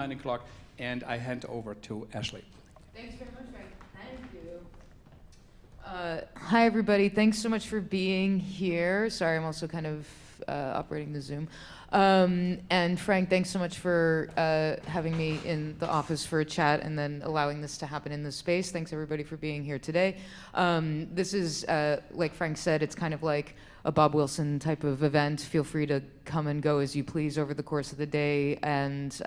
9 o'clock, and I hand over to Ashley. Thanks very much, Frank. Thank you. Hi, everybody. Thanks so much for being here. Sorry, I'm also kind of operating the Zoom. And Frank, thanks so much for having me in the office for a chat and then allowing this to happen in this space. Thanks, everybody, for being here today. This is, like Frank said, it's kind of like a Bob Wilson type of event. Feel free to come and go as you please over the course of the day. And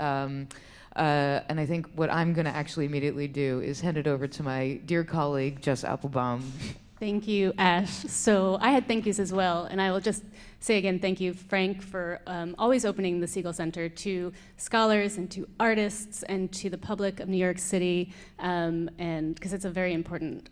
I think what I'm going to actually immediately do is hand it over to my dear colleague, Jess Applebaum. Thank you, Ash. So I had thank yous as well, and I will just say again thank you, Frank, for always opening the Segal Center to scholars and to artists and to the public of New York City, and because it's a very important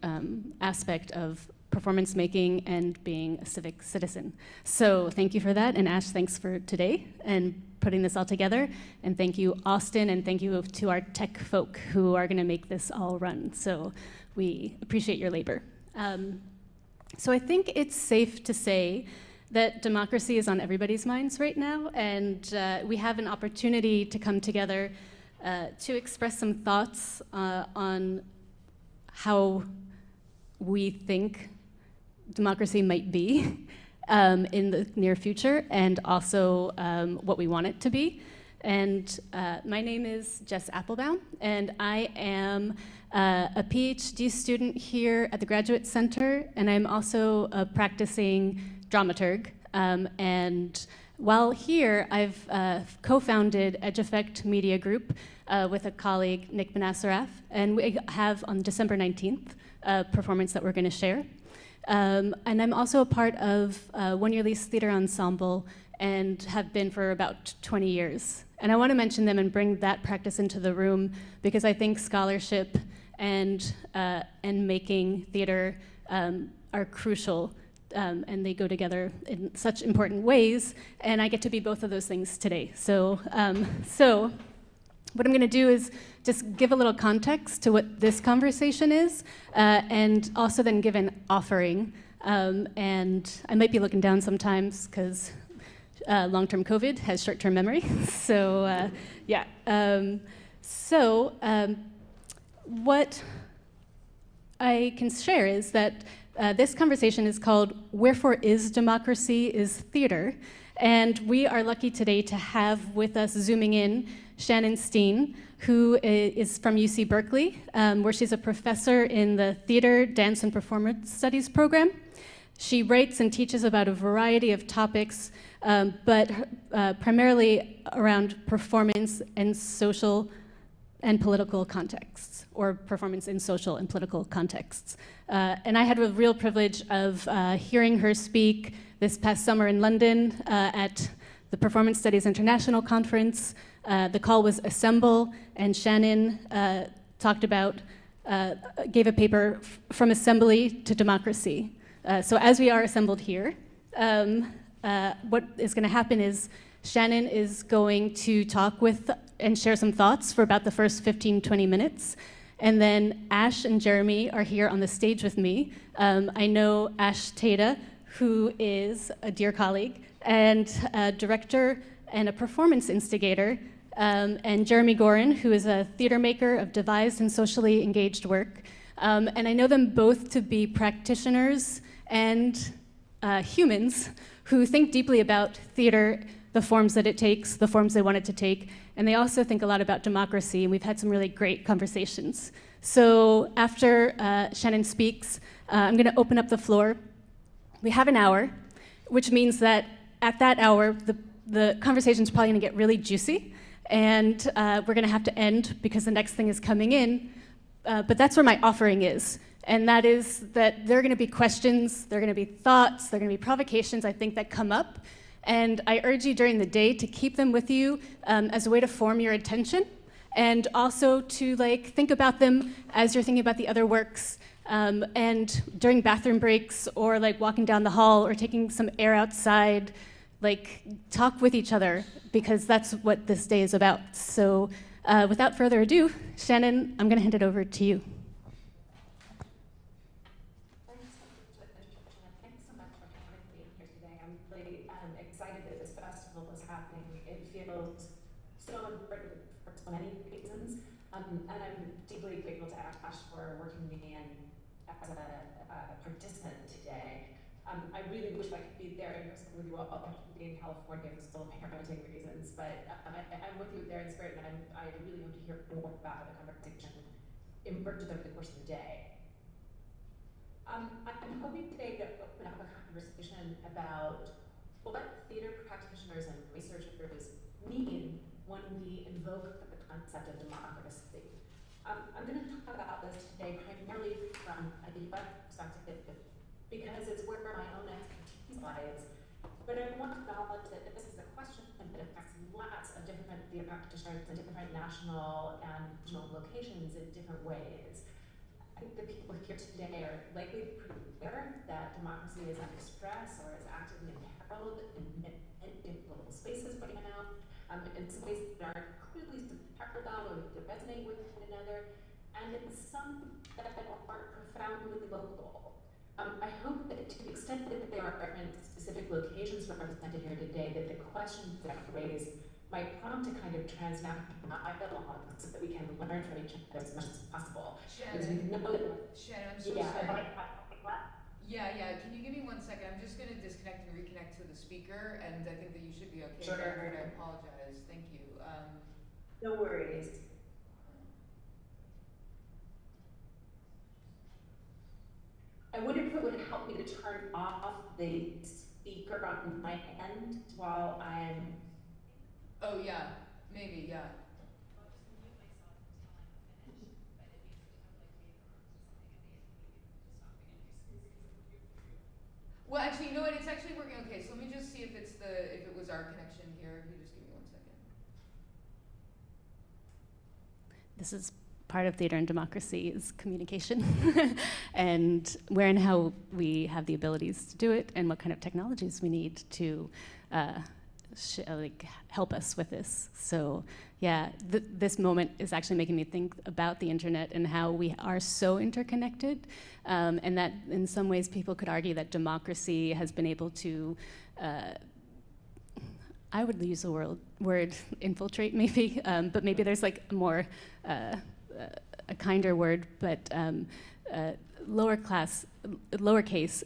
aspect of performance making and being a civic citizen. So thank you for that, and Ash, thanks for today and putting this all together, and thank you, Austin, and thank you to our tech folk who are going to make this all run. So we appreciate your labor. So I think it's safe to say that democracy is on everybody's minds right now, and we have an opportunity to come together to express some thoughts on how we think democracy might be in the near future, and also what we want it to be. And my name is Jess Applebaum, and I am a PhD student here at the Graduate Center, and I'm also a practicing dramaturg. And while here, I've co-founded Edge Effect Media Group with a colleague, Nick Benassaraf, and we have on December 19th a performance that we're going to share. And I'm also a part of One Year Lease Theater Ensemble and have been for about 20 years. And I want to mention them and bring that practice into the room because I think scholarship and making theater are crucial, and they go together in such important ways, and I get to be both of those things today. So what I'm going to do is just give a little context to what this conversation is, and also then give an offering. And I might be looking down sometimes because long-term COVID has short-term memory. So yeah. What I can share is that this conversation is called Wherefore is Democracy is Theater? And we are lucky today to have with us, zooming in, Shannon Steen, who is from UC Berkeley, where she's a professor in the Theater, Dance, and Performance Studies program. She writes and teaches about a variety of topics, but primarily around performance and social and political contexts, or performance in social and political contexts. And I had a real privilege of hearing her speak this past summer in London at the Performance Studies International Conference. The call was Assemble, and Shannon talked about, gave a paper from assembly to democracy. So as we are assembled here, what is going to happen is Shannon is going to talk with and share some thoughts for about the first 15, 20 minutes. And then Ash and Jeremy are here on the stage with me. I know Ash Tata, who is a dear colleague and a director and a performance instigator, and Jeremy Gorin, who is a theater maker of devised and socially engaged work. And I know them both to be practitioners and humans who think deeply about theater, the forms that it takes, the forms they want it to take, and they also think a lot about democracy, and we've had some really great conversations. So after Shannon speaks, I'm going to open up the floor. We have an hour, which means that at that hour, the conversation's probably going to get really juicy, and we're going to have to end because the next thing is coming in. But that's where my offering is, and that is that there are going to be questions, there are going to be thoughts, there are going to be provocations, I think, that come up. And I urge you during the day to keep them with you as a way to form your attention, and also to think about them as you're thinking about the other works, and during bathroom breaks, or walking down the hall, or taking some air outside, talk with each other, because that's what this day is about. So without further ado, Shannon, I'm going to hand it over to you. Excited that this festival is happening. It feels so important for so many And I'm deeply grateful to Ash for working with me as a participant today. I really wish I could be there in person with you all, being in California for still parenting reasons, but I'm with you there in spirit, and I really hope to hear more about the conversation emerged over the course of the day. I'm hoping today to open up a conversation about what theater practitioners and researchers mean when we invoke the concept of democracy. I'm going to talk about this today primarily from a US perspective because it's where my own expertise lies. But I want to acknowledge that this is a question that affects lots of different theater practitioners in different national and regional locations in different ways. I think the people here today are likely pretty aware that democracy is under stress or is actively imperiled in global spaces right now. In some ways that are clearly parallel or that resonate with one another, and in some that are profoundly local. I hope that to the extent that there are specific locations represented here today, that the questions that I raise might prompt a kind of transnational dialogue so that we can learn from each other as much as possible. Shannon, I'm so sorry. Yeah, can you give me 1 second? I'm just going to disconnect and reconnect to the speaker, and I think that you should be okay. Sure. I apologize. Thank you. No worries. I wonder if it would help me to turn off the speaker on my end while I'm... Oh, yeah, maybe, yeah. Well, actually, you know what? It's actually working okay. So let me just see if if it was our connection here. If you just give me 1 second. This is part of theater and democracy is communication and where and how we have the abilities to do it and what kind of technologies we need to help us with this. So yeah, this moment is actually making me think about the internet and how we are so interconnected, and that in some ways people could argue that democracy has been able to I would use the word infiltrate maybe, but maybe there's like more a kinder word, but lowercase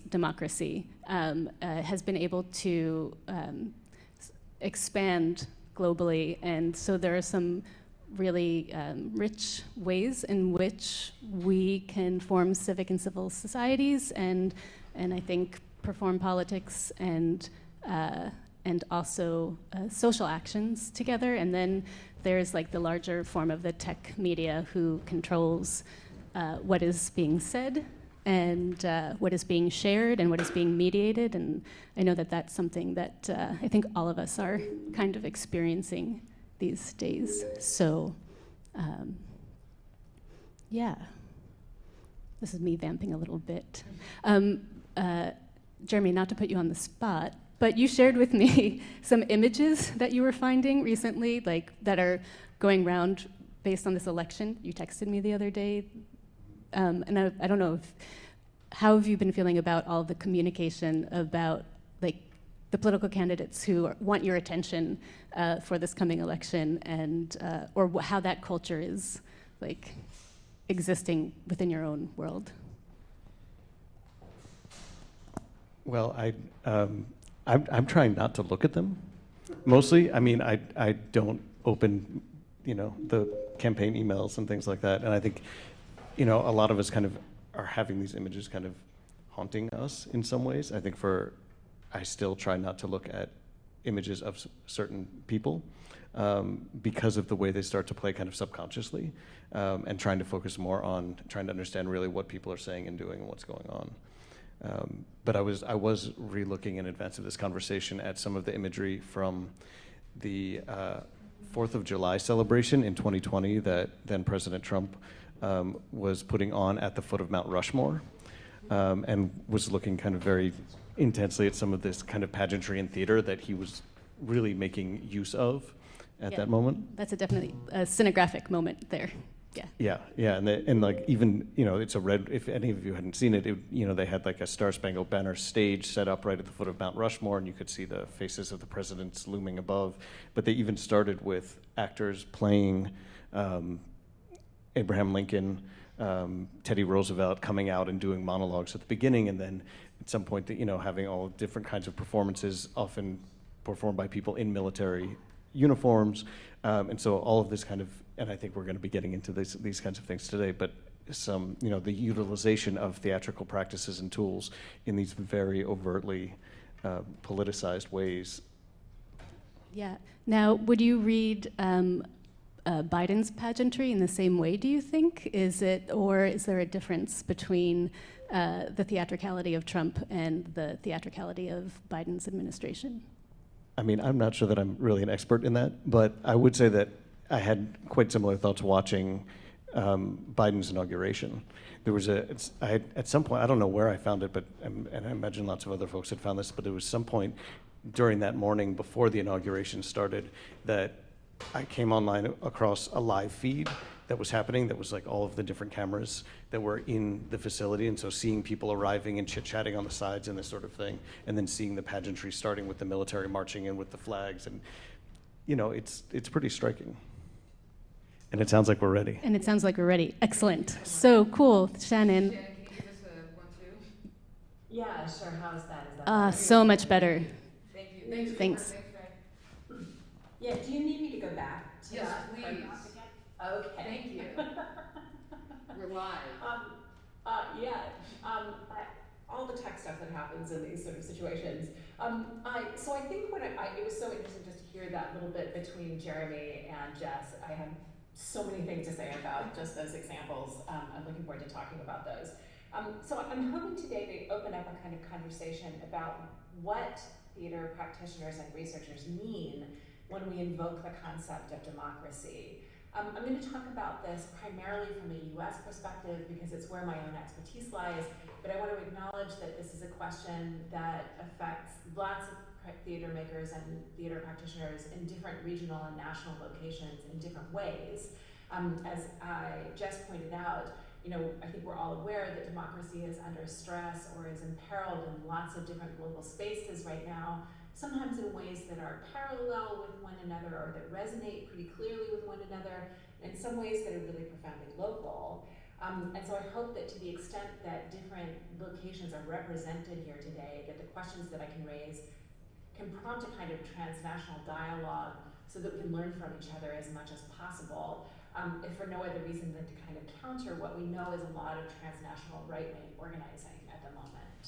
democracy has been able to expand globally, and so there are some really rich ways in which we can form civic and civil societies, and I think perform politics and also social actions together. And then there's like the larger form of the tech media who controls what is being said and what is being shared and what is being mediated. And I know that that's something that I think all of us are kind of experiencing these days. So yeah, this is me vamping a little bit. Jeremy, not to put you on the spot, but you shared with me some images that you were finding recently, like that are going around based on this election. You texted me the other day, and I don't know how have you been feeling about all the communication about like the political candidates who want your attention for this coming election, and or how that culture is like existing within your own world. Well, I'm trying not to look at them, mostly. I mean, I don't open, the campaign emails and things like that. And I think, a lot of us kind of are having these images kind of haunting us in some ways. I think I still try not to look at images of certain people because of the way they start to play kind of subconsciously, and trying to focus more on trying to understand really what people are saying and doing and what's going on. But I was re-looking in advance of this conversation at some of the imagery from the 4th of July celebration in 2020 that then President Trump was putting on at the foot of Mount Rushmore, and was looking kind of very intensely at some of this kind of pageantry and theater that he was really making use of at that moment. That's definitely a scenographic moment there. Yeah, and like even it's a red. If any of you hadn't seen it, they had like a Star Spangled Banner stage set up right at the foot of Mount Rushmore, and you could see the faces of the presidents looming above. But they even started with actors playing Abraham Lincoln, Teddy Roosevelt coming out and doing monologues at the beginning, and then at some point, having all different kinds of performances, often performed by people in military uniforms, and so all of this kind of, and I think we're going to be getting into these kinds of things today, but some, the utilization of theatrical practices and tools in these very overtly politicized ways. Yeah. Now, would you read Biden's pageantry in the same way, do you think? Or is there a difference between the theatricality of Trump and the theatricality of Biden's administration? I mean, I'm not sure that I'm really an expert in that, but I would say that I had quite similar thoughts watching Biden's inauguration. There was at some point, I don't know where I found it, but and I imagine lots of other folks had found this, but there was some point during that morning before the inauguration started that I came online across a live feed that was happening, that was like all of the different cameras that were in the facility, and so seeing people arriving and chit-chatting on the sides and this sort of thing, and then seeing the pageantry starting with the military marching in with the flags, and it's pretty striking. And it sounds like we're ready. And it sounds like we're ready. Excellent. So cool. Shannon. Shannon, can you give us a 1, 2? Yeah, sure. How's that? Is that better? So much better. Thank you. Thanks. Yeah, do you need me to go back to Yes, that please. photograph again? Okay. Thank you. We're live. All the tech stuff that happens in these sort of situations. So I think it was so interesting just to hear that little bit between Jeremy and Jess. I have so many things to say about just those examples. I'm looking forward to talking about those. So I'm hoping today to open up a kind of conversation about what theater practitioners and researchers mean when we invoke the concept of democracy. I'm going to talk about this primarily from a US perspective because it's where my own expertise lies, but I want to acknowledge that this is a question that affects lots of theater makers and theater practitioners in different regional and national locations in different ways. As Jess pointed out, I think we're all aware that democracy is under stress or is imperiled in lots of different global spaces right now, sometimes in ways that are parallel with one another or that resonate pretty clearly with one another, and in some ways that are really profoundly local. And so I hope that to the extent that different locations are represented here today, that the questions that I can raise can prompt a kind of transnational dialogue so that we can learn from each other as much as possible, if for no other reason than to kind of counter what we know is a lot of transnational right-wing organizing at the moment.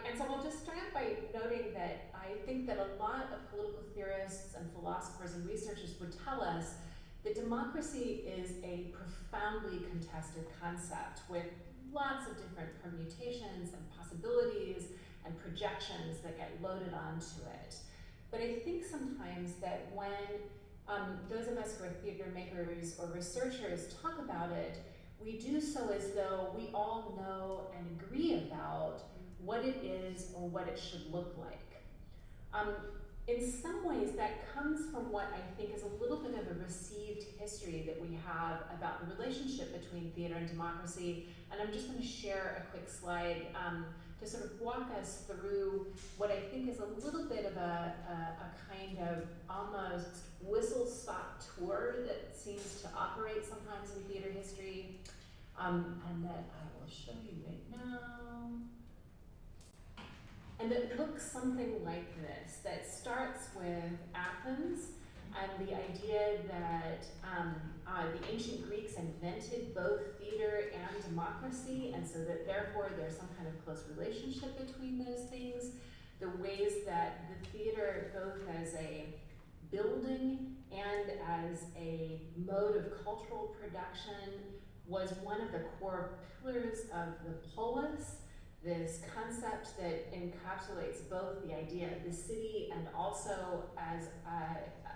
And so I'll just start out by noting that I think that a lot of political theorists and philosophers and researchers would tell us that democracy is a profoundly contested concept with lots of different permutations and possibilities and projections that get loaded onto it. But I think sometimes that when those of us who are theater makers or researchers talk about it, we do so as though we all know and agree about what it is or what it should look like. In some ways, that comes from what I think is a little bit of a received history that we have about the relationship between theater and democracy, and I'm just going to share a quick slide to sort of walk us through what I think is a little bit of a kind of almost whistle-stop tour that seems to operate sometimes in theater history, and that I will show you right now. And it looks something like this, that starts with Athens and the idea that the ancient Greeks invented both theater and democracy, and so that therefore there's some kind of close relationship between those things. The ways that the theater, both as a building and as a mode of cultural production, was one of the core pillars of the polis, this concept that encapsulates both the idea of the city and also as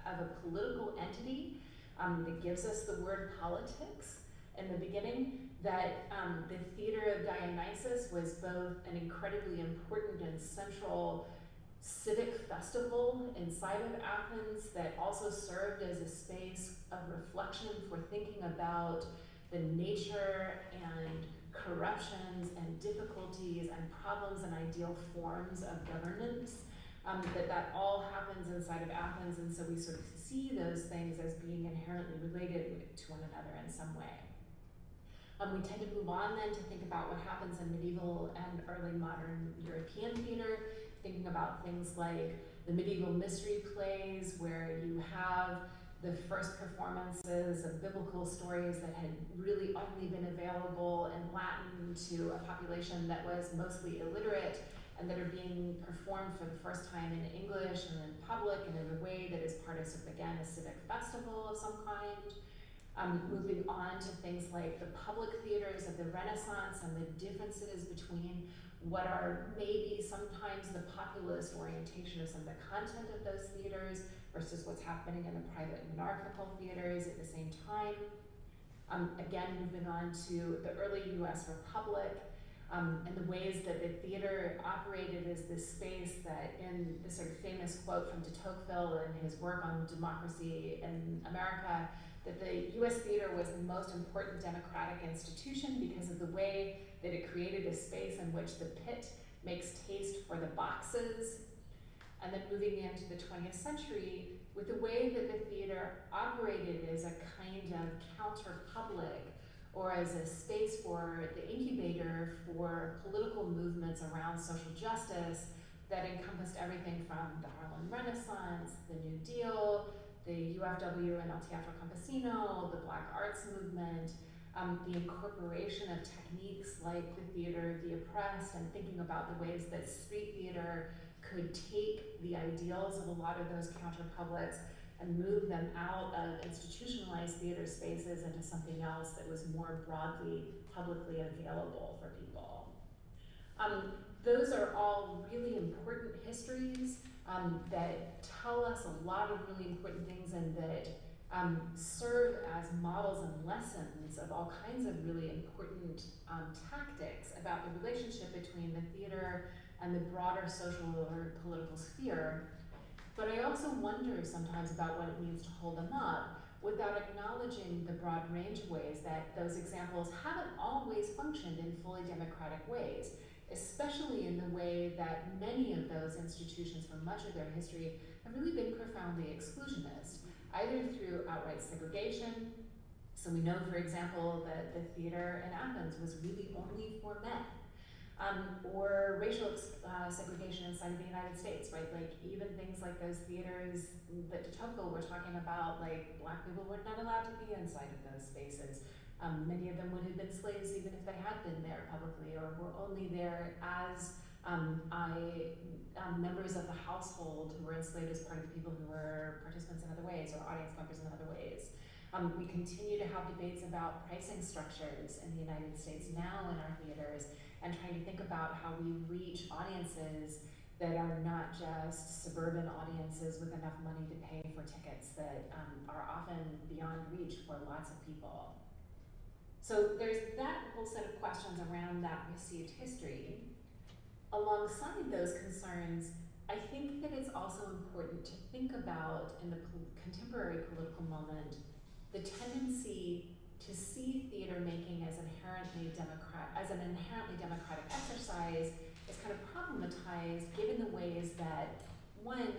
of a political entity that gives us the word politics in the beginning, that the theater of Dionysus was both an incredibly important and central civic festival inside of Athens that also served as a space of reflection for thinking about the nature and corruptions and difficulties and problems and ideal forms of governance, that all happens inside of Athens, and so we sort of see those things as being inherently related to to one another in some way. We tend to move on then to think about what happens in medieval and early modern European theater, thinking about things like the medieval mystery plays, where you have the first performances of biblical stories that had really only been available in Latin to a population that was mostly illiterate, and that are being performed for the first time in English and in public and in a way that is part of, sort of, again, a civic festival of some kind. Moving on to things like the public theaters of the Renaissance and the differences between what are maybe sometimes the populist orientation of some of the content of those theaters versus what's happening in the private monarchical theaters at the same time. Again, moving on to the early US Republic, and the ways that the theater operated as this space that, in the sort of famous quote from de Tocqueville in his work on democracy in America, that the US theater was the most important democratic institution because of the way that it created a space in which the pit makes taste for the boxes. And then moving into the 20th century, with the way that the theater operated as a kind of counter-public, or as a space for the incubator for political movements around social justice that encompassed everything from the Harlem Renaissance, the New Deal, the UFW and El Teatro Campesino, the Black Arts movement, the incorporation of techniques like the theater of the oppressed, and thinking about the ways that street theater could take the ideals of a lot of those counter-publics and move them out of institutionalized theater spaces into something else that was more broadly, publicly available for people. Those are all really important histories that tell us a lot of really important things, and that serve as models and lessons of all kinds of really important tactics about the relationship between the theater and the broader social or political sphere. But I also wonder sometimes about what it means to hold them up without acknowledging the broad range of ways that those examples haven't always functioned in fully democratic ways, especially in the way that many of those institutions for much of their history have really been profoundly exclusionist, either through outright segregation. So we know, for example, that the theater in Athens was really only for men. Or racial segregation inside of the United States, right? Like even things like those theaters that de Tocqueville were talking about, like Black people were not allowed to be inside of those spaces. Many of them would have been slaves even if they had been there publicly, or were only there as members of the household who were enslaved as part of the people who were participants in other ways, or audience members in other ways. We continue to have debates about pricing structures in the United States now in our theaters, and trying to think about how we reach audiences that are not just suburban audiences with enough money to pay for tickets that are often beyond reach for lots of people. So there's that whole set of questions around that received history. Alongside those concerns, I think that it's also important to think about, in the contemporary political moment, the tendency to see theater making as an inherently democratic exercise is kind of problematized given the ways that, one,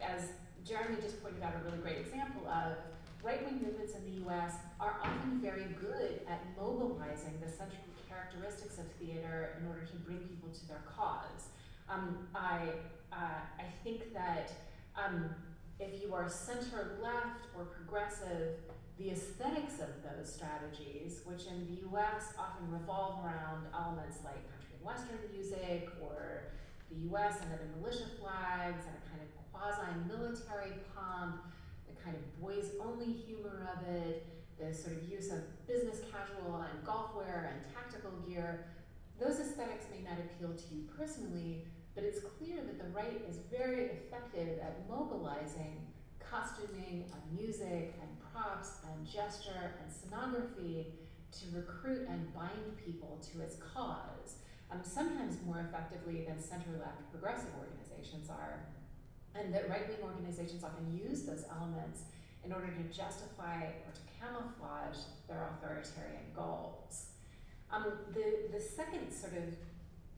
as Jeremy just pointed out a really great example of, right-wing movements in the US are often very good at mobilizing the central characteristics of theater in order to bring people to their cause. I think that if you are center-left or progressive, the aesthetics of those strategies, which in the US often revolve around elements like country and western music, or the US and other militia flags, and a kind of quasi-military pomp, the kind of boys-only humor of it, the sort of use of business casual and golf wear and tactical gear, those aesthetics may not appeal to you personally, but it's clear that the right is very effective at mobilizing costuming and music and props and gesture and scenography to recruit and bind people to its cause, sometimes more effectively than center-left progressive organizations are, and that right-wing organizations often use those elements in order to justify or to camouflage their authoritarian goals. The second sort of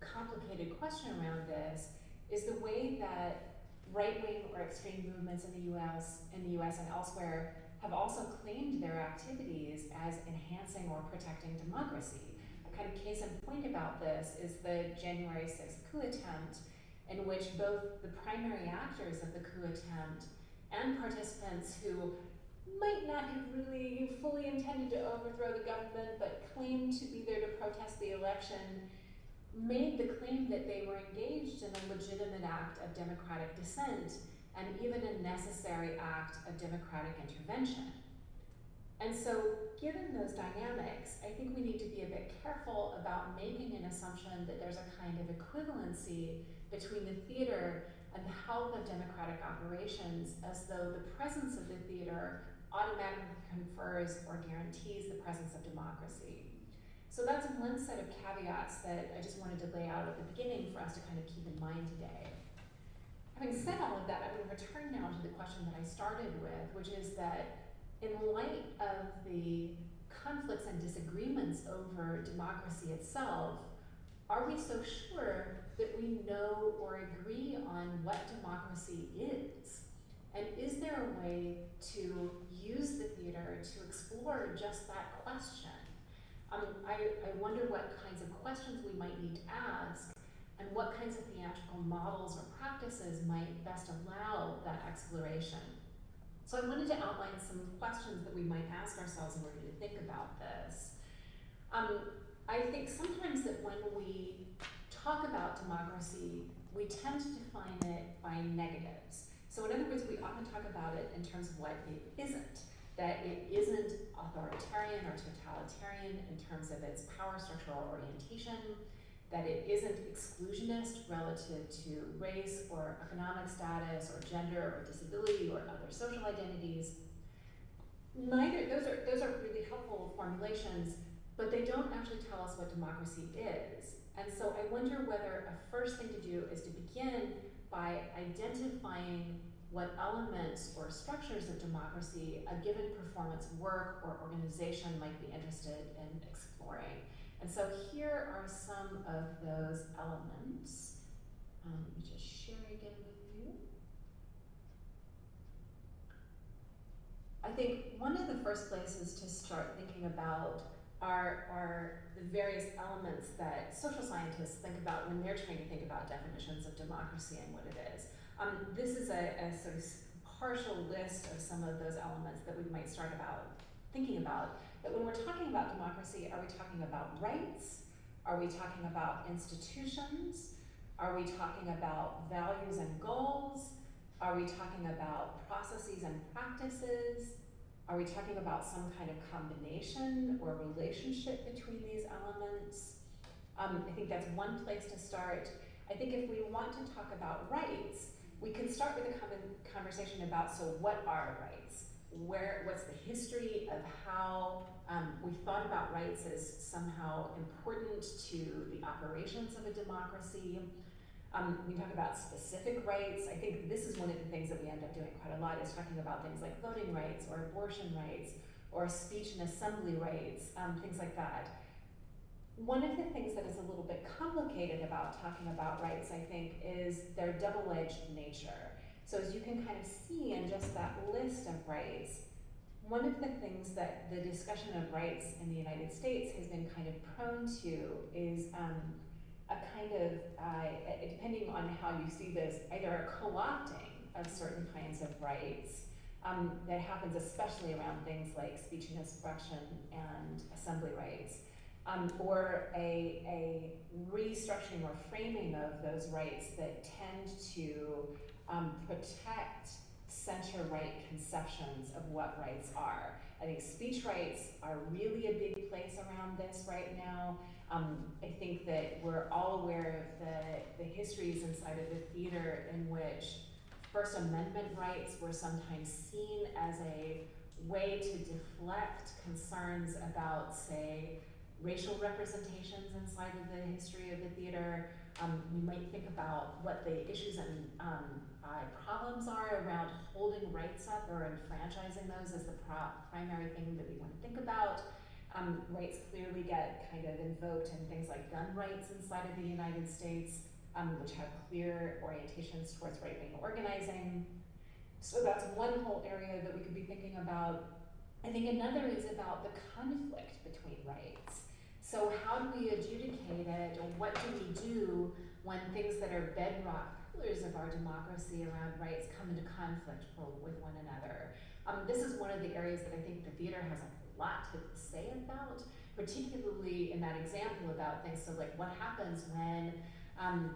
complicated question around this is the way that right-wing or extreme movements in the US and elsewhere have also claimed their activities as enhancing or protecting democracy. A kind of case in point about this is the January 6th coup attempt, in which both the primary actors of the coup attempt and participants who might not have really fully intended to overthrow the government but claimed to be there to protest the election made the claim that they were engaged in a legitimate act of democratic dissent and even a necessary act of democratic intervention. And so, given those dynamics, I think we need to be a bit careful about making an assumption that there's a kind of equivalency between the theater and the help of democratic operations, as though the presence of the theater automatically confers or guarantees the presence of democracy. So that's one set of caveats that I just wanted to lay out at the beginning for us to kind of keep in mind today. Having said all of that, I would return now to the question that I started with, which is that in light of the conflicts and disagreements over democracy itself, are we so sure that we know or agree on what democracy is? And is there a way to use the theater to explore just that question? I wonder what kinds of questions we might need to ask and what kinds of theatrical models or practices might best allow that exploration. So I wanted to outline some questions that we might ask ourselves in order to think about this. I think sometimes that when we talk about democracy, we tend to define it by negatives. So in other words, we often talk about it in terms of what it isn't. That it isn't authoritarian or totalitarian in terms of its power structure or orientation, that it isn't exclusionist relative to race or economic status or gender or disability or other social identities. Those are really helpful formulations, but they don't actually tell us what democracy is. And so I wonder whether a first thing to do is to begin by identifying what elements or structures of democracy a given performance work or organization might be interested in exploring. And so here are some of those elements. Let me just share again with you. I think one of the first places to start thinking about are the various elements that social scientists think about when they're trying to think about definitions of democracy and what it is. This is a sort of partial list of some of those elements that we might start thinking about. But when we're talking about democracy, are we talking about rights? Are we talking about institutions? Are we talking about values and goals? Are we talking about processes and practices? Are we talking about some kind of combination or relationship between these elements? I think that's one place to start. I think if we want to talk about rights, we can start with a conversation about, so what are rights? What's the history of how we thought about rights as somehow important to the operations of a democracy? We talk about specific rights. I think this is one of the things that we end up doing quite a lot, is talking about things like voting rights or abortion rights or speech and assembly rights, things like that. One of the things that is a little bit complicated about talking about rights, I think, is their double-edged nature. So as you can kind of see in just that list of rights, one of the things that the discussion of rights in the United States has been kind of prone to is a kind of, depending on how you see this, either a co-opting of certain kinds of rights that happens especially around things like speech and expression and assembly rights, or a restructuring or framing of those rights that tend to protect center-right conceptions of what rights are. I think speech rights are really a big place around this right now. I think that we're all aware of the histories inside of the theater in which First Amendment rights were sometimes seen as a way to deflect concerns about, say, racial representations inside of the history of the theater. We might think about what the issues and problems are around holding rights up or enfranchising those as the primary thing that we want to think about. Rights clearly get kind of invoked in things like gun rights inside of the United States, which have clear orientations towards right-wing organizing. So that's one whole area that we could be thinking about. I think another is about the conflict between rights. So how do we adjudicate it, or what do we do when things that are bedrock pillars of our democracy around rights come into conflict with one another? This is one of the areas that I think the theater has a lot to say about, particularly in that example about things. So like what happens when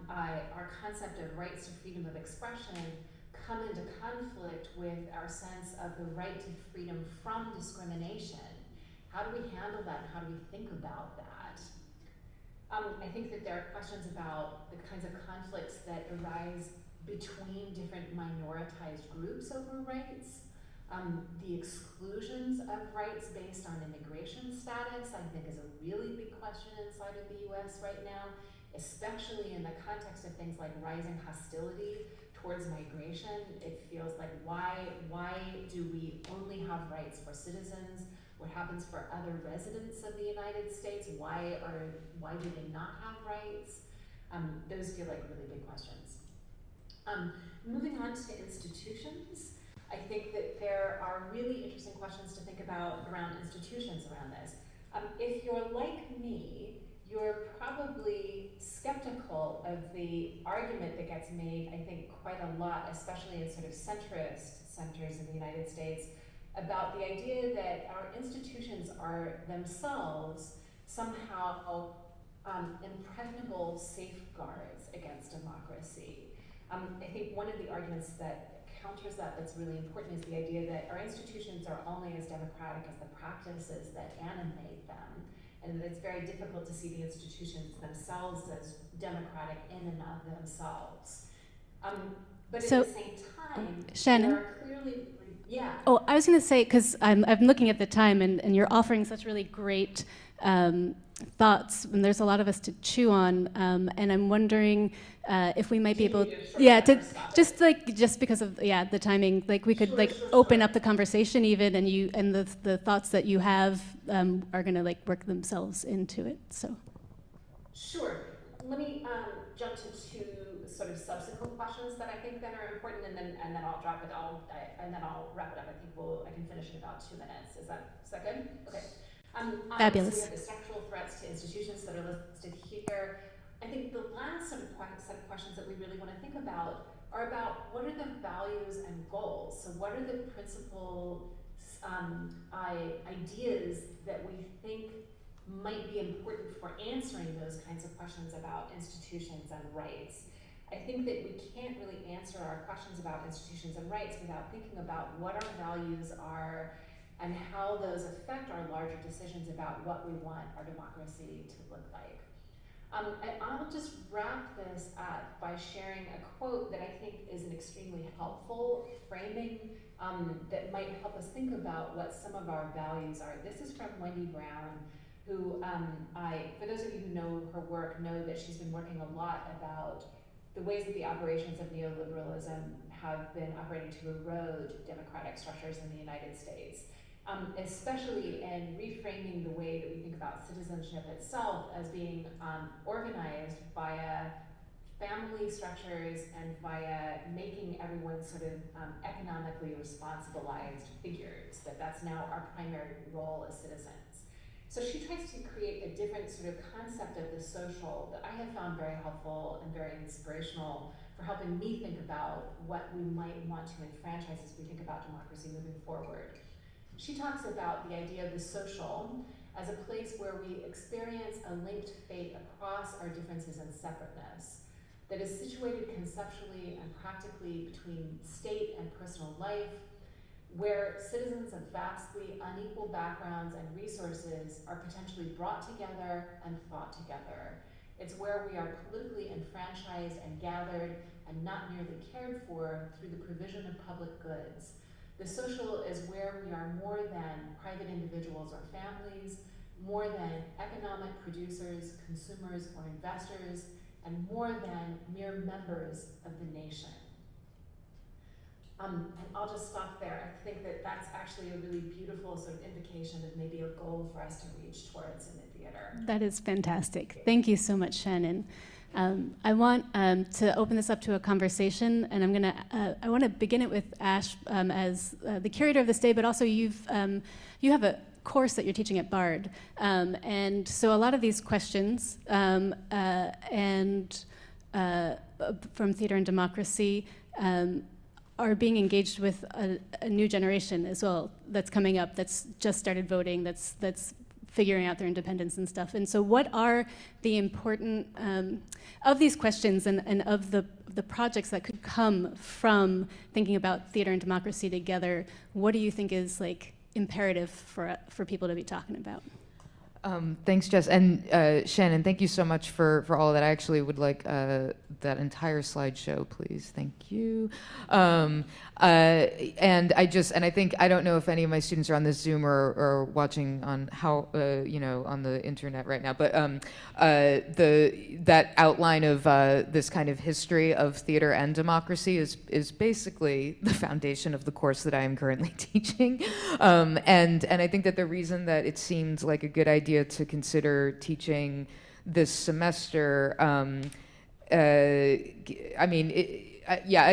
our concept of rights to freedom of expression come into conflict with our sense of the right to freedom from discrimination? How do we handle that, and how do we think about that? I think that there are questions about the kinds of conflicts that arise between different minoritized groups over rights. The exclusions of rights based on immigration status, I think, is a really big question inside of the US right now, especially in the context of things like rising hostility towards migration. It feels like why do we only have rights for citizens? What happens for other residents of the United States? Why do they not have rights? Those feel like really big questions. Moving on to institutions, I think that there are really interesting questions to think about around institutions around this. If you're like me, you're probably skeptical of the argument that gets made, I think, quite a lot, especially in sort of centrist centers in the United States, about the idea that our institutions are themselves somehow impregnable safeguards against democracy. I think one of the arguments that counters that's really important is the idea that our institutions are only as democratic as the practices that animate them, and that it's very difficult to see the institutions themselves as democratic in and of themselves. But So, at the same time, Shannon? there are clearly, yeah. Oh, I was going to say, because I'm looking at the time, and you're offering such really great thoughts, and there's a lot of us to chew on, and I'm wondering if we might be able, just because of the timing, like we could open up the conversation even, and the thoughts that you have are going to work themselves into it. So. Sure. Let me jump to two sort of subsequent questions that I think that are important, and then I'll drop it. And then I'll wrap it up. I think I can finish in about 2 minutes. Is that good? Okay. Fabulous. So we have the structural threats to institutions that are listed here. I think the last sort of set of questions that we really want to think about are about what are the values and goals. So what are the principal ideas that we think might be important for answering those kinds of questions about institutions and rights? I think that we can't really answer our questions about institutions and rights without thinking about what our values are and how those affect our larger decisions about what we want our democracy to look like. And I'll just wrap this up by sharing a quote that I think is an extremely helpful framing that might help us think about what some of our values are. This is from Wendy Brown, who for those of you who know her work, know that she's been working a lot about the ways that the operations of neoliberalism have been operating to erode democratic structures in the United States, especially in reframing the way that we think about citizenship itself as being organized via family structures and via making everyone sort of economically responsibilized figures, that's now our primary role as citizens. So she tries to create a different sort of concept of the social that I have found very helpful and very inspirational for helping me think about what we might want to enfranchise as we think about democracy moving forward. She talks about the idea of the social as a place where we experience a linked fate across our differences and separateness, that is situated conceptually and practically between state and personal life, where citizens of vastly unequal backgrounds and resources are potentially brought together and thought together. It's where we are politically enfranchised and gathered and not merely cared for through the provision of public goods. The social is where we are more than private individuals or families, more than economic producers, consumers, or investors, and more than mere members of the nation. And I'll just stop there. I think that that's actually a really beautiful sort of indication of maybe a goal for us to reach towards in the theater. That is fantastic. Thank you so much, Shannon. I want to open this up to a conversation, and I want to begin it with Ash as the curator of this day, but also you have a course that you're teaching at Bard, and so a lot of these questions from Theater and Democracy are being engaged with a new generation as well that's coming up, that's just started voting, that's figuring out their independence and stuff. And so what are the important, of these questions and of the projects that could come from thinking about theater and democracy together, what do you think is like imperative for people to be talking about? Thanks, Jess. And Shannon, thank you so much for all of that. I actually would like that entire slideshow, please. Thank you. And I think, I don't know if any of my students are on this Zoom or watching on on the internet right now, but that outline of this kind of history of theater and democracy is basically the foundation of the course that I am currently teaching. And I think that the reason that it seemed like a good idea to consider teaching this semester, I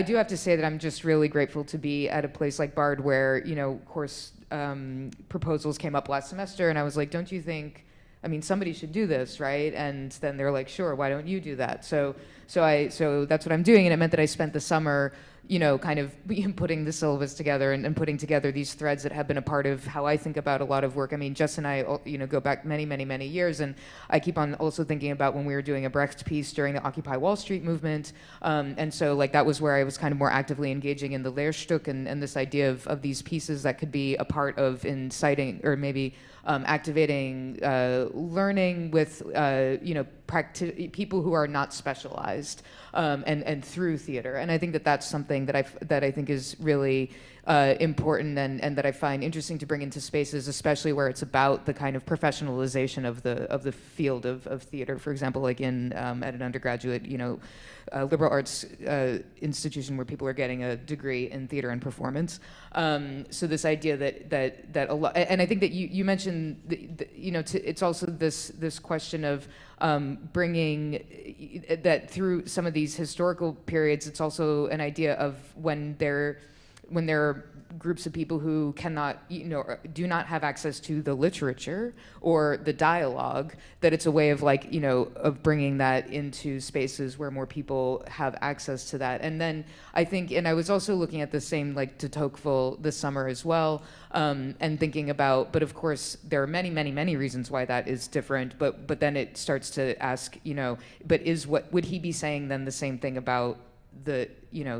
do have to say that I'm just really grateful to be at a place like Bard where, course proposals came up last semester, and I was like, don't you think, somebody should do this, right? And then they're like, sure, why don't you do that? So that's what I'm doing, and it meant that I spent the summer, kind of putting the syllabus together and putting together these threads that have been a part of how I think about a lot of work. Jess and I, go back many, many, many years, and I keep on also thinking about when we were doing a Brecht piece during the Occupy Wall Street movement, and so that was where I was kind of more actively engaging in the Lehrstück and this idea of these pieces that could be a part of inciting or maybe activating learning with people who are not specialized, and through theater. And I think that that's something that I think is really important and that I find interesting to bring into spaces, especially where it's about the kind of professionalization of the field of theater. For example, like at an undergraduate, liberal arts institution where people are getting a degree in theater and performance. So this idea that a lot, and I think that you mentioned, it's also this question of bringing that through some of these historical periods. It's also an idea of when there are groups of people who cannot, do not have access to the literature or the dialogue, that it's a way of of bringing that into spaces where more people have access to that. And then I think, and I was also looking at the same de Tocqueville this summer as well, and thinking about, but of course there are many, many, many reasons why that is different, but then it starts to ask, but would he be saying then the same thing about the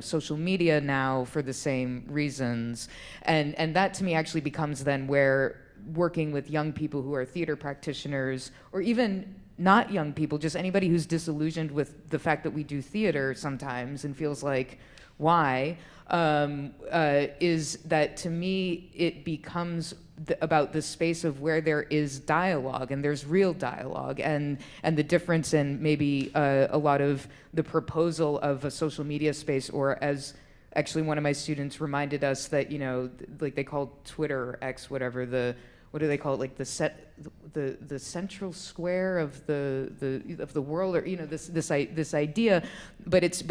social media now for the same reasons? And that to me actually becomes then where working with young people who are theater practitioners, or even not young people, just anybody who's disillusioned with the fact that we do theater sometimes and feels like, why, is that to me it becomes about the space of where there is dialogue, and there's real dialogue, and the difference in maybe a lot of the proposal of a social media space, or as actually one of my students reminded us that, they call Twitter or X, whatever, what do they call it, the central square of the world, or this idea, but it's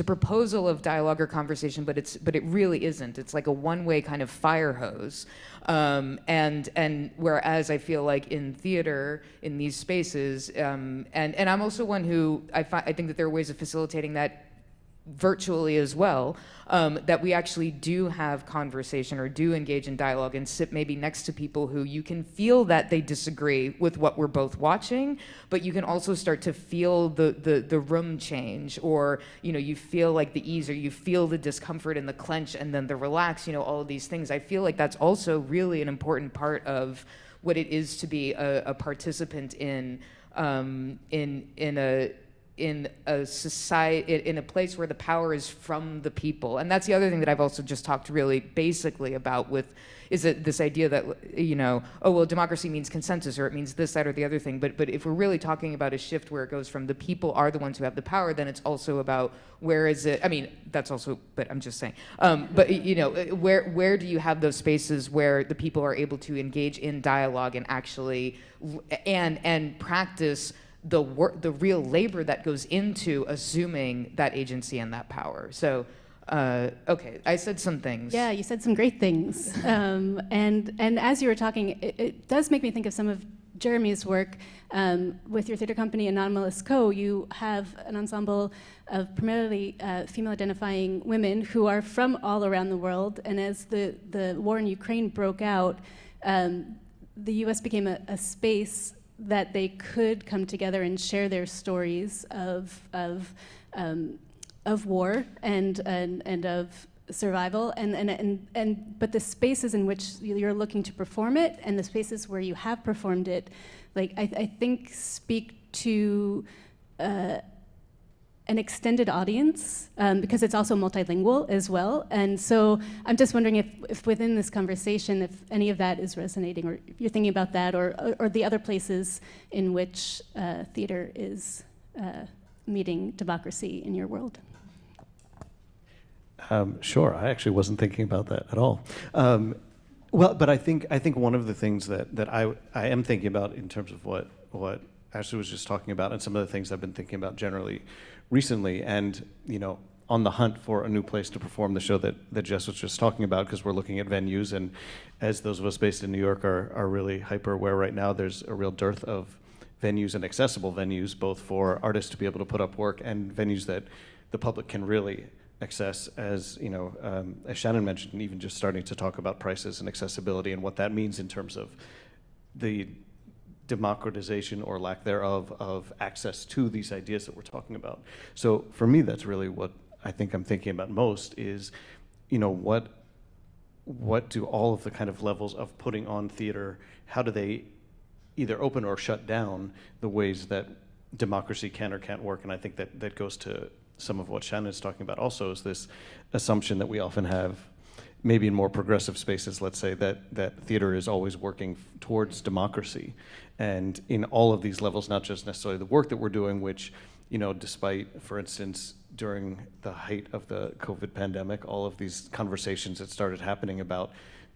a proposal of dialogue or conversation, but it really isn't. It's like a one-way kind of fire hose, and whereas I feel like in theater, in these spaces, and I'm also one who I think that there are ways of facilitating that virtually as well, that we actually do have conversation or do engage in dialogue and sit maybe next to people who you can feel that they disagree with what we're both watching, but you can also start to feel the room change, or you feel like the ease, or you feel the discomfort and the clench and then the relax, all of these things. I feel like that's also really an important part of what it is to be a participant in a society, in a place where the power is from the people. And that's the other thing that I've also just talked really basically about is that this idea that, democracy means consensus, or it means this, that, or the other thing. But if we're really talking about a shift where it goes from the people are the ones who have the power, then it's also about where is it, that's also, but I'm just saying. Where do you have those spaces where the people are able to engage in dialogue and actually, and practice the real labor that goes into assuming that agency and that power. So, okay, I said some things. Yeah, you said some great things. And as you were talking, it does make me think of some of Jeremy's work. With your theater company, Anomalous Co., you have an ensemble of primarily female-identifying women who are from all around the world. And as the war in Ukraine broke out, the U.S. became a space that they could come together and share their stories of war and of survival, but the spaces in which you're looking to perform it and the spaces where you have performed it, like I think speak to an extended audience, because it's also multilingual as well. And so I'm just wondering if within this conversation, if any of that is resonating, or if you're thinking about that, or the other places in which theater is meeting democracy in your world. Sure, I actually wasn't thinking about that at all. Well, but I think one of the things that I am thinking about in terms of what Ashley was just talking about, and some of the things I've been thinking about generally recently, and on the hunt for a new place to perform the show that Jess was just talking about, because we're looking at venues, and as those of us based in New York are really hyper aware right now, there's a real dearth of venues and accessible venues, both for artists to be able to put up work and venues that the public can really access, as Shannon mentioned, and even just starting to talk about prices and accessibility and what that means in terms of the democratization or lack thereof of access to these ideas that we're talking about. So for me, that's really what I think I'm thinking about most is, what do all of the kind of levels of putting on theater, how do they either open or shut down the ways that democracy can or can't work? And I think that goes to some of what Shannon's talking about also, is this assumption that we often have, maybe in more progressive spaces, let's say, that theater is always working towards democracy. And in all of these levels, not just necessarily the work that we're doing, which, despite, for instance, during the height of the COVID pandemic, all of these conversations that started happening about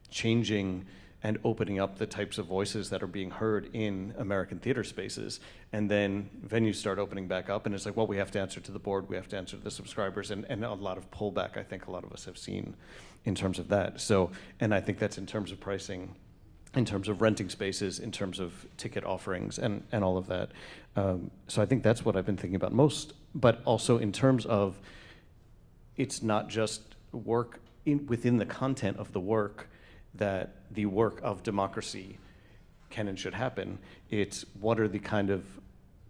changing and opening up the types of voices that are being heard in American theater spaces. And then venues start opening back up, and it's like, well, we have to answer to the board, we have to answer to the subscribers, and a lot of pullback I think a lot of us have seen in terms of that. So, and I think that's in terms of pricing, in terms of renting spaces, in terms of ticket offerings, and all of that. So I think that's what I've been thinking about most, but also in terms of, it's not just work within the content of the work, that the work of democracy can and should happen. It's what are the kind of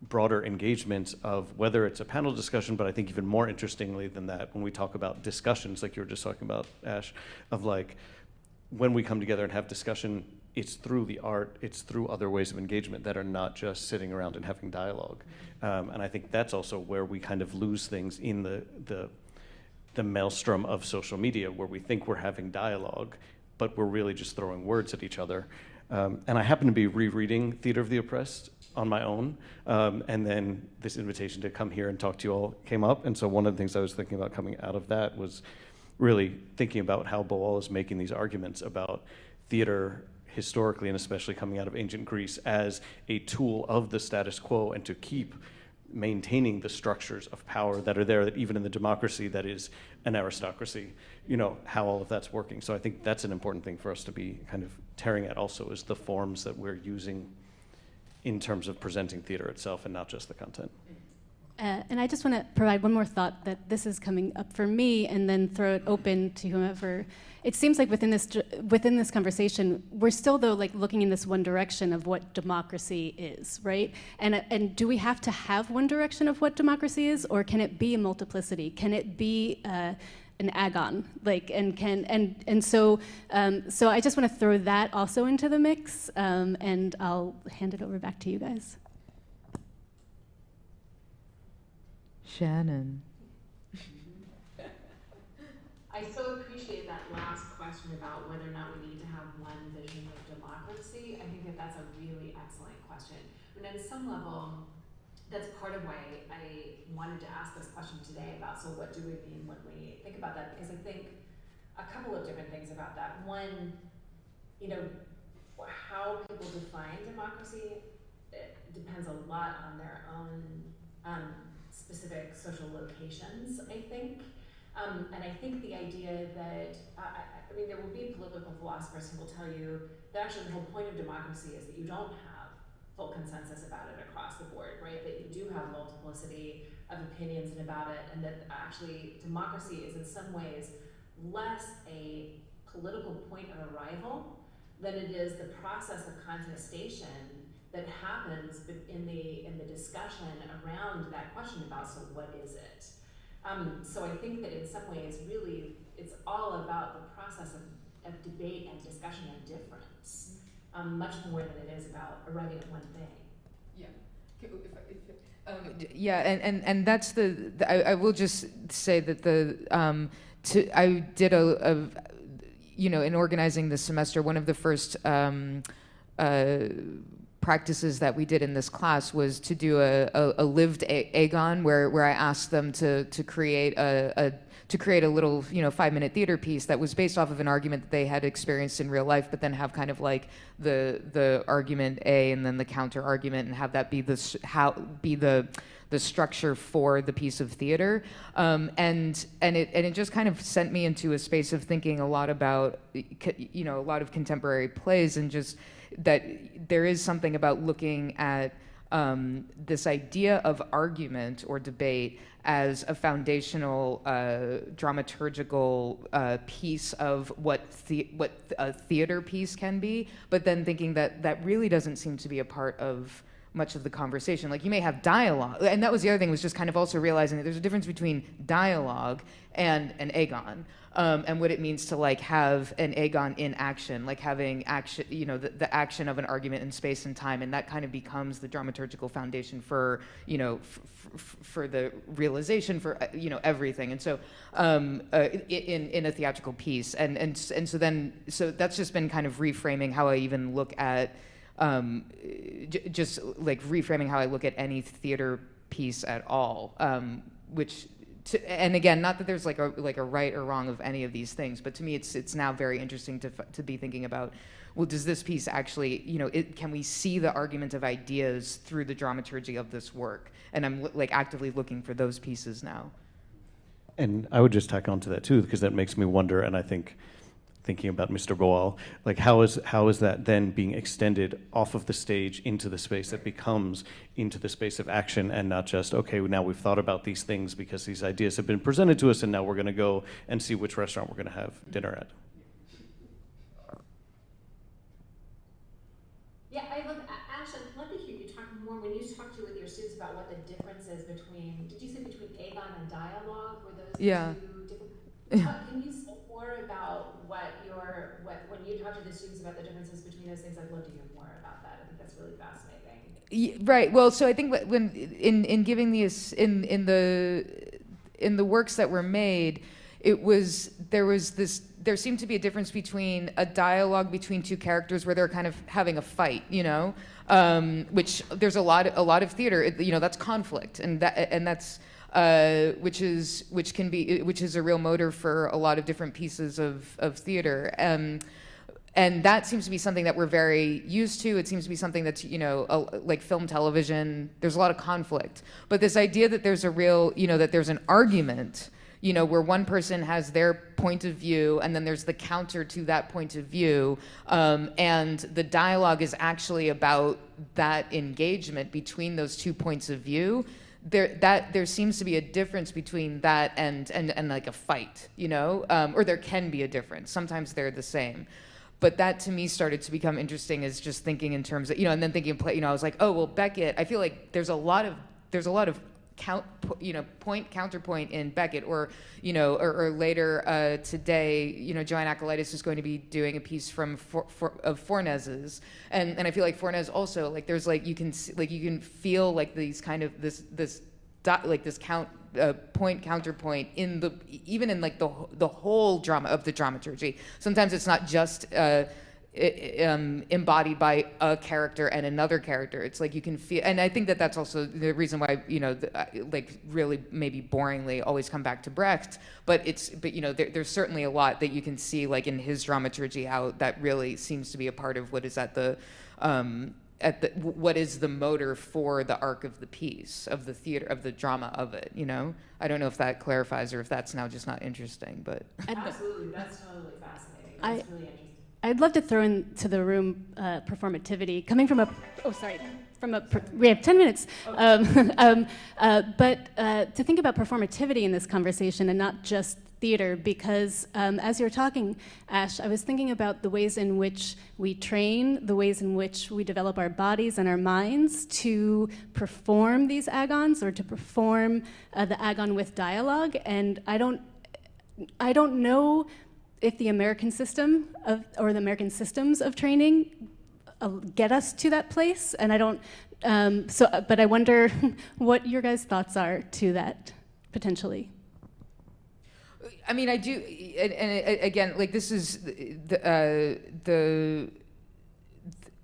broader engagements of, whether it's a panel discussion, but I think even more interestingly than that, when we talk about discussions, like you were just talking about, Ash, of like, when we come together and have discussion, it's through the art, it's through other ways of engagement that are not just sitting around and having dialogue. And I think that's also where we kind of lose things in the maelstrom of social media, where we think we're having dialogue, but we're really just throwing words at each other. And I happen to be rereading Theater of the Oppressed on my own, and then this invitation to come here and talk to you all came up. And so one of the things I was thinking about coming out of that was really thinking about how Boal is making these arguments about theater historically, and especially coming out of ancient Greece, as a tool of the status quo, and to keep maintaining the structures of power that are there, that even in the democracy that is an aristocracy, how all of that's working. So I think that's an important thing for us to be kind of tearing at also, is the forms that we're using in terms of presenting theater itself and not just the content. And I just want to provide one more thought that this is coming up for me, and then throw it open to whomever. It seems like within this conversation, we're still though like looking in this one direction of what democracy is, right? And do we have to have one direction of what democracy is, or can it be a multiplicity? Can it be an agon? So I just want to throw that also into the mix, and I'll hand it over back to you guys. Shannon. I so appreciate that last question about whether or not we need to have one vision of democracy. I think that that's a really excellent question. And at some level, that's part of why I wanted to ask this question today about, so what do we mean when we think about that? Because I think a couple of different things about that. One, how people define democracy depends depends a lot on their own specific social locations, I think. And I think the idea that, I mean, there will be political philosophers who will tell you that actually the whole point of democracy is that you don't have full consensus about it across the board, right? That you do have multiplicity of opinions and about it, and that actually democracy is in some ways less a political point of arrival than it is the process of contestation that happens in the discussion around that question about, so what is it? So I think that in some ways, really, it's all about the process of debate and discussion and difference, much more than it is about arriving at one thing. Yeah. Yeah, and that's I will just say that I did in organizing this semester, one of the first practices that we did in this class was to do a lived agon where I asked them to create a little 5-minute theater piece that was based off of an argument that they had experienced in real life, but then have kind of like the argument A and then the counter argument, and have that be the structure for the piece of theater, and it just kind of sent me into a space of thinking a lot about a lot of contemporary plays, and just that there is something about looking at this idea of argument or debate as a foundational dramaturgical piece of what a theater piece can be, but then thinking that really doesn't seem to be a part of much of the conversation. Like, you may have dialogue, and that was the other thing, was just kind of also realizing that there's a difference between dialogue and an agon, and what it means to like have an agon in action, like having action, the action of an argument in space and time, and that kind of becomes the dramaturgical foundation for for the realization for everything. And so in a theatrical piece, and so that's just been kind of reframing how I even look at just like reframing how I look at any theater piece at all, and again, not that there's like a right or wrong of any of these things, but to me it's now very interesting to be thinking about, well, does this piece actually, can we see the argument of ideas through the dramaturgy of this work? And I'm like actively looking for those pieces now. And I would just tack on to that too, because that makes me wonder, and I think thinking about Mr. Boal, like how is that then being extended off of the stage into the space that becomes into the space of action, and not just, okay, now we've thought about these things because these ideas have been presented to us, and now we're going to go and see which restaurant we're going to have dinner at. Yeah, Ash, I'd love to hear you talk more when you talked with your students about what the difference is between, did you say between agon and dialogue? Were those Yeah. two different? Can you say more about when you talk to the students about the differences between those things? I'd love to hear more about that. I think that's really fascinating. Right. Well, so I think when in giving these in the works that were made, there seemed to be a difference between a dialogue between two characters where they're kind of having a fight, which there's a lot of theater, that's conflict, and that's which is a real motor for a lot of different pieces of theater. And that seems to be something that we're very used to. It seems to be something that's, like film, television, there's a lot of conflict. But this idea that there's a real, that there's an argument, where one person has their point of view and then there's the counter to that point of view, and the dialogue is actually about that engagement between those two points of view. There seems to be a difference between that and like a fight, or there can be a difference. Sometimes they're the same. But that to me started to become interesting as just thinking in terms of, and then thinking, I was like, oh, well, Beckett, I feel like there's a lot of point counterpoint in Beckett, or later today, Joanne Akalaitis is going to be doing a piece of Fornes's, and I feel like Fornes also, like there's like you can feel like these kind of this point counterpoint even in like the whole drama of the dramaturgy. Sometimes it's not just embodied by a character and another character. It's like you can feel, and I think that that's also the reason why like really maybe boringly always come back to Brecht, but there's certainly a lot that you can see like in his dramaturgy how that really seems to be a part of what is at the what is the motor for the arc of the piece, of the theater, of the drama of it, you know? I don't know if that clarifies or if that's now just not interesting, but. Absolutely, that's totally fascinating. That's really interesting. I'd love to throw into the room performativity, coming from we have 10 minutes, but to think about performativity in this conversation and not just theater, because as you were talking, Ash, I was thinking about the ways in which we train, the ways in which we develop our bodies and our minds to perform these agons or to perform the agon with dialogue, and I don't know if the American system or the American systems of training get us to that place, and I don't. But I wonder what your guys' thoughts are to that potentially. I mean, I do, and again, like this is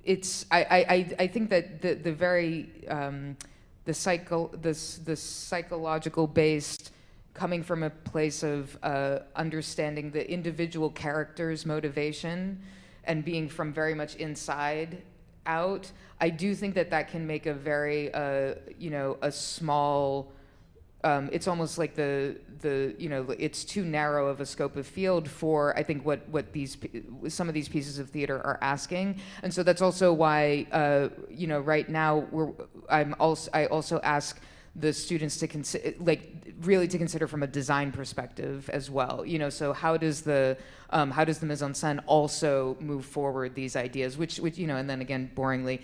it's. I think that the very the psychological based, coming from a place of understanding the individual character's motivation and being from very much inside out, I do think that can make a very, a small, it's almost like it's too narrow of a scope of field for, I think, what some of these pieces of theater are asking. And so that's also why, right now I also ask the students to consider, really to consider from a design perspective as well. So how does the mise en scène also move forward these ideas? Which and then again, boringly,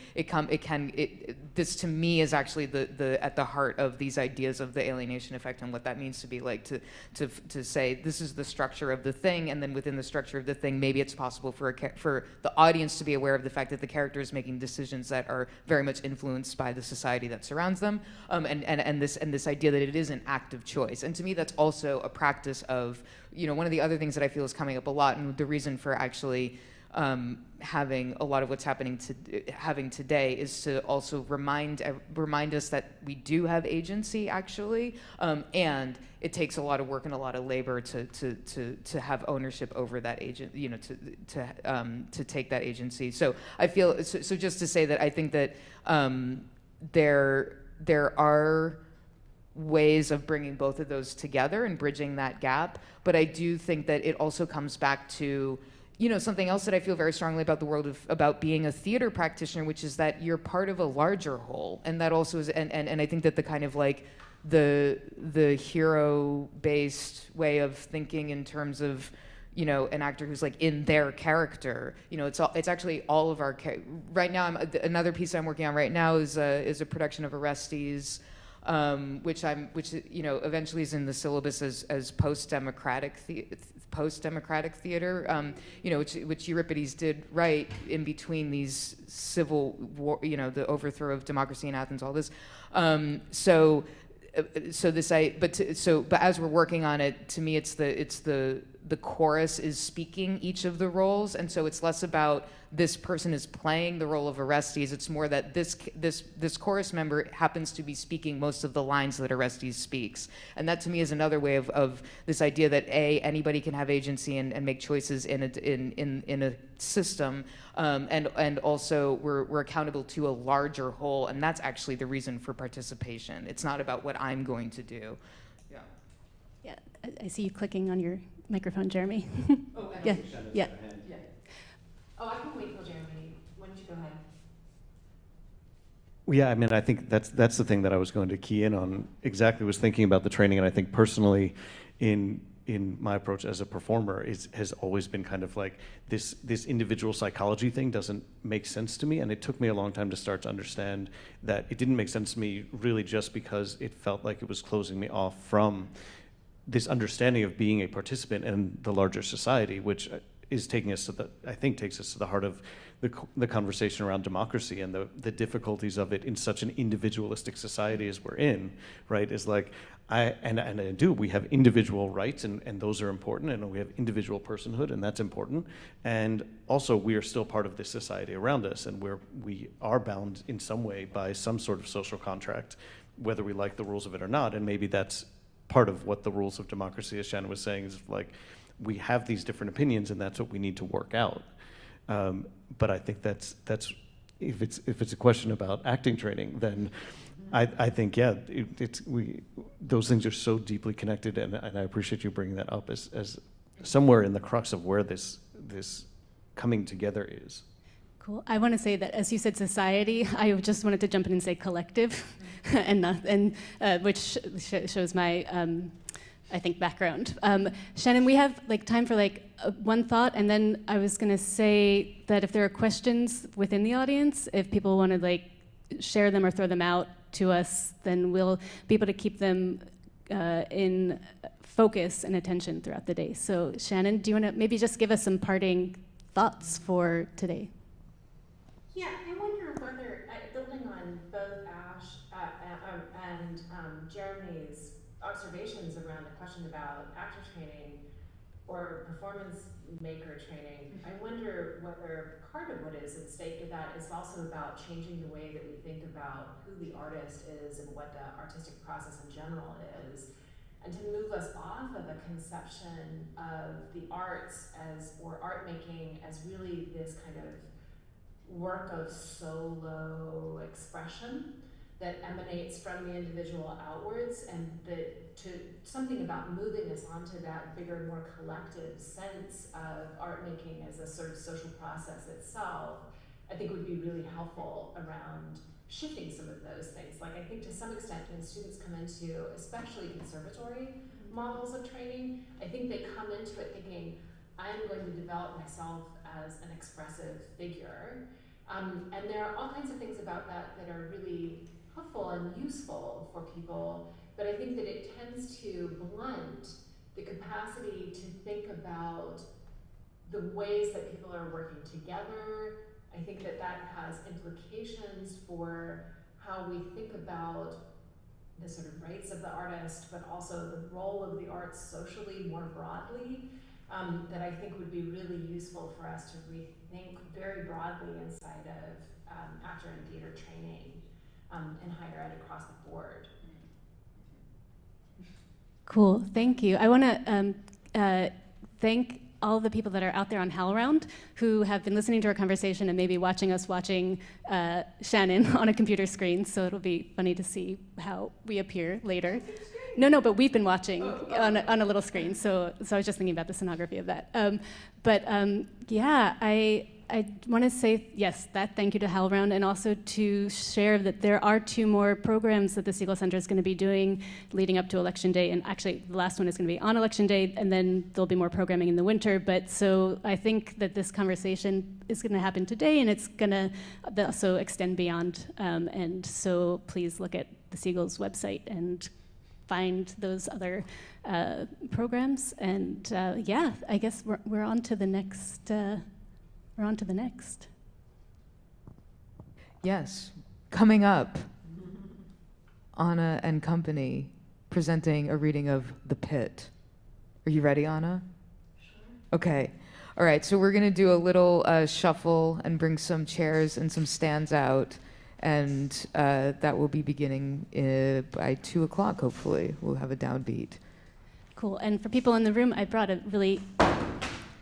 this to me is actually the at the heart of these ideas of the alienation effect and what that means to be like to say this is the structure of the thing, and then within the structure of the thing, maybe it's possible for the audience to be aware of the fact that the character is making decisions that are very much influenced by the society that surrounds them, and this idea that it is an act of choice. And to me, that's also a practice of, one of the other things that I feel is coming up a lot, and the reason for actually having a lot of what's having today is to also remind us that we do have agency, actually, and it takes a lot of work and a lot of labor to have ownership over that agent, to take that agency. So I feel so just to say that I think that there are ways of bringing both of those together and bridging that gap, but I do think that it also comes back to something else that I feel very strongly about the world about being a theater practitioner, which is that you're part of a larger whole, and that also is, and I think that the kind of like the hero-based way of thinking in terms of an actor who's like in their character, it's actually all of our right now. Another piece I'm working on right now is a production of Orestes, which eventually is in the syllabus as post-democratic theater, which Euripides did right in between these civil war, the overthrow of democracy in Athens, all this. But as we're working on it, to me, it's the chorus is speaking each of the roles, and so it's less about this person is playing the role of Orestes. It's more that this chorus member happens to be speaking most of the lines that Orestes speaks, and that to me is another way of this idea that anybody can have agency and make choices in a system, and also we're accountable to a larger whole, and that's actually the reason for participation. It's not about what I'm going to do. Yeah, I see you clicking on your microphone, Jeremy. Oh, yeah. Yeah. Oh, I can wait till Jeremy. Why don't you go ahead? Well, yeah, I mean, I think that's the thing that I was going to key in on. Exactly, was thinking about the training, and I think personally, in my approach as a performer, has always been kind of like this individual psychology thing doesn't make sense to me, and it took me a long time to start to understand that it didn't make sense to me really just because it felt like it was closing me off from this understanding of being a participant in the larger society, which is takes us to the heart of the conversation around democracy and the difficulties of it in such an individualistic society as we're in, right? Is like, we have individual rights, and those are important, and we have individual personhood, and that's important. And also, we are still part of this society around us, and we are bound in some way by some sort of social contract, whether we like the rules of it or not. And maybe that's part of what the rules of democracy, as Shannon was saying, is like, we have these different opinions, and that's what we need to work out. But I think that's if it's a question about acting training, then I think, yeah, those things are so deeply connected, and I appreciate you bringing that up as somewhere in the crux of where this coming together is. Cool. I want to say that, as you said, society, I just wanted to jump in and say collective, and which shows my, I think, background. Shannon, we have time for one thought, and then I was going to say that if there are questions within the audience, if people want to share them or throw them out to us, then we'll be able to keep them in focus and attention throughout the day. So Shannon, do you want to maybe just give us some parting thoughts for today? Yeah, I wonder whether, building on both Ash and Jeremy's observations around the question about actor training or performance maker training, I wonder whether part of what is at stake with that is also about changing the way that we think about who the artist is and what the artistic process in general is, and to move us off of a conception of the arts or art making as really this kind of work of solo expression that emanates from the individual outwards, and that to something about moving us onto that bigger, more collective sense of art making as a sort of social process itself, I think would be really helpful around shifting some of those things. I think to some extent when students come into especially conservatory models of training, I think they come into it thinking, I'm going to develop myself as an expressive figure. And there are all kinds of things about that are really helpful and useful for people, but I think that it tends to blunt the capacity to think about the ways that people are working together. I think that has implications for how we think about the sort of rights of the artist, but also the role of the arts socially more broadly, that I think would be really useful for us to rethink very broadly inside of actor and theater training in higher ed across the board. Cool, thank you. I want to thank all the people that are out there on HowlRound who have been listening to our conversation and maybe watching Shannon on a computer screen, so it'll be funny to see how we appear later. No, but we've been watching on a little screen, so I was just thinking about the scenography of that. I want to say, yes, thank you to HowlRound, and also to share that there are 2 more programs that the Segal Center is going to be doing leading up to Election Day, and actually the last one is going to be on Election Day, and then there'll be more programming in the winter. But so I think that this conversation is going to happen today, and it's going to also extend beyond. And so please look at the Segal's website and find those other programs. And I guess we're on to the next. We're on to the next. Yes, coming up, Anna and company presenting a reading of The Pit. Are you ready, Anna? Sure. Okay. All right, so we're going to do a little shuffle and bring some chairs and some stands out, and that will be beginning by 2 o'clock, hopefully. We'll have a downbeat. Cool. And for people in the room, I brought a really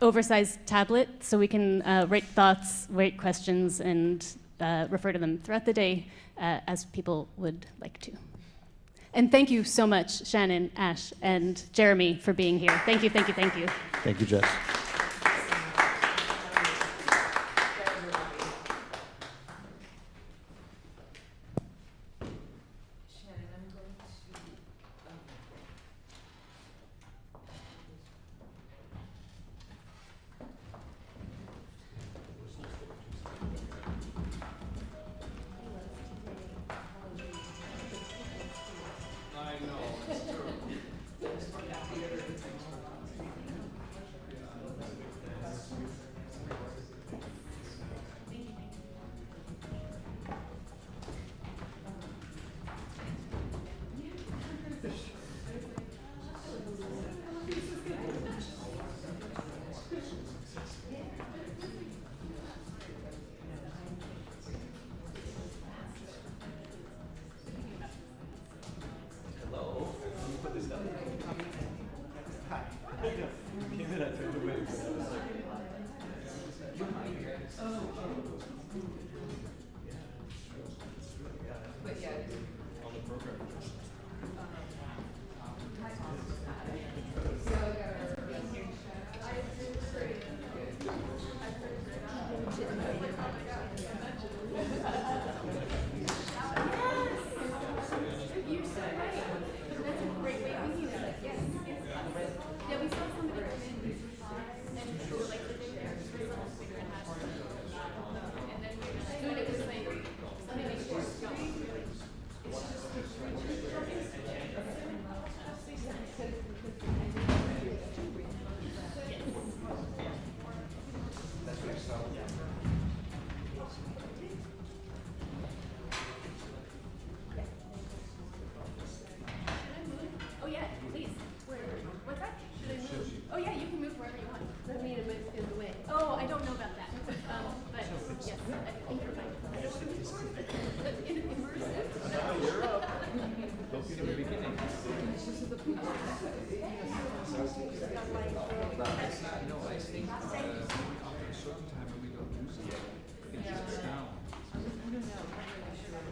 oversized tablet so we can write thoughts, write questions, and refer to them throughout the day as people would like to. And thank you so much, Shannon, Ash, and Jeremy for being here. Thank you, thank you, thank you. Thank you, Jess.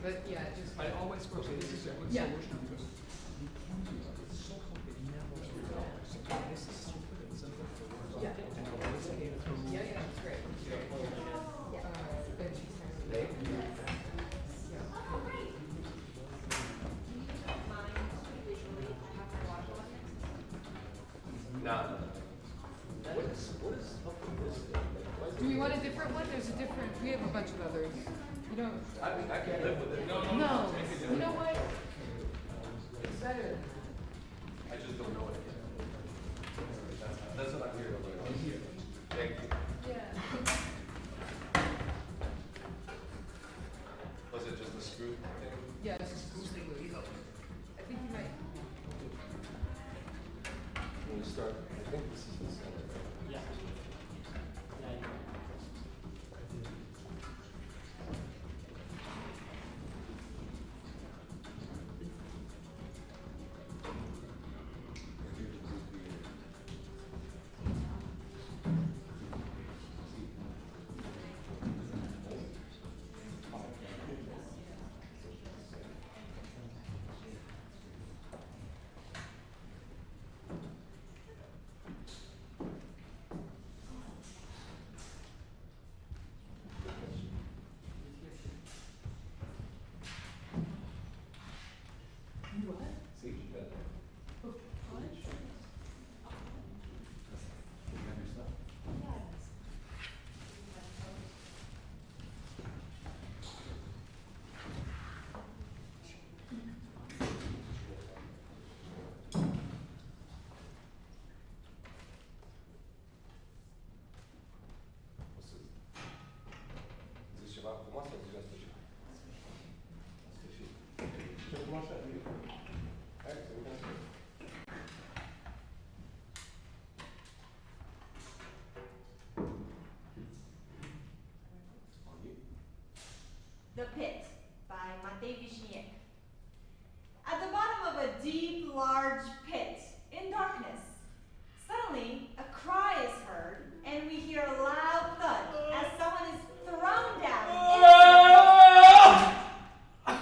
But yeah, just. But it always works. This is a good Yeah. solution because you can do it. It's so complicated. This is super and simple to work on. Yeah. And always get through. Yeah, that's great. No. Do we want a different one? There's a different, we have a bunch of others. You don't, I can't live with it. no, you know what? It's better. I just don't know it. That's what I'm here to learn. Thank you. Yeah. Was it just a screw thing? Yeah, it's just loosely glued. I think you might. When we start, I think this is the center. Yeah. See, you got it. You have your stuff? Je commence à dire je commence à dire. Alright, so we're gonna start. On you. The Pit by Matei Vishniek. At the bottom of a deep, large pit, in darkness, suddenly a cry is heard, and we hear a loud thud as someone is thrown down into the pit.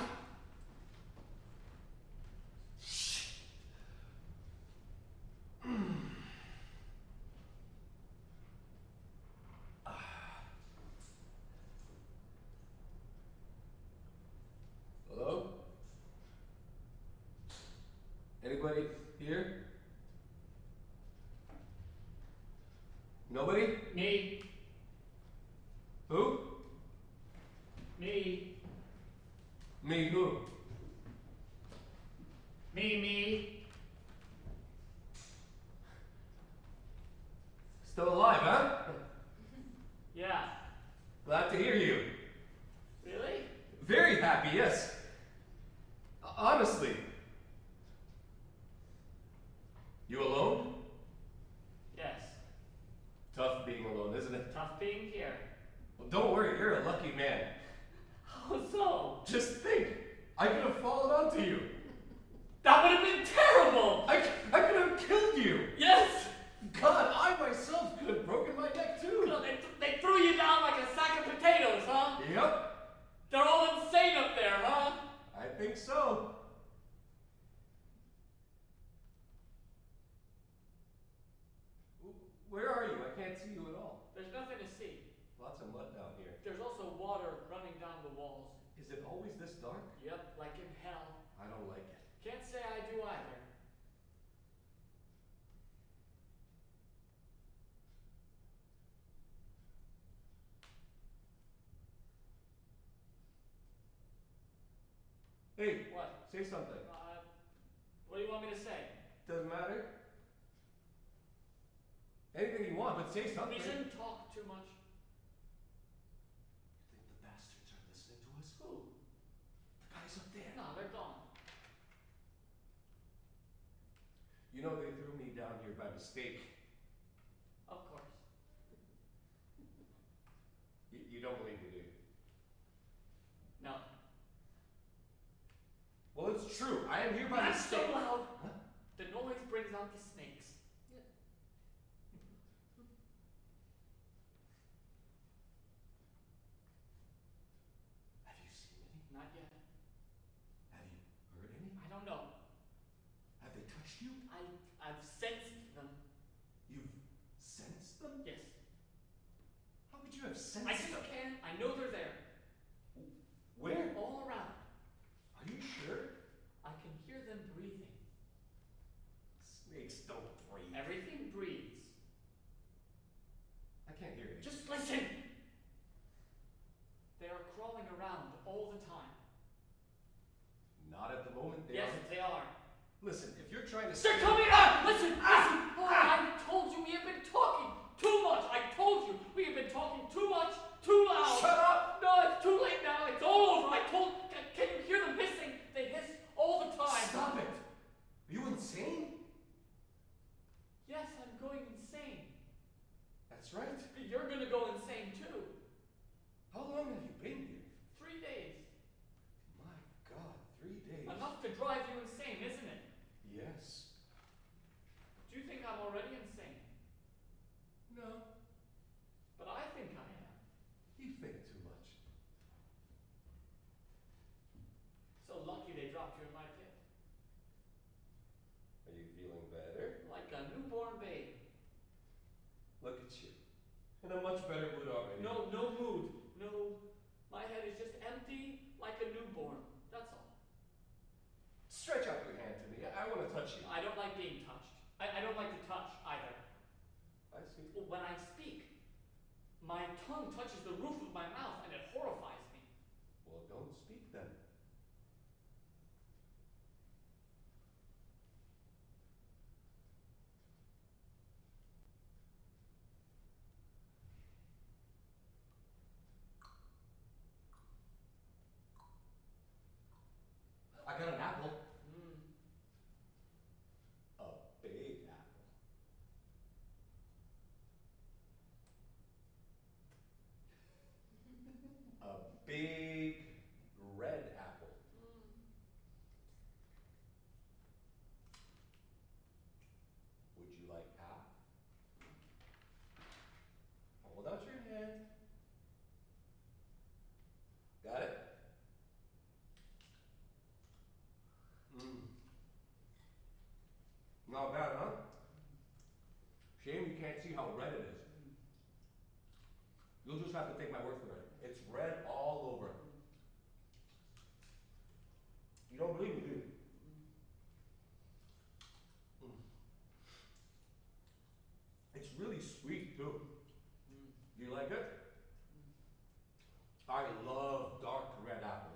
Hello? Anybody here? Nobody? Me. Who? Me. Me who? Me. Still alive, huh? Yeah. Glad to hear you. Really? Very happy, yes. Honestly. You alone? Yes. Tough being alone, isn't it? Tough being here. Well, don't worry, you're a lucky man. How so? Just think, I could have fallen onto you. That would have been terrible! I could have killed you. Yes! God, I myself could have broken my neck too. No, they threw you down like a sack of potatoes, huh? Yep, They're all insane up there, huh? I think so. Where are you? I can't see you at all. There's nothing to see. Lots of mud down here. There's also water running down the walls. Is it always this dark? Yep, like in hell. I don't like it. Can't say I do either. Hey, What? say something. What do you want me to say? Doesn't matter. Anything you want, but say something. We shouldn't talk too much. You think the bastards are listening to us? Who? The guys up there. No, they're gone. You know they threw me down here by mistake. Of course. You don't believe me, do you? No. so loud. The noise brings out the snakes. Have you seen any? Not yet. Have you heard any? I don't know. Have they touched you? I've sensed them. You've sensed them? Yes. How could you have sensed I just them? can't. I know they're there. Where? All around. Are you sure? I can hear them breathing. Snakes don't breathe. Everything breathes. I can't hear it. Just listen! They are crawling around all the time. Not at the moment. Yes, they are. Listen, if you're trying to... They're coming up! Listen! Listen! Oh, I told you we have been talking too much! I told you we have been talking too much, too loud! Shut up! No, it's too late now. It's all over. Can you hear them hissing? They hiss all the time. Stop it! Are you insane? Yes, I'm going insane. That's right. You're gonna go insane too. How long have you been here? 3 days. My God, 3 days. Enough to drive you insane, isn't it? Yes. Do you think I'm already insane? No. But I think I am. You think too much. So lucky they dropped you in my pit. Are you feeling better? Like a newborn babe. Look at you. In a much better mood already. No mood. No. My head is just empty like a newborn. That's all. Stretch out your hand to me. I want to touch you. I don't like being touched. I don't like to touch either. I see. When I speak, my tongue touches the roof of my mouth and it horrifies me. Well, don't speak then. I got an apple. A big apple. A big red apple. Would you like half? Hold out your hand. Got it? Not bad, huh? Shame you can't see how red it is. You'll just have to take my word for it. It's red all over. You don't believe me, do you? It's really sweet, too. Do you like it? I love dark red apples.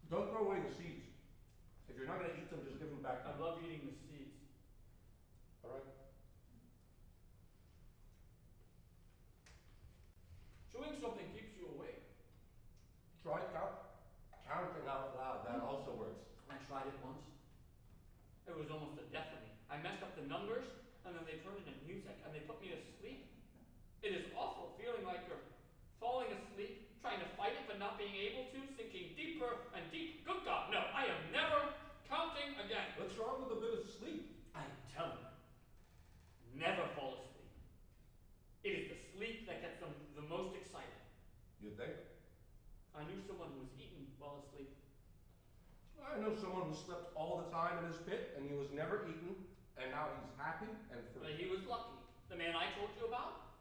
Don't throw away the seeds. If you're not going to eat them, just give them back to I me. love eating the seeds. All right? Chewing something keeps you awake. Try counting out loud. That also works. I tried it once. It was almost a death for me. I messed up the numbers, and then they turned into music, and they put me to sleep. It is awful, feeling like you're falling asleep, trying to fight it, but not being able to, sinking deeper and deep. Good God, no, I am never counting again. What's wrong with a bit of sleep? I am telling you, never fall asleep. It is the sleep that gets them the most excited. You think? I knew someone who was eaten while asleep. I know someone who slept all the time in his pit, and he was never eaten, and now he's happy and But free. he was lucky. The man I told you about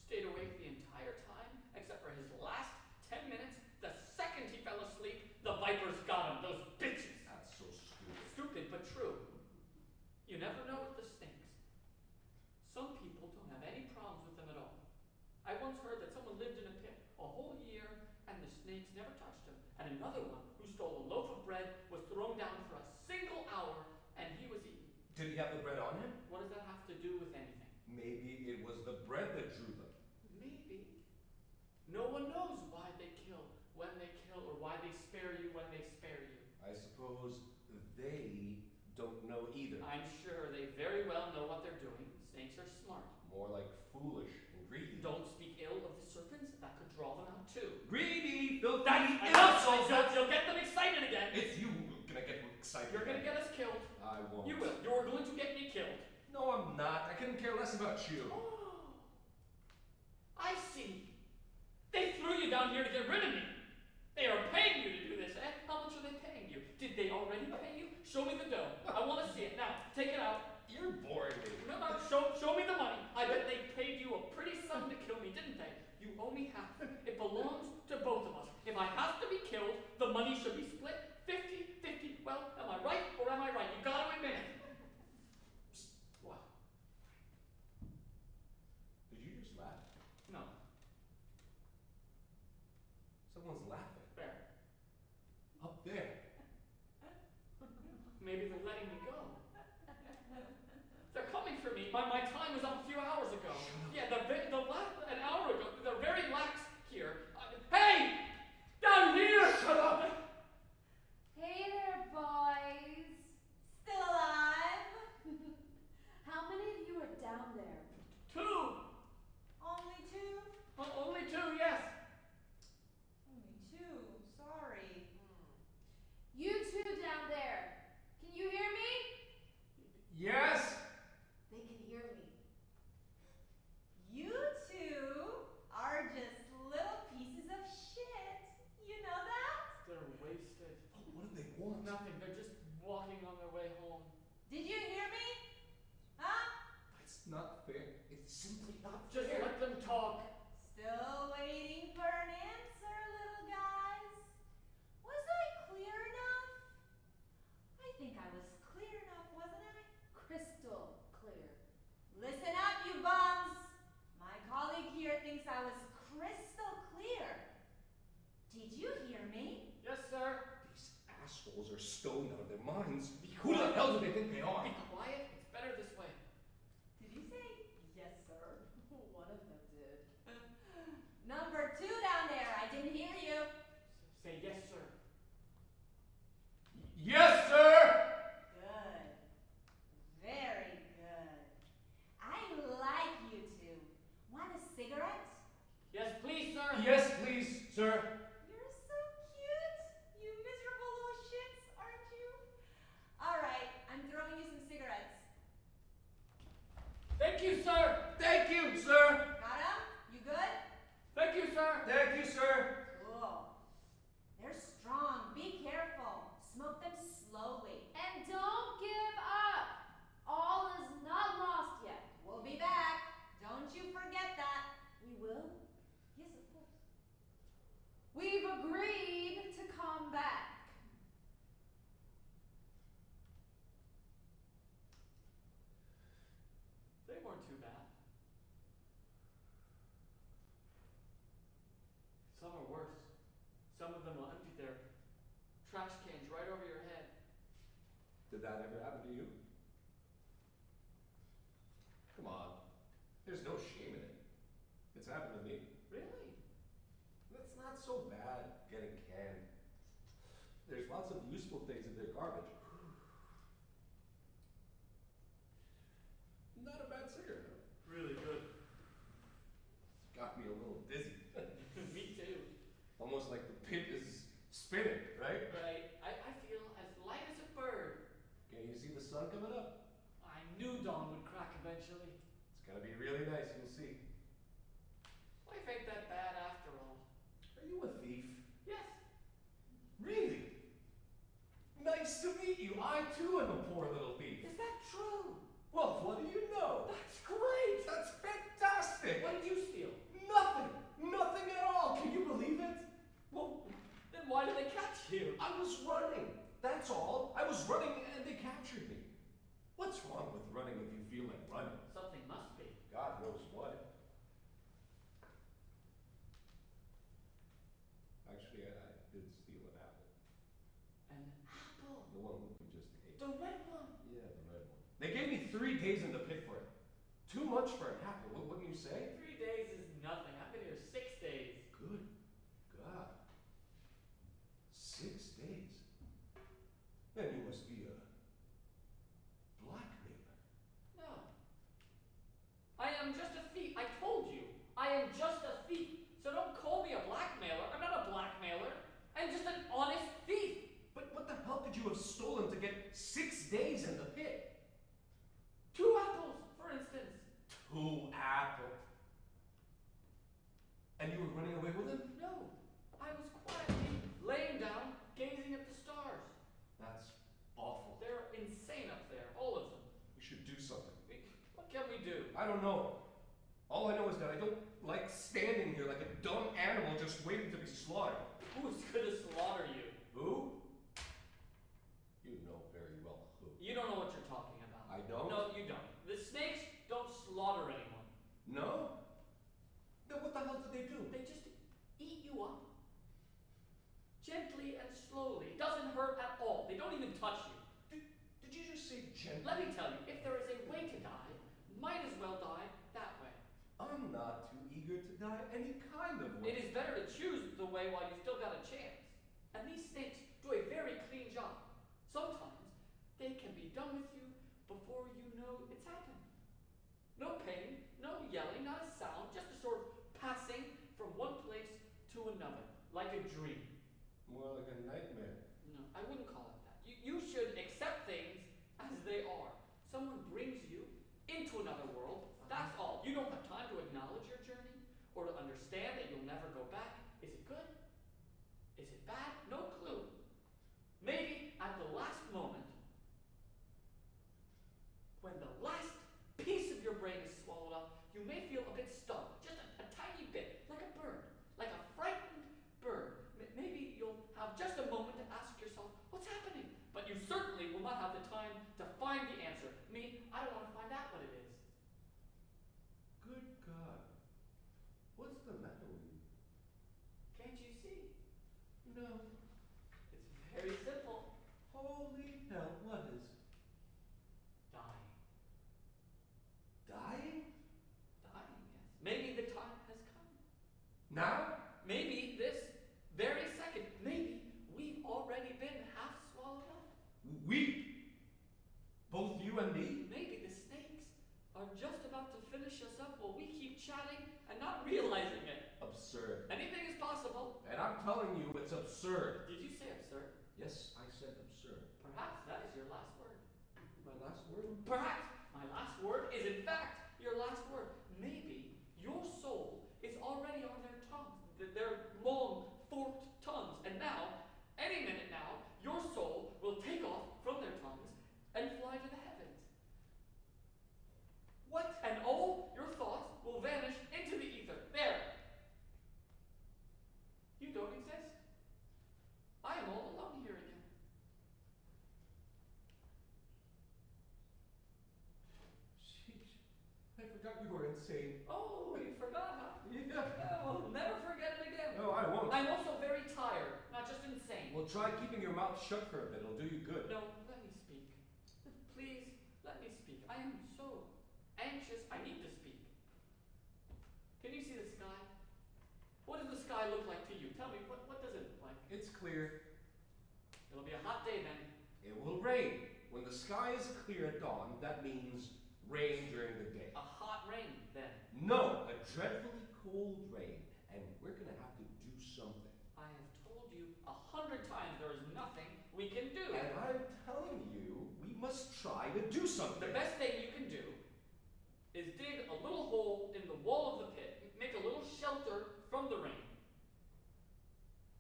stayed awake the entire time, except for his last 10 minutes. The second he fell asleep, the vipers got him, those bitches. That's so stupid. Stupid, but true. You never know with the snakes. Some people don't have any problems with them at all. I once heard that someone lived in a pit a whole year and the snakes never touched him. And another one who stole a loaf of bread was thrown down for a single hour and he was eaten. Did he have the bread on him? What does that have to do with anything? Maybe it was the bread that drew them. Maybe. No one knows why they kill, when they kill, or why they spare you when they spare you. I suppose they don't know either. I'm sure they very well know what they're doing. Snakes are smart. More like foolish and greedy. Don't speak ill of the serpents, that could draw them out too. Greedy, filthy, That's ill- enough! won't. You will. You're going to get me killed. No, I'm not. I couldn't care less about you. Oh, I see. They threw you down here to get rid of me. They are paying you to do this, eh? How much are they paying you? Did they already pay you? Show me the dough. I want to see it. Now, take it out. You're boring me. No, show me the money. I bet they paid you a pretty sum to kill me, didn't they? You owe me half. It belongs to both of us. If I have to be killed, the money should be split 50-50. Well, am I right or am I right? You gotta admit it. Psst. What? Did you just laugh? No. Someone's laughing. There. Up there. Maybe they're letting me go. They're coming for me. My time was up a few hours ago. Yeah, an hour ago. They're very lax here. Hey! Down here! Shut up! Hey there, boys. Still alive? How many of you are down there? 2! Only two? Only 2, yes. Only two. Sorry. You two down there. Can you hear me? Yes? They can hear me. You two are just little pieces of shit. You know that? They're wasted. Oh, what do they want? Nothing. They're just walking on their way home. Did you hear me? Huh? That's not fair. It's simply not Just fair. let them talk. Still waiting for an answer, little guys. Was I clear enough? I think I was clear enough, wasn't I? Crystal clear. Listen up, you bums! My colleague here thinks I was crystal clear. Did you hear me? Yes, sir. These assholes are stoned out of their minds. Who the hell do they think they are? Be quiet. It's better this way. Did you say yes, sir? One of them did. Number 2 down there, I didn't hear you. Say yes, sir. Yes, sir! Good. Very good. I like you two. Want a cigarette? Yes, please, sir. Yes, please, sir. You're so cute. You miserable little shits, aren't you? All right, I'm throwing you some cigarettes. Thank you, sir. Thank you, sir. Got 'em? You good? Thank you, sir. Thank you, sir. Cool. They're strong. Be careful. Smoke them slowly. And don't give up. All is not lost yet. We'll be back. Don't you forget that. We will. Yes, of course. We've agreed to come back. They weren't too bad. Some are worse. Some of them will empty their trash cans right over your head. Did that ever happen to you? Come on. There's no shame in it. It's happened to me. Really? That's not so bad, getting canned. There's lots of useful things in their garbage. Not a bad cigarette, though. Really good. Got me a little dizzy. Me too. Almost like the pit is spinning, right? Right. I feel as light as a bird. Can you see the sun coming up? I knew dawn would crack eventually. It's gonna be really nice, you'll see. Life ain't that bad after all. Are you a thief? Yes. Really? Nice to meet you. I too am a poor little thief. Is that true? Well, what do you know? That's great. That's fantastic. What did you steal? Nothing. Nothing at all. Can you believe it? Well, then why did they catch you? I was running. That's all. I was running and they captured me. What's wrong with running if you feel like running? Something must be. God knows what. Actually, I did steal an apple. An apple. The one we just ate. The red one. Yeah, the red one. They gave me 3 days in the pit for it. Too much for an apple, wouldn't you say? 3 days is nothing. I've been here 6 days. Good God. 6 days? Then you must be a blackmailer. No. I am just a thief. I told you. I am just a thief. So don't call me a blackmailer. I'm not a blackmailer. I'm just an honest thief. But what the hell could you have stolen to get 6 days in the pit? I don't know. All I know is that I don't like standing here like a dumb animal just waiting to be slaughtered. Who's gonna slaughter you? Who? You know very well who. You don't know what you're talking about. I don't? No, you don't. The snakes don't slaughter anyone. No? Then what the hell did they do? They just eat you up. Gently and slowly. It doesn't hurt at all. They don't even touch you. Did you just say gently? Let me tell you, if there is a way to die, might as well die that way. I'm not too eager to die any kind of way. It is better to choose the way while you still got a chance. And these snakes do a very clean job. Sometimes they can be done with you before you know it's happened. No pain, no yelling, not a sound, just a sort of passing from one place to another, like a dream. More like a nightmare. No, I wouldn't call it that. You should accept things as they are. Someone brings you into another world, that's all. You don't have time to acknowledge your journey or to understand that you'll never go back. Is it good? Is it bad? No clue. Maybe at the last moment, when the last piece of your brain is swallowed up, you may feel a bit stuck, just a tiny bit, like a bird, like a frightened bird. Maybe you'll have just a moment to ask yourself, what's happening? But you certainly will not have the time to find the answer. Me, I don't want to find out what it is. Good God. What's the matter with you? Can't you see? No. It's very simple. Holy hell, what is? Dying. Dying? Dying, yes. Maybe the time has come. Now? Maybe this very second. Maybe we've already been half swallowed up. We? Both you and me? Maybe the snakes are just about to finish us up while we keep chatting and not realizing it. Absurd. Anything is possible. And I'm telling you, it's absurd. Did you say absurd? Yes, I said absurd. Perhaps that is your last word. My last word? Perhaps my last word is in fact your last word. Maybe your soul is already on their tongues, their long forked tongues, and now, any minute now, your soul will take off from their tongues and fly to the heavens. What? And all your thoughts will vanish into the ether. There. You don't exist. I am all alone here again. Sheesh. I forgot you were insane. Oh, you forgot, huh? Yeah. Yeah, well, never forget it again. No, I won't. I'm also very tired, not just insane. Well, try keeping your mouth shut for a bit. It'll do you good. No, let me speak. Please, let me speak. I am so anxious. I need to speak. Can you see the sky? What does the sky look like to you? Tell me, what does it look like? It's clear. It'll be a hot day then. It will rain. When the sky is clear at dawn, that means rain during the day. A hot rain then. No, a dreadfully cold rain. And we're gonna have to do something. I have told you 100 times there is nothing we can do. And I'm telling you, we must try to do something. The best thing you can do is dig a little hole in the wall of the pit, make a little shelter from the rain.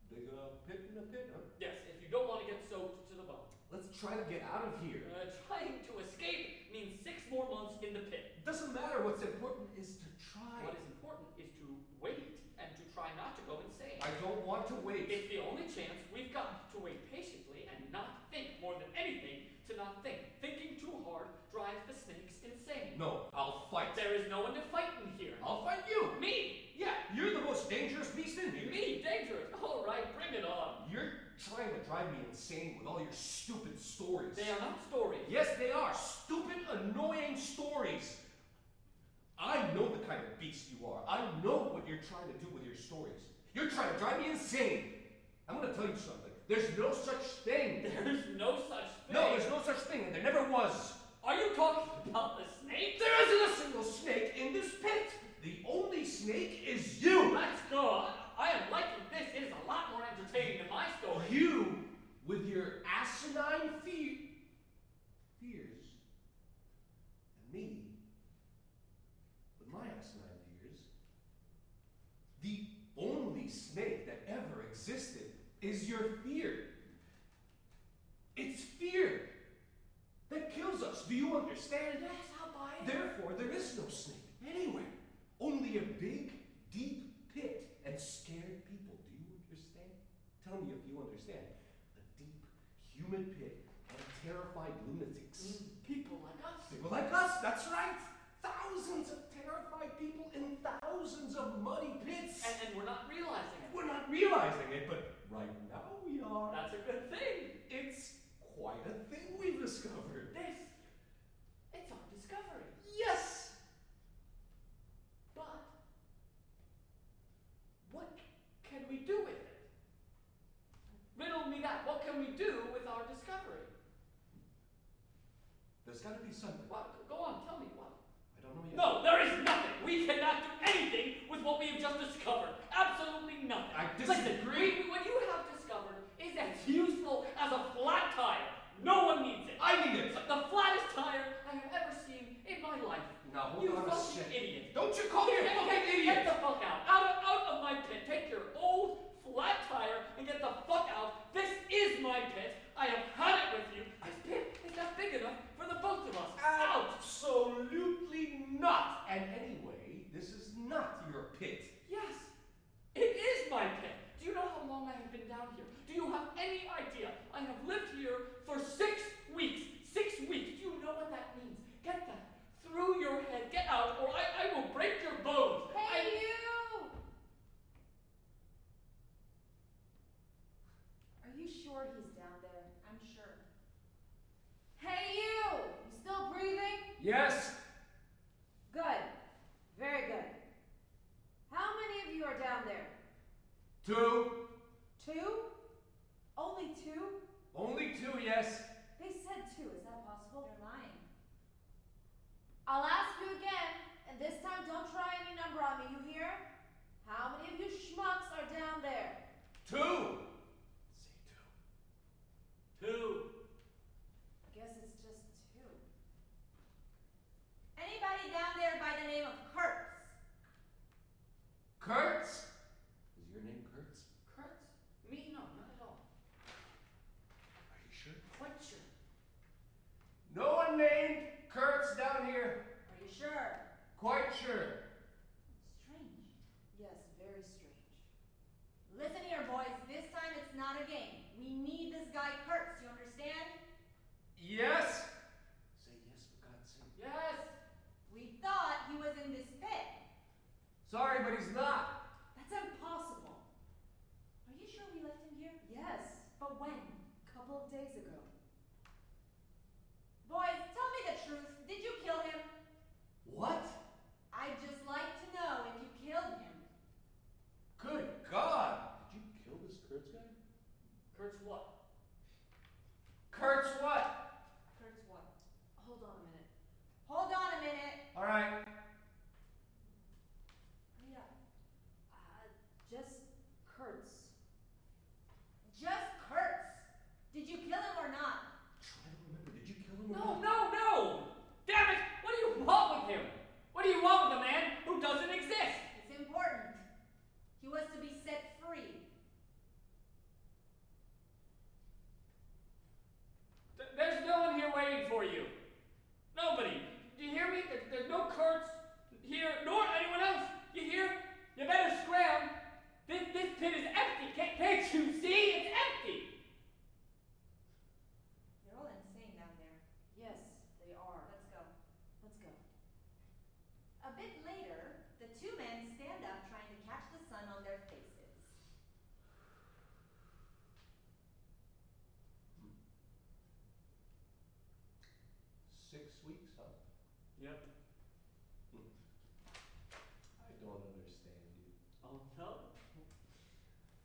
Dig a pit in a pit, huh? Yes, if you don't want to get soaked to the bone. Let's try to get out of here. Trying to escape means 6 more months in the pit. Doesn't matter. What's important is to try. What is important is to wait and to try not to go insane. I don't want to wait. It's the only chance we've got to wait patiently and not think more than anything to not think. Thinking too hard drives the snakes insane. No, I'll fight. There is no one to fight in here. I'll fight you. Me! Yeah, you're the most dangerous beast in here. Me, dangerous. All right, bring it on. You're trying to drive me insane with all your stupid stories. They are not stories. Yes, they are. Stupid, annoying stories. I know the kind of beast you are. I know what you're trying to do with your stories. You're trying to drive me insane. I'm going to tell you something. There's no such thing. There's no such thing. No, there's no such thing, and there never was. Are you talking about the snake? There isn't a single snake in this pit. The only snake is you. Let's go. I am liking this. It is a lot more entertaining than my story. You, with your asinine fears, and me, with my asinine fears. The only snake that ever existed is your fear. It's fear that kills us. Do you understand? Yes, I'll buy it. Therefore, there is no snake. a pit and terrified lunatics. People like us. People like us, that's right. Thousands of terrified people in thousands of muddy pits. And we're not realizing it. We're not realizing it, but right now we are. That's a good thing. It's quite a thing we've discovered. It's our discovery. Yes! But what can we do with it? Riddle me that. What can we do with our discovery? There's gotta be something. What? Go on, tell me what. I don't know yet. No, there is nothing. We cannot do anything with what we have just discovered. Absolutely nothing. I disagree. Listen, what you have discovered is as useful as a flat tire. No one needs it. I need it. The flattest tire I have ever seen in my life. Now hold you on a fucking second. idiot. Don't you call me a fucking idiot! Get the fuck out. Out of my pit. Take your old flat tire and get the fuck out. This is my pit. I have had it with you. This pit is not big enough for the both of us. Out. Absolutely not. And anyway, this is not your pit. Yes, it is my pit. Do you know how long I have been down here? Do you have any idea? I have lived here for 6 weeks. 6 weeks. Do you know what that means? Get that through your head. Get out, or I will break your bones. Hey, you! Are you sure he's down there? I'm sure. Hey, you! You still breathing? Yes. Good. Very good. How many of you are down there? 2. 2? Only 2? Only 2, yes. They said 2. Is that possible? They're lying. I'll ask you again, and this time don't try any number on me, you hear? How many of you schmucks are down there? 2. Say 2. 2. I guess it's just 2. Anybody down there by the name of Kurtz? Kurtz? Is your name Kurtz? Kurtz? Me? No, not at all. Are you sure? Quite sure. No one named Kurtz down here. Are you sure? Quite sure. Strange. Yes, very strange. Listen here, boys. This time it's not a game. We need this guy Kurtz. You understand? Yes. Say yes for God's sake. Yes. We thought he was in this pit. Sorry, but he's not. That's impossible. Are you sure we left him here? Yes. But when? A couple of days ago. Boys, tell me the truth. Did you kill him? What? I'd just like to know if you killed him. Good God. Did you kill this Kurtz guy? Kurtz what? Kurtz what? Kurtz what? Hold on a minute. Hold on a minute. All right. Hurry up. Just Kurtz. Just Kurtz. Did you kill him or not? Try to remember. Did you kill him or No, not? no, no! Damn it! What do you want with him? What do you want with a man who doesn't exist? It's important. He was to be set free. There's no one here waiting for you. Nobody. Do you hear me? There's no Kurtz here, nor anyone else. You hear? You better scram. This pit is empty. Can't you see? It's empty. They're all insane down there. Yes, they are. Let's go. Let's go. A bit later, the 2 men stand up trying to catch the sun on their faces. 6 weeks, huh? Yep. I don't understand you. Oh no.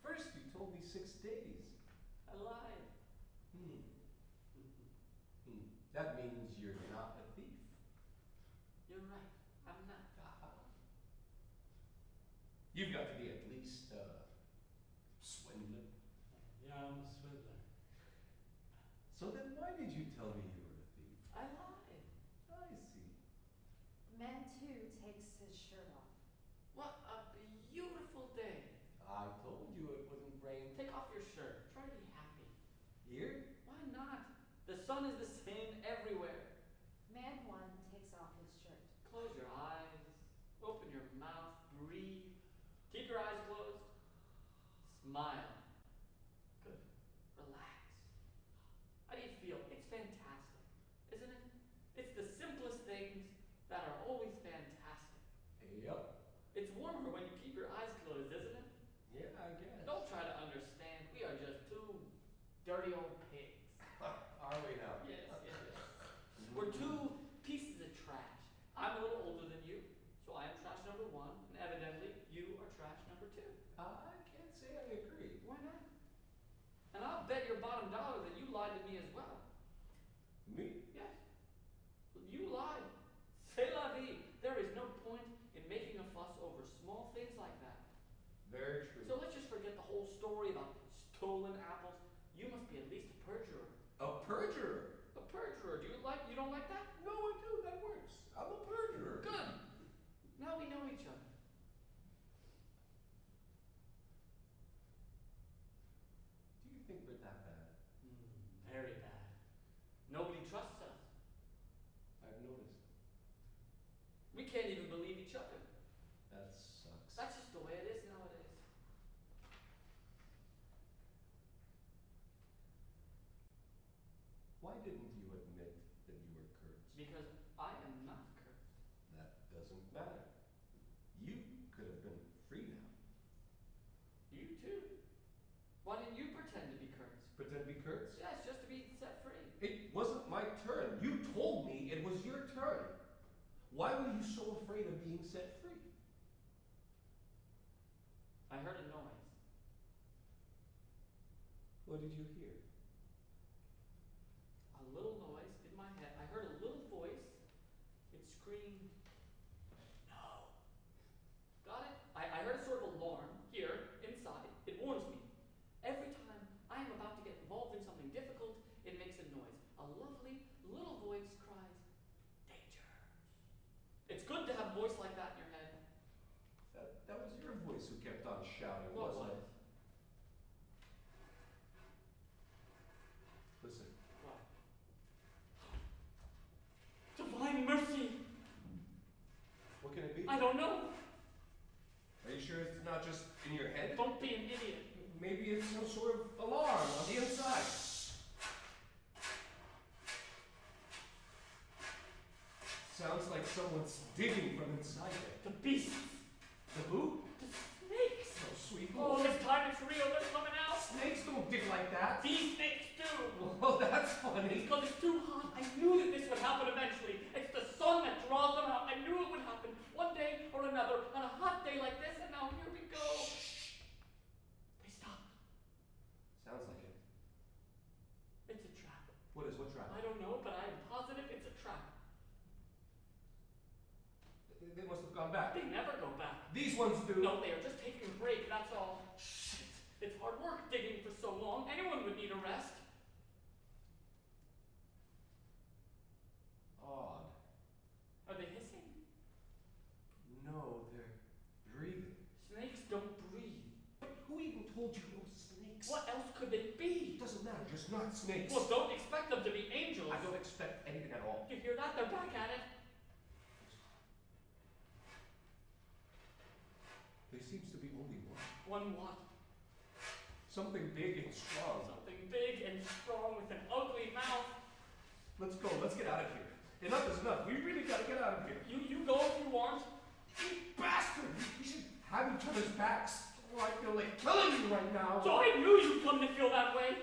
First you told me 6 days. I lied. That means you're not a thief. You're right. I'm not. You've got to be at least swindler. Yeah, I'm a swindler. So then why did you tell me you were a thief? I lied. I see. The man, too, takes his shirt off. What a beautiful day. I told you it wouldn't rain. Take off your shirt. Try to be happy. Here? Why not? The sun is the same everywhere. Man 1 takes off his shirt. Close your eyes. Open your mouth. Breathe. Keep your eyes closed. Smile. Good. Relax. It's warmer when you keep your eyes closed, isn't it? Yeah, I guess. Don't try to understand. We are just two dirty old pigs. Are we now? Yes, yes, yes. We're two pieces of trash. I'm a little older than you, so I am trash number one, and evidently you are trash number two. I can't say I agree. Why not? And I'll bet your bottom dollar that you lied to me as well. Me? Yes. You lied. C'est la vie. There is no point in making a fuss over small things like that. Very true. So let's just forget the whole story about stolen apples. You must be at least a perjurer. A perjurer? A perjurer. You don't like that? No, I do. That works. I'm a perjurer. Good. Now we know each other. Do you think we're that bad? Very bad. Nobody trusts us. I've noticed. We can't even believe each other. That sucks. That's just the way it is nowadays. Why didn't you admit that you were Kurtz? Because I am not Kurtz. That doesn't matter. You could have been free now. You too. Why didn't you pretend to be Kurtz? Pretend to be Kurtz? Yes, just to be set free. It wasn't my turn. You told me it was your turn. Why were you so afraid of being set free? I heard a noise. What did you hear? A little noise in my head. I heard a little voice. It screamed, "No." Got it? I heard a sort of alarm here, inside. It warns me. Every time I am about to get involved in something difficult, it makes a noise. A lovely little voice cries, "Danger." It's good to have a voice like that in your head. That was your voice who kept on shouting, What wasn't was? it? Listen. What? Divine mercy! What can it be? I don't know. Are you sure it's not just in your head? Don't be an idiot. Maybe it's some sort of alarm on the inside. Sounds like someone's digging from inside there. The beasts. The who? The snakes. Oh, sweet Oh, Lord. this time it's real. They're coming out. Snakes don't dig like that. These snakes do. Well, that's funny. Because it's too hot. I knew that this would happen eventually. It's the sun that draws them out. I knew it would happen one day or another on a hot day like this, and now here we go. They stopped. Sounds like it. It's a trap. What trap? I don't know, but I am positive it's a trap. They must have gone back. They never go back. These ones do. No, they are just taking a break, that's all. It's hard work digging for so long. Anyone would need a rest. Odd. Are they hissing? No, they're breathing. Snakes don't breathe. But who even told you no snakes? What else could they be? It doesn't matter, just not snakes. Well, don't expect them to be angels. I don't expect anything at all. You hear that? They're back at it. There seems to be only one. One what? Something big and strong. Something big and strong with an ugly mouth. Let's go. Let's get out of here. Enough is enough. We really gotta get out of here. You go if you want. You bastard! We should have each other's backs. Oh, I feel like killing you right now. So I knew you'd come to feel that way.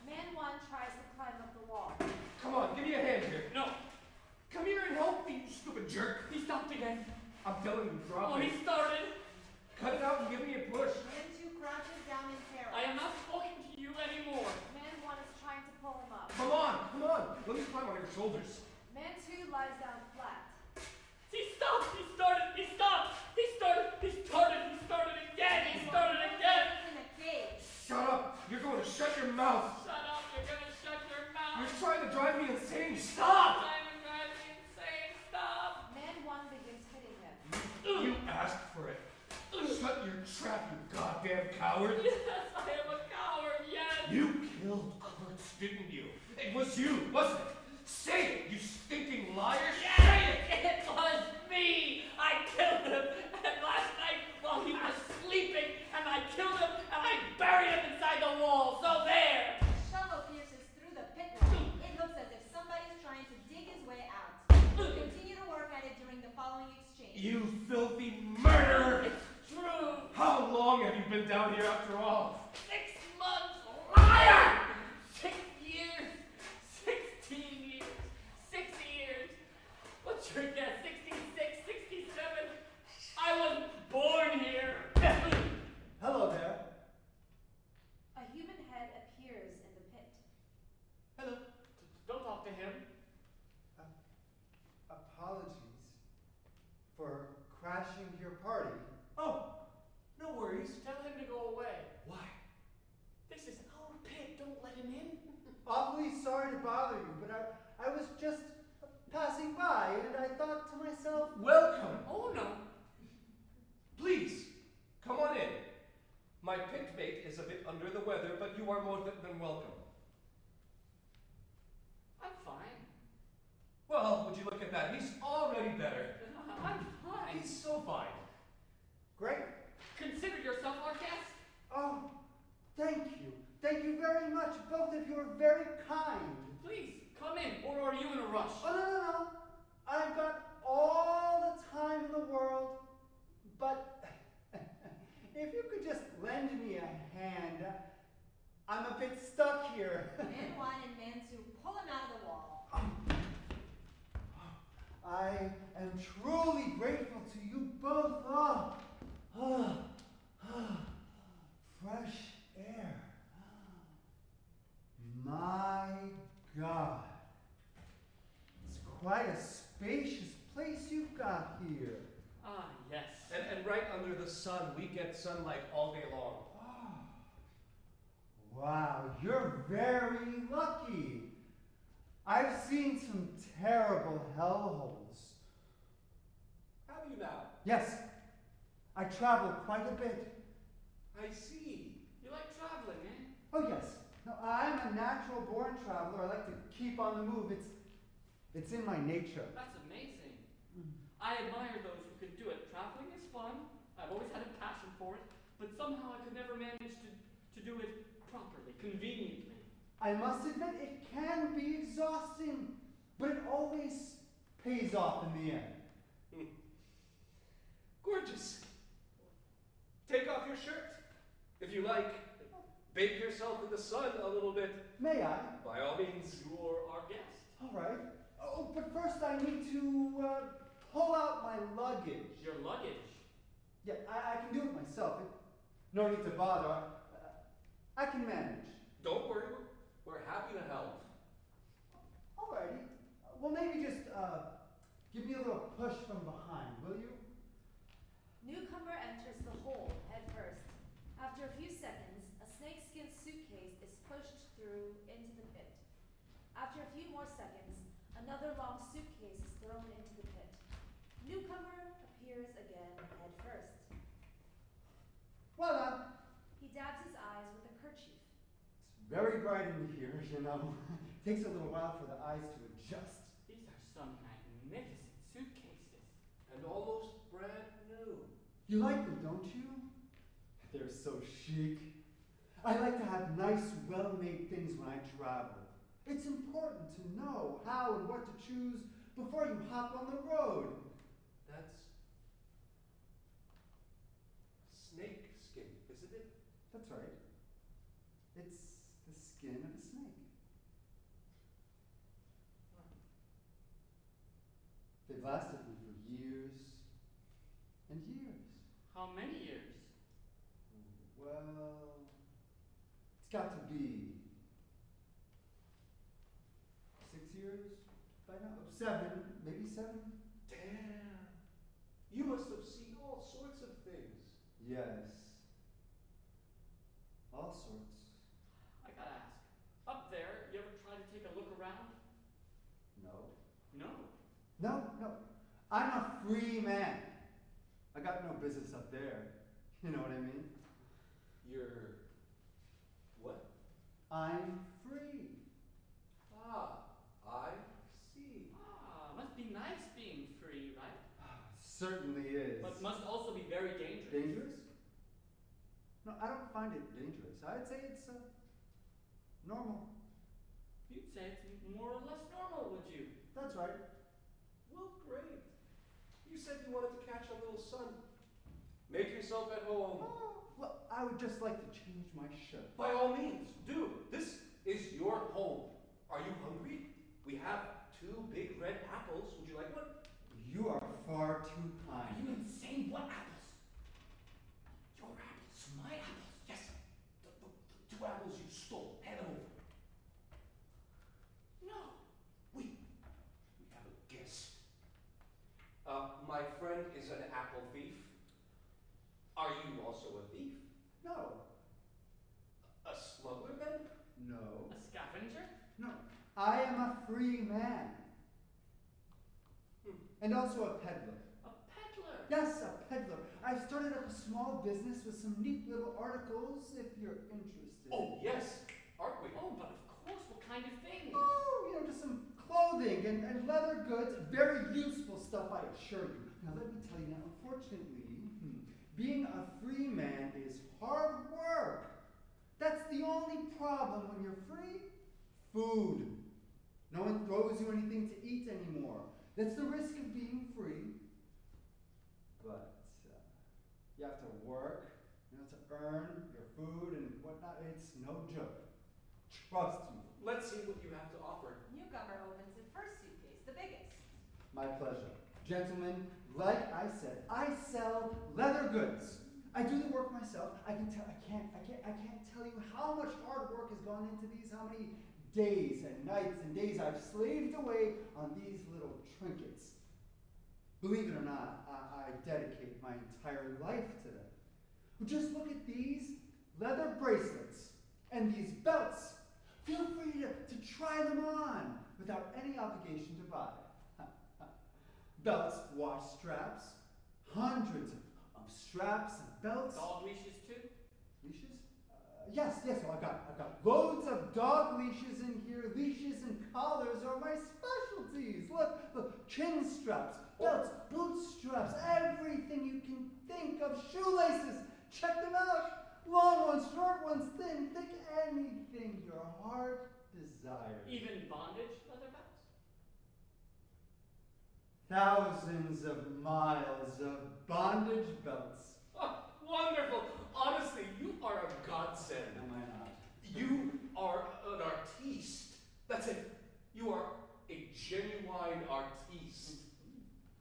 Man one tries to climb up the wall. Come on, give me a hand here. No, Come here and help me, you stupid jerk. he stopped again. I'm telling you, drop Oh, it. he started. Cut it out and give me a push. Man two crouches down in terror. I am not talking to you anymore. Man one is trying to pull him up. Come on, come on. Let me climb on your shoulders. Man two lies down flat. He stopped. He started. He stopped. He started. He started. He started again. He started again. In a cage. Shut up. You're going to shut your mouth. Shut up. You're gonna shut your mouth. You're trying to drive me insane. Stop. I'm driving insane. Stop. Man one begins hitting him. You asked for it. Shut your trap, you goddamn coward. Yes, I am a coward. Yes. You killed Kurtz, didn't you? It was you, wasn't it? Say it, you stinking liar. Yes, it was me. I killed him. And last night while he was sleeping, and I killed him, and I buried him inside the wall. So there. Shovel pierces through the pit wall. It looks as if somebody's trying to dig his way out. Continue to work at it during the following exchange. You filthy murderer! been down here after all. 6 months, liar! 6 years, 16 years, 6 years. What's your guess? 66, 67? I wasn't born here. Hello there. A human head appears in the pit. Hello. Don't talk to him. Apologies for crashing your party. Oh, no worries. Tell him to go away. Why? This is our pit. Don't let him in. Awfully sorry to bother you, but I was just passing by and I thought to myself, Welcome. Oh no. Please, come on in. My pit mate is a bit under the weather, but you are more than welcome. I'm fine. Well, would you look at that? He's already better. I'm fine. He's so fine. great. Consider yourself our guest. Oh, thank you. Thank you very much. Both of you are very kind. Please, come in, or are you in a rush? Oh, no. I've got all the time in the world, but if you could just lend me a hand, I'm a bit stuck here. Man one and man two, pull him out of the wall. I am truly grateful to you both. Fresh air. My God. It's quite a spacious place you've got here. Ah, yes. And right under the sun, we get sunlight all day long. Wow, you're very lucky. I've seen some terrible hellholes. Have you now? Yes, I travel quite a bit. I see. You like traveling, eh? Oh yes. No, I'm a natural born traveler. I like to keep on the move. It's in my nature. That's amazing. I admire those who can do it. Traveling is fun. I've always had a passion for it, but somehow I could never manage to do it properly, conveniently. I must admit, it can be exhausting, but it always pays off in the end. Gorgeous. Take off your shirt. If you like, bake yourself in the sun a little bit. May I? By all means. You're our guest. All right. Oh, but first I need to pull out my luggage. Your luggage. Yeah, I can do it myself. No need to bother. I can manage. Don't worry, we're happy to help. Alrighty. Well, maybe just give me a little push from behind, will you? Newcomer enters the hole head first. After a few seconds, a snakeskin suitcase is pushed through into the pit. After a few more seconds, another long suitcase is thrown into the pit. Newcomer appears again head first. Voila! He dabs his eyes with a kerchief. It's very bright in here, you know. Takes a little while for the eyes to adjust. These are some magnificent suitcases. And almost brand new. You like them, don't you? They're so chic. I like to have nice, well-made things when I travel. It's important to know how and what to choose before you hop on the road. That's snake skin, isn't it? That's right. It's the skin of a snake. They've lasted me for years and years. How many years? Well, it's got to be 6 years by now. 7, maybe 7. Damn. You must have seen all sorts of things. Yes. All sorts. I gotta ask. Up there, you ever try to take a look around? No. No. No. I'm a free man. I got no business up there. You know what I mean? You're what? I'm free. Ah, I see. Ah, must be nice being free, right? Certainly is. But must also be very dangerous. Dangerous? No, I don't find it dangerous. I'd say it's normal. You'd say it's more or less normal, would you? That's right. Well, great. You said you wanted to catch a little sun. Make yourself at home. Oh, Well, I would just like to change my shirt. By all means, do. This is your home. Are you hungry? We have 2 big red apples. Would you like one? You are far too Are kind. you insane? What apples? Your apples. My apples. Yes. The 2 apples you stole. Hand them over. No. We have a guest. My friend is an apple thief. Are you also a thief? No, A smuggler then? no, A scavenger? no. I am a free man. And also a peddler. A peddler? Yes, a peddler. I've started up a small business with some neat little articles if you're interested. Oh, yes. Aren't we? Oh, but of course. What kind of things? Oh, just some clothing and leather goods. Very useful stuff, I assure you. Now, let me tell you now, unfortunately, being a free man is hard work. That's the only problem when you're free. Food. No one throws you anything to eat anymore. That's the risk of being free. But you have to work, to earn your food and whatnot. It's no joke. Trust me. Let's see what you have to offer. Newcomer opens his first suitcase, the biggest. My pleasure. Gentlemen, like I said, I sell leather goods. I do the work myself. I can't tell you how much hard work has gone into these, how many days and nights and days I've slaved away on these little trinkets. Believe it or not, I dedicate my entire life to them. Just look at these leather bracelets and these belts. Feel free to try them on without any obligation to buy. Belts, wash straps, hundreds of straps and belts. Dog leashes too? Leashes? Yes. So I've got loads of dog leashes in here. Leashes and collars are my specialties. Look, chin straps, belts, boot straps, everything you can think of. Shoelaces, check them out. Long ones, short ones, thin, thick, anything your heart desires. Even bondage leather belts? Thousands of miles of bondage belts. Oh, wonderful. Honestly, you are a godsend. Am I not? You are an artiste. That's it. You are a genuine artiste.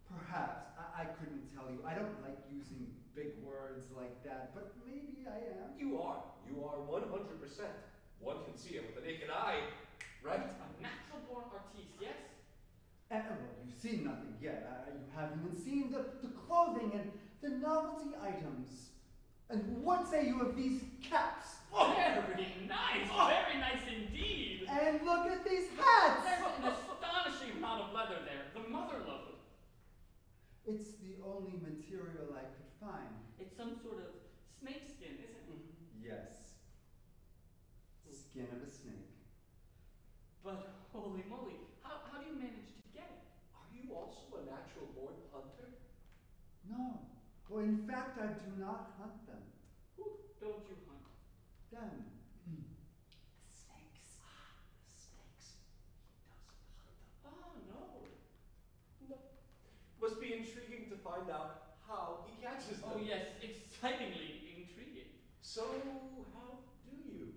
Perhaps. I couldn't tell you. I don't like using big words like that, but maybe I am. You are. You are 100%. One can see it with the naked eye, right? A natural born artiste, yes? Well, you've seen nothing yet. You haven't even seen the clothing and the novelty items. And what say you of these caps? Very nice! Very nice indeed! And look at these hats! There's an astonishing amount of leather there. The mother lode. It's the only material I could find. It's some sort of snake skin, isn't it? Yes. Skin of a snake. But holy moly, how do you manage to get it? Are you also a natural born hunter? No. Well, in fact, I do not hunt them. Who don't you hunt? Them. The snakes. The snakes. He doesn't hunt them. Oh, no. No. Must be intriguing to find out how he catches them. Oh, yes, excitingly intriguing. So, how do you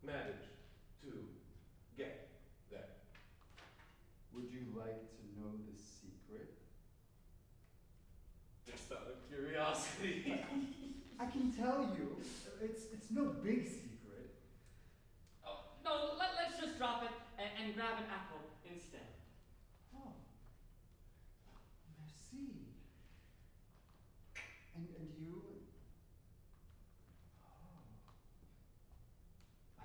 manage to get there? Would you like to know the secret? Just out of curiosity. I can tell you. It's no big secret. Oh, no, let's just drop it and grab an apple instead. Oh. Merci. And you? Oh.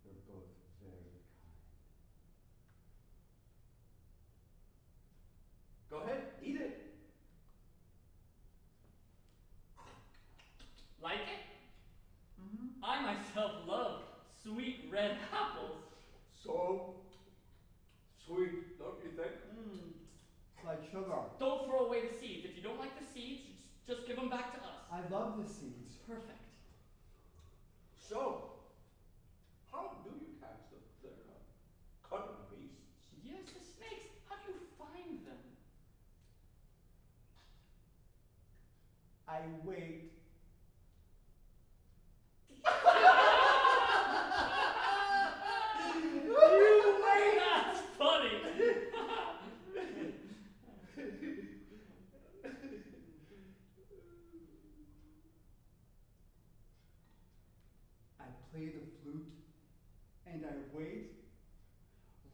You're both very kind. Go ahead, eat it. Like it? Mm-hmm. I myself love sweet red apples. So sweet, don't you think? It's like sugar. Don't throw away the seeds. If you don't like the seeds, just give them back to us. I love the seeds. Perfect. So, how do you catch them? They're cunning beasts. Yes, the snakes. How do you find them? I wait play the flute and I wait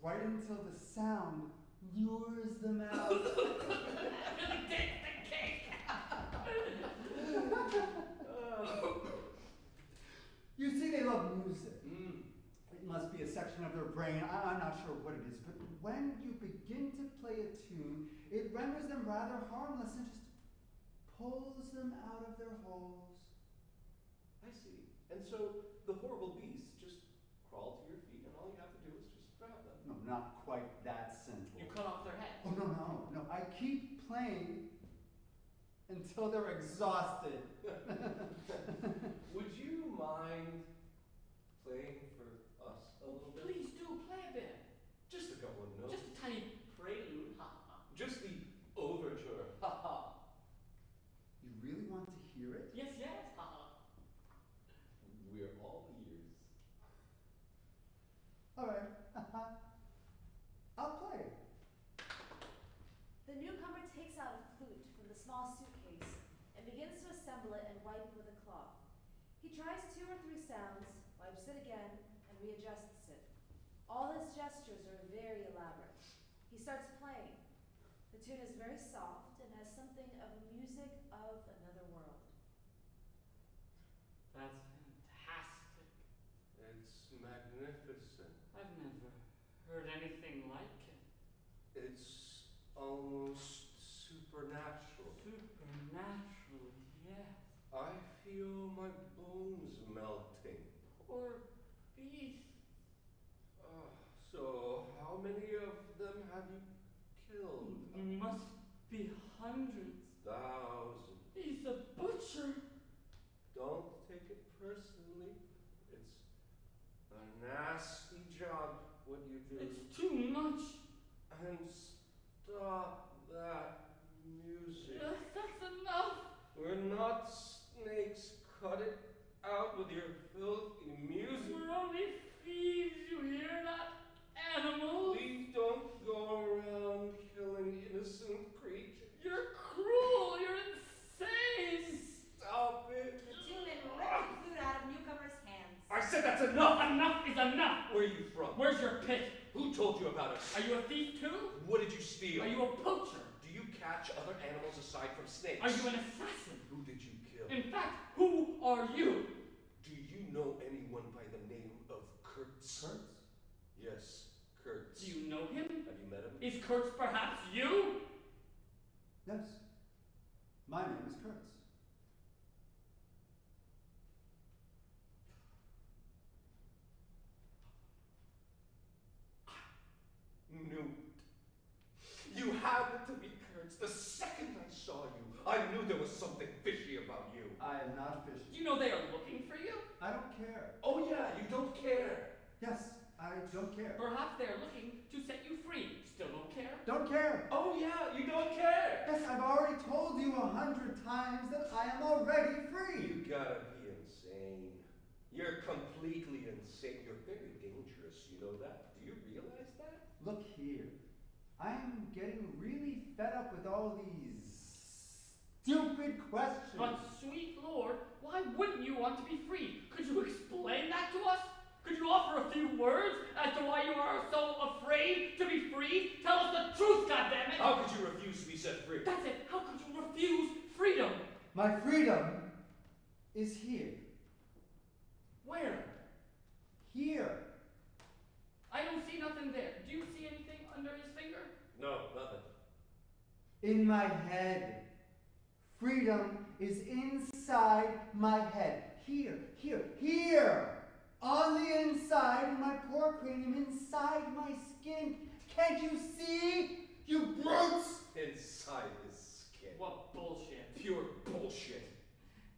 right until the sound lures them out. You see, they love music. It must be a section of their brain. I'm not sure what it is, but when you begin to play a tune, it renders them rather harmless and just pulls them out of their holes. I see. And so the horrible beasts just crawl to your feet, and all you have to do is just grab them. No, not quite that simple. You cut off their heads. Oh, no. I keep playing until they're exhausted. Would you mind playing for us a little bit? Please do play a bit. Just a couple of notes. Just a tiny prelude. Ha ha. Just the overture. Ha ha. You really want to hear it? Yes, ha ha. We're all ears. All right. I'll play. The newcomer takes out a flute from the small suitcase and begins to assemble it and wipe it with a cloth. He tries 2 or 3 sounds, wipes it again, and readjusts it. All his gestures are very elaborate. He starts playing. The tune is very soft and has something of music of another world. That's fantastic. It's magnificent. I've never heard anything like it. It's almost supernatural. Supernatural, yes. I feel my bones melting. Poor beast. So, how many of them have you killed? Must be hundreds. Thousands. He's a butcher. Don't take it personally. It's a nasty job, what you do. It's too much. And stop that music. Yes, that's enough. We're not snakes. Cut it out with your filthy music. We're only thieves, you hear? Not animals. We don't go around killing innocent creatures. You're cruel. You're insane. Stop it. The two men rip the flute out of newcomer's hands. I said that's enough. Enough is enough. Where are you from? Where's your pit? Who told you about us? Are you a thief too? What did you steal? Are you a poacher? Do you catch other animals aside from snakes? Are you an assassin? Who did you kill? In fact, who are you? Do you know anyone by the name of Kurtz? Kurtz? Yes, Kurtz. Do you know him? Have you met him? Is Kurtz perhaps you? Yes. My name is Kurtz. Knew it. You had to be Kurtz. The second I saw you, I knew there was something fishy about you. I am not fishy. You know they are looking for you? I don't care. Oh yeah, you don't care. Yes, I don't care. Perhaps they are looking to set you free. Still don't care? Don't care. Oh yeah, you don't care. Yes, I've already told you 100 times that I am already free. You gotta be insane. You're completely insane. You're very dangerous, you know that? Do you realize that? Look here. I'm getting really fed up with all these stupid questions. But sweet Lord, why wouldn't you want to be free? Could you explain that to us? Could you offer a few words as to why you are so afraid to be free? Tell us the truth, goddammit! How could you refuse to be set free? That's it. How could you refuse freedom? My freedom is here. Where? Here. I don't see nothing there. Do you see anything under his finger? No, nothing. In my head. Freedom is inside my head. Here, here, here! On the inside, in my poor cranium, inside my skin. Can't you see? You brutes! Inside his skin. What bullshit. Pure bullshit.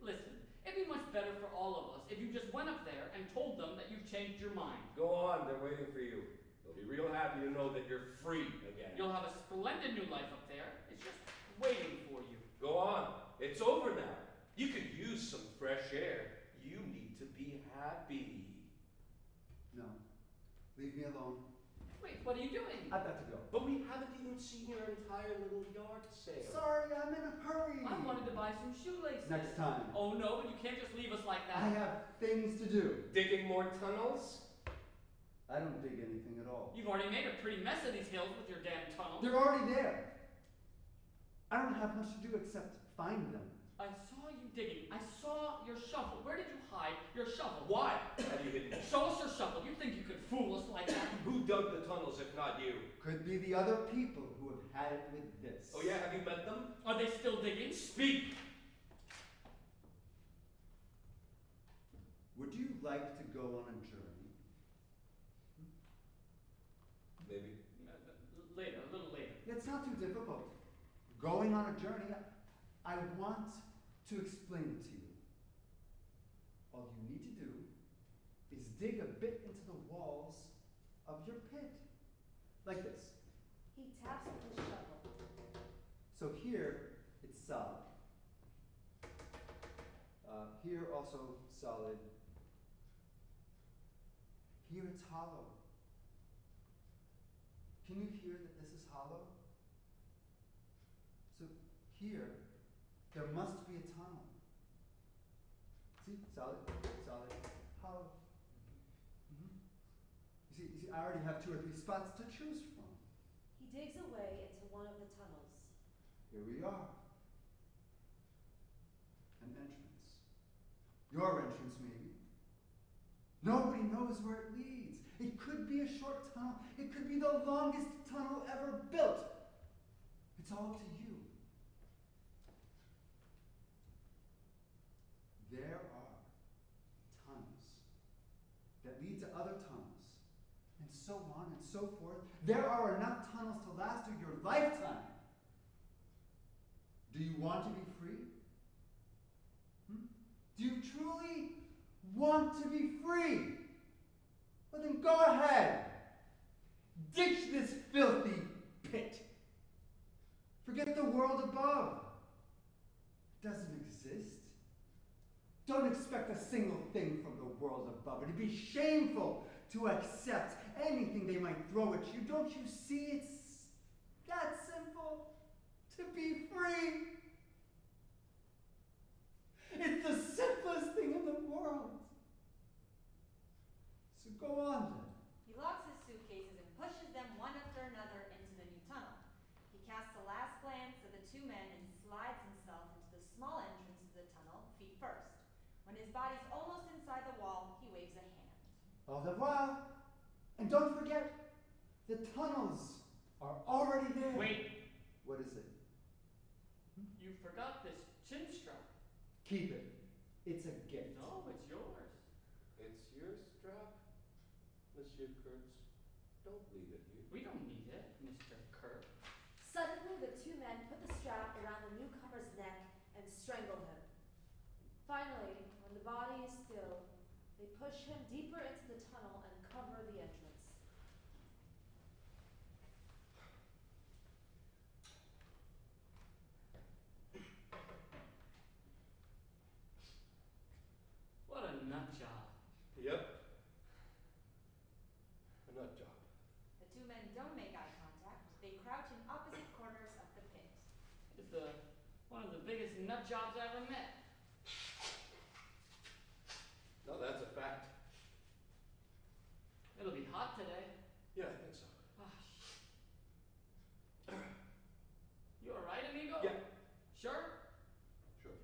Listen, it'd be much better for all of us if you just went up there and told them that you've changed your mind. Go on, they're waiting for you. They'll be real happy to know that you're free again. You'll have a splendid new life up there. It's just waiting for you. Go on. It's over now. You could use some fresh air. You need to be happy. No. Leave me alone. Wait, what are you doing? I've got to go. But we haven't even seen your entire little yard sale. Sorry, I'm in a hurry. I wanted to buy some shoelaces. Next time. Oh no, but you can't just leave us like that. I have things to do. Digging more tunnels? I don't dig anything at all. You've already made a pretty mess of these hills with your damn tunnels. They're already there. I don't have much to do except find them. I saw you digging. I saw your shovel. Where did you hide your shovel? Why have you hidden it? Show us your shovel. You think you could fool us like that? Who dug the tunnels if not you? Could be the other people who have had it with this. Oh yeah, have you met them? Are they still digging? Speak! Would you like to go on a journey? Maybe. Later, a little later. It's not too difficult. Going on a journey, I want to explain it to you. All you need to do is dig a bit into the walls of your pit. Like this. He taps with his shovel. So here, it's solid. Here also solid. Here it's hollow. Can you hear that this is hollow? So here, there must be a tunnel. See, solid, solid, hollow. You see, I already have 2 or 3 spots to choose from. He digs away into one of the tunnels. Here we are. An entrance. Your entrance, maybe. Nobody knows where it leads. It could be a short tunnel. It could be the longest tunnel ever built. It's all up to you. There are tunnels that lead to other tunnels, and so on and so forth. There are enough tunnels to last through your lifetime. Do you want to be free? Do you truly want to be free? Well, then go ahead. Ditch this filthy pit. Forget the world above. It doesn't exist. Don't expect a single thing from the world above. It'd be shameful to accept anything they might throw at you. Don't you see it's that simple to be free? It's the simplest thing in the world. So go on then. He locks his suitcases and pushes them one after another into the new tunnel. He casts a last glance at the 2 men and slides himself into the small entrance to the tunnel, feet first. When his body's almost inside the wall, he waves a hand. Au revoir. And don't forget, the tunnels are already there. Wait, What is it? you forgot this chin strap. Keep it. It's a gift. No, it's yours. It's your strap, Monsieur Kurtz. Don't leave it here. We don't need it, Mr. Kurt. Suddenly, the 2 men put the strap around the newcomer's neck and strangle him. Finally, when the body is still, they push him deeper into the tunnel and cover the entrance. What a nut job. Yep. A nut job. The 2 men don't make eye contact. They crouch in opposite corners of the pit. It's one of the biggest nut jobs I ever met. No, that's a fact. It'll be hot today. Yeah, I think so. Ah, You alright, amigo? Yeah. Sure? Sure.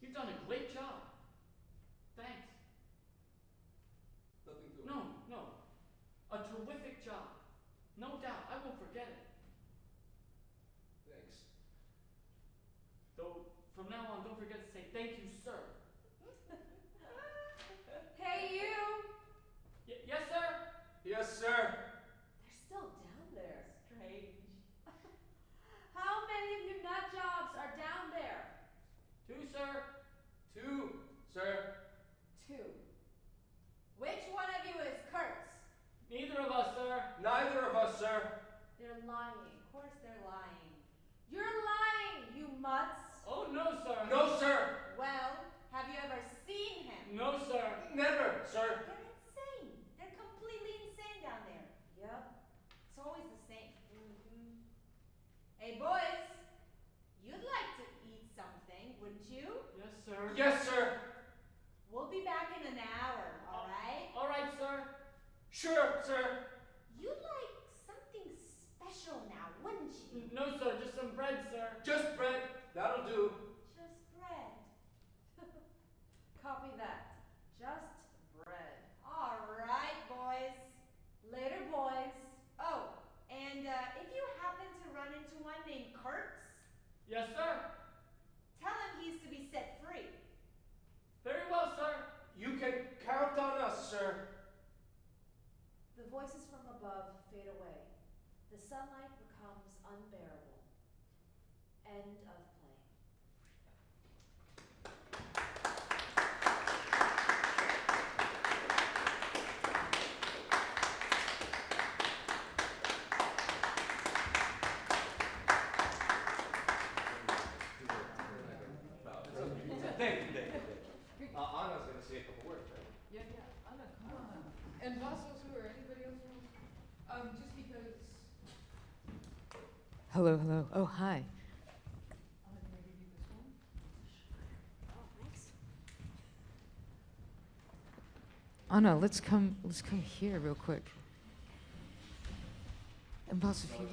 You've done a great job. Thanks. Nothing to it. No. A terrific job. No doubt. I won't forget it. Thanks. Though, from now on, don't forget to say thank you, sir. Hey, you! Yes, sir? Yes, sir. They're still down there. Strange. How many of you nut jobs are down there? 2, sir. 2, sir. 2. Which one of you is Kurtz? Neither of us, sir. Neither of us, sir. They're lying. Of course they're lying. You're lying, you mutts! Oh, no, sir. No, sir. Well, have you ever seen him? No, sir. Never, sir. They're insane. They're completely insane down there. sir. Yes, sir. We'll be back in an hour, all right? All right, sir. Sure, sir. You'd like something special now, wouldn't you? No, sir, just some bread, sir. Just bread. That'll do. Just bread. Copy that. Just bread. All right, boys. Later, boys. Oh, and if you happen to run into one named Kurtz, Yes, sir. tell him he's to be set free. Very well, sir. You can count on us, sir. The voices from above fade away. The sunlight becomes unbearable. End of play. Thank you. Anna's going to say a couple words, right? Yeah, Anna, come on. And Vassos or anybody else? Just because. Hello. Oh, hi. Anna, can I give you this one? Oh, thanks. Anna, let's come here real quick. And Boss, if you.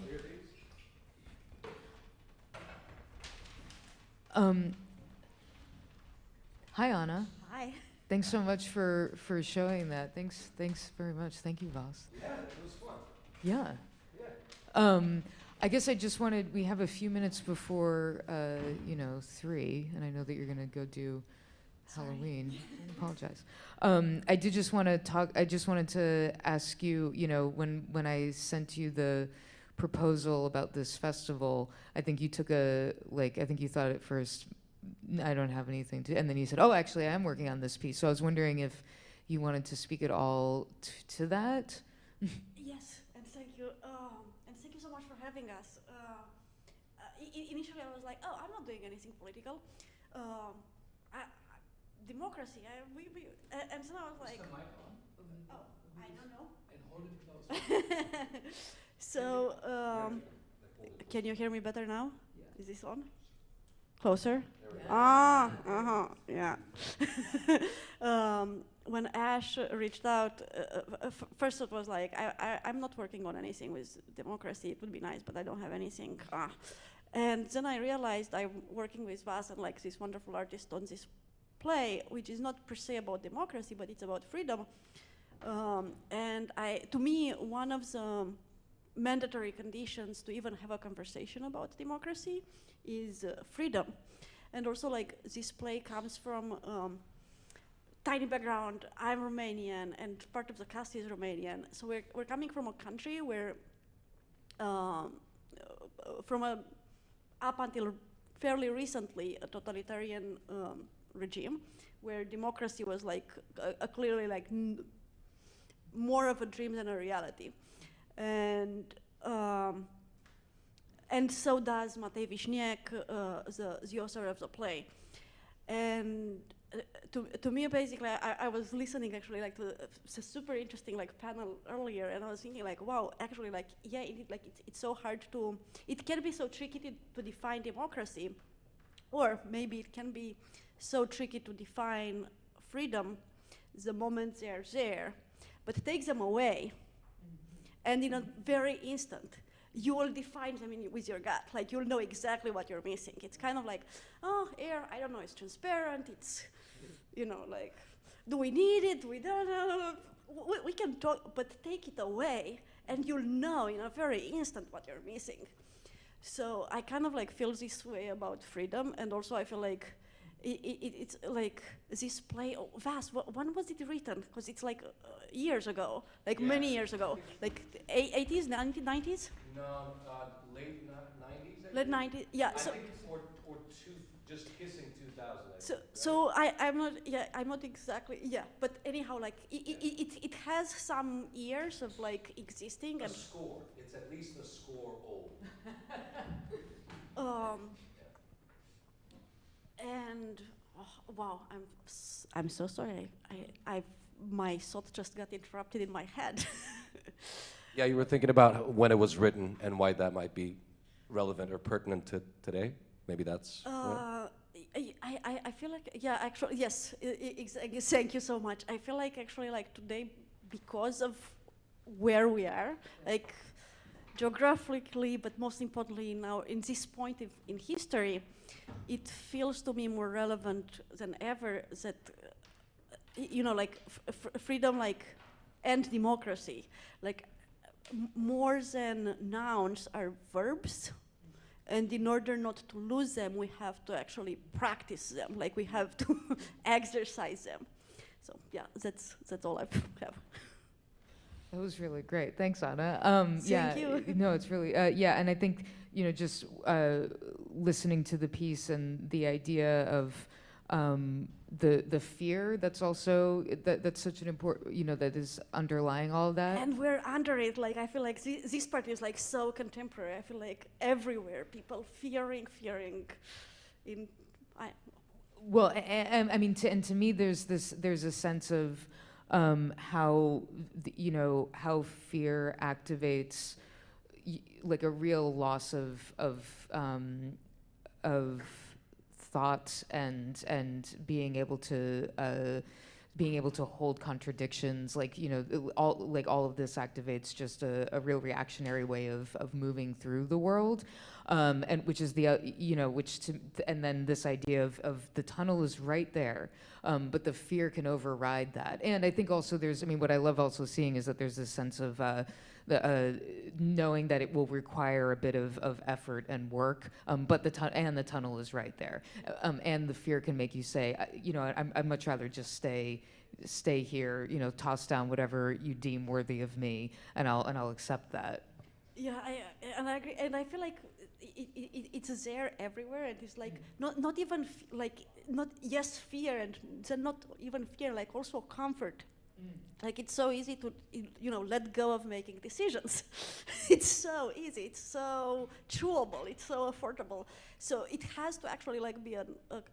Hi, Anna. Hi. Thanks so much for showing that. Thanks very much. Thank you, Voss. Yeah, it was fun. Yeah. Yeah. I guess I just wanted. We have a few minutes before 3, and I know that you're gonna go do Halloween. I apologize. I did just want to talk. I just wanted to ask you. When I sent you the proposal about this festival, I think you took I think you thought at first, I don't have anything to, and then you said, oh, actually, I am working on this piece. So I was wondering if you wanted to speak at all to that. Yes, and thank you. And thank you so much for having us. Initially, I was like, oh, I'm not doing anything political. Democracy. And so I was like, Is the mic on? oh, I don't know. And hold it close. So, can you hear me better now? Yeah. Is this on? Closer? Yeah. When Ash reached out, first it was like, I'm not working on anything with democracy. It would be nice, but I don't have anything. And then I realized I'm working with Vas and like this wonderful artist on this play, which is not per se about democracy, but it's about freedom. And to me, one of the mandatory conditions to even have a conversation about democracy is freedom. And also, like, this play comes from tiny background. I'm Romanian, and part of the cast is Romanian. So we're coming from a country where, up until fairly recently, a totalitarian regime, where democracy was like clearly like more of a dream than a reality. And so does Matei Vishniek, the author of the play. And to me, basically, I was listening actually like to a super interesting like panel earlier, and I was thinking like, wow, actually like, yeah, indeed, like it's so hard to, it can be so tricky to define democracy, or maybe it can be so tricky to define freedom the moment they're there, but take them away, and in a very instant, you will define them with your gut. Like, you'll know exactly what you're missing. It's kind of like, oh, air, I don't know, it's transparent, it's, like, do we need it? We don't know. We can talk, but take it away, and you'll know in a very instant what you're missing. So I kind of like feel this way about freedom, and also I feel like it's like this play. Oh, Vas, when was it written? Because it's like years ago, like many years ago, like 80s, 90s. No, late 90s. Late 90s, yeah. I So, think or just hissing 2000. so I'm not exactly, but anyhow, like it has some years of like existing A and. score. It's at least a score old. And wow, I'm so sorry. My thought just got interrupted in my head. Yeah, you were thinking about when it was written and why that might be relevant or pertinent to today. Maybe that's. I feel like, yeah, actually, yes, exactly. Thank you so much. I feel like actually, like today, because of where we are, like geographically, but most importantly now in this point in history, it feels to me more relevant than ever that, you know, like freedom, like, and democracy, like more than nouns are verbs. And in order not to lose them, we have to actually practice them. Like we have to exercise them. So yeah, that's all I have. That was really great. Thanks, Anna. Thank you. No, it's really, yeah, and I think, you know, just listening to the piece and the idea of the fear that's also, that's such an important, you know, that is underlying all of that. And we're under it. Like I feel like this part is like so contemporary. I feel like everywhere people fearing. Well, I mean, to me, there's a sense of how you know, how fear activates like a real loss of thought and being able to hold contradictions, like, you know, all of this activates just a real reactionary way of moving through the world, and which is the you know, and then this idea of the tunnel is right there, but the fear can override that. And I think also I mean, what I love also seeing is that there's this sense of knowing that it will require a bit of effort and work, but the tunnel is right there, and the fear can make you say, you know, I'd much rather just stay here, you know, toss down whatever you deem worthy of me, and I'll accept that. Yeah, I agree, and I feel like it's there everywhere, and it's like not even not fear, and then not even fear, like also comfort. Like it's so easy to, you know, let go of making decisions. It's so easy. It's so chewable. It's so affordable. So it has to actually like be a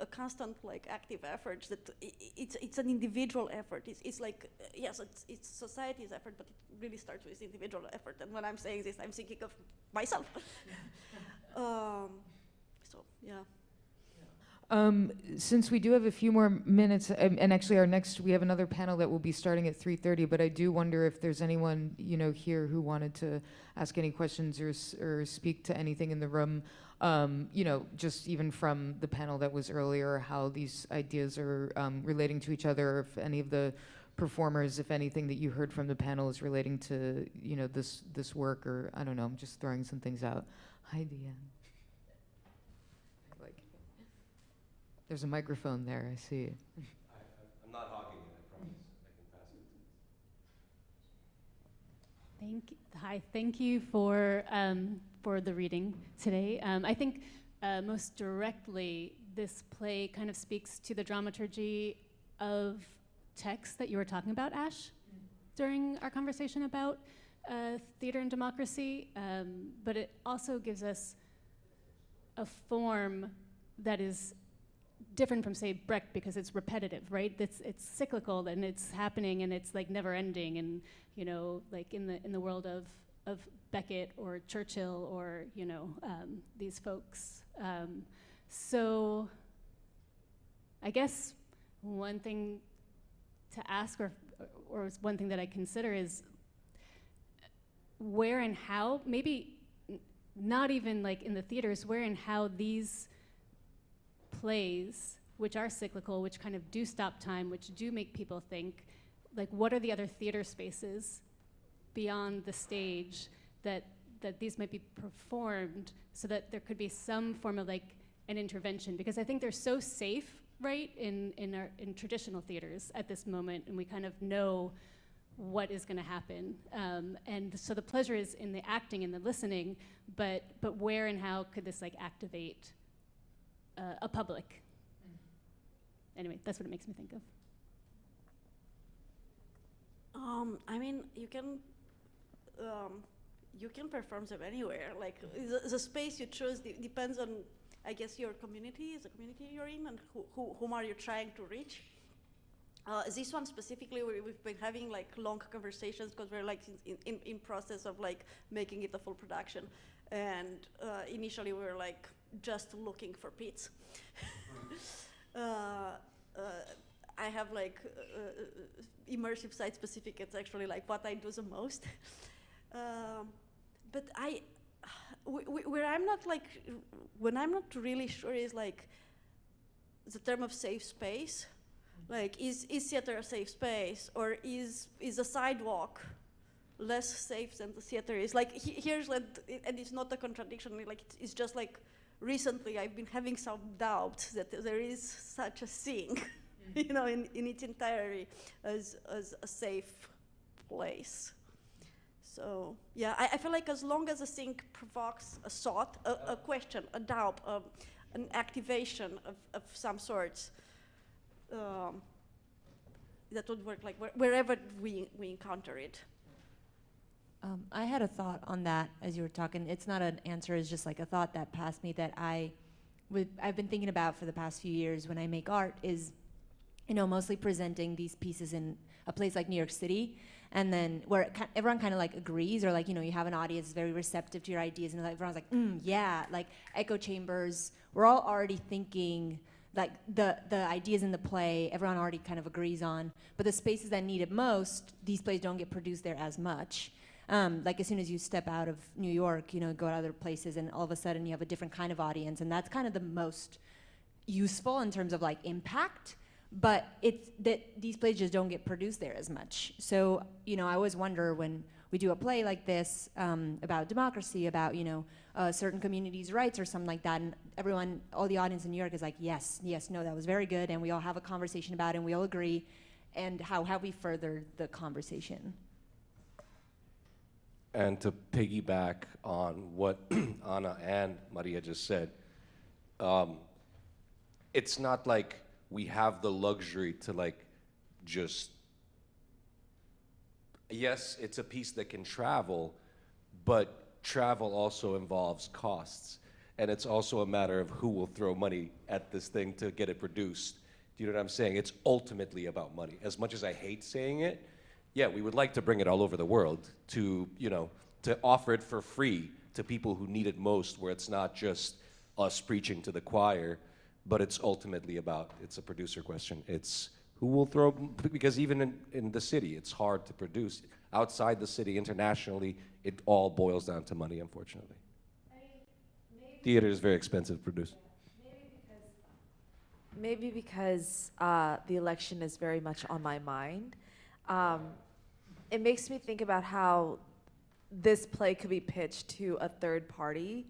constant like active effort. That it's an individual effort. It's like yes, it's society's effort, but it really starts with individual effort. And when I'm saying this, I'm thinking of myself. So yeah. Since we do have a few more minutes, and actually we have another panel that will be starting at 3:30, but I do wonder if there's anyone, you know, here who wanted to ask any questions or speak to anything in the room, you know, just even from the panel that was earlier, how these ideas are relating to each other, or if any of the performers, if anything that you heard from the panel is relating to, you know, this work, or I don't know, I'm just throwing some things out. Hi, Deanne. There's a microphone there, I see. I'm not hogging it, I promise. I can pass it. Thank you for the reading today. I think most directly this play kind of speaks to the dramaturgy of text that you were talking about, Ash, during our conversation about theater and democracy, but it also gives us a form that is different from, say, Brecht, because it's repetitive, right? It's cyclical, and it's happening, and it's like never ending, and you know, like in the world of Beckett or Churchill or you know, these folks. So I guess one thing to ask, or one thing that I consider is where and how, maybe not even like in the theaters, where and how these plays, which are cyclical, which kind of do stop time, which do make people think, like what are the other theater spaces beyond the stage that these might be performed, so that there could be some form of like an intervention, because I think they're so safe, right, in traditional theaters at this moment, and we kind of know what is going to happen, and so the pleasure is in the acting and the listening, but where and how could this like activate a public? Anyway, that's what it makes me think of. I mean, you can perform them anywhere. Like the space you choose depends on, I guess, your community, the community you're in, and whom are you trying to reach. This one specifically, we've been having like long conversations because we're like in process of like making it a full production, and initially we were like just looking for pits. I have like immersive site specific, it's actually like what I do the most. But where I'm not like, when I'm not really sure is like the term of safe space. Like, is theater a safe space, or is a sidewalk less safe than the theater is? Like, here's like, and it's not a contradiction. Like, it's just like recently I've been having some doubts that there is such a thing, you know, in its entirety as a safe place. So yeah, I feel like as long as a thing provokes a thought, a question, a doubt, an activation of some sorts, that would work like wherever we encounter it. I had a thought on that as you were talking. It's not an answer, it's just like a thought that passed me that I've been thinking about for the past few years when I make art is, you know, mostly presenting these pieces in a place like New York City, and then where everyone kind of like agrees, or like, you know, you have an audience very receptive to your ideas, and everyone's like, yeah, like echo chambers. We're all already thinking like the ideas in the play, everyone already kind of agrees on, but the spaces that need it most, these plays don't get produced there as much. Like as soon as you step out of New York, you know, go to other places, and all of a sudden you have a different kind of audience, and that's kind of the most useful in terms of like impact. But it's that these plays just don't get produced there as much. So, you know, I always wonder when we do a play like this about democracy, about, you know, certain communities' rights or something like that, and everyone, all the audience in New York is like, yes, no, that was very good, and we all have a conversation about it, and we all agree, and how have we furthered the conversation? And to piggyback on what Anna and Maria just said, it's not like we have the luxury to like just, yes, it's a piece that can travel, but travel also involves costs. And it's also a matter of who will throw money at this thing to get it produced. Do you know what I'm saying? It's ultimately about money. As much as I hate saying it, yeah, we would like to bring it all over the world to, you know, to offer it for free to people who need it most, where it's not just us preaching to the choir, but it's ultimately about, it's a producer question. It's who will throw, because even in the city, it's hard to produce. Outside the city, internationally, it all boils down to money, unfortunately. Theater is very expensive to produce. Maybe because the election is very much on my mind. It makes me think about how this play could be pitched to a third party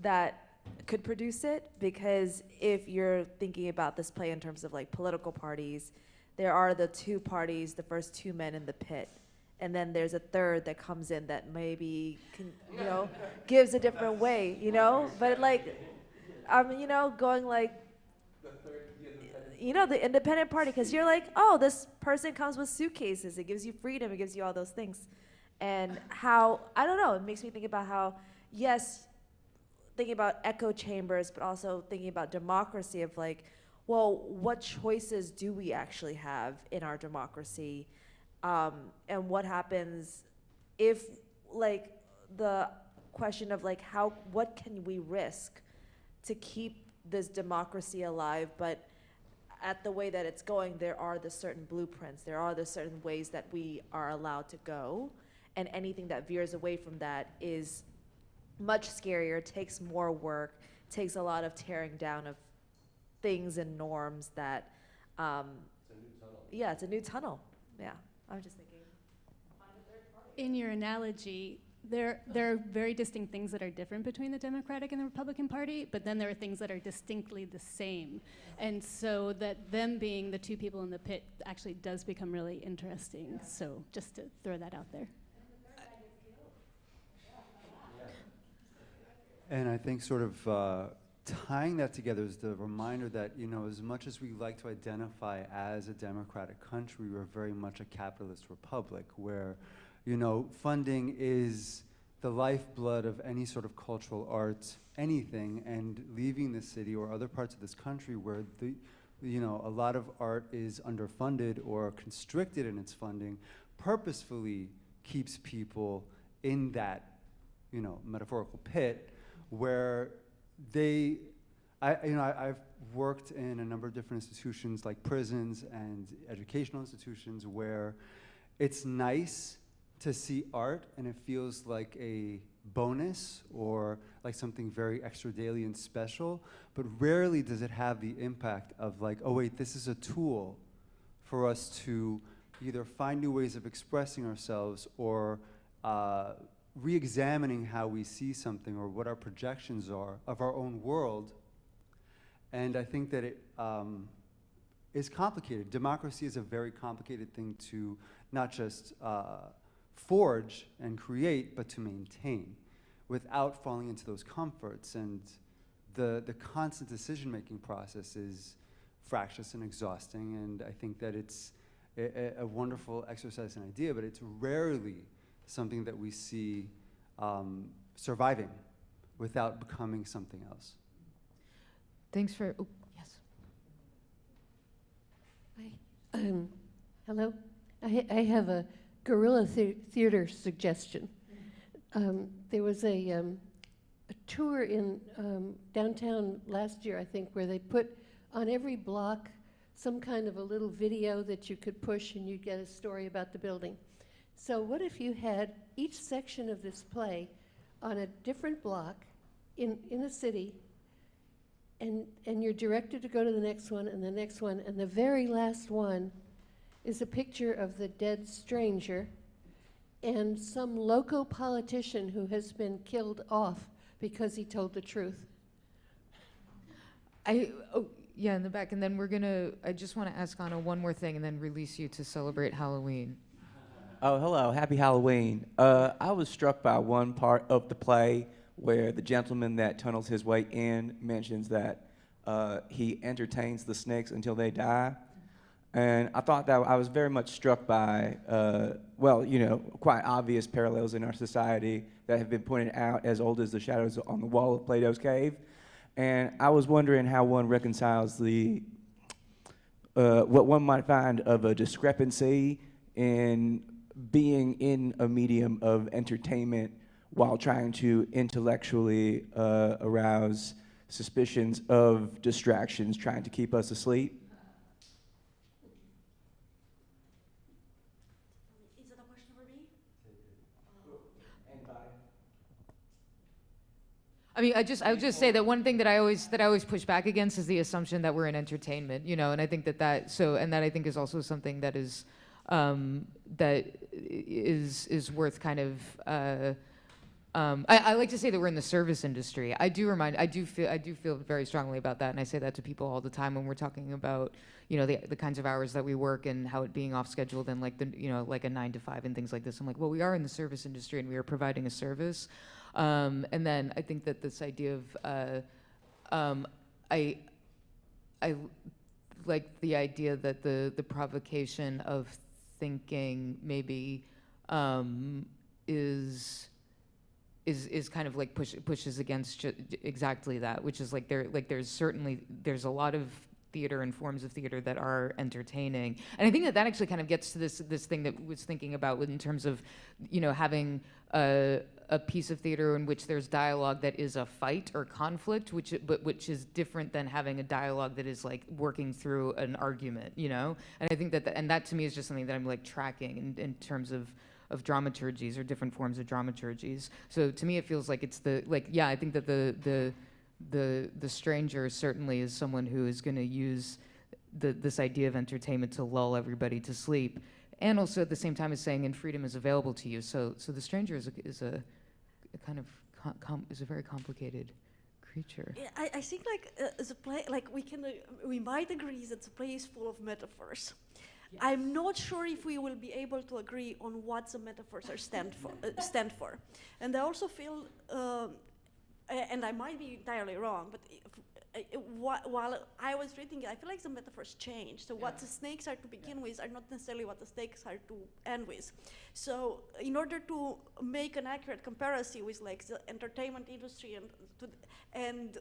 that could produce it, because if you're thinking about this play in terms of like political parties, there are the two parties, the first two men in the pit, and then there's a third that comes in that maybe can, you know, gives a different way, you know, but like, you know, going like, you know, the independent party, because you're like, oh, this person comes with suitcases, it gives you freedom, it gives you all those things. And how, I don't know, it makes me think about how, yes, thinking about echo chambers, but also thinking about democracy of like, well, what choices do we actually have in our democracy? And what happens if, like, the question of like, what can we risk to keep this democracy alive, but at the way that it's going, there are the certain blueprints, there are the certain ways that we are allowed to go, and anything that veers away from that is much scarier, takes more work, takes a lot of tearing down of things and norms that, It's a new tunnel. yeah, it's a new tunnel. Yeah, I'm just thinking. In your analogy, there are very distinct things that are different between the Democratic and the Republican Party, but then there are things that are distinctly the same. And so that them being the two people in the pit actually does become really interesting. So just to throw that out there. And I think sort of tying that together is the reminder that, you know, as much as we like to identify as a democratic country, we're very much a capitalist republic where, you know, funding is the lifeblood of any sort of cultural arts, anything, and leaving the city or other parts of this country where the, you know, a lot of art is underfunded or constricted in its funding purposefully keeps people in that, you know, metaphorical pit where they, I've worked in a number of different institutions like prisons and educational institutions where it's nice to see art and it feels like a bonus or like something very extra daily and special, but rarely does it have the impact of like, oh wait, this is a tool for us to either find new ways of expressing ourselves or re-examining how we see something or what our projections are of our own world. And I think that it is complicated. Democracy is a very complicated thing to not just forge and create, but to maintain without falling into those comforts. And the constant decision-making process is fractious and exhausting, and I think that it's a wonderful exercise and idea, but it's rarely something that we see surviving without becoming something else. Thanks for, oh, yes. Hello. I have a guerrilla theater suggestion. There was a tour in downtown last year, I think, where they put on every block some kind of a little video that you could push and you'd get a story about the building. So what if you had each section of this play on a different block in a city, and you're directed to go to the next one and the next one, and the very last one is a picture of the dead stranger and some local politician who has been killed off because he told the truth. Yeah, in the back, and then I just want to ask Anna one more thing and then release you to celebrate Halloween. Oh, hello, happy Halloween. I was struck by one part of the play where the gentleman that tunnels his way in mentions that he entertains the snakes until they die. And I thought that I was very much struck by, quite obvious parallels in our society that have been pointed out as old as the shadows on the wall of Plato's cave. And I was wondering how one reconciles what one might find of a discrepancy in being in a medium of entertainment while trying to intellectually arouse suspicions of distractions trying to keep us asleep. Is it a question for me? I mean, I would just say that one thing that I always push back against is the assumption that we're in entertainment, and I think that I think is also something that is worth kind of. I like to say that we're in the service industry. I do feel very strongly about that, and I say that to people all the time when we're talking about the kinds of hours that we work and how it being off scheduled and like like a 9 to 5 and things like this. I'm like, well, we are in the service industry and we are providing a service. And then I think that this idea of I like the idea that the provocation of thinking maybe is kind of like pushes against exactly that, which is like there's a lot of theater and forms of theater that are entertaining, and I think that actually kind of gets to this thing that was thinking about in terms of having a piece of theater in which there's dialogue that is a fight or conflict, which is different than having a dialogue that is like working through an argument, and I think that to me is just something that I'm like tracking in terms of dramaturgies or different forms of dramaturgies. So to me, it feels like it's I think that the stranger certainly is someone who is going to use this idea of entertainment to lull everybody to sleep, and also at the same time is saying, and freedom is available to you. So the stranger is a kind of is a very complicated creature. Yeah, I think the play, we might agree that the play is full of metaphors. Yes. I'm not sure if we will be able to agree on what the metaphors stand for. And I also feel, and I might be entirely wrong, but while I was reading it, I feel like the metaphors change. So what the snakes are to begin with are not necessarily what the snakes are to end with. So in order to make an accurate comparison with like the entertainment industry and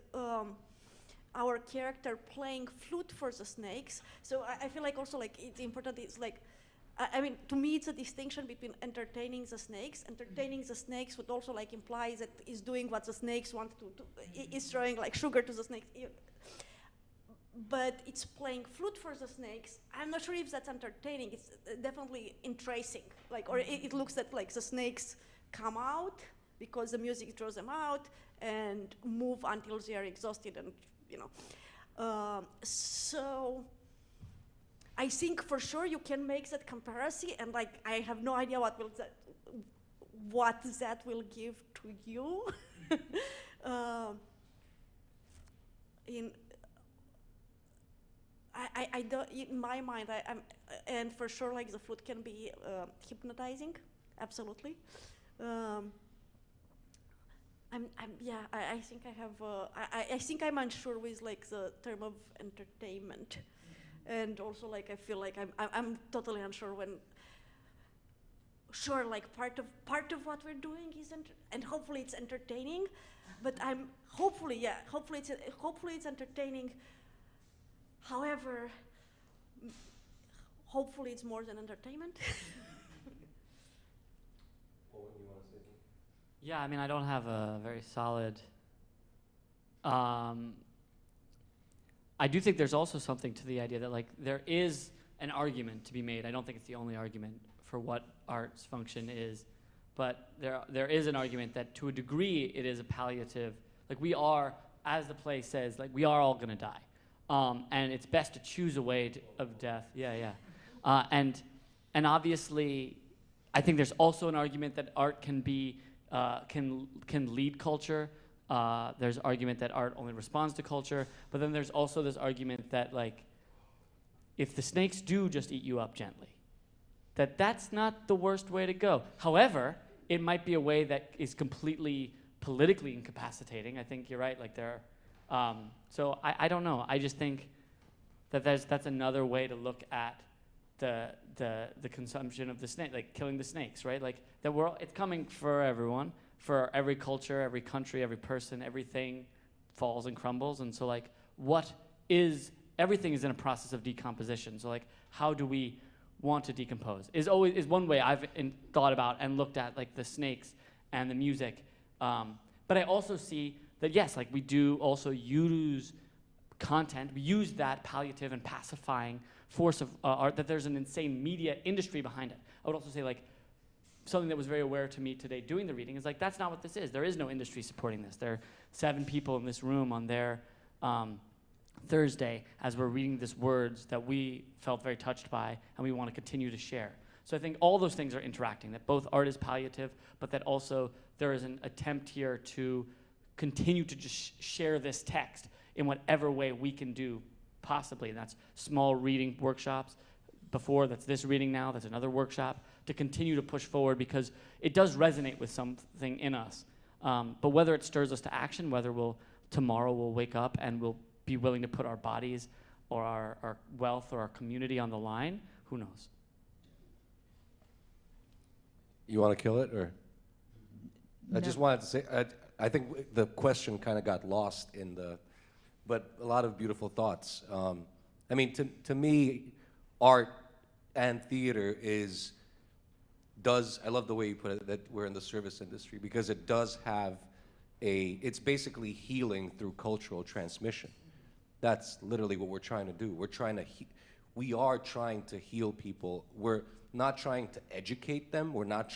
our character playing flute for the snakes, so I feel like also like it's important. It's like I mean, to me, it's a distinction between entertaining the snakes. Entertaining the snakes would also like imply that is doing what the snakes want to do, is throwing like sugar to the snakes. But it's playing flute for the snakes. I'm not sure if that's entertaining. It's definitely entracing, like, or it looks that like the snakes come out because the music draws them out and move until they are exhausted, and you know. So I think for sure you can make that comparison, and like I have no idea what that will give to you. I don't, in my mind, and for sure, like the flute can be hypnotizing, absolutely. I think I have, I think I'm unsure with like the term of entertainment. And also, like, I feel like I'm totally unsure when. Sure, like part of what we're doing is and hopefully it's entertaining, but hopefully it's entertaining. However, hopefully it's more than entertainment. You want to say something? Yeah, I mean, I don't have a very solid. I do think there's also something to the idea that like there is an argument to be made. I don't think it's the only argument for what art's function is, but there is an argument that to a degree it is a palliative. Like we are, as the play says, like we are all gonna die, and it's best to choose a way of death. And obviously, I think there's also an argument that art can be can lead culture. There's argument that art only responds to culture, but then there's also this argument that like, if the snakes do just eat you up gently, that's not the worst way to go. However, it might be a way that is completely politically incapacitating. I think you're right. Like there, so I don't know. I just think that that's another way to look at the consumption of the snake, like killing the snakes, right? Like that it's coming for everyone. For every culture, every country, every person, everything falls and crumbles. And so like everything is in a process of decomposition. So like how do we want to decompose is one way I've thought about and looked at like the snakes and the music. But I also see that yes, like we do also use content, we use that palliative and pacifying force of art, that there's an insane media industry behind it. I would also say like, something that was very aware to me today doing the reading is like, that's not what this is. There is no industry supporting this. There are 7 people in this room on their Thursday as we're reading these words that we felt very touched by and we want to continue to share. So I think all those things are interacting, that both art is palliative, but that also there is an attempt here to continue to just share this text in whatever way we can do possibly. And that's small reading workshops. Before, that's this reading now, that's another workshop, to continue to push forward because it does resonate with something in us. But whether it stirs us to action, whether tomorrow we'll wake up and we'll be willing to put our bodies or our wealth or our community on the line, who knows? You want to kill it, or? No. I just wanted to say, I think the question kind of got lost but a lot of beautiful thoughts. I mean, to me, art and theater I love the way you put it, that we're in the service industry, because it does have it's basically healing through cultural transmission. That's literally what we're trying to do. We are trying to heal people. We're not trying to educate them. We're not,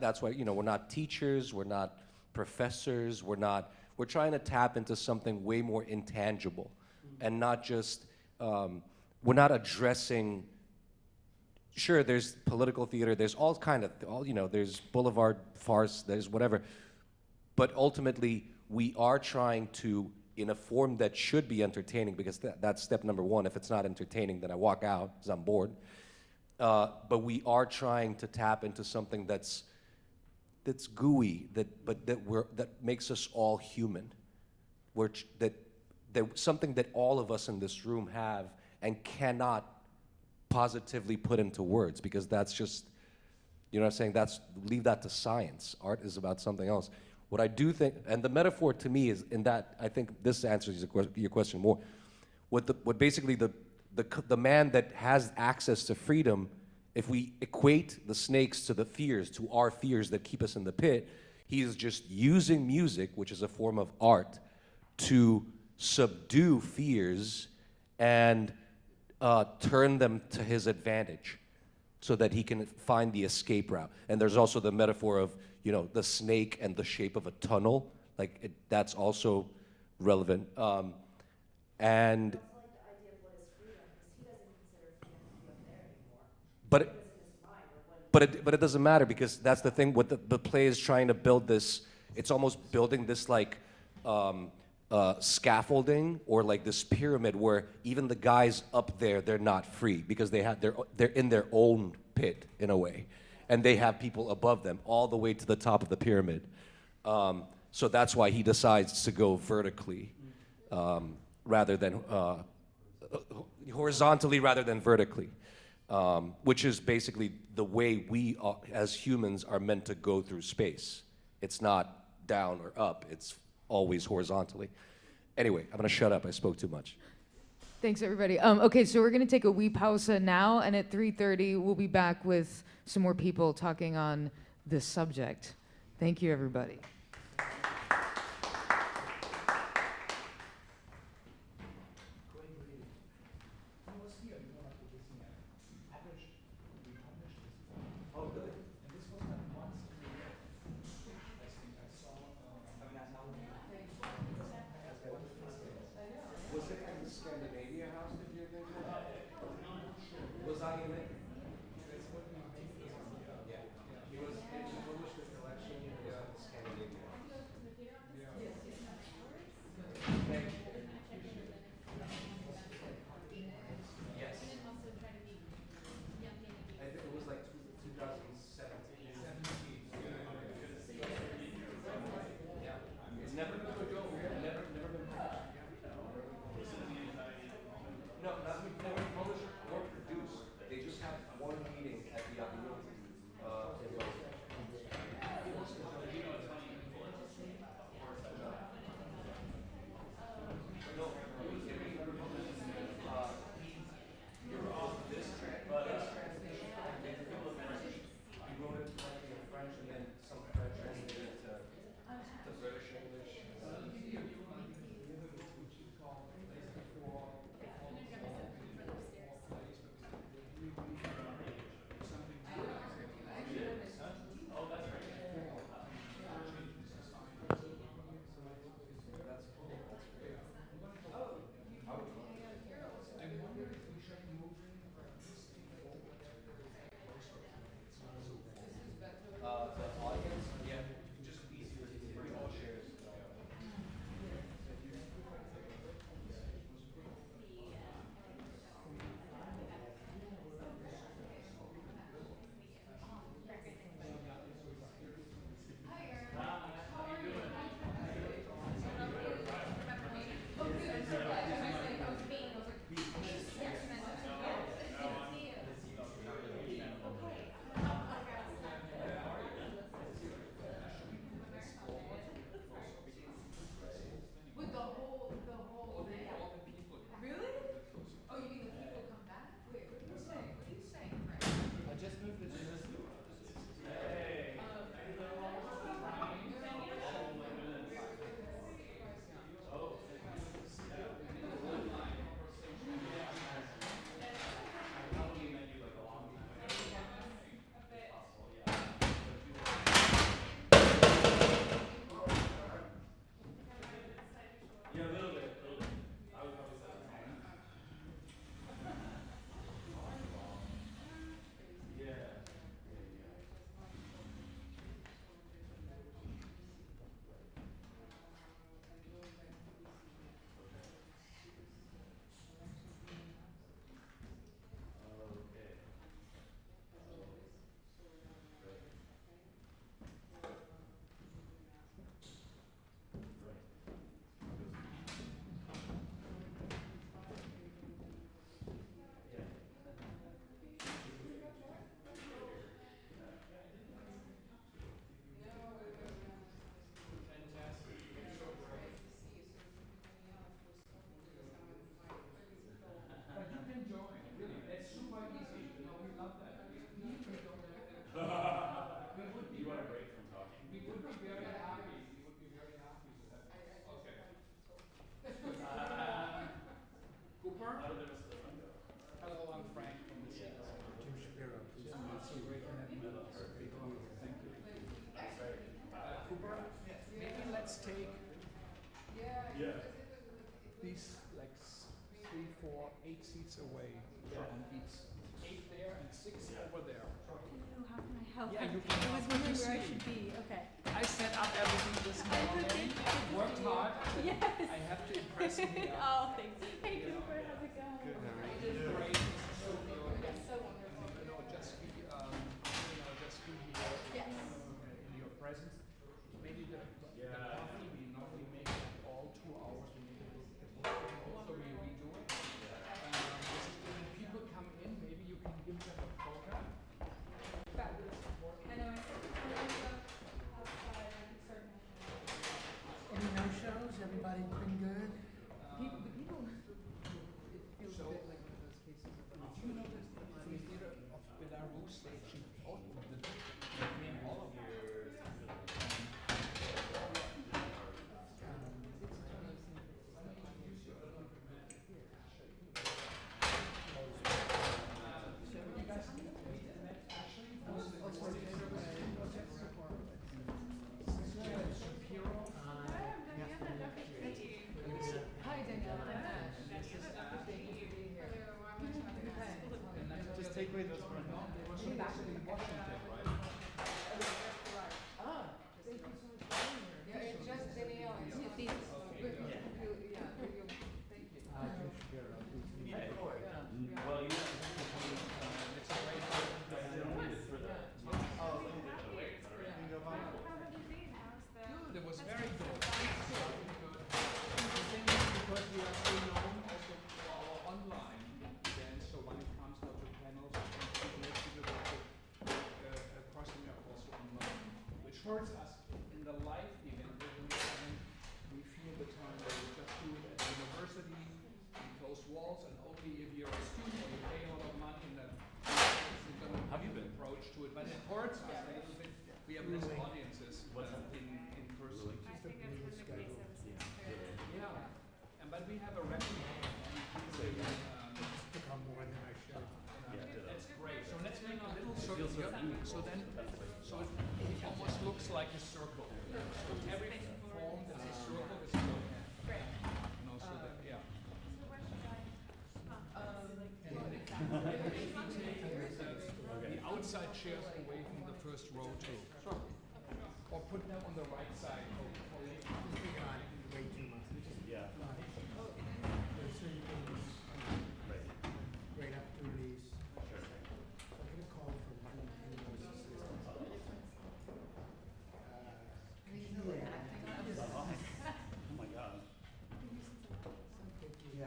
that's why, we're not teachers, we're not professors, we're trying to tap into something way more intangible and not just, we're not addressing, sure, there's political theater, there's there's boulevard farce, there's whatever, but ultimately we are trying to, in a form that should be entertaining, because that's step number one. If it's not entertaining, then I walk out because I'm bored. But we are trying to tap into something that's gooey, that makes us all human. Something that all of us in this room have and cannot positively put into words, because that's just, you know what I'm saying? Leave that to science. Art is about something else. What I do think, and the metaphor to me is in that, I think this answers your question more. What basically the the man that has access to freedom, if we equate the snakes to the fears, to our fears that keep us in the pit, he is just using music, which is a form of art, to subdue fears and turn them to his advantage so that he can find the escape route. And there's also the metaphor of, you know, the snake and the shape of a tunnel. Like, that's also relevant. And but it doesn't matter, because that's the thing. What the play is trying to build this. It's almost building this like scaffolding, or like this pyramid where even the guys up there, they're not free because they're in their own pit in a way, and they have people above them all the way to the top of the pyramid. So that's why he decides to go vertically rather than horizontally rather than vertically. Which is basically the way we as humans are meant to go through space. It's not down or up, it's always horizontally. Anyway, I'm gonna shut up, I spoke too much. Thanks, everybody. Okay, so we're going to take a wee pause now, and at 3:30 we'll be back with some more people talking on this subject. Thank you, everybody. Was it at the Scandinavia house that you're thinking of? Was I in it? Yeah. He published the collection at the Scandinavia house. Thank you. Yes. Hello, I'm Frank from the Segal. Jim Shapiro, please. So great to have you with us. Thank you. Cooper, maybe let's take these like 3, 4, 8 seats away from each. 8 there and 6 over there. How can I help? Yeah, you I can was help. wondering You where I see. should be. Okay. I set up everything this morning. Worked hard. Yes. I have to impress you. Oh, thanks. Hey, Cooper, how's it going? Good, how are you? Great. So wonderful. Just be, just be here Yes. in your presence. Maybe the coffee we normally make like all 2 hours. We make a little bit more, so we redo it. This is when people come in, maybe you can give them a program. Fabulous. I know. I said outside and certain. Any no-shows? Everybody been good? The people, it feels a bit like one of those cases of Do you know that the theater of Belarus, she opened the came all of them. Hi, Danielle. I'm Ash. Thank you for being here. Just take away those for now. They were supposed to be in Washington, right? Ah, thank you so much for being here. Yeah, it's just Danielle. It's not these. Thank you. Jim Shapiro, please. Well, you it's a great Good, it was very good. The thing is, because we are so known also for our online events, so when it comes to panels, people crossing up also online, which hurts us in the live event. We feel the time that we just do it at the university, in closed walls, and only if you're a student, you pay a lot of money, and then have you been approach to it, but it hurts us a little bit. We have less audiences in person. I think that's when the case Yeah, but we have a record. It's become more than I should. That's great. So let's make a little circle here. So then, so it almost looks like a circle. So every form that's a circle is a Great. so that, yeah. The outside chairs away from the first row too. Or put them on the right side. Just figure on way too much. Yeah. There's certain things, great opportunities. Sure. I'm gonna call for one assistance. Oh my God. Yeah.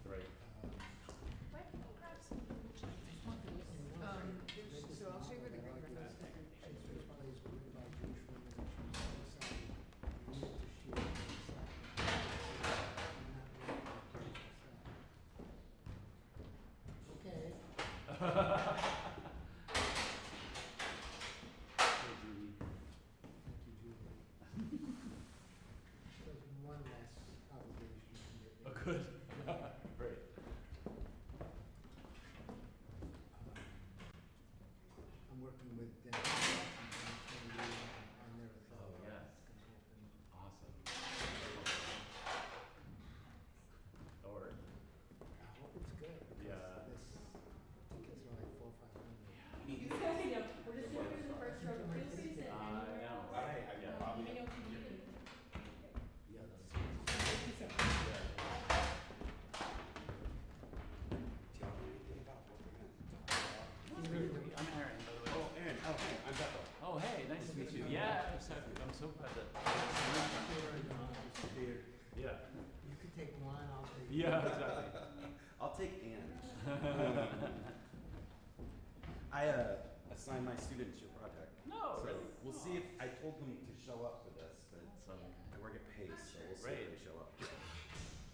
Right. So I'll show you where the green rehearse Okay. Thank you, Julie. There's one less obligation here. Oh, good. Great. I'm working with Dan on their authority. Oh, yes. Consultant. Awesome. Or, I hope it's good. Because Yeah. This tickets are like 400 or 500. We're just sitting in the first row. Feel free to sit I anywhere. know, right? Yeah, probably. Let me know if you need it. Yeah, that's. I'm Aaron, by the way. Oh, Aaron. Oh, hey, I'm Bethel. Oh, hey, nice to meet you. Yeah, exactly. I'm so glad that. Yeah. You could take one, I'll take. Yeah, exactly. I'll take Anne. I assigned my student to your project. No, So really? we'll see if, I told them to show up for this, but So, I work at Pace, so we'll see Great. if they show up.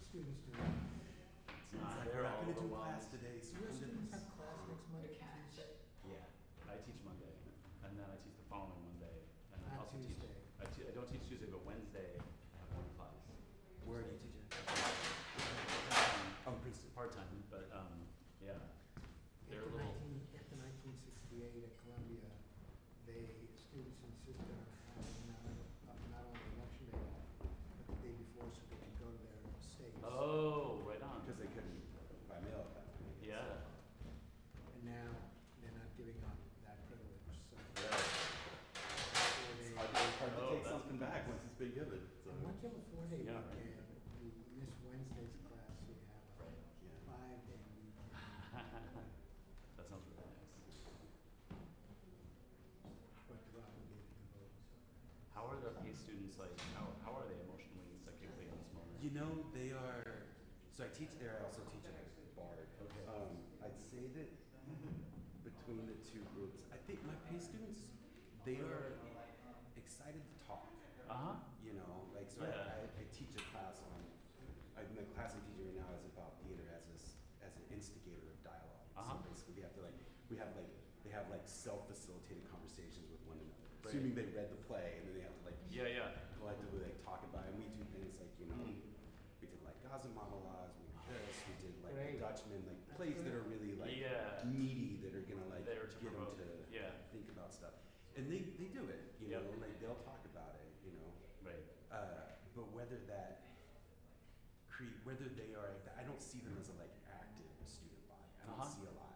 Students do. It's like, they're we're not all gonna do overwhelmed. class today, so Your come to students this. have class next Monday, Tuesday? Yeah. I teach Monday, and then I teach the following Monday, and I Not also teach. Tuesday. don't teach Tuesday, but Wednesday I have one class. Where do you teach it? Princeton. Part-time, but yeah. They're a little... After 1968 at Columbia, students insisted on having not only election day off, but the day before so they could go to their states. Oh, right on. Because they couldn't by mail at that point. Yeah. And now they're not giving up that privilege. So It's hard to take something back once it's been given. So. And once you have a 4-day Yeah, weekend, you miss Wednesday's class, so you have a 5-day weekend. That sounds really nice. But they're obligated to vote. How are the PACE students like? How are they emotionally and psychically in this moment? You know, they are. So I teach there. I also teach at Bard. Okay. I'd say that between the two groups, I think my PACE students, they are excited to talk. You know, like so. Yeah. I teach a class on. The class I'm teaching right now is about theater as an instigator of dialogue. So basically, they have self-facilitated conversations with one another, assuming they read the play, and then they have to collectively talk about it. And we do things like we did like Gaza monologues, we did like The Dutchman, like plays that are really meaty, that are gonna get them to think about stuff. And they do it, you know, like they'll talk about it, you know. Right. But whether they are, I don't see them as a active student body. I don't see a lot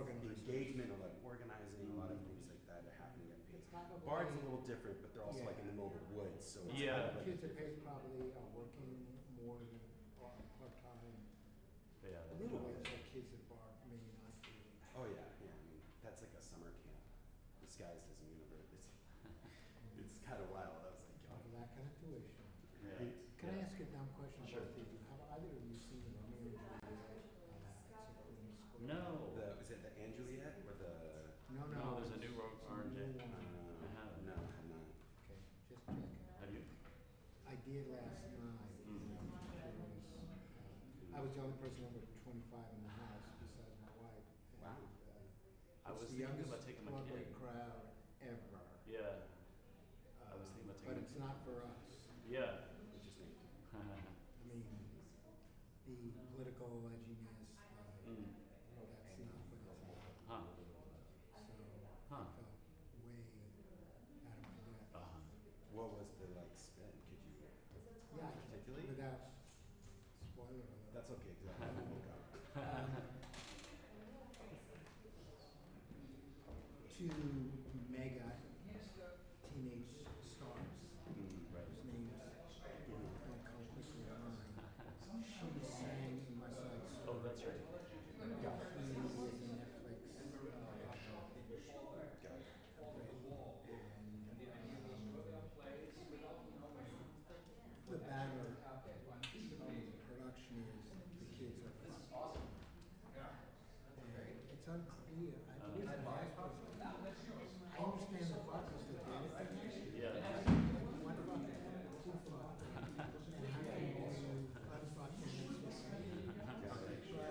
of engagement or organizing, a lot of things like that are happening at PACE. Bard's a little different, but they're also in the middle of the woods, so it's kind of kids at PACE probably are working more than part-time. Yeah. A little ways that kids at Bard may not be. Oh yeah. I mean, that's like a summer camp disguised as a university. It's kind of wild. I was like, For that kind of tuition. Right. Can I ask a dumb question? Sure. Have either of you seen Romeo and Juliet? No. Is it the Anne Juliet or the? No, there's a new Orange. I haven't. No, I have not. Okay, just checking. Have you? I did last night. I was the only person over 25 in the house besides my wife. Wow. I was the thinking youngest about taking my Broadway kid. crowd ever. Yeah. I was thinking about taking. But it's not for us. Yeah. Interesting. I mean, the political edginess, that's not what it's about. So I felt way out of my depth. What was the spin? Could you? Yeah, particularly without spoiler alert. That's okay. Two mega teenage stars whose names don't come quickly to mind. She sang in my sight. Oh, that's right. He is a Netflix. The banner of the production is the kids are fucked. And it's unclear. I believe the last person. I understand the fuck is the data thing. Yeah. One fuck, two fuck. And how can you unfuck the next one?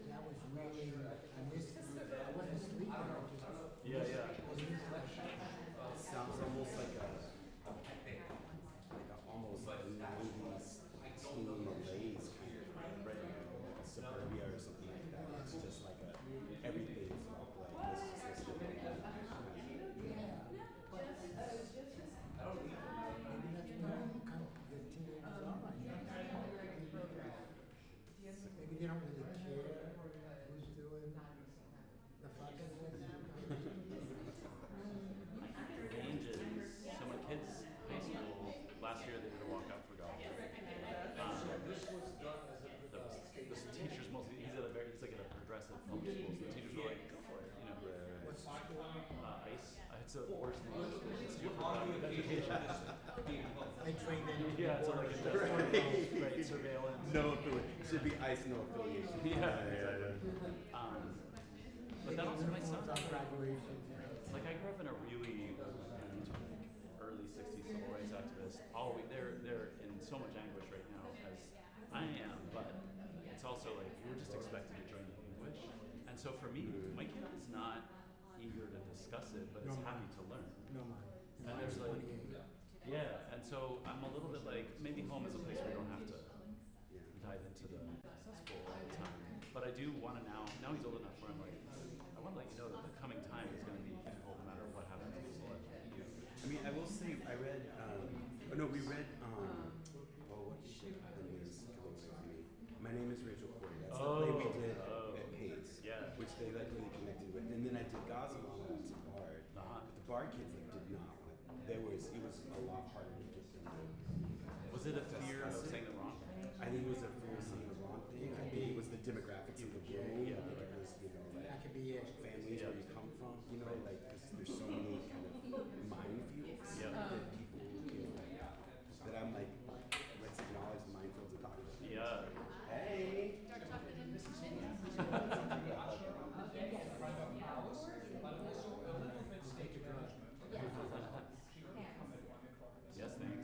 That was really, I missed it. I wasn't sleeping. I was just. It sounds almost like almost like a 90s teen malaise kind of right now, like a suburbia or something like that. It's just like everything is like this is this. Maybe that's kind of the teenagers are right now. Maybe they don't really care who's doing the fucking Ranges. So my kids' high school last year they did a walkout for golf. The teachers mostly he's like at a progressive public school, so the teachers were like, go for it, you know. What's the school? ICE. It's a worse name. Institute for Cognitive Education. They train them. Yeah, it's like a right, surveillance. No affiliation. Should be ICE, no affiliation. Exactly. But that also might sound like I grew up in a really early 60s civil rights activist. They're in so much anguish right now, as I am, but it's also like we're just expected to join the anguish. And so for me, my kid is not eager to discuss it, but is happy to learn. No, mine. And so I'm a little bit like, maybe home is a place where you don't have to dive into the successful all the time. But I do want to now he's old enough where I'm like, I want to let you know that the coming time is going to be difficult no matter what happens in this election. I mean, I will say, I read, we read, what shit, the name's going away from me. My Name is Rachel Corey. That's the play we did at Pace, which they like really connected with. And then I did Gossamer at Bard. But the Bard kids did not. It was a lot harder to get them to. Was it a fear of saying the wrong thing? I think it was a fear of saying the wrong thing. I think it was the demographics of the room. I think it was, That could be it. families where you come from. Like there's so many kind of minefields that people, that I'm like, let's acknowledge the minefields and talk about it. Yeah. Hey. Yes, thanks.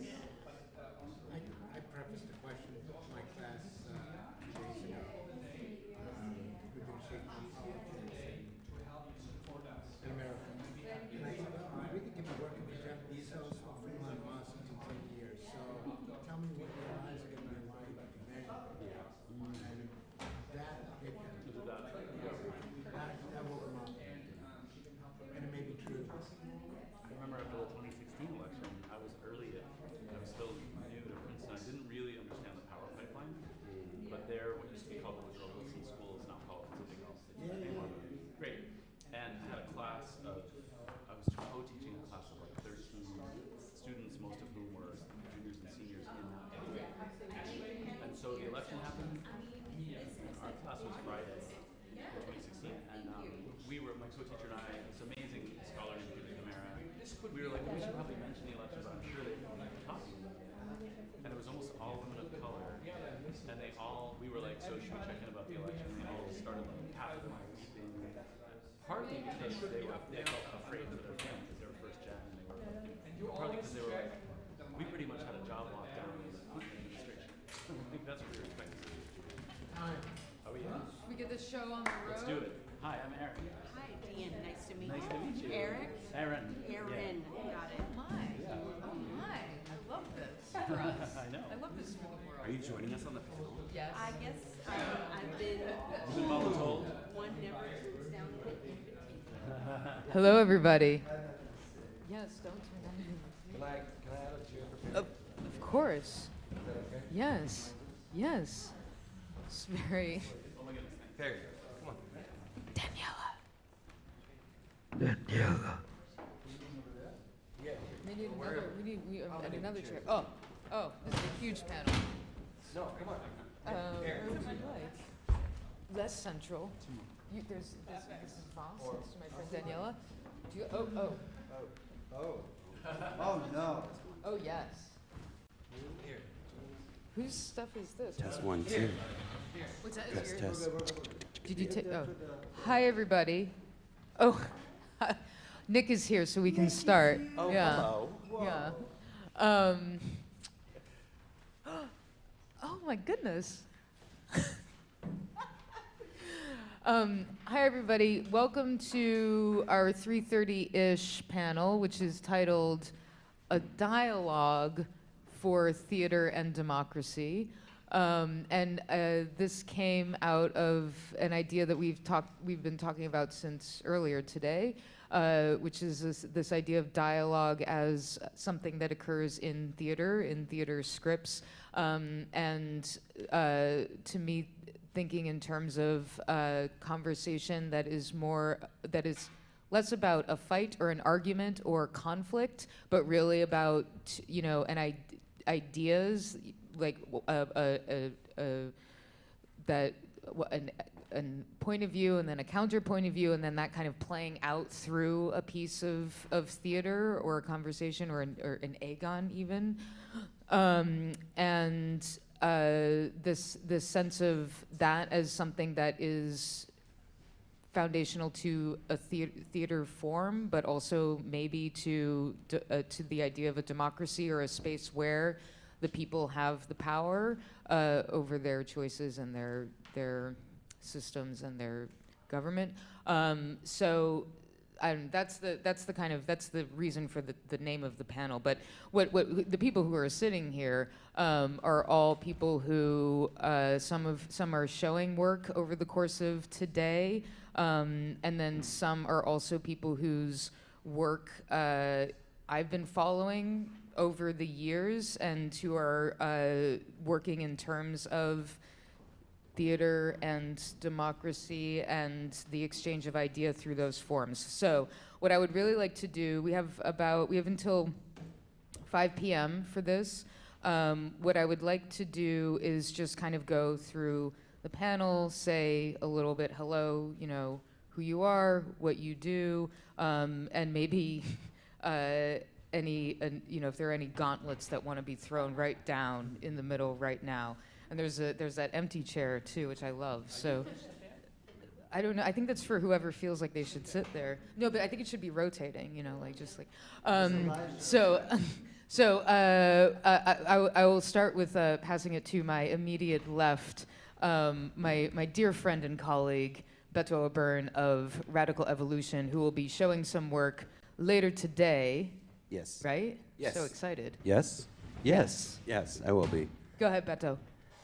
I prefaced the question to my class 2 days ago. We've been shaking politics in America. And I said, well, I really could be working for Jeff Bezos or Elon Musk in 10 years. So tell me what your eyes are going to be like then. And that hit them. That woke them up. And it may be true. I remember after the 2016 election, I was still new to Princeton. I didn't really understand the power pipeline, but there, what used to be called the Woodrow Wilson School is now called something else. Great. And had a class of, I was co-teaching a class of like 13 students, most of whom were juniors and seniors in that area. And so the election happened. Our class was Friday, 2016, and we were, my co-teacher and I, this amazing scholar named Judy Camara, we were like, we should probably mention the election, but I'm sure they won't be talking about it. And it was almost all women of color, and we were like, so should we check in about the election? And they all started like half of them were weeping, partly because they felt afraid for their family because they were first gen, and they were, partly because they were like, we pretty much had a job lockdown in the Clinton administration. I think that's what we were expecting. Hi. Are we in? We get this show on the road. Let's do it. Hi, I'm Aaron. Hi, Dean. Nice to meet you. Nice to meet you. Eric? Aaron. Aaron. Yeah. Got it. Hi. Yeah. Oh my. I love this for us. I know. I love this for the world. Are you joining us on the panel? Yes. I guess I've been voluntold. One never turns down an invitation. Hello, everybody. Yes, don't turn that in. Can I have a chair for Of course. Is that okay? Yes. Yes. It's very. Oh my goodness. There you go. Come on. Daniela. Yeah. We need Where- another. We need How many another chairs? chair. Oh, this is a huge panel. No, come on. Where would you like? Less central. This is Voss, next to my friend Daniela. Do you, Oh, no. Oh, yes. Here. Whose stuff is this? Test 1, 2. What's that? Test, Is test. Did you take? Oh, hi everybody. Oh, Nick is here, so we can start. Oh, yeah. hello. Yeah. Oh my goodness. Hi everybody. Welcome to our 3:30-ish panel, which is titled "A Dialogue for Theater and Democracy." This came out of an idea that we've been talking about since earlier today, which is this idea of dialogue as something that occurs in theater scripts, and to me, thinking in terms of conversation that is less about a fight or an argument or conflict, but really about ideas like a point of view and then a counterpoint of view, and then that kind of playing out through a piece of theater or a conversation or an agon even, this sense of that as something that is foundational to a theater form, but also maybe to the idea of a democracy or a space where the people have the power over their choices and their systems and their government. So that's the reason for the name of the panel. But what the people who are sitting here are all people who some are showing work over the course of today, and then some are also people whose work I've been following over the years and who are working in terms of theater and democracy and the exchange of idea through those forms. So what I would really like to do, we have until 5 p.m. for this. What I would like to do is just kind of go through the panel, say a little bit hello, who you are, what you do, and maybe if there are any gauntlets that want to be thrown right down in the middle right now. And there's that empty chair too, which I love. So I don't know. I think that's for whoever feels like they should sit there. No, but I think it should be rotating. I will start with passing it to my immediate left, my dear friend and colleague Beto O'Byrne of Radical Evolution, who will be showing some work later today. Yes. Right? Yes. So excited. Yes. Yes. Yes, I will be. Go ahead, Beto.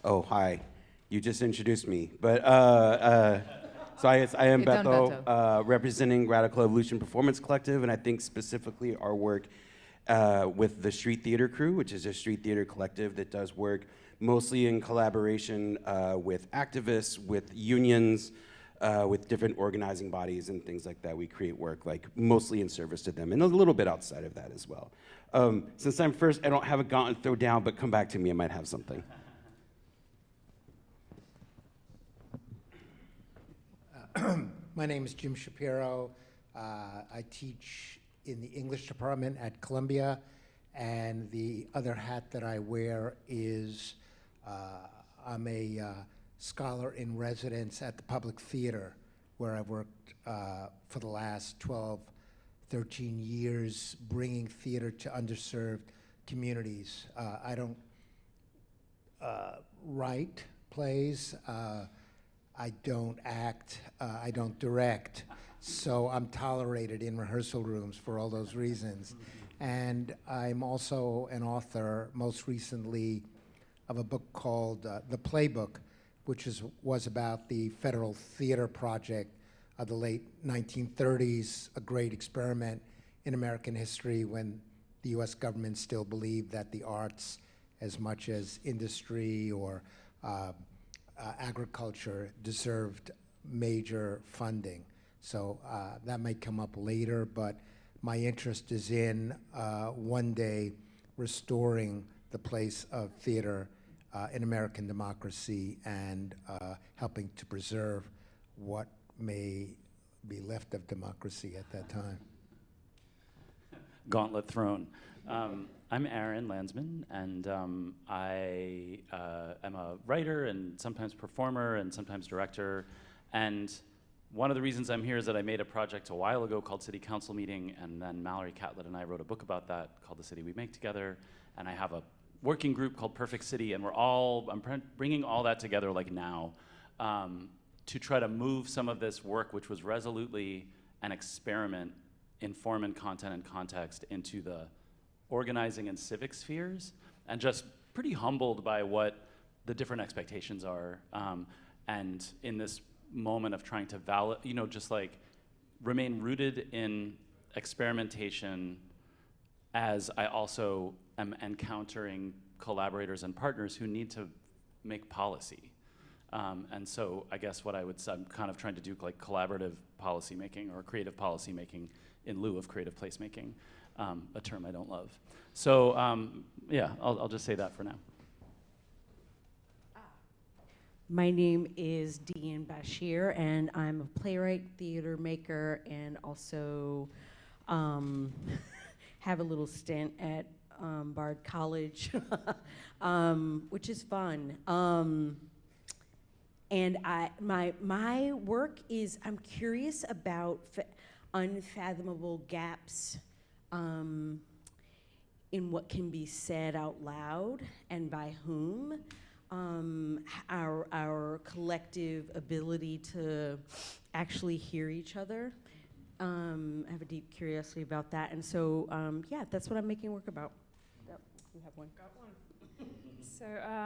Oh, hi. You just introduced me. But so I am Get down, Beto, representing Radical Evolution Performance Collective, and I think specifically our work with the Street Theater Crew, which is a street theater collective that does work mostly in collaboration with activists, with unions, with different organizing bodies and things like that. We create work mostly in service to them, and a little bit outside of that as well. Since I'm first, I don't have a gauntlet to throw down, but come back to me, I might have something. My name is Jim Shapiro. I teach in the English department at Columbia, and the other hat that I wear is I'm a scholar in residence at the Public Theater, where I've worked for the last 12, 13 years, bringing theater to underserved communities. I don't write plays. I don't act, I don't direct, so I'm tolerated in rehearsal rooms for all those reasons. And I'm also an author, most recently, of a book called The Playbook, which was about the Federal Theater Project of the late 1930s, a great experiment in American history when the US government still believed that the arts, as much as industry or agriculture, deserved major funding. So that might come up later, but my interest is in one day restoring the place of theater in American democracy and helping to preserve what may be left of democracy at that time. Gauntlet thrown. I'm Aaron Landsman, and I am a writer and sometimes performer and sometimes director. And one of the reasons I'm here is that I made a project a while ago called City Council Meeting, and then Mallory Catlett and I wrote a book about that called The City We Make Together. And I have a working group called Perfect City, and I'm bringing all that together now to try to move some of this work, which was resolutely an experiment in form and content and context, into the organizing and civic spheres, and just pretty humbled by what the different expectations are. And in this moment of trying to remain rooted in experimentation, as I also am encountering collaborators and partners who need to make policy. And so I guess what I'm kind of trying to do collaborative policy making or creative policy making in lieu of creative placemaking. A term I don't love. So yeah, I'll just say that for now. My name is Dean Bashir, and I'm a playwright, theater maker, and also have a little stint at Bard College, which is fun. And my work is, I'm curious about unfathomable gaps in what can be said out loud and by whom. Our collective ability to actually hear each other. I have a deep curiosity about that, and so yeah, that's what I'm making work about. Yep, you have one. Got one. So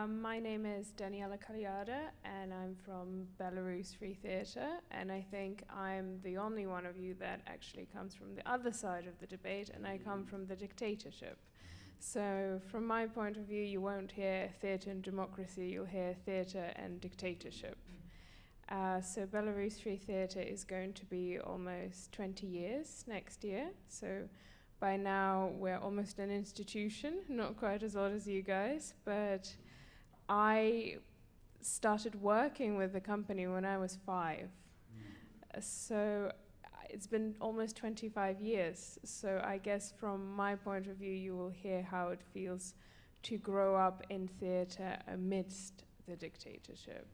my name is Daniela Kaliada, and I'm from Belarus Free Theatre, and I think I'm the only one of you that actually comes from the other side of the debate, and I come from the dictatorship. So from my point of view, you won't hear theatre and democracy, you'll hear theatre and dictatorship. So Belarus Free Theatre is going to be almost 20 years next year, so by now we're almost an institution, not quite as old as you guys, but I started working with the company when I was 5. So it's been almost 25 years. So I guess from my point of view, you will hear how it feels to grow up in theatre amidst the dictatorship.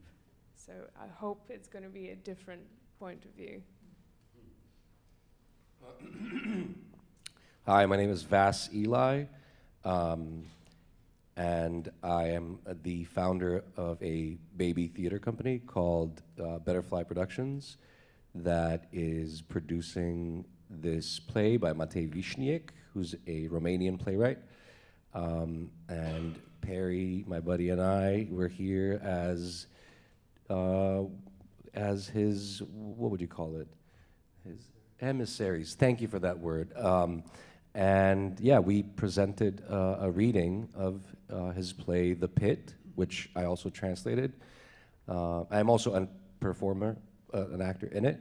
So I hope it's going to be a different point of view. Hi, my name is Vas Eli, and I am the founder of a baby theater company called Butterfly Productions that is producing this play by Matej Višniek, who's a Romanian playwright. And Perry, my buddy, and I were here as his, what would you call it? His emissaries. Thank you for that word. And yeah, we presented a reading of his play, The Pit, which I also translated. I'm also a performer, an actor in it.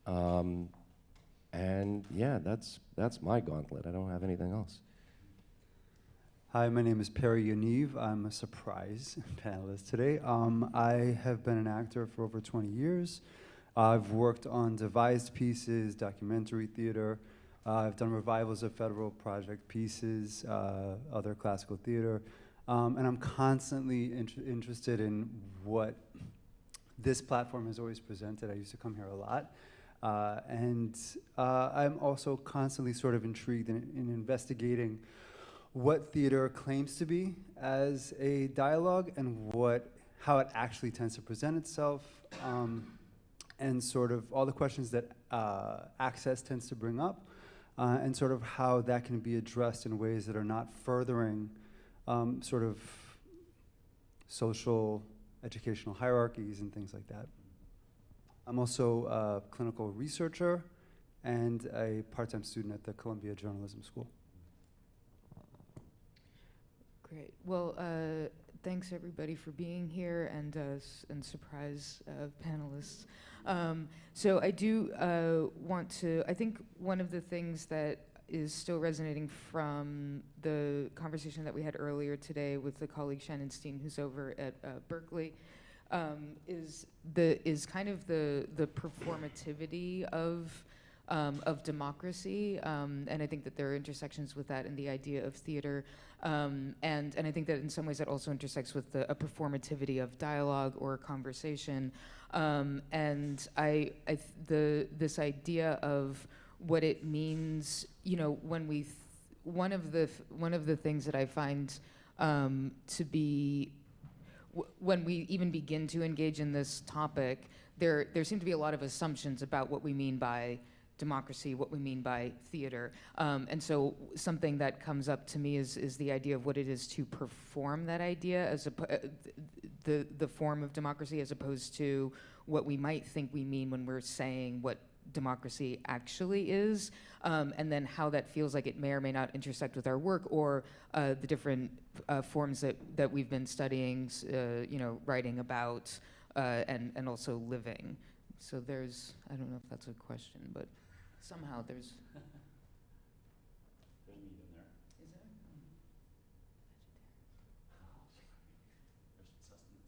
And yeah, that's my gauntlet. I don't have anything else. Hi, my name is Perry Yaniv. I'm a surprise panelist today. I have been an actor for over 20 years. I've worked on devised pieces, documentary theater. I've done revivals of federal project pieces, other classical theater. And I'm constantly interested in what this platform has always presented. I used to come here a lot. And I'm also constantly sort of intrigued in investigating what theater claims to be as a dialogue and how it actually tends to present itself, and sort of all the questions that access tends to bring up, and sort of how that can be addressed in ways that are not furthering sort of social, educational hierarchies and things like that. I'm also a clinical researcher and a part-time student at the Columbia Journalism School. Great. Well, thanks everybody for being here and surprise panelists. So I do want to, I think one of the things that is still resonating from the conversation that we had earlier today with the colleague Shannon Steen, who's over at Berkeley, is kind of the performativity of democracy, and I think that there are intersections with that in the idea of theater, and I think that in some ways that also intersects with a performativity of dialogue or conversation, and this idea of what it means, you know, when we one of the things that I find to be when we even begin to engage in this topic, there seem to be a lot of assumptions about what we mean by democracy, what we mean by theater. And so something that comes up to me is the idea of what it is to perform that idea, as the form of democracy, as opposed to what we might think we mean when we're saying what democracy actually is, and then how that feels like it may or may not intersect with our work, or the different forms that we've been studying, you know, writing about, and also living. So there's, I don't know if that's a question, but somehow there's... There's meat in there. Is there? There's sustenance.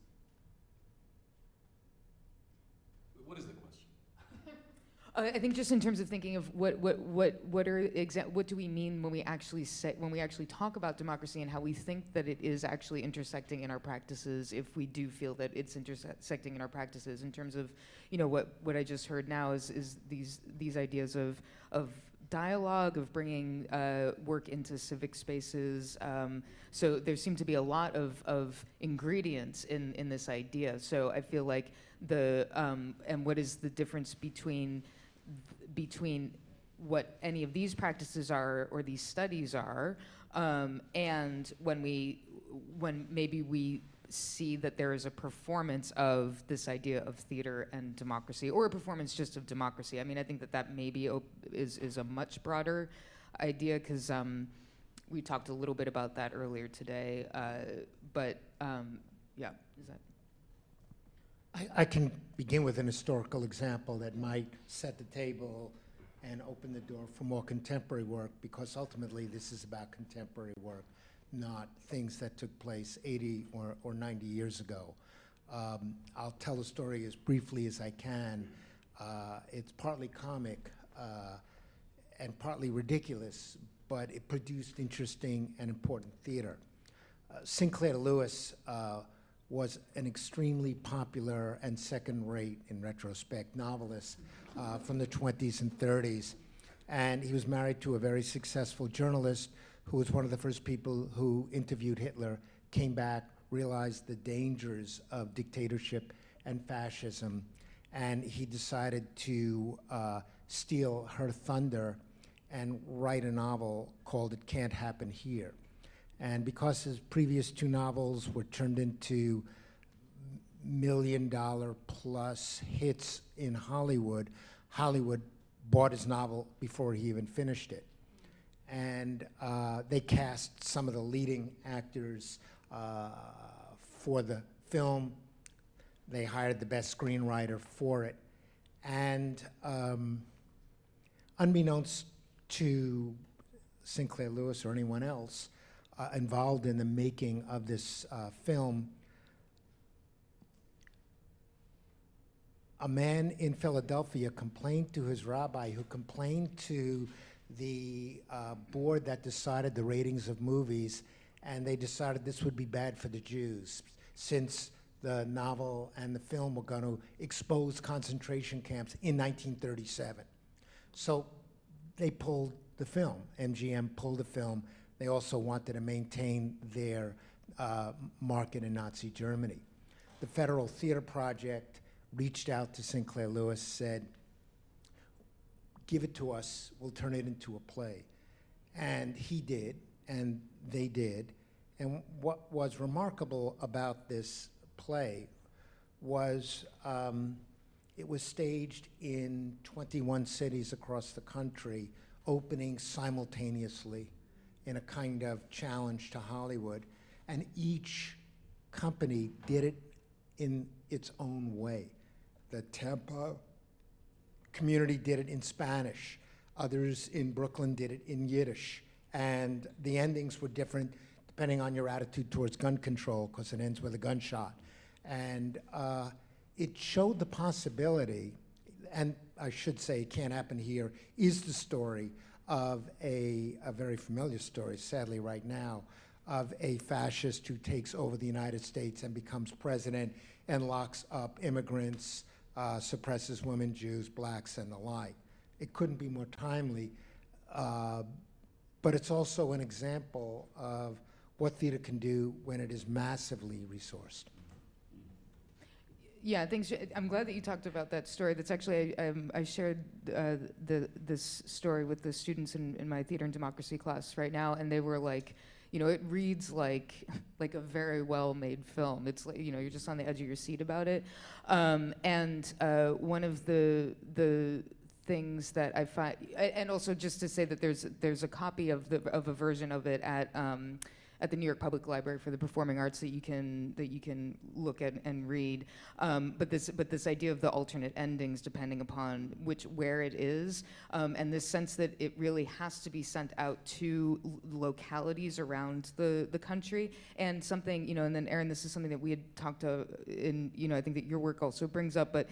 What is the question? I think just in terms of thinking of what do we mean when we actually talk about democracy, and how we think that it is actually intersecting in our practices, if we do feel that it's intersecting in our practices, in terms of, you know, what I just heard now is these ideas of dialogue, of bringing work into civic spaces. So there seem to be a lot of ingredients in this idea. So I feel like and what is the difference between between what any of these practices are or these studies are, and when maybe we see that there is a performance of this idea of theater and democracy, or a performance just of democracy. I mean, I think that maybe is a much broader idea, because we talked a little bit about that earlier today. But yeah, is that? I can begin with an historical example that might set the table and open the door for more contemporary work, because ultimately this is about contemporary work, not things that took place 80 or 90 years ago. I'll tell the story as briefly as I can. It's partly comic and partly ridiculous, but it produced interesting and important theater. Sinclair Lewis was an extremely popular and second-rate, in retrospect, novelist from the 20s and 30s. And he was married to a very successful journalist who was one of the first people who interviewed Hitler, came back, realized the dangers of dictatorship and fascism, and he decided to steal her thunder and write a novel called It Can't Happen Here. And because his previous two novels were turned into million-dollar-plus hits in Hollywood, Hollywood bought his novel before he even finished it. And they cast some of the leading actors for the film. They hired the best screenwriter for it. And unbeknownst to Sinclair Lewis or anyone else involved in the making of this film, a man in Philadelphia complained to his rabbi, who complained to the board that decided the ratings of movies, and they decided this would be bad for the Jews, since the novel and the film were going to expose concentration camps in 1937. So they pulled the film. MGM pulled the film. They also wanted to maintain their market in Nazi Germany. The Federal Theater Project reached out to Sinclair Lewis, said, give it to us, we'll turn it into a play. And he did, and they did. And what was remarkable about this play was it was staged in 21 cities across the country, opening simultaneously in a kind of challenge to Hollywood. And each company did it in its own way. The Tampa community did it in Spanish. Others in Brooklyn did it in Yiddish. And the endings were different depending on your attitude towards gun control, because it ends with a gunshot. And it showed the possibility, and I should say It Can't Happen Here is the story of a very familiar story, sadly right now, of a fascist who takes over the United States and becomes president and locks up immigrants, suppresses women, Jews, blacks, and the like. It couldn't be more timely, but it's also an example of what theater can do when it is massively resourced. Yeah, thanks. I'm glad that you talked about that story. That's actually, I shared this story with the students in my theater and democracy class right now, and they were like, you know, it reads like a very well-made film. It's like, you know, you're just on the edge of your seat about it. And one of the things that I find, and also just to say that there's a copy of a version of it at the New York Public Library for the Performing Arts that you can look at and read. But this idea of the alternate endings depending upon where it is, and this sense that it really has to be sent out to localities around the country, and something, you know, and then Erin, this is something that we had talked to in, you know, I think that your work also brings up, but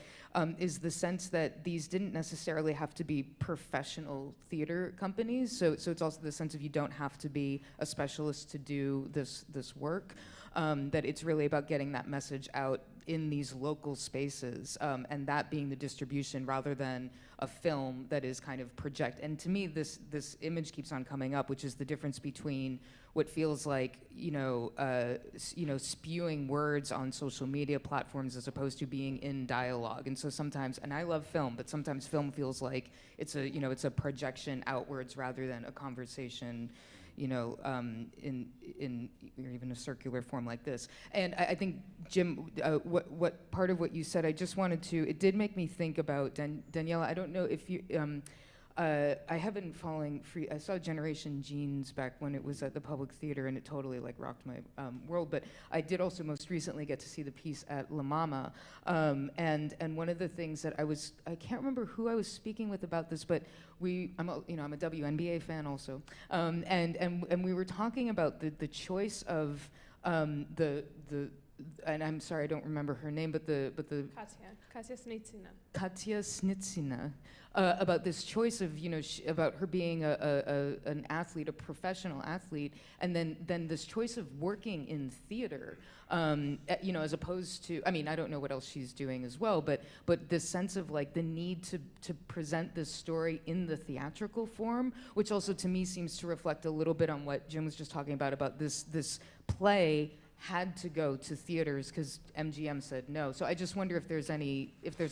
is the sense that these didn't necessarily have to be professional theater companies. So it's also the sense of you don't have to be a specialist to do do this work, that it's really about getting that message out in these local spaces, and that being the distribution rather than a film that is kind of project. And to me, this image keeps on coming up, which is the difference between what feels like spewing words on social media platforms as opposed to being in dialogue. And so sometimes, and I love film, but sometimes film feels like it's a projection outwards rather than a conversation, in or even a circular form like this. And I think, Jim, what part of what you said, I just wanted to, it did make me think about Daniela. I don't know if you, I have been following I saw Generation Genes back when it was at the Public Theater, and it totally rocked my world. But I did also most recently get to see the piece at La Mama, and one of the things that I can't remember who I was speaking with about this, but I'm a WNBA fan also, and we were talking about the choice of and I'm sorry I don't remember her name, but the Katja Snitsina. Katja Snitsina, about this choice of, about her being an athlete, a professional athlete, and then this choice of working in theater, as opposed to, I don't know what else she's doing as well, but this sense of the need to present this story in the theatrical form, which also to me seems to reflect a little bit on what Jim was just talking about this play had to go to theaters because MGM said no. So I just wonder if there's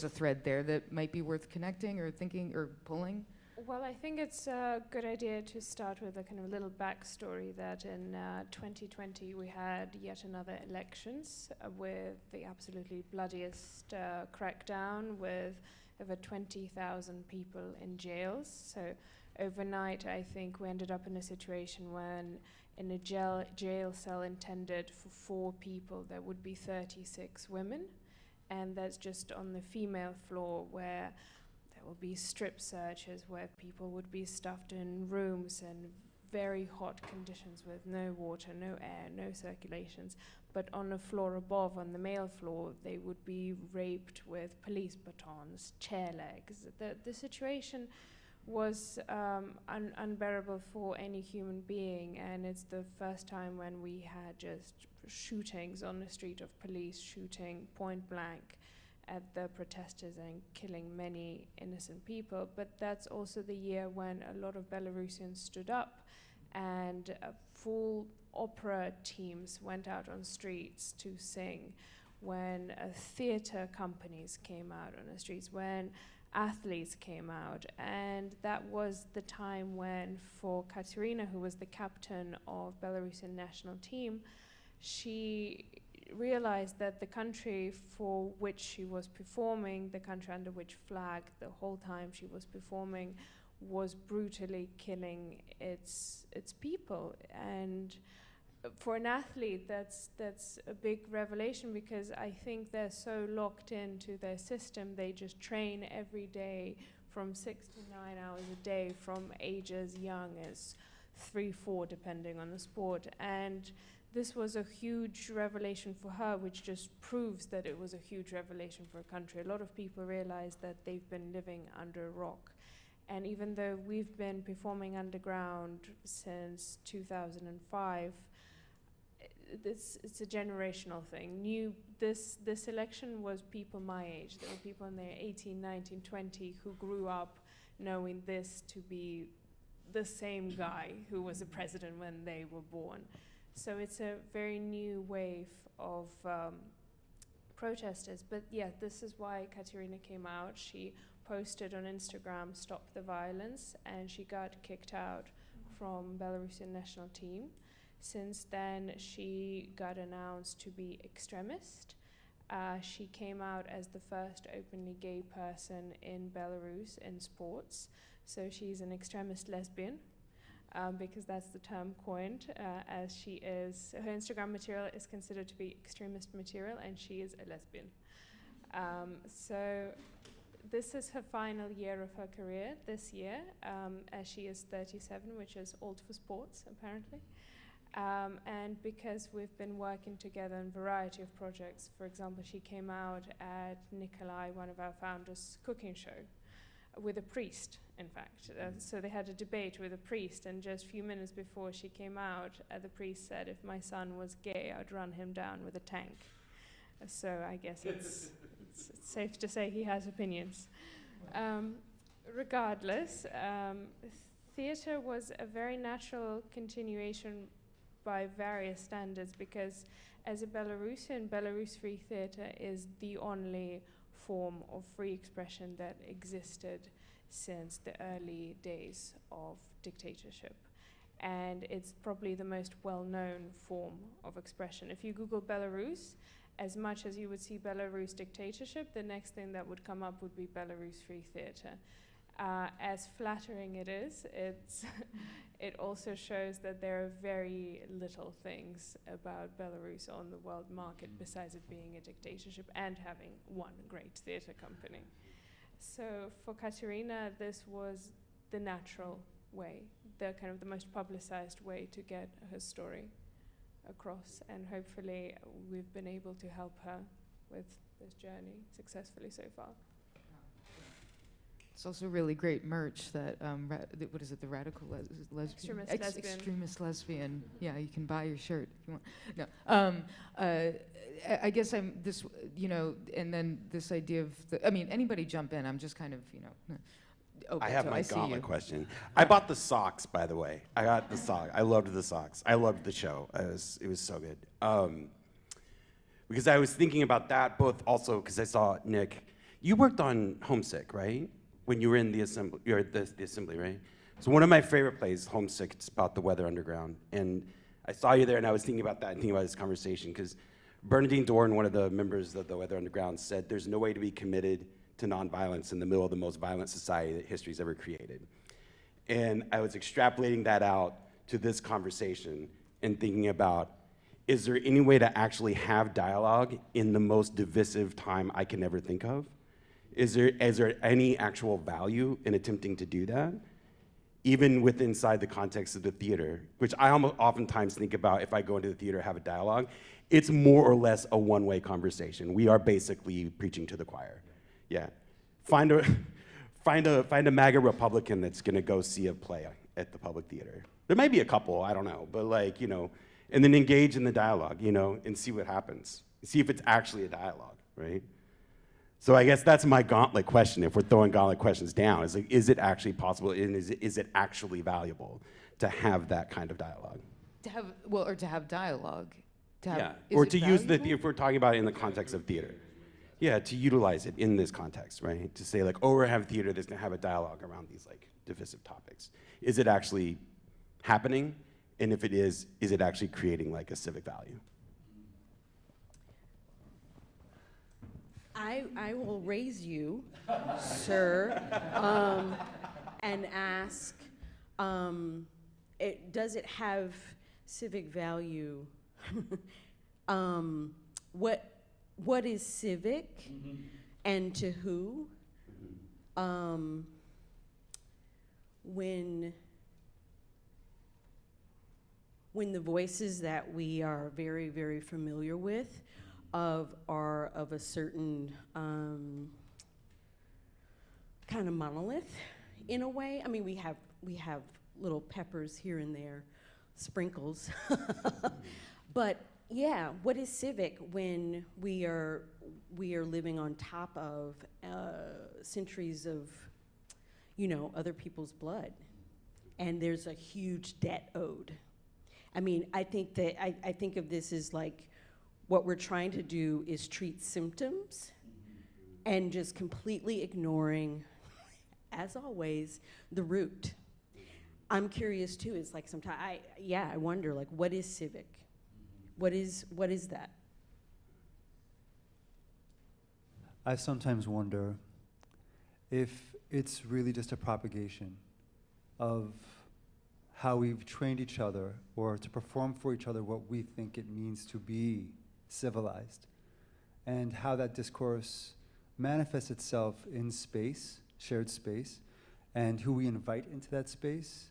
a thread there that might be worth connecting or thinking or pulling. Well, I think it's a good idea to start with a kind of little backstory that in 2020 we had yet another elections with the absolutely bloodiest crackdown with over 20,000 people in jails. So overnight, I think we ended up in a situation when in a jail cell intended for 4 people, there would be 36 women. And that's just on the female floor where there will be strip searches where people would be stuffed in rooms in very hot conditions with no water, no air, no circulations. But on the floor above, on the male floor, they would be raped with police batons, chair legs. The situation was unbearable for any human being, and it's the first time when we had just shootings on the street of police shooting point blank at the protesters and killing many innocent people. But that's also the year when a lot of Belarusians stood up and full opera teams went out on streets to sing, when theater companies came out on the streets, when athletes came out. And that was the time when, for Katerina, who was the captain of Belarusian national team, she realized that the country for which she was performing, the country under which flag the whole time she was performing, was brutally killing its people. And for an athlete, that's a big revelation, because I think they're so locked into their system. They just train every day from 6 to 9 hours a day from ages young as 3, 4, depending on the sport. And this was a huge revelation for her, which just proves that it was a huge revelation for a country. A lot of people realize that they've been living under a rock. And even though we've been performing underground since 2005, it's a generational thing. This election was people my age. There were people in their 18, 19, 20 who grew up knowing this to be the same guy who was a president when they were born. So it's a very new wave of protesters. But yeah, this is why Katerina came out. She posted on Instagram, "Stop the violence," and she got kicked out from Belarusian national team. Since then, she got announced to be extremist. She came out as the first openly gay person in Belarus in sports. So she's an extremist lesbian, because that's the term coined, as she is. Her Instagram material is considered to be extremist material, and she is a lesbian. So this is her final year of her career this year, as she is 37, which is old for sports, apparently. And because we've been working together on a variety of projects, for example, she came out at Nikolai, one of our founders' cooking show, with a priest, in fact. So they had a debate with a priest, and just a few minutes before she came out, the priest said, if my son was gay, I'd run him down with a tank. So I guess it's safe to say he has opinions. Regardless, theatre was a very natural continuation by various standards, because as a Belarusian, Belarus Free Theatre is the only form of free expression that existed since the early days of dictatorship. And it's probably the most well-known form of expression. If you Google Belarus, as much as you would see Belarus dictatorship, the next thing that would come up would be Belarus Free Theatre. As flattering it is, it also shows that there are very little things about Belarus on the world market besides it being a dictatorship and having one great theatre company. So for Katerina, this was the natural way, the kind of the most publicized way to get her story across, and hopefully we've been able to help her with this journey successfully so far. It's also really great merch that, what is it, the radical lesbian? Extremist lesbian. Yeah, you can buy your shirt if you want. No, I guess I'm this, and then this idea of, anybody jump in, I'm just kind of, I have my gauntlet question. I bought the socks, by the way. I got the sock. I loved the socks. I loved the show. It was so good. Because I was thinking about that, both also because I saw Nick. You worked on Homesick, right? When you were in the assembly, the assembly, right? So one of my favorite plays, Homesick, it's about the Weather Underground. And I saw you there, and I was thinking about that and thinking about this conversation, because Bernadine Dohrn, one of the members of the Weather Underground, said there's no way to be committed to nonviolence in the middle of the most violent society that history's ever created. And I was extrapolating that out to this conversation and thinking about, is there any way to actually have dialogue in the most divisive time I can ever think of? Is there any actual value in attempting to do that? Even inside the context of the theater, which I oftentimes think about if I go into the theater, have a dialogue, it's more or less a one-way conversation. We are basically preaching to the choir. Yeah, find a MAGA Republican that's gonna go see a play at the public theater. There might be a couple, I don't know, but and then engage in the dialogue, and see what happens. See if it's actually a dialogue, right? So I guess that's my gauntlet question. If we're throwing gauntlet questions down, is it actually possible, and is it actually valuable to have that kind of dialogue? To have dialogue. Or to use if we're talking about it in the context of theater. Yeah, to utilize it in this context, right? To say we're having theater that's gonna have a dialogue around these divisive topics. Is it actually happening? And if it is it actually creating a civic value? I will raise you, sir, and ask, does it have civic value? What is civic, and to who? When the voices that we are very, very familiar with are of a certain kind of monolith in a way. I mean, we have little peppers here and there, sprinkles. But yeah, what is civic when we are living on top of centuries of other people's blood, and there's a huge debt owed. I mean, I think of this as what we're trying to do is treat symptoms and just completely ignoring, as always, the root. I'm curious too, it's sometimes I wonder what is civic? What is that? I sometimes wonder if it's really just a propagation of how we've trained each other or to perform for each other what we think it means to be civilized, and how that discourse manifests itself in space, shared space, and who we invite into that space,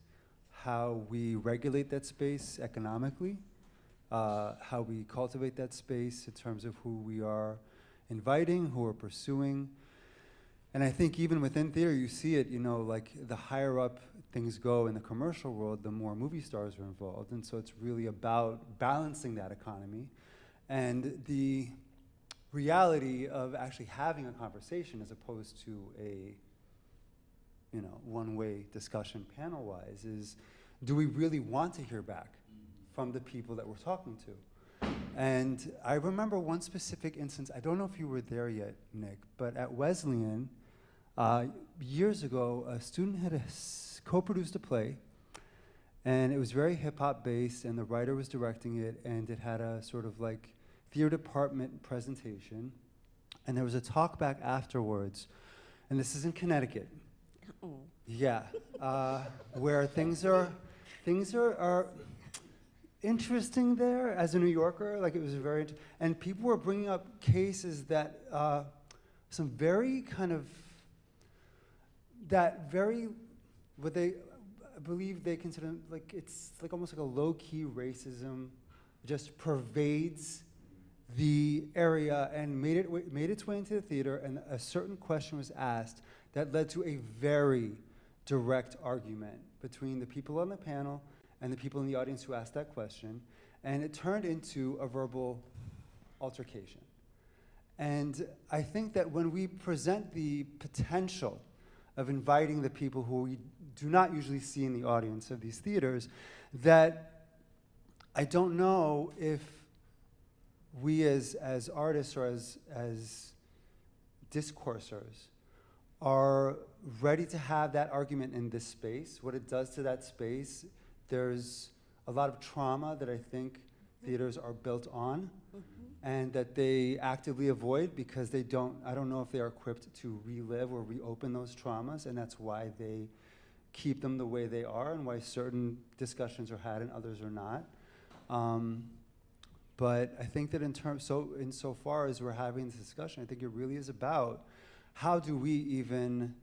how we regulate that space economically, how we cultivate that space in terms of who we are inviting, who we're pursuing. And I think even within theater, you see it, like the higher up things go in the commercial world, the more movie stars are involved. And so it's really about balancing that economy. And the reality of actually having a conversation as opposed to a one-way discussion panel-wise is, do we really want to hear back from the people that we're talking to? And I remember one specific instance, I don't know if you were there yet, Nick, but at Wesleyan, years ago, a student had co-produced a play, and it was very hip-hop based, and the writer was directing it, and it had a sort of like theater department presentation, and there was a talk back afterwards, and this is in Connecticut. Oh. Yeah, where things are interesting there. As a New Yorker, like it was very, and people were bringing up cases that some very kind of what they I believe they consider like it's like almost like a low-key racism just pervades the area and made its way into the theater, and a certain question was asked that led to a very direct argument between the people on the panel and the people in the audience who asked that question, and it turned into a verbal altercation. And I think that when we present the potential of inviting the people who we do not usually see in the audience of these theaters, that I don't know if we as artists or as discoursers are ready to have that argument in this space, what it does to that space. There's a lot of trauma that I think theaters are built on, and that they actively avoid because I don't know if they are equipped to relive or reopen those traumas, and that's why they keep them the way they are and why certain discussions are had and others are not. But I think that insofar as we're having this discussion, I think it really is about how do we even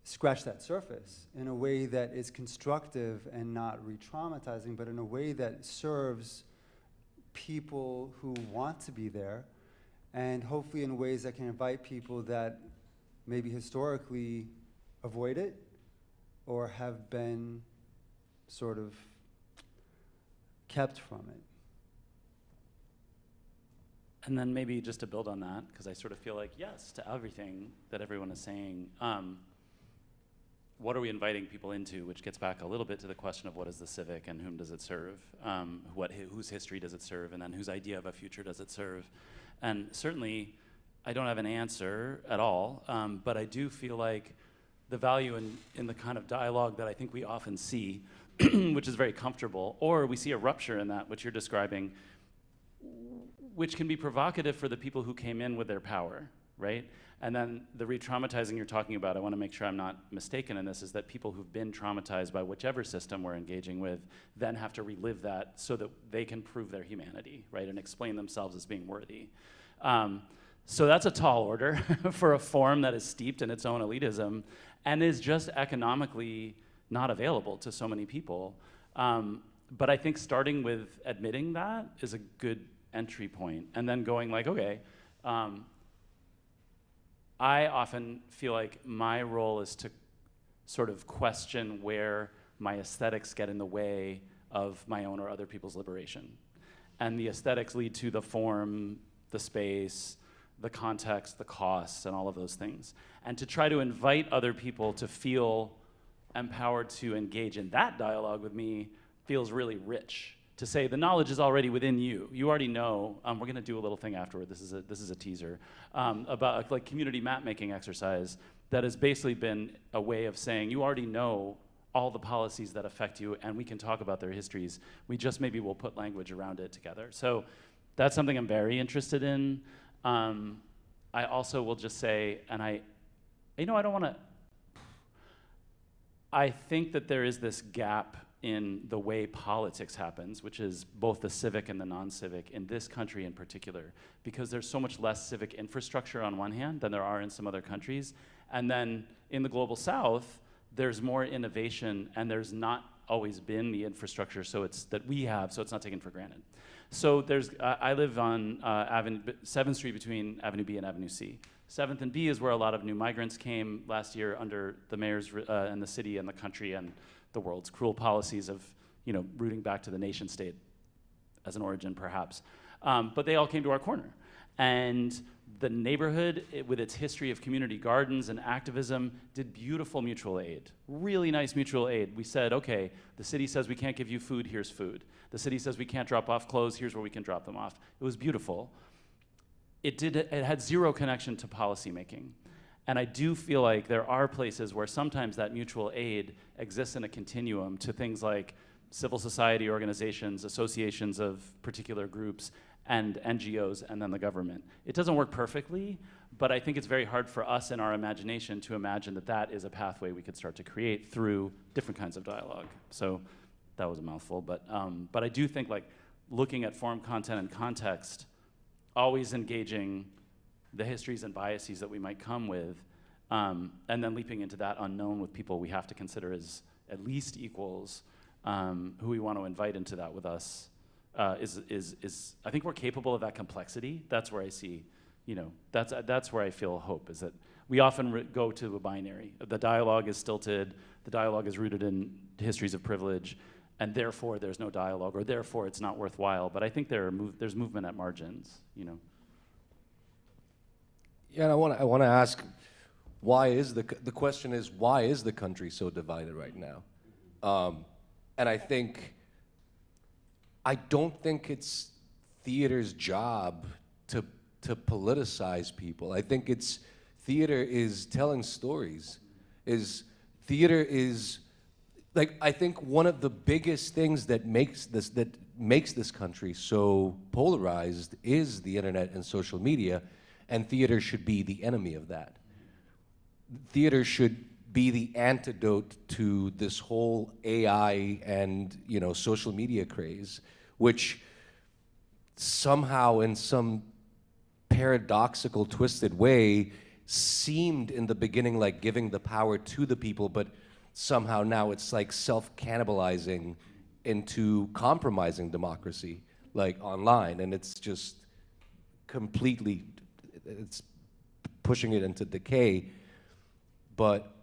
scratch that surface in a way that is constructive and not re-traumatizing, but in a way that serves people who want to be there, and hopefully in ways that can invite people that maybe historically avoid it or have been sort of kept from it. And then maybe just to build on that, because I sort of feel like yes to everything that everyone is saying, what are we inviting people into, which gets back a little bit to the question of what is the civic and whom does it serve, whose history does it serve, and then whose idea of a future does it serve. And certainly, I don't have an answer at all, but I do feel like the value in the kind of dialogue that I think we often see, which is very comfortable, or we see a rupture in that, which you're describing, which can be provocative for the people who came in with their power, right? And then the re-traumatizing you're talking about, I want to make sure I'm not mistaken in this, is that people who've been traumatized by whichever system we're engaging with then have to relive that so that they can prove their humanity, right? And explain themselves as being worthy. So that's a tall order for a form that is steeped in its own elitism and is just economically not available to so many people. But I think starting with admitting that is a good entry point, and then going like, okay, I often feel like my role is to sort of question where my aesthetics get in the way of my own or other people's liberation. And the aesthetics lead to the form, the space, the context, the costs, and all of those things. And to try to invite other people to feel empowered to engage in that dialogue with me feels really rich. To say the knowledge is already within you. You already know. We're going to do a little thing afterward. This is a teaser about a like community map making exercise that has basically been a way of saying you already know all the policies that affect you, and we can talk about their histories. We just maybe will put language around it together. So that's something I'm very interested in. I also will just say, and I don't want to. I think that there is this gap in the way politics happens, which is both the civic and the non-civic in this country in particular, because there's so much less civic infrastructure on one hand than there are in some other countries. And then in the global south, there's more innovation and there's not always been the infrastructure that we have, so it's not taken for granted. So I live on 7th Street between Avenue B and Avenue C. 7th and B is where a lot of new migrants came last year under the mayor's and the city and the country and the world's cruel policies of, rooting back to the nation state as an origin, perhaps. But they all came to our corner. And the neighborhood, with its history of community gardens and activism, did beautiful mutual aid, really nice mutual aid. We said, okay, the city says we can't give you food, here's food. The city says we can't drop off clothes, here's where we can drop them off. It was beautiful. It had zero connection to policymaking. And I do feel like there are places where sometimes that mutual aid exists in a continuum to things like civil society organizations, associations of particular groups, and NGOs, and then the government. It doesn't work perfectly, but I think it's very hard for us in our imagination to imagine that that is a pathway we could start to create through different kinds of dialogue. So that was a mouthful, but I do think like looking at form, content, and context, always engaging the histories and biases that we might come with, and then leaping into that unknown with people we have to consider as at least equals, who we want to invite into that with us, is I think we're capable of that complexity. That's where I see, that's where I feel hope, is that we often go to a binary. The dialogue is stilted, the dialogue is rooted in histories of privilege, and therefore there's no dialogue, or therefore it's not worthwhile. But I think there's movement at margins, Yeah, and I want to ask, why is the question is, why is the country so divided right now? And I don't think it's theater's job to politicize people. I think theater is telling stories. Theater is, like, I think one of the biggest things that makes this country so polarized is the internet and social media, and theater should be the enemy of that. Theater should be the antidote to this whole AI and social media craze, which somehow in some paradoxical, twisted way seemed in the beginning like giving the power to the people, but somehow now it's like self-cannibalizing into compromising democracy, like online, and it's just completely, it's pushing it into decay. But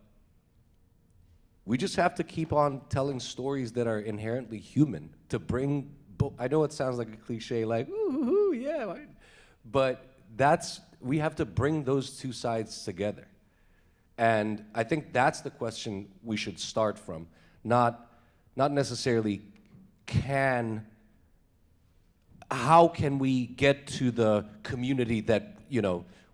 we just have to keep on telling stories that are inherently human to bring, I know it sounds like a cliche, like, ooh, yeah, but we have to bring those two sides together. And I think that's the question we should start from. Not necessarily how can we get to the community that,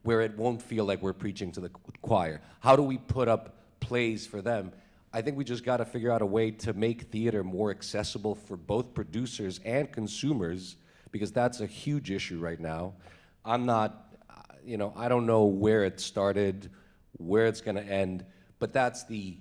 where it won't feel like we're preaching to the choir? How do we put up plays for them? I think we just got to figure out a way to make theater more accessible for both producers and consumers, because that's a huge issue right now. I don't know where it started, where it's going to end, but that's the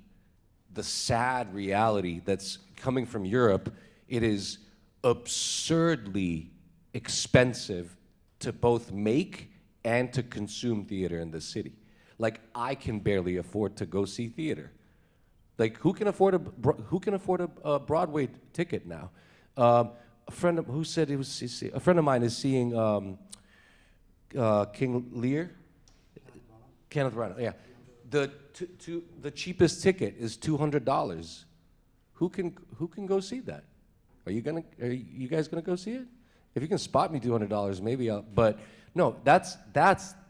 sad reality that's coming from Europe. It is absurdly expensive to both make and to consume theater in the city. Like, I can barely afford to go see theater. Like, who can afford a Broadway ticket now? A friend of mine is seeing King Lear. Kenneth Branagh, yeah. The cheapest ticket is $200. Who can go see that? Are you guys gonna go see it? If you can spot me $200, maybe I'll. But no, that's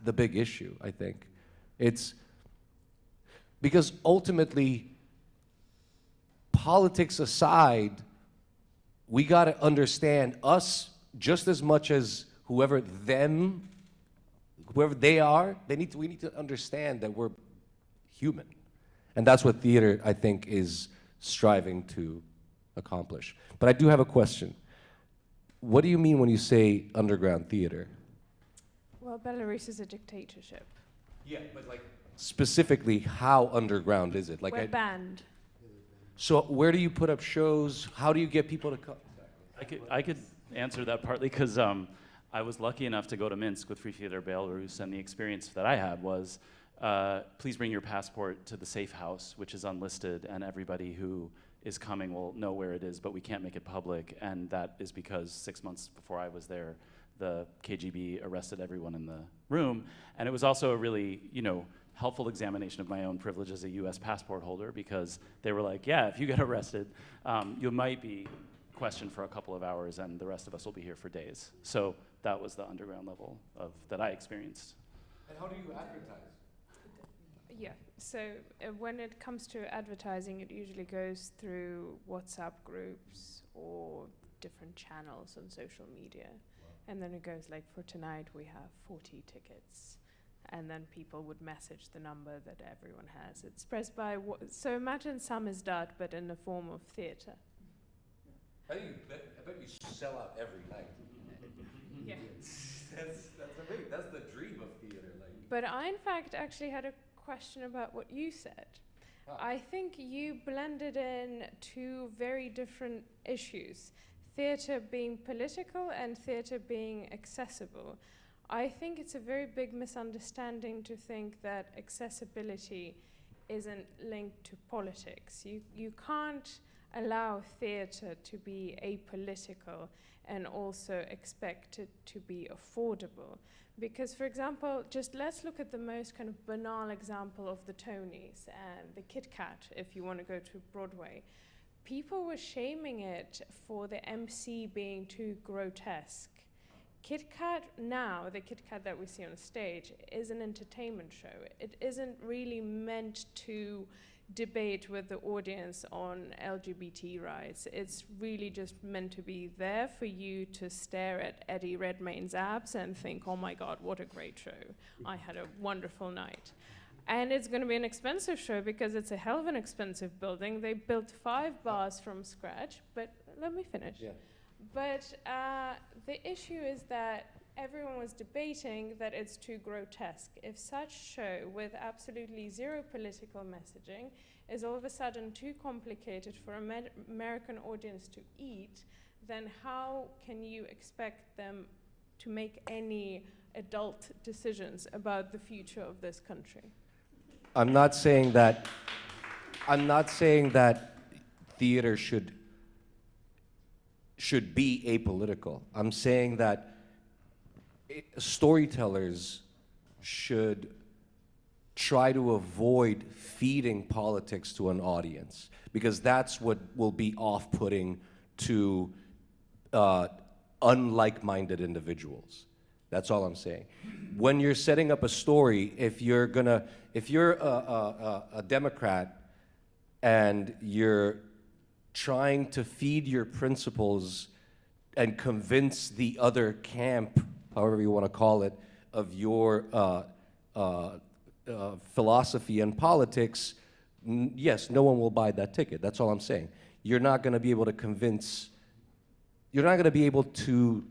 the big issue. I think it's because ultimately, politics aside, we got to understand us just as much as whoever they are. We need to understand that we're human, and that's what theater, I think, is striving to accomplish. But I do have a question. What do you mean when you say underground theater? Well, Belarus is a dictatorship. Yeah, but like specifically, how underground is it? Like we're banned. So where do you put up shows? How do you get people to come? I could answer that partly because I was lucky enough to go to Minsk with Free Theater Belarus, and the experience that I had was, please bring your passport to the safe house, which is unlisted, and everybody who is coming will know where it is, but we can't make it public. And that is because 6 months before I was there, the KGB arrested everyone in the room. And it was also a really, helpful examination of my own privilege as a US passport holder, because they were like, yeah, if you get arrested, you might be questioned for a couple of hours and the rest of us will be here for days. So that was the underground level that I experienced. And how do you advertise? Yeah, so when it comes to advertising, it usually goes through WhatsApp groups or different channels on social media. And then it goes like, for tonight we have 40 tickets. And then people would message the number that everyone has. It's pressed by, so imagine samizdat, but in the form of theater. I bet you sell out every night. Yeah. That's amazing. That's the dream of theater. But I, in fact, actually had a question about what you said. I think you blended in two very different issues, theater being political and theater being accessible. I think it's a very big misunderstanding to think that accessibility isn't linked to politics. You can't allow theater to be apolitical and also expect it to be affordable. Because, for example, just let's look at the most kind of banal example of the Tonys and the Kit Kat, if you want to go to Broadway. People were shaming it for the MC being too grotesque. Kit Kat now, the Kit Kat that we see on stage, is an entertainment show. It isn't really meant to debate with the audience on LGBT rights. It's really just meant to be there for you to stare at Eddie Redmayne's abs and think, oh my God, what a great show. I had a wonderful night. And it's going to be an expensive show because it's a hell of an expensive building. They built 5 bars from scratch, but let me finish. Yeah. But the issue is that everyone was debating that it's too grotesque. If such show with absolutely zero political messaging is all of a sudden too complicated for American audience to eat, then how can you expect them to make any adult decisions about the future of this country? I'm not saying that theater should be apolitical. I'm saying that storytellers should try to avoid feeding politics to an audience, because that's what will be off-putting to unlike-minded individuals. That's all I'm saying. When you're setting up a story, if you're a Democrat and you're trying to feed your principles and convince the other camp, however you want to call it, of your philosophy and politics, yes, no one will buy that ticket. That's all I'm saying. You're not going to be able to convince, you're not going to be able to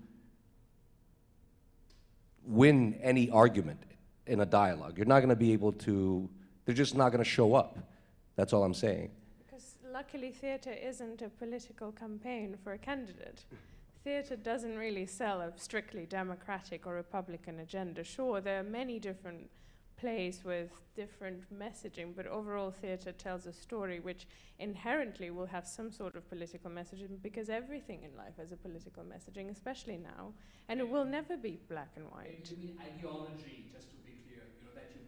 win any argument in a dialogue. You're not going to be able to, they're just not going to show up. That's all I'm saying. Because luckily theater isn't a political campaign for a candidate. Theater doesn't really sell a strictly Democratic or Republican agenda. Sure, there are many different plays with different messaging, but overall theater tells a story which inherently will have some sort of political messaging, because everything in life has a political messaging, especially now, and it will never be black and white. You mean ideology, just to be clear, that you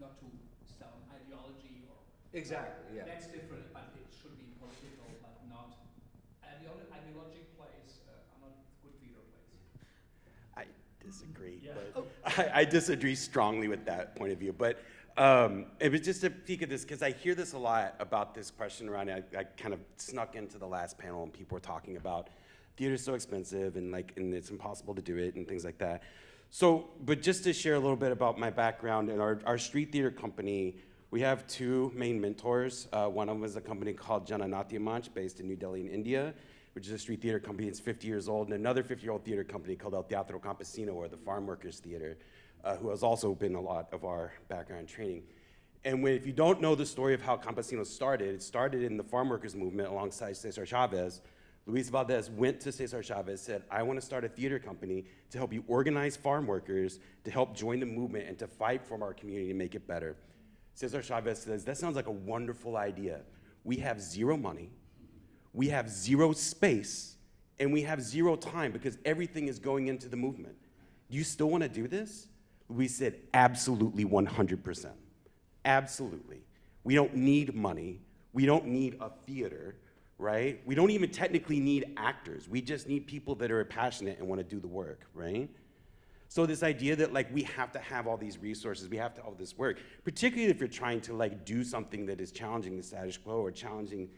not to sell an ideology or... Exactly, yeah. That's different, but it should be political, but not... Ideologic plays are not good theater plays. I disagree, Yeah. but I disagree strongly with that point of view. But it was just a peek at this, because I hear this a lot about this question around it. I kind of snuck into the last panel and people were talking about theater's so expensive and it's impossible to do it and things like that. So, but just to share a little bit about my background and our street theater company, we have 2 main mentors. One of them is a company called Jananatya Manch, based in New Delhi in India, which is a street theater company. It's 50 years old, and another 50-year-old theater company called El Teatro Campesino, or the Farm Workers Theater, who has also been a lot of our background training. And if you don't know the story of how Campesinos started, it started in the farm workers movement alongside Cesar Chavez. Luis Valdez went to Cesar Chavez, said, I want to start a theater company to help you organize farm workers, to help join the movement, and to fight for our community and make it better. Cesar Chavez says, that sounds like a wonderful idea. We have 0 money. we have zero space, and we have zero time because everything is going into the movement. Do you still want to do this? We said, absolutely 100%. Absolutely. We don't need money. We don't need a theater, right? We don't even technically need actors. We just need people that are passionate and want to do the work, right? So this idea that like we have to have all these resources, we have to have all this work, particularly if you're trying to like do something that is challenging the status quo or challenging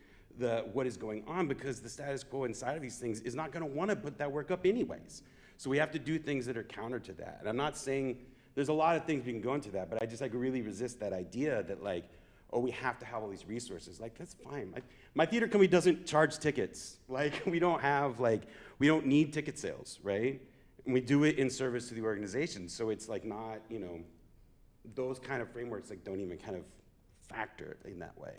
what is going on, because the status quo inside of these things is not going to want to put that work up anyways. So we have to do things that are counter to that. And I'm not saying there's a lot of things we can go into that, but I just like really resist that idea that like, oh, we have to have all these resources. Like, that's fine. My theater company doesn't charge tickets. Like, we don't need ticket sales, right? And we do it in service to the organization. So it's like not, you know, those kind of frameworks like don't even kind of factor in that way.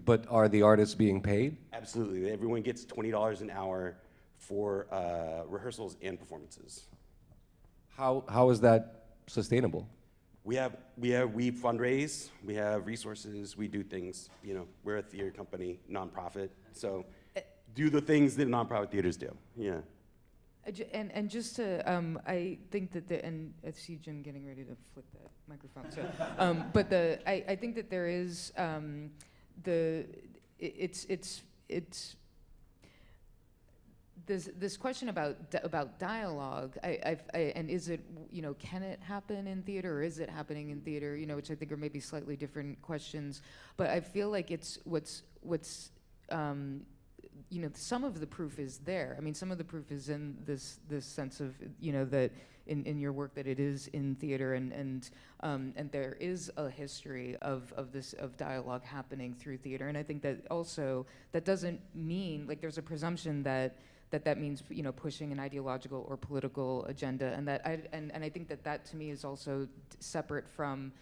But are the artists being paid? Absolutely. Everyone gets $20 an hour for rehearsals and performances. How is that sustainable? We fundraise, we have resources, we do things, you know, we're a theater company, nonprofit, so do the things that nonprofit theaters do, yeah. And just to, I think that and I see Jim getting ready to flip that microphone. So, but I think that there is this question about dialogue. And is it, you know, can it happen in theater or is it happening in theater? You know, which I think are maybe slightly different questions. But I feel like it's what's you know, some of the proof is there. I mean, some of the proof is in this sense of, you know, that in your work that it is in theater, and there is a history of dialogue happening through theater. And I think that also that doesn't mean, like, there's a presumption that means, you know, pushing an ideological or political agenda, and I think that to me is also separate from.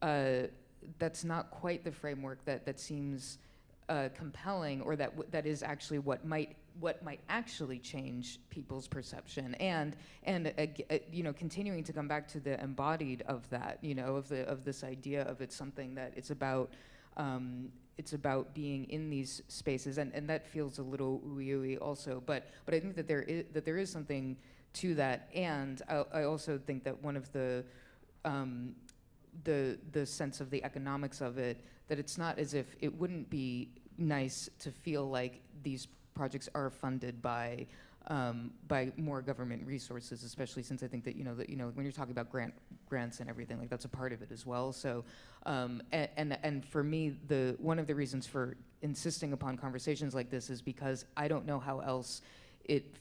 That's not quite the framework that seems compelling, or that is actually what might actually change people's perception, and you know, continuing to come back to the embodied of that, you know, of this idea of it's something that it's about being in these spaces, and that feels a little ooey also, but I think that there is something to that, and I also think that one of the sense of the economics of it, that it's not as if it wouldn't be nice to feel like these projects are funded by more government resources, especially since I think that, you know, when you're talking about grants and everything, like, that's a part of it as well. So, and for me, one of the reasons for insisting upon conversations like this is because I don't know how else it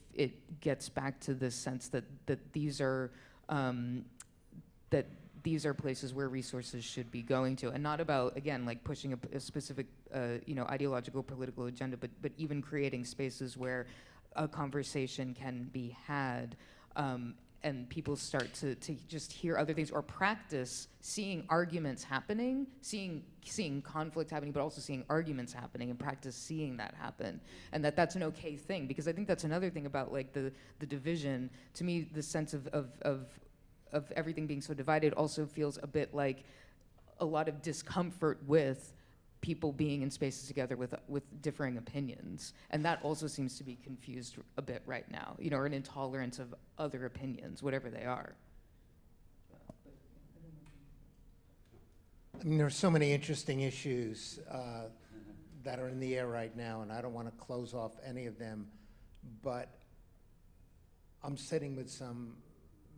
gets back to this sense that these are these are places where resources should be going to, and not about, again, like pushing a specific, you know, ideological, political agenda, but even creating spaces where a conversation can be had, and people start to just hear other things or practice seeing arguments happening, seeing conflict happening, but also seeing arguments happening, and practice seeing that happen, and that's an okay thing, because I think that's another thing about, like, the division. To me, the sense of everything being so divided also feels a bit like a lot of discomfort with people being in spaces together with differing opinions. And that also seems to be confused a bit right now, you know, or an intolerance of other opinions, whatever they are. I mean, there are so many interesting issues that are in the air right now, and I don't want to close off any of them, but I'm sitting with some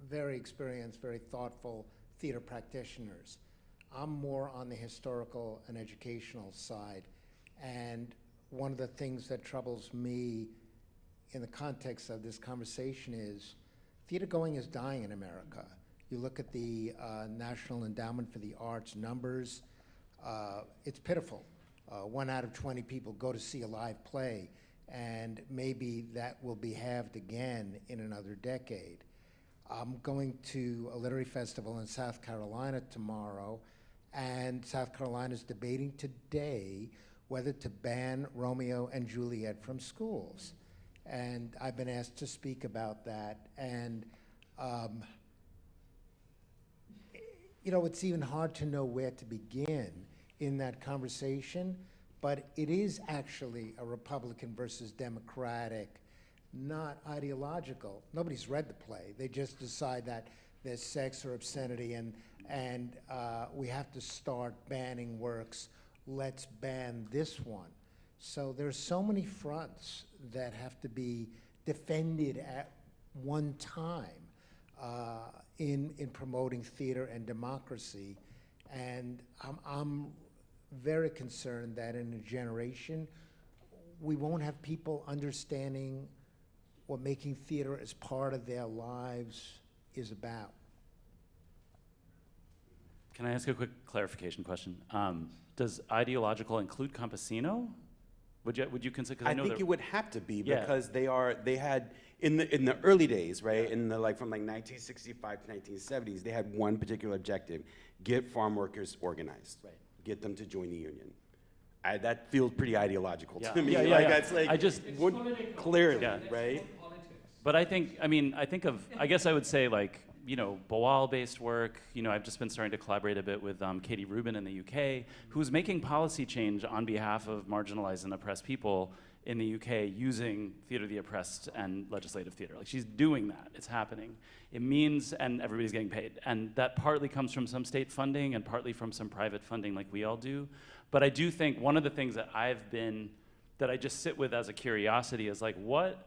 very experienced, very thoughtful theater practitioners. I'm more on the historical and educational side, and one of the things that troubles me in the context of this conversation is theater going is dying in America. You look at the National Endowment for the Arts numbers, it's pitiful. 1 out of 20 people go to see a live play, and maybe that will be halved again in another decade. I'm going to a literary festival in South Carolina tomorrow, and South Carolina is debating today whether to ban Romeo and Juliet from schools. And I've been asked to speak about that. And, you know, it's even hard to know where to begin in that conversation, but it is actually a Republican versus Democratic, not ideological. Nobody's read the play. They just decide that there's sex or obscenity, and we have to start banning works. Let's ban this one. So there's so many fronts that have to be defended at one time in promoting theater and democracy. And I'm very concerned that in a generation, we won't have people understanding what making theater as part of their lives is about. Can I ask a quick clarification question? Does ideological include Campesino? Would you consider? 'Cause I know think they're- it would have to be Yeah. because they had in the early days, right? In the from 1965 to 1970s, they had one particular objective: get farm workers organized, right? Get them to join the union. That feels pretty ideological Yeah. to me. Yeah, like yeah. that's like I just clearly, Yeah. right? But I guess I would say like, Boal-based work. I've just been starting to collaborate a bit with Katie Rubin in the UK, who's making policy change on behalf of marginalized and oppressed people in the UK using Theatre of the Oppressed and legislative theatre. Like, she's doing that. It's happening. It means, and everybody's getting paid. And that partly comes from some state funding and partly from some private funding like we all do. But I do think one of the things that I just sit with as a curiosity is like, what,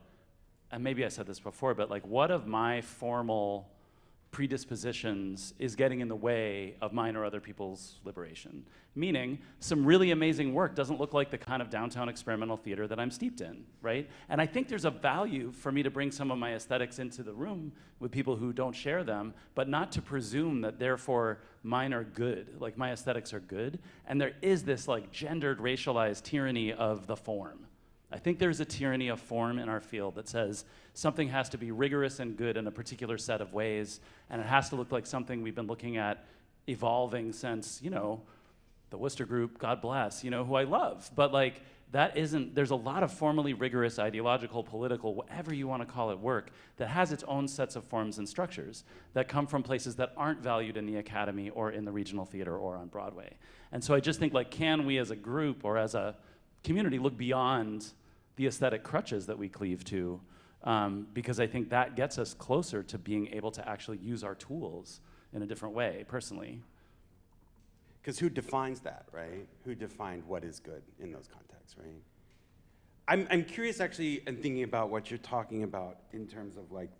and maybe I said this before, but like, what of my formal predispositions is getting in the way of mine or other people's liberation? Meaning, some really amazing work doesn't look like the kind of downtown experimental theater that I'm steeped in, right? And I think there's a value for me to bring some of my aesthetics into the room with people who don't share them, but not to presume that therefore mine are good, like my aesthetics are good. And there is this like gendered, racialized tyranny of the form. I think there's a tyranny of form in our field that says something has to be rigorous and good in a particular set of ways, and it has to look like something we've been looking at evolving since, the Worcester Group, God bless, who I love. But like, there's a lot of formally rigorous, ideological, political, whatever you want to call it, work that has its own sets of forms and structures that come from places that aren't valued in the academy or in the regional theater or on Broadway. And so I just think like, can we as a group or as a community look beyond the aesthetic crutches that we cleave to, because I think that gets us closer to being able to actually use our tools in a different way, personally. Because who defines that, right? Who defined what is good in those contexts, right? I'm curious actually in thinking about what you're talking about in terms of like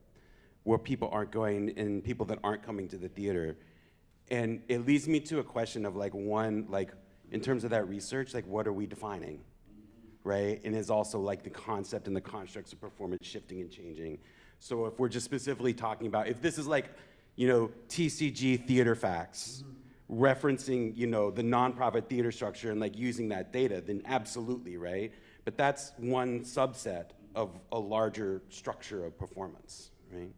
where people aren't going and people that aren't coming to the theater. And it leads me to a question of like, one, like in terms of that research, like what are we defining? Right? And is also like the concept and the constructs of performance shifting and changing. So if we're just specifically talking about, if this is like, TCG theater facts, referencing, the nonprofit theater structure and like using that data, then absolutely, right? But that's one subset of a larger structure of performance, right?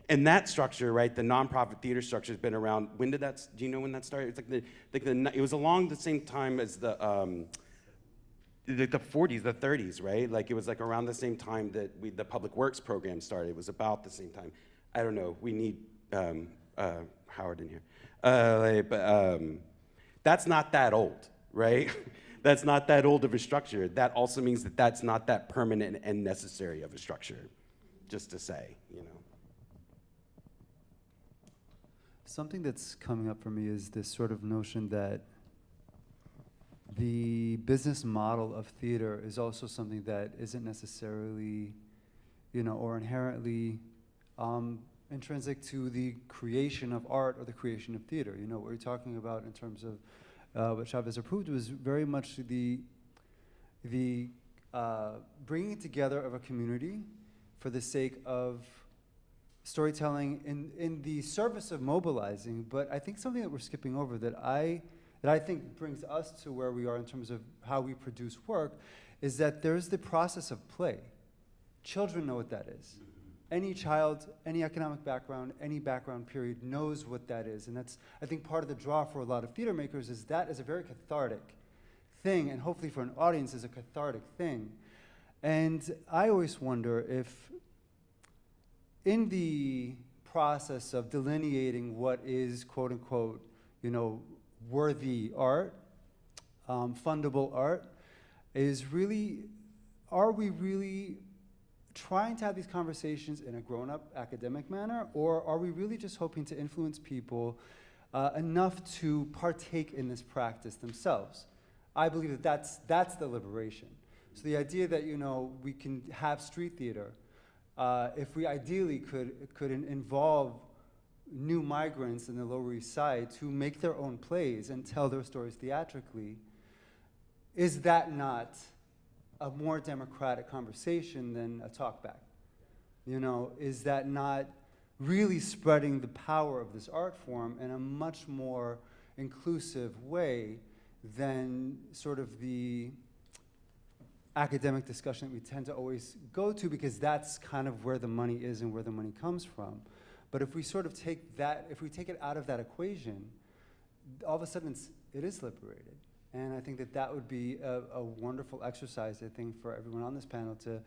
And that structure, right, the nonprofit theater structure has been around, do you know when that started? It's like it was along the same time as the 40s, the 30s, right? Like it was like around the same time that the public works program started. It was about the same time. I don't know, we need Howard in here. But that's not that old, right? That's not that old of a structure. That also means that that's not that permanent and necessary of a structure, just to say, Something that's coming up for me is this sort of notion that the business model of theater is also something that isn't necessarily, or inherently intrinsic to the creation of art or the creation of theater. What we're talking about in terms of what Chavez approved was very much the bringing together of a community for the sake of storytelling in the service of mobilizing. But I think something that we're skipping over that I think brings us to where we are in terms of how we produce work is that there's the process of play. Children know what that is. Any child, any economic background, any background period knows what that is. And that's, I think, part of the draw for a lot of theater makers is that is a very cathartic thing, and hopefully for an audience is a cathartic thing. And I always wonder if in the process of delineating what is, quote unquote, worthy art, fundable art, is really, are we really trying to have these conversations in a grown-up academic manner, or are we really just hoping to influence people enough to partake in this practice themselves? I believe that that's the liberation. So the idea that, you know, we can have street theater, if we ideally could involve new migrants in the Lower East Side to make their own plays and tell their stories theatrically, is that not a more democratic conversation than a talkback? You know, is that not really spreading the power of this art form in a much more inclusive way than sort of the academic discussion that we tend to always go to, because that's kind of where the money is and where the money comes from. But if we sort of take that, if we take it out of that equation, all of a sudden it is liberated. And I think that that would be a wonderful exercise, I think, for everyone on this panel to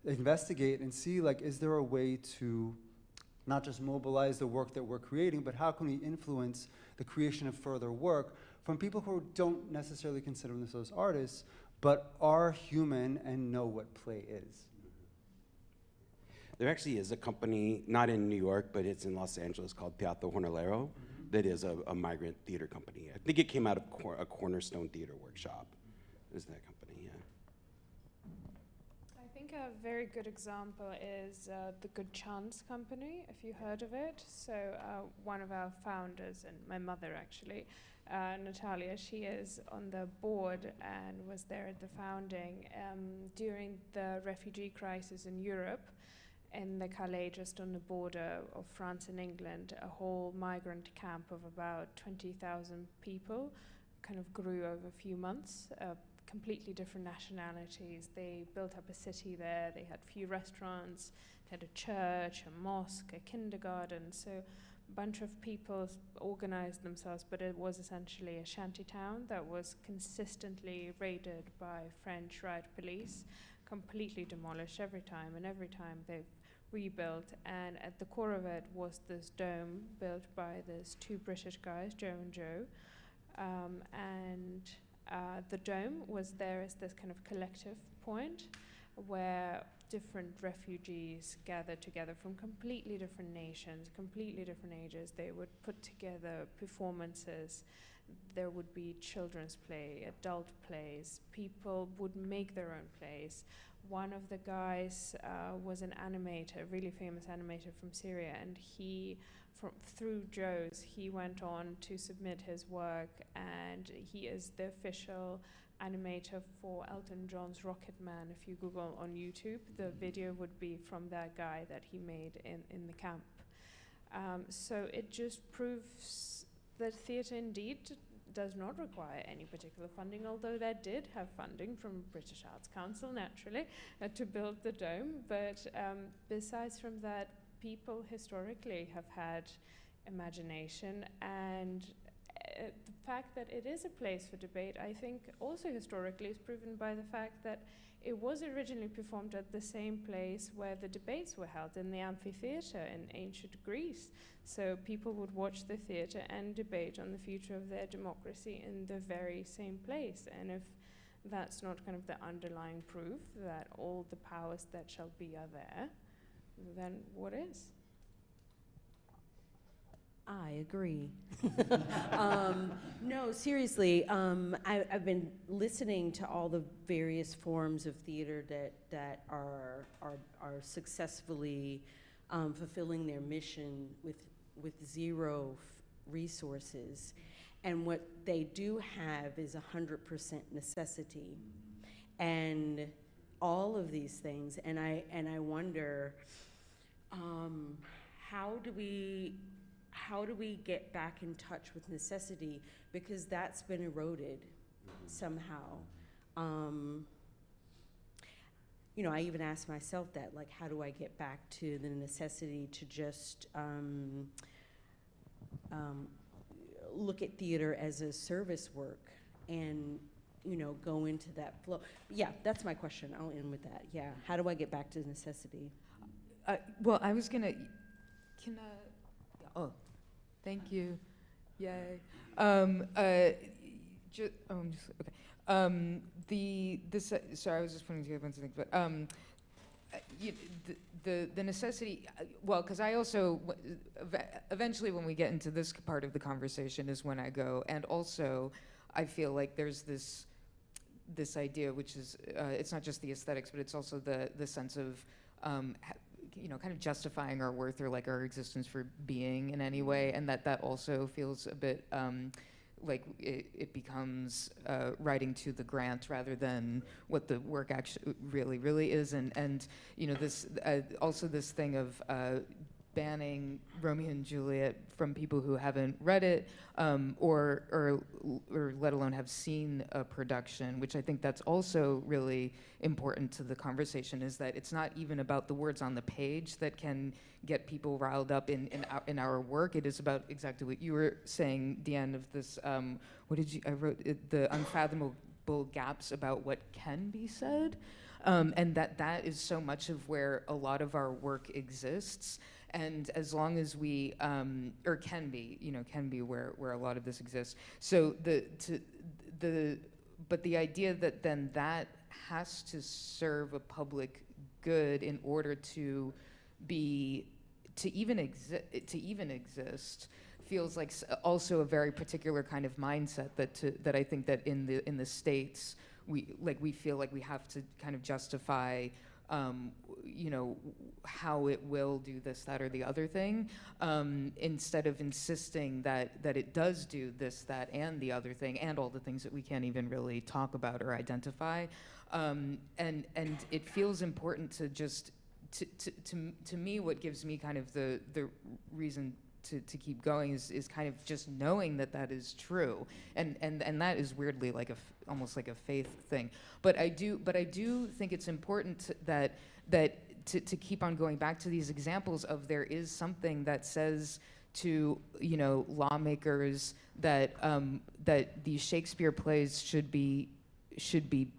investigate and see, like, is there a way to not just mobilize the work that we're creating, but how can we influence the creation of further work from people who don't necessarily consider themselves artists, but are human and know what play is? There actually is a company, not in New York, but it's in Los Angeles, called Theatregoers, that is a migrant theater company. I think it came out of a Cornerstone Theater Workshop, is that company, yeah. I think a very good example is the Good Chance Company, if you heard of it. So one of our founders, and my mother actually, Natalia, she is on the board and was there at the founding during the refugee crisis in Europe. In the Calais, just on the border of France and England, a whole migrant camp of about 20,000 people kind of grew over a few months, completely different nationalities. They built up a city there, they had few restaurants, they had a church, a mosque, a kindergarten, so a bunch of people organized themselves, but it was essentially a shanty town that was consistently raided by French riot police, completely demolished every time, and every time they've rebuilt. And at the core of it was this dome built by these two British guys, Joe and Joe. The dome was there as this kind of collective point where different refugees gathered together from completely different nations, completely different ages. They would put together performances. There would be children's play, adult plays. People would make their own plays. One of the guys was an animator, a really famous animator from Syria, and through Joe's, he went on to submit his work, and he is the official animator for Elton John's Rocket Man. If you Google on YouTube, the video would be from that guy that he made in the camp. So it just proves that theatre indeed does not require any particular funding, although that did have funding from British Arts Council, naturally, to build the dome. But besides from that, people historically have had imagination, and the fact that it is a place for debate, I think, also historically is proven by the fact that it was originally performed at the same place where the debates were held, in the amphitheatre in ancient Greece. So people would watch the theatre and debate on the future of their democracy in the very same place. And if that's not kind of the underlying proof that all the powers that shall be are there, then what is? I agree. No, seriously, I've been listening to all the various forms of theater that are successfully fulfilling their mission with zero resources, and what they do have is 100% necessity, and all of these things, and I wonder, how do we get back in touch with necessity, because that's been eroded somehow. You know, I even ask myself that, like, how do I get back to the necessity to just look at theater as a service work and, you know, go into that flow? Yeah, that's my question. I'll end with that. Yeah, how do I get back to necessity? Well, I was gonna, oh, thank you, yay. Okay. Sorry, I was just putting together a bunch of things, but the necessity. Well, because I also eventually, when we get into this part of the conversation, is when I go, and also, I feel like there's this idea, which is it's not just the aesthetics, but it's also the sense of kind of justifying our worth or like our existence for being in any way, and that also feels a bit like it becomes writing to the grant rather than what the work actually really is, and this also this thing of banning Romeo and Juliet from people who haven't read it or let alone have seen a production, which I think that's also really important to the conversation, is that it's not even about the words on the page that can get people riled up in our work. It is about exactly what you were saying, Deanne, of this, I wrote the unfathomable gaps about what can be said. And that is so much of where a lot of our work exists. And as long as we, or can be where a lot of this exists. So but the idea that then that has to serve a public good in order to even exist feels like also a very particular kind of mindset that I think that in the States we feel like we have to kind of justify how it will do this, that, or the other thing, instead of insisting that it does do this, that, and the other thing, and all the things that we can't even really talk about or identify. And it feels important to just, to me, what gives me kind of the reason to keep going is kind of just knowing that is true, and that is weirdly like almost like a faith thing. But I do think it's important to keep on going back to these examples of there is something that says to lawmakers that these Shakespeare plays should be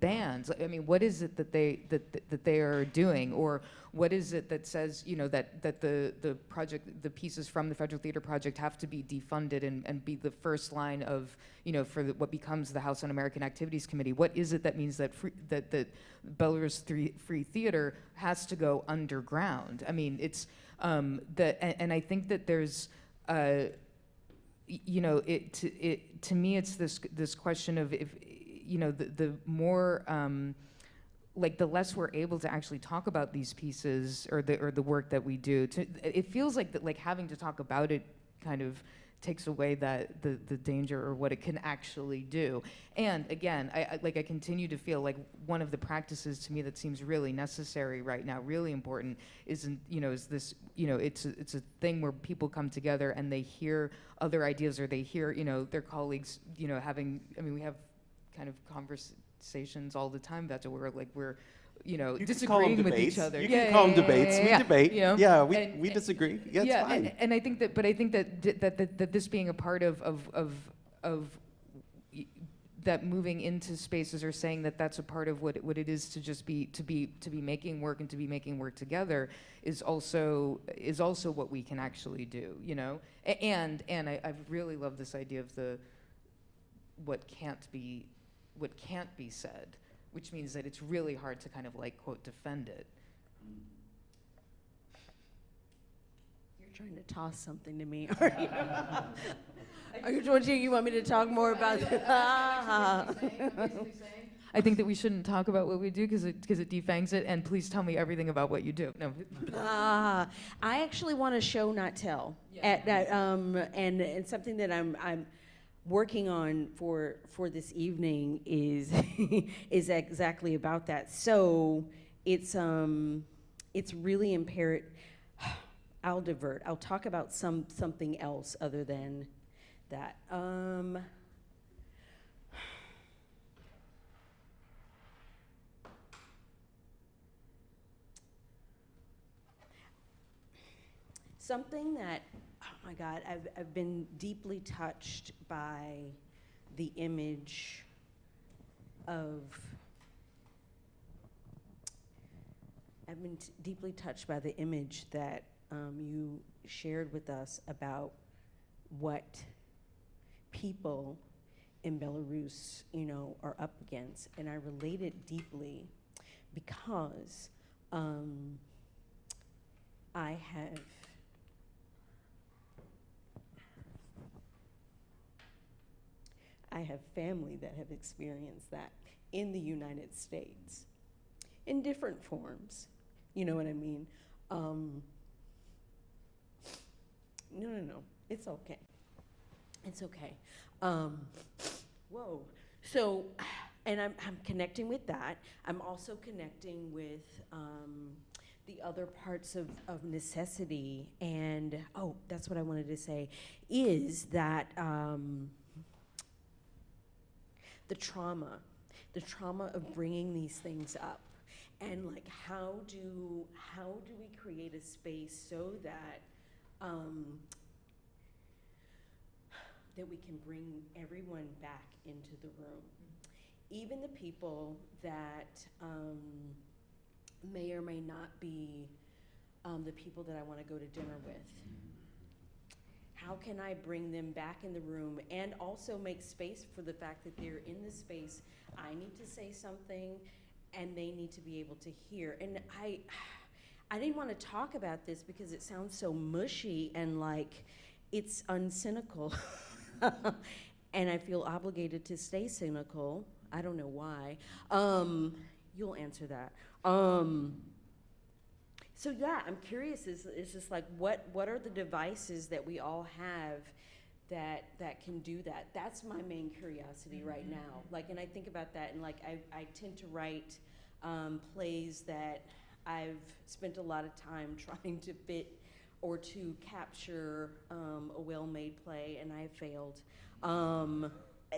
banned. I mean, what is it that they are doing, or what is it that says that the pieces from the Federal Theater Project have to be defunded and be the first line of for what becomes the House Un-American Activities Committee? What is it that means that Belarus Free Theater has to go underground? I mean, it's and I think that there's to me it's this question of if the more like the less we're able to actually talk about these pieces or the work that we do, it feels like that, like having to talk about it kind of takes away that the danger or what it can actually do. And again, I continue to feel like one of the practices to me that seems really necessary right now, really important, is this it's a thing where people come together and they hear other ideas, or they hear their colleagues having. I mean, we have kind of conversations all the time about it where we're disagreeing with each other. You can call them debates. We debate. Yeah, we disagree. Yeah, it's fine. And I think that this being a part of that moving into spaces, or saying that that's a part of what it is to just be making work and to be making work together is also what we can actually do. And I've really loved this idea of what can't be said, which means that it's really hard to kind of like quote defend it. You're trying to toss something to me, are you? You want me to talk more about it? I think that we shouldn't talk about what we do because it defangs it, and please tell me everything about what you do. No. I actually want to show, not tell. And something that I'm working on for this evening is is exactly about that. So it's really imperative. I'll divert. I'll talk about something else other than that. Something that, oh my God, I've been deeply touched by the image of, deeply touched by the image that you shared with us about what people in Belarus, are up against. And I relate it deeply because I have family that have experienced that in the United States in different forms. You know what I mean? No, it's okay. It's okay. Whoa. So, and I'm connecting with that. I'm also connecting with the other parts of necessity. And, that's what I wanted to say, is that the trauma of bringing these things up, and like how do we create a space so that that we can bring everyone back into the room, even the people that may or may not be the people that I want to go to dinner with. How can I bring them back in the room and also make space for the fact that they're in the space? I need to say something and they need to be able to hear. And I didn't want to talk about this because it sounds so mushy and like it's uncynical. And I feel obligated to stay cynical. I don't know why. You'll answer that. So yeah, I'm curious, it's just like, what are the devices that we all have that can do that? That's my main curiosity right now. Like, and I think about that, and like, I tend to write plays that I've spent a lot of time trying to fit or to capture a well-made play, and I have failed.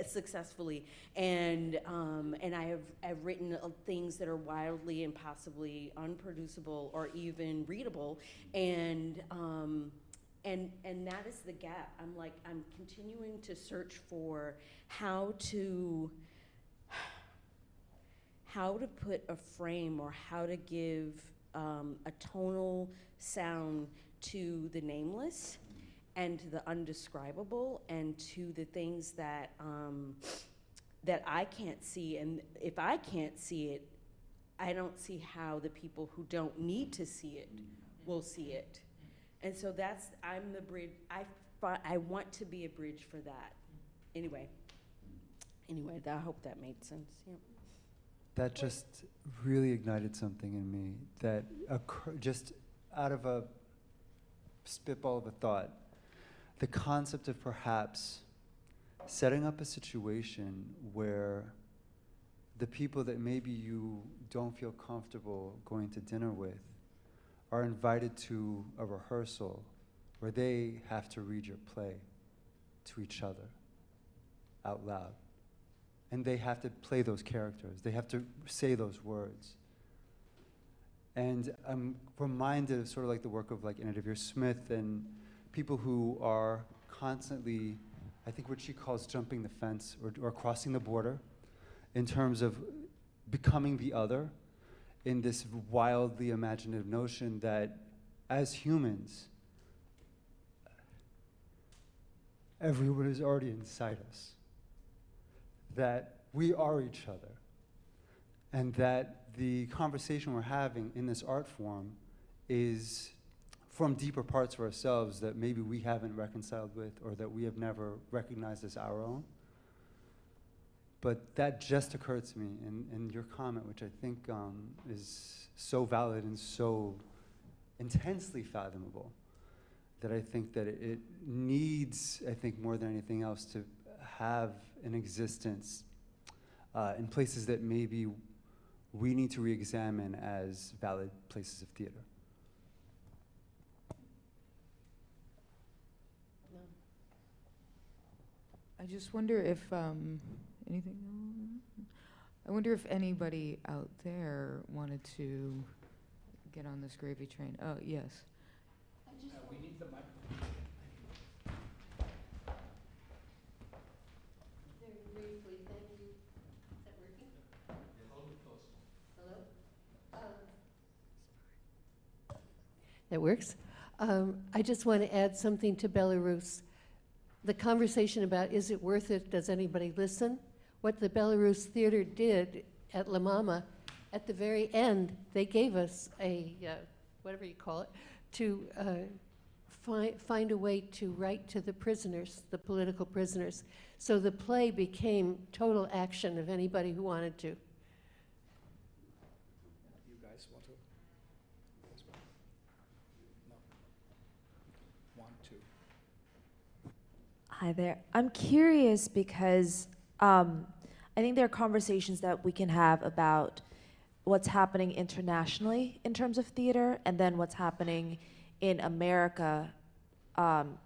Successfully, and I've written things that are wildly and possibly unproducible or even readable, and that is the gap. I'm continuing to search for how to put a frame or how to give a tonal sound to the nameless, and to the undescribable, and to the things that that I can't see. And if I can't see it, I don't see how the people who don't need to see it will see it. And so I'm the bridge. I want to be a bridge for that. Anyway, I hope that made sense. Yeah. That just really ignited something in me that just out of a spitball of a thought. The concept of perhaps setting up a situation where the people that maybe you don't feel comfortable going to dinner with are invited to a rehearsal where they have to read your play to each other out loud. And they have to play those characters. They have to say those words. And I'm reminded of sort of like the work of like Anna Deavere Smith and people who are constantly, I think what she calls jumping the fence or crossing the border in terms of becoming the other in this wildly imaginative notion that as humans, everyone is already inside us, that we are each other, and that the conversation we're having in this art form is from deeper parts of ourselves that maybe we haven't reconciled with or that we have never recognized as our own. But that just occurred to me in your comment, which I think is so valid and so intensely fathomable, that I think that it needs, I think more than anything else, to have an existence in places that maybe we need to re-examine as valid places of theater. I just wonder if anything. I wonder if anybody out there wanted to get on this gravy train. Oh yes. We need the microphone. Very briefly, thank you. Is that working? Hold it close. Hello? That works. I just want to add something to Belarus. the conversation about is it worth it, does anybody listen? What the Belarus Theater did at La Mama, at the very end, they gave us a, whatever you call it, to find a way to write to the prisoners, the political prisoners. So the play became total action of anybody who wanted to. You guys want to? As well? No. Want to? Hi there. I'm curious because I think there are conversations that we can have about what's happening internationally in terms of theater, and then what's happening in America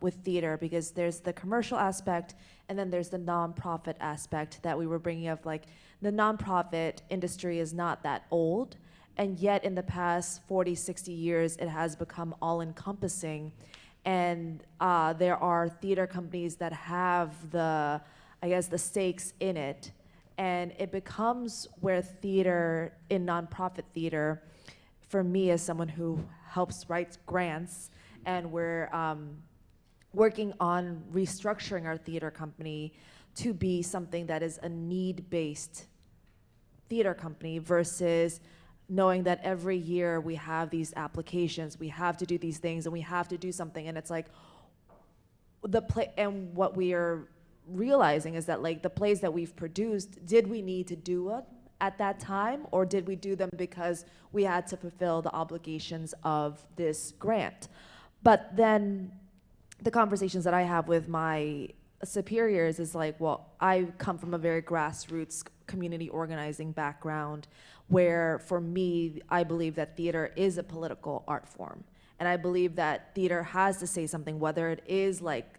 with theater, because there's the commercial aspect and then there's the nonprofit aspect that we were bringing up. Like, the nonprofit industry is not that old, and yet in the past 40, 60 years, it has become all-encompassing. And there are theater companies that have the, I guess, the stakes in it. And it becomes where theater, in nonprofit theater, for me as someone who helps write grants, and we're working on restructuring our theater company to be something that is a need-based theater company versus knowing that every year we have these applications, we have to do these things, and we have to do something, and it's like the play. And what we are realizing is that, like, the plays that we've produced, did we need to do it at that time, or did we do them because we had to fulfill the obligations of this grant? But then the conversations that I have with my superiors is like, well, I come from a very grassroots community organizing background, where for me, I believe that theater is a political art form. And I believe that theater has to say something, whether it is like,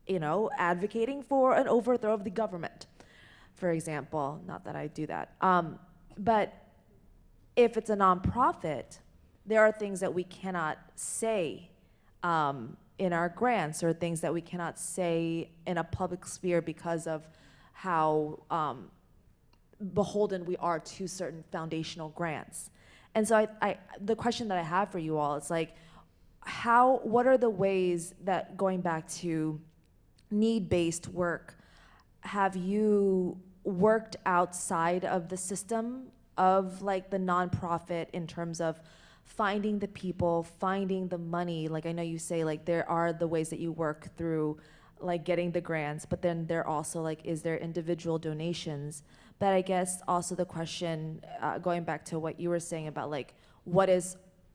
you know, advocating for an overthrow of the government, for example. Not that I do that. But if it's a nonprofit, there are things that we cannot say in our grants, or things that we cannot say in a public sphere because of how beholden we are to certain foundational grants. And so the question that I have for you all is like, what are the ways that, going back to need-based work, have you worked outside of the system of like the nonprofit in terms of finding the people, finding the money? Like, I know you say like there are the ways that you work through like getting the grants, but then there also like, is there individual donations? But I guess also the question, going back to what you were saying about like,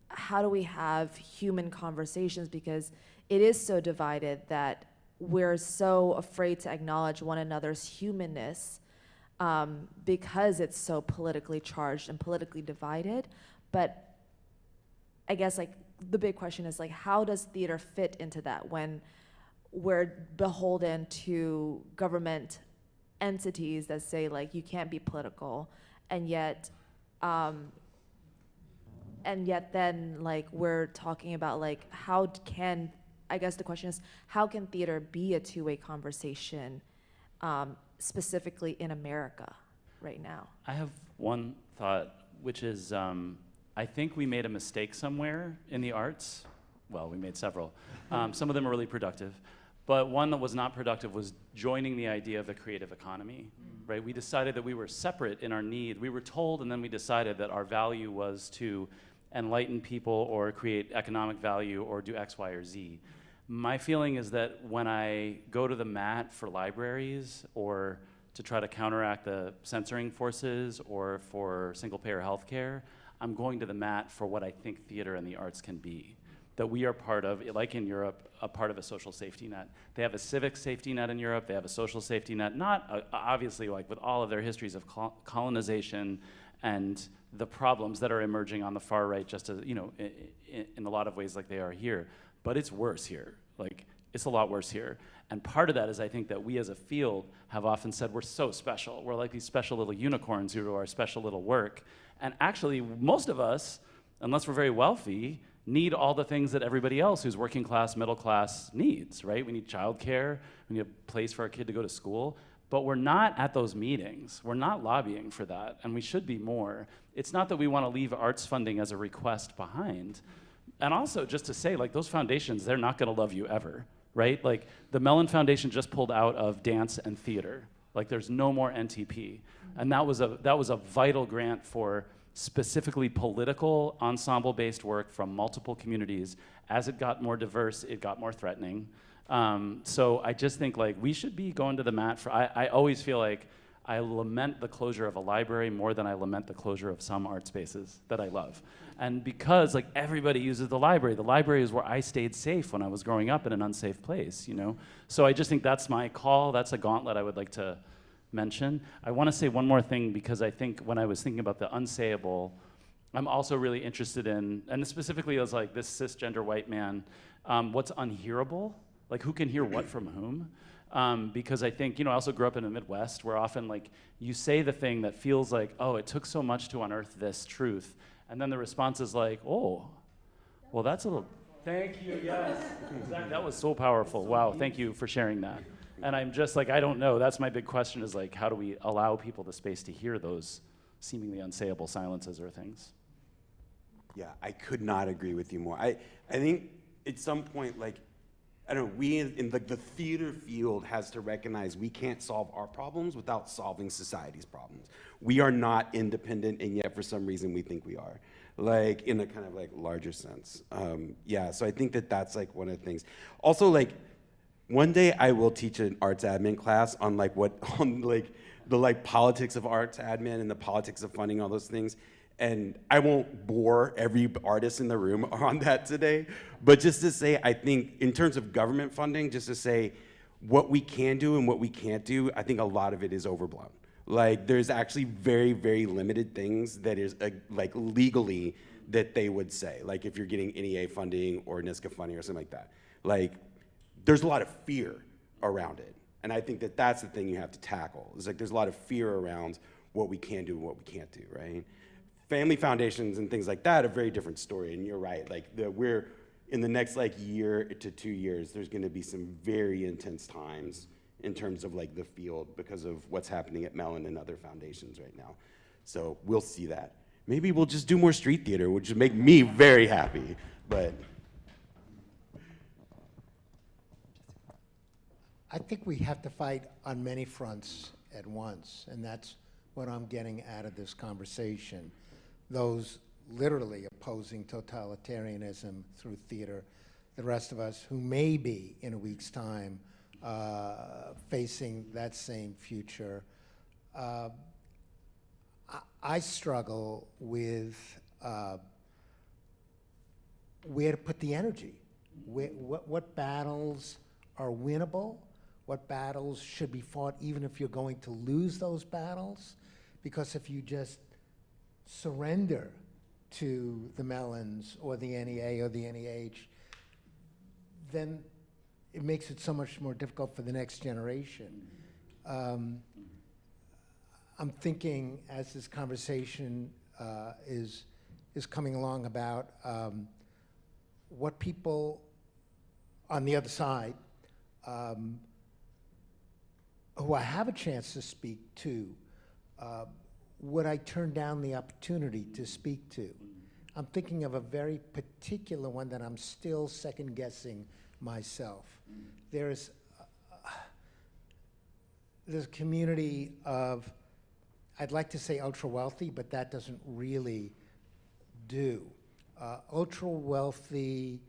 how do we have human conversations? Because it is so divided that we're so afraid to acknowledge one another's humanness because it's so politically charged and politically divided. But I guess like the big question is like, how does theater fit into that when we're beholden to government entities that say like you can't be political, and yet then like we're talking about like I guess the question is, how can theater be a two-way conversation, specifically in America right now? I have one thought, which is I think we made a mistake somewhere in the arts. Well, we made several. Some of them are really productive. But one that was not productive was joining the idea of a creative economy, right? We decided that we were separate in our need. We were told, and then we decided that our value was to enlighten people or create economic value or do X, Y, or Z. My feeling is that when I go to the mat for libraries or to try to counteract the censoring forces or for single-payer healthcare, I'm going to the mat for what I think theater and the arts can be. That we are part of, like in Europe, a part of a social safety net. They have a civic safety net in Europe, they have a social safety net, not obviously like with all of their histories of colonization and the problems that are emerging on the far right, just as, you know, in a lot of ways like they are here. But it's worse here. Like, it's a lot worse here. And part of that is I think that we as a field have often said we're so special. We're like these special little unicorns who do our special little work. And actually, most of us, unless we're very wealthy, need all the things that everybody else who's working class, middle class needs, right? We need childcare, we need a place for our kid to go to school, but we're not at those meetings. We're not lobbying for that, and we should be more. It's not that we want to leave arts funding as a request behind. And also, just to say, like, those foundations, they're not going to love you ever. right? Like the Mellon Foundation just pulled out of dance and theater. Like there's no more NTP. And that was a vital grant for specifically political ensemble-based work from multiple communities. As it got more diverse, it got more threatening. So I just think like we should be going to the mat for, I always feel like I lament the closure of a library more than I lament the closure of some art spaces that I love. And because like everybody uses the library is where I stayed safe when I was growing up in an unsafe place, you know? So I just think that's my call, that's a gauntlet I would like to mention. I wanna say one more thing because I think when I was thinking about the unsayable, I'm also really interested in, and specifically as like this cisgender white man, what's unhearable? Like who can hear what from whom? Because I think, you know, I also grew up in the Midwest where often like you say the thing that feels like, oh, it took so much to unearth this truth. And then the response is like, oh, well, that's a little, thank you, yes. Exactly. That was so powerful. Wow, thank you for sharing that. And I'm just like, I don't know. That's my big question is like, how do we allow people the space to hear those seemingly unsayable silences or things? Yeah, I could not agree with you more. I think at some point, like, I don't know, we in the theater field has to recognize we can't solve our problems without solving society's problems. We are not independent, and yet for some reason we think we are, like in a kind of like larger sense. Yeah, so I think that that's like one of the things. Also, like, one day I will teach an arts admin class on like the like politics of arts admin and the politics of funding, all those things. And I won't bore every artist in the room on that today, but just to say, I think in terms of government funding, just to say what we can do and what we can't do, I think a lot of it is overblown. Like there's actually very, very limited things that is like legally that they would say, like if you're getting NEA funding or NISCA funding or something like that. Like there's a lot of fear around it. And I think that that's the thing you have to tackle. It's like there's a lot of fear around what we can do and what we can't do, right? Family foundations and things like that are a very different story, and you're right. Like we're in the next like year to 2 years, there's going to be some very intense times in terms of like the field because of what's happening at Mellon and other foundations right now. So we'll see that. Maybe we'll just do more street theater, which would make me very happy. But I think we have to fight on many fronts at once, and that's what I'm getting out of this conversation. Those literally opposing totalitarianism through theater, the rest of us who may be in a week's time facing that same future. I struggle with where to put the energy. What battles are winnable? What battles should be fought even if you're going to lose those battles? Because if you just surrender to the Mellons or the NEA or the NEH, then it makes it so much more difficult for the next generation. I'm thinking as this conversation is coming along about what people on the other side who I have a chance to speak to, would I turn down the opportunity to speak to? I'm thinking of a very particular one that I'm still second guessing myself. There's a community of, I'd like to say ultra wealthy, but that doesn't really do. Ultra wealthy,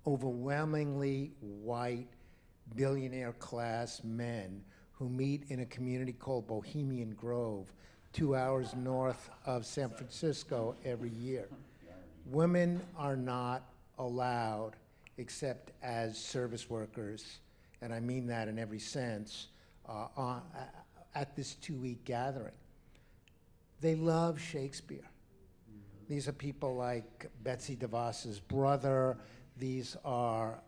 overwhelmingly white, billionaire class men who meet in a community called Bohemian Grove, 2 hours north of San Francisco every year. Women are not allowed except as service workers, and I mean that in every sense, at this 2-week gathering. They love Shakespeare. These are people like Betsy DeVos's brother. These are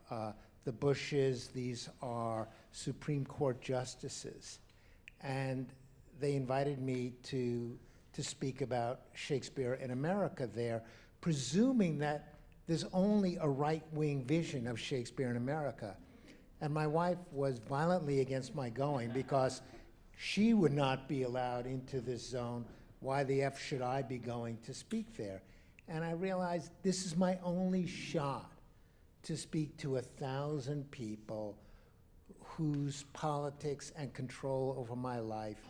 the Bushes. These are Supreme Court justices. And they invited me to speak about Shakespeare in America there, presuming that there's only a right-wing vision of Shakespeare in America. And my wife was violently against my going because she would not be allowed into this zone. Why the F should I be going to speak there? And I realized this is my only shot to speak to 1,000 people whose politics and control over my life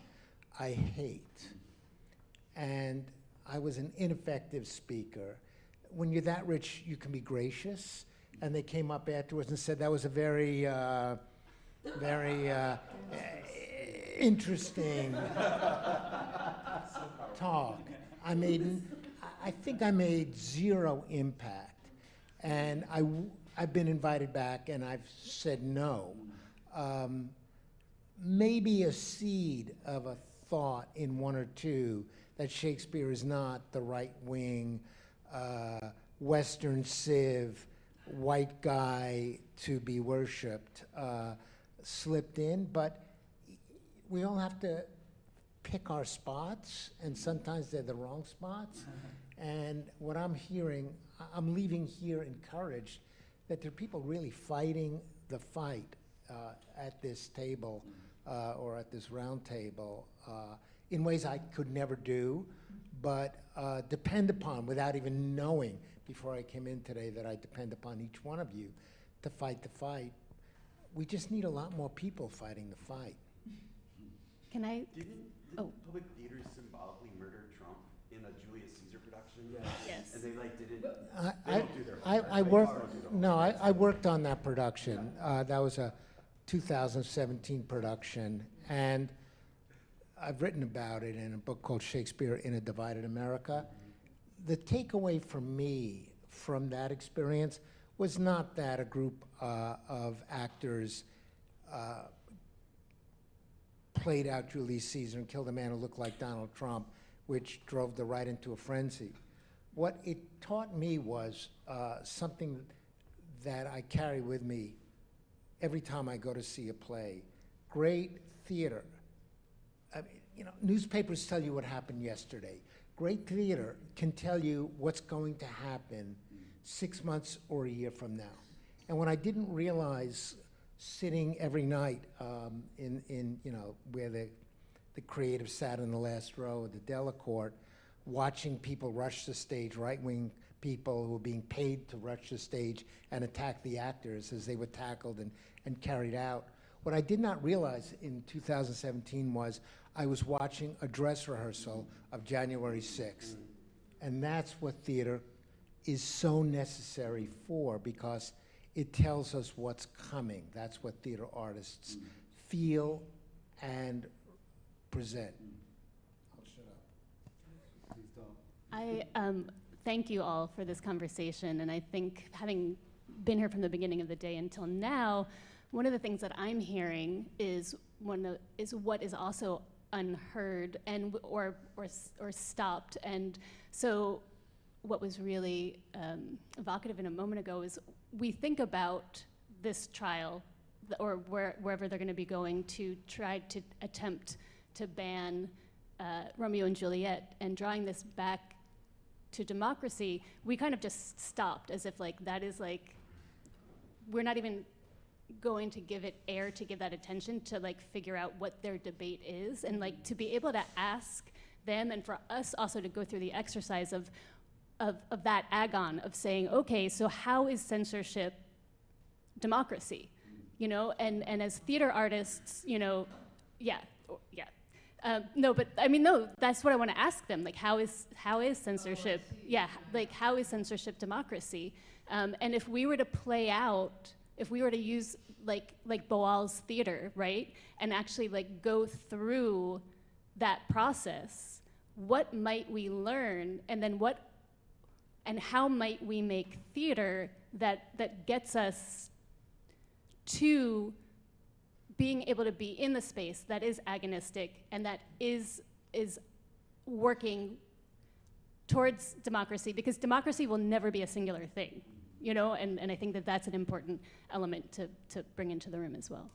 I hate. And I was an ineffective speaker. When you're that rich, you can be gracious. And they came up afterwards and said that was a very, very interesting talk. I think I made zero impact. And I've been invited back and I've said no. Maybe a seed of a thought in one or two that Shakespeare is not the right-wing, Western civ, white guy to be worshipped, slipped in, but we all have to pick our spots, and sometimes they're the wrong spots. And what I'm hearing, I'm leaving here encouraged that there are people really fighting the fight at this table or at this round table in ways I could never do, but depend upon, without even knowing before I came in today, that I depend upon each one of you to fight the fight. We just need a lot more people fighting the fight. Can I? Didn't public theater symbolically murder Trump in a Julius Caesar production? Yes. And they like didn't. They don't do their homework. I worked on that production. That was a 2017 production, and I've written about it in a book called Shakespeare in a Divided America. The takeaway for me from that experience was not that a group of actors played out Julius Caesar and killed a man who looked like Donald Trump, which drove the right into a frenzy. What it taught me was something that I carry with me every time I go to see a play. Great theater. I mean, newspapers tell you what happened yesterday. Great theater can tell you what's going to happen 6 months or a year from now. And what I didn't realize sitting every night in where the creative sat in the last row of the Delacorte, watching people rush the stage, right-wing people who were being paid to rush the stage and attack the actors as they were tackled and carried out. What I did not realize in 2017 was I was watching a dress rehearsal of January 6th. And that's what theater is so necessary for, because it tells us what's coming. That's what theater artists feel and present. I'll shut up. Please don't. I thank you all for this conversation, and I think having been here from the beginning of the day until now, one of the things that I'm hearing is what is also unheard and or stopped. And so what was really evocative in a moment ago is we think about this trial or wherever they're going to be going to try to attempt to ban Romeo and Juliet, and drawing this back to democracy, we kind of just stopped as if that is we're not even going to give it air to give that attention to figure out what their debate is, and to be able to ask them, and for us also to go through the exercise of that agon of saying, okay, so how is censorship democracy? And as theater artists, no, but I mean, no, that's what I want to ask them. How is censorship? Yeah, how is censorship democracy? And if we were to play out, if we were to use like Boal's theater, right, and actually go through that process, what might we learn, and then and how might we make theater that gets us to being able to be in the space that is agonistic and that is working towards democracy, because democracy will never be a singular thing, and I think that that's an important element to bring into the room as well.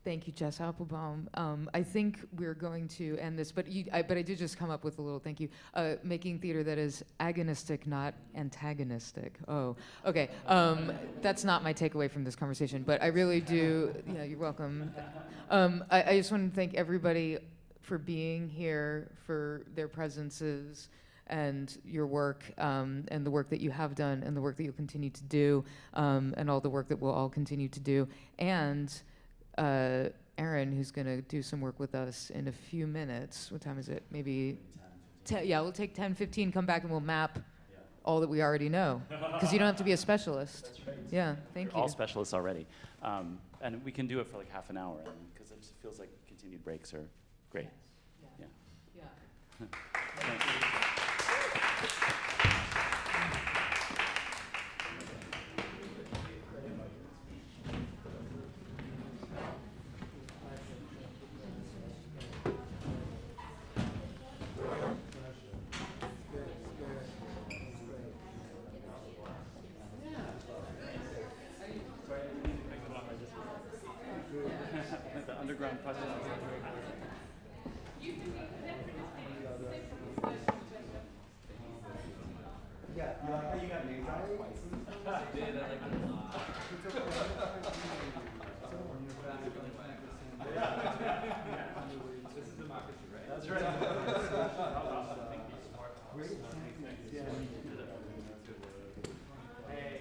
Thank you, Jess Applebaum. I think we're going to end this, but I did just come up with a little thank you. Making theater that is agonistic, not antagonistic. Oh, okay. That's not my takeaway from this conversation, but I really do. Yeah, you're welcome. I just want to thank everybody for being here, for their presences, and your work, and the work that you have done, and the work that you'll continue to do, and all the work that we'll all continue to do. And Aaron, who's going to do some work with us in a few minutes. What time is it? Maybe 10. Yeah, we'll take 10, 15, come back, and we'll map all that we already know. Because you don't have to be a specialist. That's right. Yeah, thank you. All specialists already. And we can do it for like half an hour, because it just feels like continued breaks are great. Yeah. Yeah. Thank you. The underground questions. Yeah, you like how you got name dropped twice? I did, I like it a lot. This is democracy, right? That's right. Great. Yeah. Hey,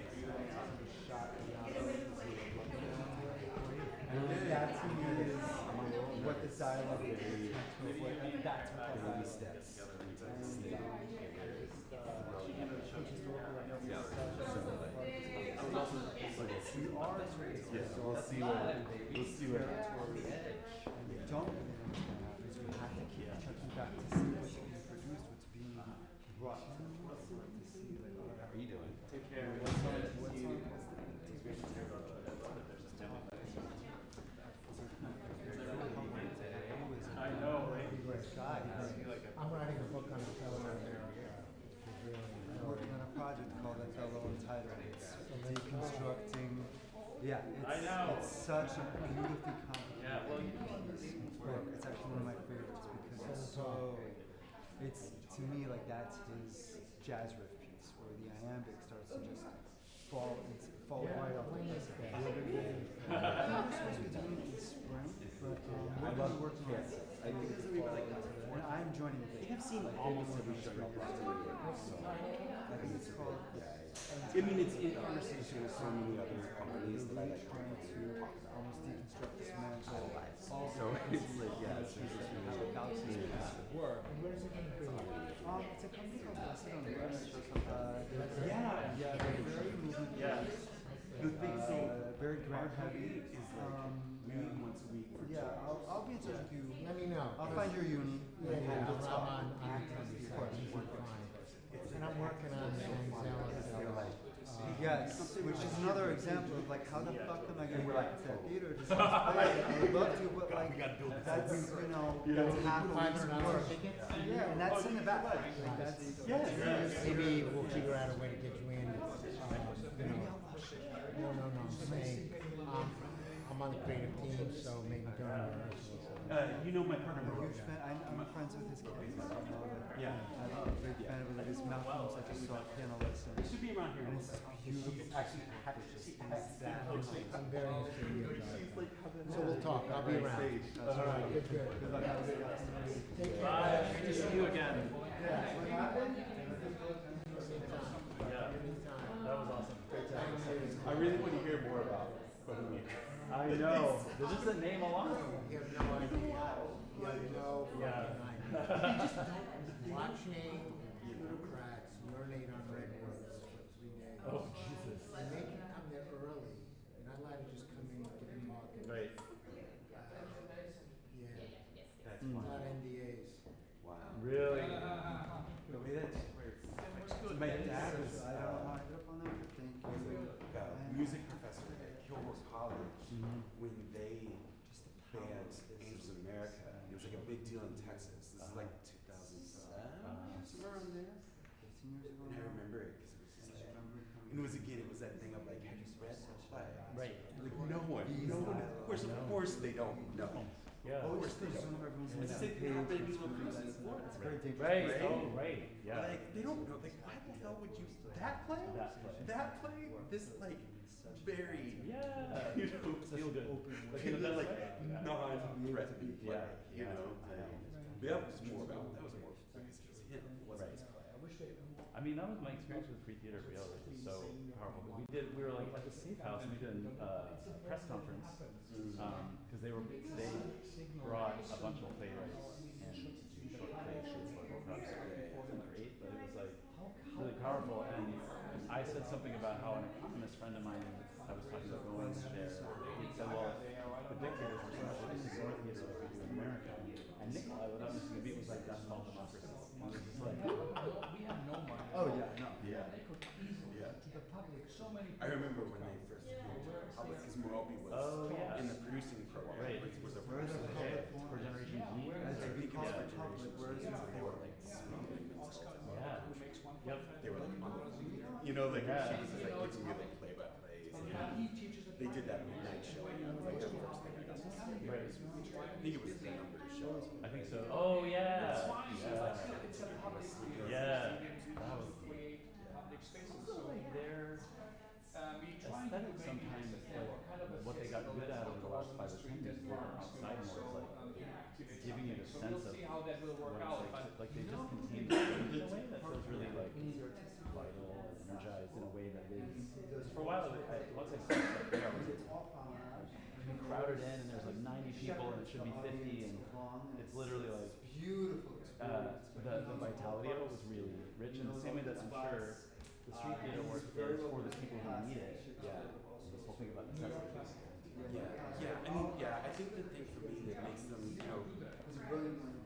and that to me is what this dialogue is. That's what baby steps. We'll see what and you don't really know what's going to happen, so you have to keep checking back to see what's being produced, what's being brought to see, like, all right, how are you doing? Take care. What's the I know, right? I'm writing a book on Othello right now. I'm working on a project called Othello Untitled. It's deconstructing. Yeah, it's such a beautifully complicated work. It's actually one of my favorites just because it's to me like that's his jazz riff piece where the iambic starts to just fall right off the cliff. I'm supposed to be doing it in spring, but I love working on it. I think it's and I'm joining it. I think I've seen almost every show you've brought to me. I think it's called. I mean, it's in conversation with so many other companies that I like trying to almost deconstruct this man's whole life. So it's like, yeah, it's about his work. And where's it going to be? It's a company called Blessed on the Rest. Yeah, they're very movement. Yeah. The thing, so very grant heavy. Is like we meet once a week. Yeah, I'll be in touch with you. Let me know. I'll find your uni. Yeah, I'm on fine. And I'm working on yes, which is another example of like how the fuck am I going to get into that theater? Just play it. I would love to, but like that's that's half of his work. Yeah, and that's in the back. Like, that's maybe we'll figure out a way to get you in. No. I'm saying I'm on the creative team, so maybe during rehearsals. You know my partner. I'm a huge fan. I'm friends with his kids. Yeah. I'm a big fan of his Malcolm's. I just saw a piano lesson. It should be around here. And it's beautiful. Actually, I'm very interested in your job. So we'll talk. I'll be around. All right. Good luck. Take care. Bye. Good to see you again. Yeah. That was awesome. I really want to hear more about Bohemian. I know. There's just a name alone. You have no idea. You have no fucking idea. You just don't watching plutocrats urinate on redwoods for 3 days. Oh, Jesus. And they can come there early. You're not allowed to just come in and give a talk. Right. That's not NDAs. Wow. Really? The way that's my dad was, I don't know how I ended up on that, but thank you. Music professor at Kilgore College when they banned Angels of America. It was like a big deal in Texas. This is like 2007, somewhere around there. 15 years ago. And I remember it because it was just and it was again, it was that thing of like, have you read that play? Right. Like no one. Of course they don't know. Yeah. Of course they don't. It's the same thing happened in Florida. It's very dangerous. Right. Oh, right. Yeah. Like they don't know. Like why the hell would you that play? That play? This like very you know Feel good. like non-threatening play. You know. That was more about because it was him. It wasn't his play. mean, that was my experience with free theater. Real, it was so powerful. We were like at the Safe House and did a press conference because they brought a bunch of playwrights and short plays, perhaps great, but it was like really powerful. And I said something about how an economist friend of mine I was talking about going there. He said, well, the dictators were so much like ignore theater like we do in America. And Nikolai, without missing a beat, was like, that's called democracy. And it was just like, we have no money. oh yeah, no, yeah. They could easily to the public so many. I remember when they first came to the public, because Moby was in the producing program. Right. Was a producing program for Generation Z. I think it was for Generation Z. They were like smuggling themselves. Yeah. Yep. They were like on the, you know, like she was just like giving me like play-by-plays. They did that midnight show. Like the first thing I got to see. Right. I think it was the number of shows. I think so. Oh yeah. That's fine. Yeah. It's a public Yeah. That was create public spaces. also like their aesthetic sometimes like what they got good at over the last 5 or 10 years working outside more is like giving you the sense of how that will work out. Like they just contain the stage in a way that feels really like vital and energized in a way that is for a while once I saw it there I was crowded in and there's like 90 people and it should be 50 and it's literally like beautiful the vitality of it was really rich in the same way that I'm sure the street theater work is for the people who need it. Yeah. This whole thing about necessity. Yeah. I mean, I think the thing for me that makes them, you know,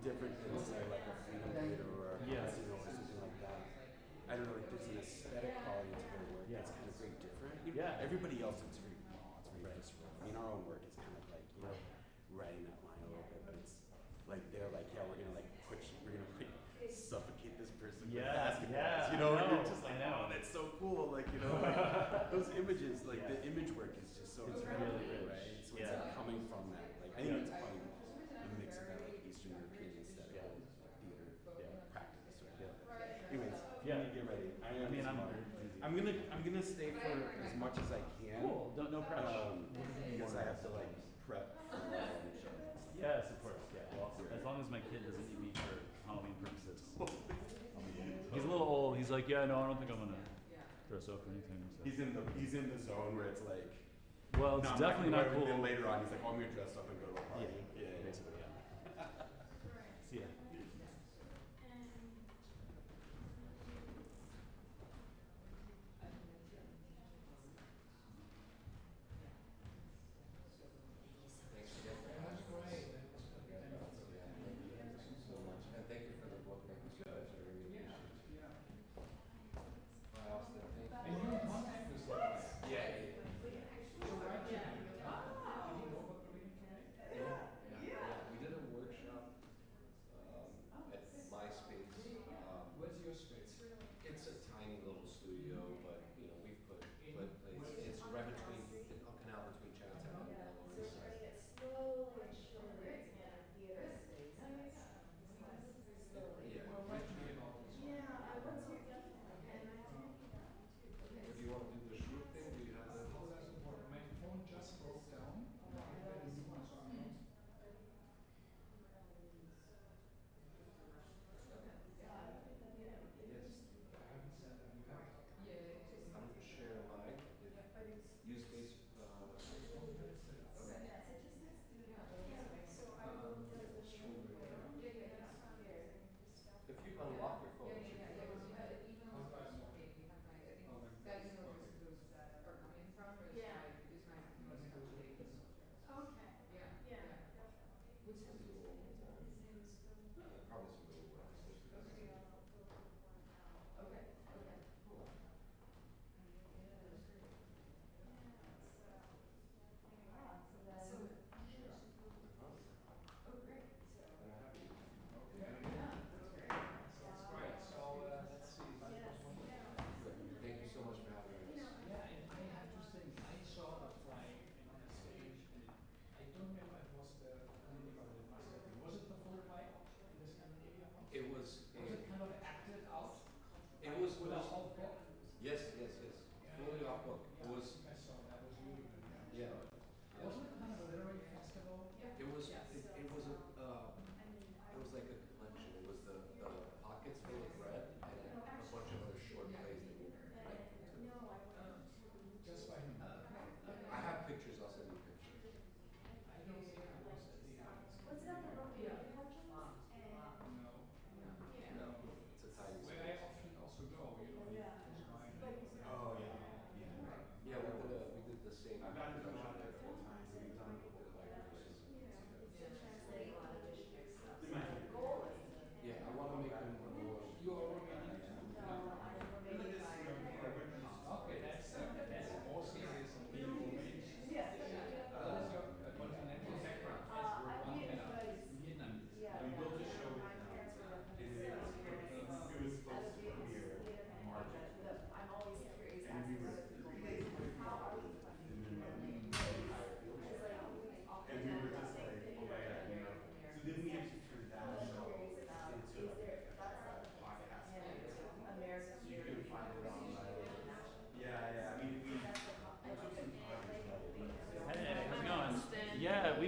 different than say like a freedom theater or a casino or something like that. I don't know, like there's an aesthetic quality to their work that's kind of very different. You know, everybody else it's very raw, it's very visceral. I mean, our own work is kind of like, you know, riding that line a little bit, but it's like they're like, we're gonna like suffocate this person with basketballs. You know, and you're just like, oh, that's so cool. Like, you know, like, those images, like the image work is just so incredible, right? So it's like coming from that. Like, I think it's probably a mix of that like Eastern European aesthetic theater practice, right? Anyways, get ready. I'm gonna stay for as much as I can. Cool. No pressure. Because I have to like prep for the show. Yes, of course. Yeah. Well, as long as my kid doesn't need me for Halloween purposes. He's a little old. He's like, yeah, no, I don't think I'm gonna dress up or anything. So. He's in the zone where it's like. Well, it's definitely not cool. Then later on, he's like, oh, I'm gonna dress up and go to a party. Yeah. Basically, yeah. See ya.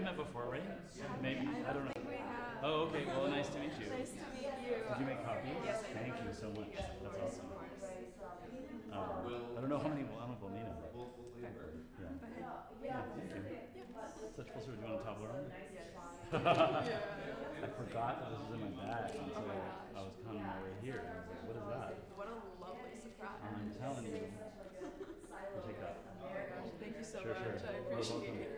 met before, right? Maybe? I don't know. think we have. Oh, okay. Well, nice to meet you. Nice to meet you. Did you make copies? Yes, I Thank did. you so much. That's awesome. We'll- I don't know how many. I don't know if we'll need them. We'll leave it. Yeah. Thank you. Such a pleasure. Do you want a Toblerone? Yes. I forgot that this was in my bag until I was on my way here. I was like, what is that? What a lovely surprise. I'm telling you. I'll take that. Oh my gosh, thank you so Sure, much. sure. I You're appreciate welcome. it.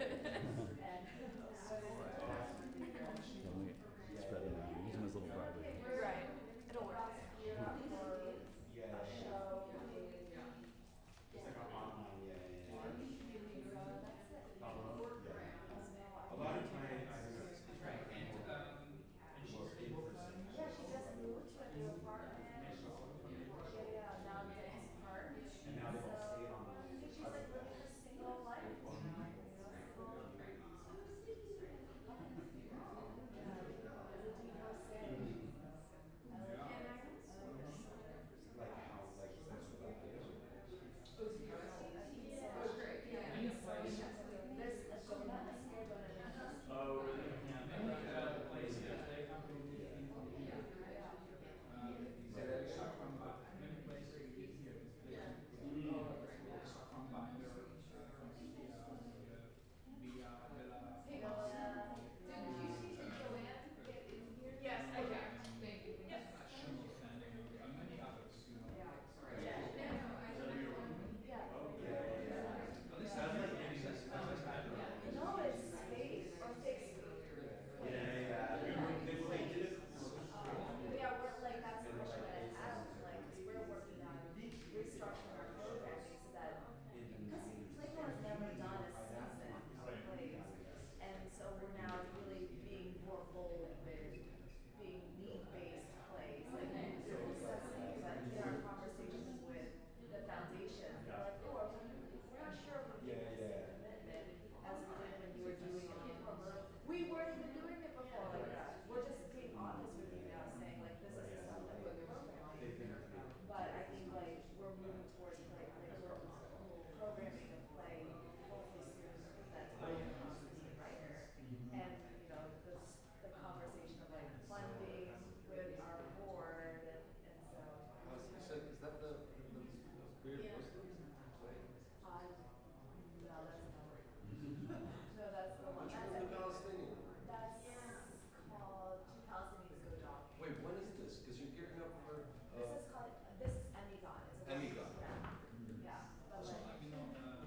Let me spread it around. Use them as little bribery. Right. It'll work. A lot of times, and now they all stay on. Like how, like, that's what I do. Oh, really? Yes, I did. Thank you. Yes. We weren't even doing it before like that. We're just being honest with you now, saying like this is the stuff that we're working on. But I think like we're moving towards like we're programming a play hopefully soon that's by a comedy writer. And you know the conversation of like funding with our board and so. So is that the weird Muslim play? No, that's not. No, that's the one. Which one's the Palestinian? That's called Two Palestinians Go Dog. Wait, when is this? Because you're gearing up for. This is Emigon. It's a Emigon. Yeah. But So like, let me know the end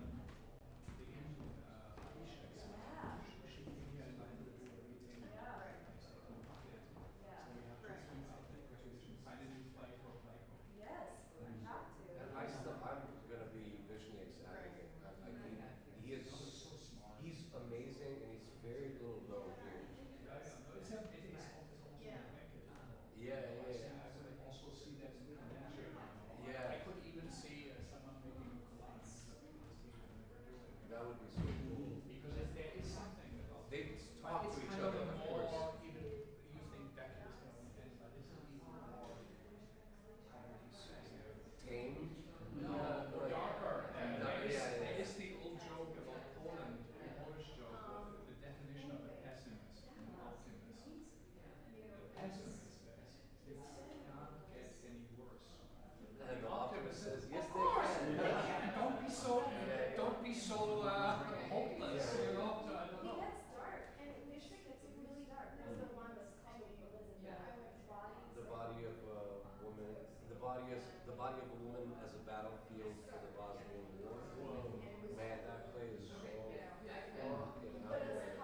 I'm gonna be visually ecstatic. He is he's amazing and he's very little known here. Yeah. I could also see that in the convention. Yeah. I could even see someone making a collage. That would be so cool. Because if there is something about they but talk it's to each kind other, of course. more even you think that is going to end, but this is even more how would you say tame. or darker. There Yeah. is the old joke about Poland, the Polish joke, the definition of a pessimist, an optimist. The pessimist says it can't get any worse. And the optimist says, yes, Of course, they they can. can. Don't be so hopeless. You know, I don't it know. gets dark, and fiction gets really dark. There's the one that's called The body of a woman. The body of a woman as a battlefield for the Bosnian War. Man, that play is so fucking out there.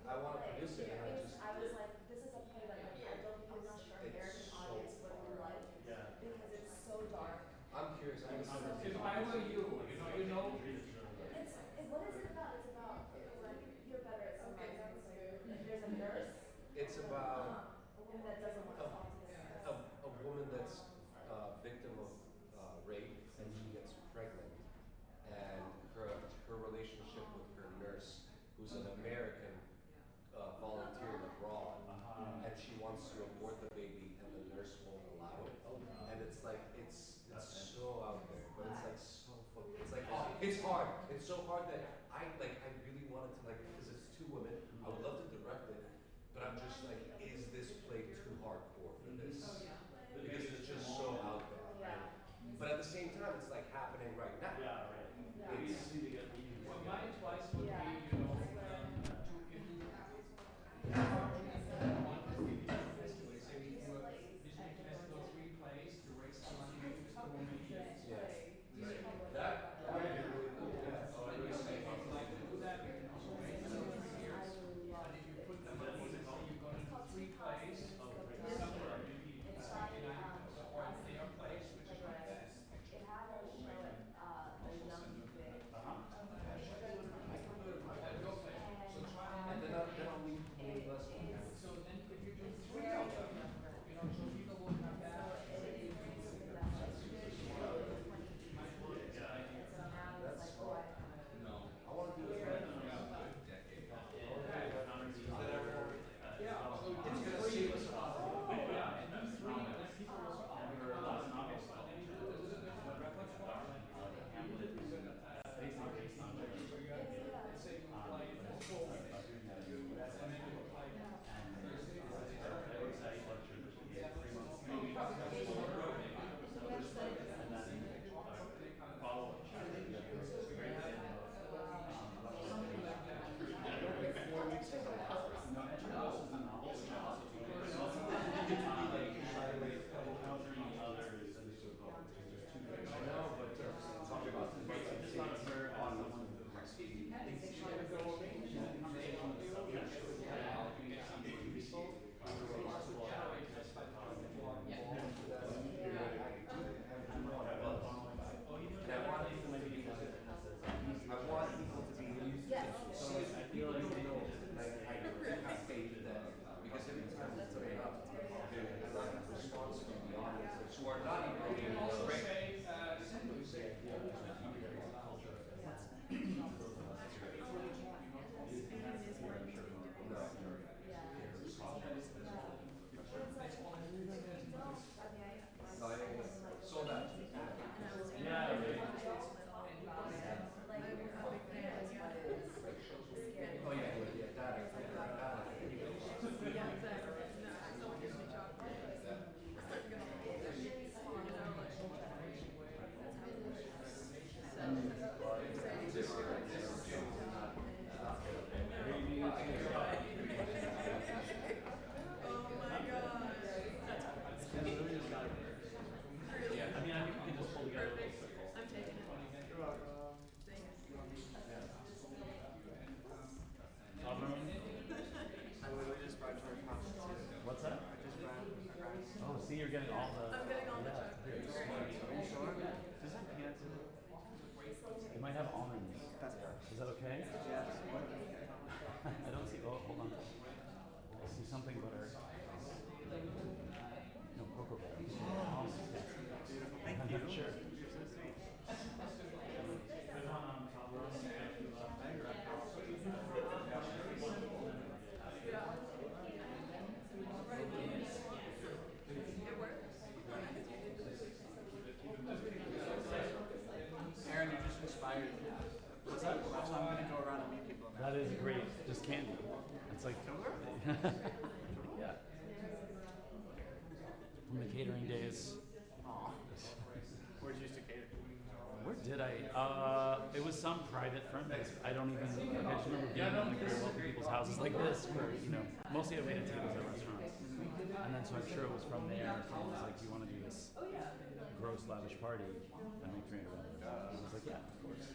I want to produce it, and I just. I was like, this is a play that like, I'm not sure American audience would like because it's so dark. I'm curious. I haven't seen it. If I were you know. What is it about? It's about like you're better at something. There's a nurse. It's about A woman that doesn't want to talk to this nurse. a woman that's a victim of rape and she gets pregnant, and her relationship with her nurse, who's an American volunteering abroad, and she wants to abort the baby, and the nurse won't allow it. And it's like it's so out there, but it's like so fucking. It's like it's hard. It's so hard that I really wanted to like. but I'm just like, is this play too hardcore for this? Because it's just so out there. But at the same time, it's like happening right now. Yeah, right. It's, Well, my advice would be, you know, to if you want to do a festival, say we do a music festival, 3 plays to raise money to school meetings. That would be really cool. And you say if you'd like to do that, we can also raise money for years. But if you put them up, say you're going to do 3 plays, somewhere maybe 69 or their place, which is not bad. and then I'll leave less one. So then if you do 3 of them, you know, so people will have that. No, I want to do it right now. Yeah, so it's going to save us a lot. Yeah, and do 3, and then people will say, oh, there are a lot of novels, and then you do this is a different repertoire. So you have, let's say you play 4 minutes, and then you play Thursday, Friday, What's that? Oh, see, you're getting all the. I'm getting all the chocolate. Are you sure? Does it have peanuts in it? It might have almonds. Is that okay? Yes. I don't see. Oh, hold on. I see something butter. No, cocoa butter. Almonds. Beautiful. Thank you. Sure. You're so sweet. There's one on top of us. Aaron, you just inspired me. What's that? So I'm going to go around and meet people. That is great. Just candy. It's like, yeah. From the catering days. Aw. Where'd you used to cater? Where did I? It was some private firm. I don't even. I just remember being in like very wealthy people's houses like this, where mostly I waited tables at restaurants. And then so I'm sure it was from there. Someone was like, "Do you want to do this gross lavish party and make $300?" I was like, "Yeah, of course."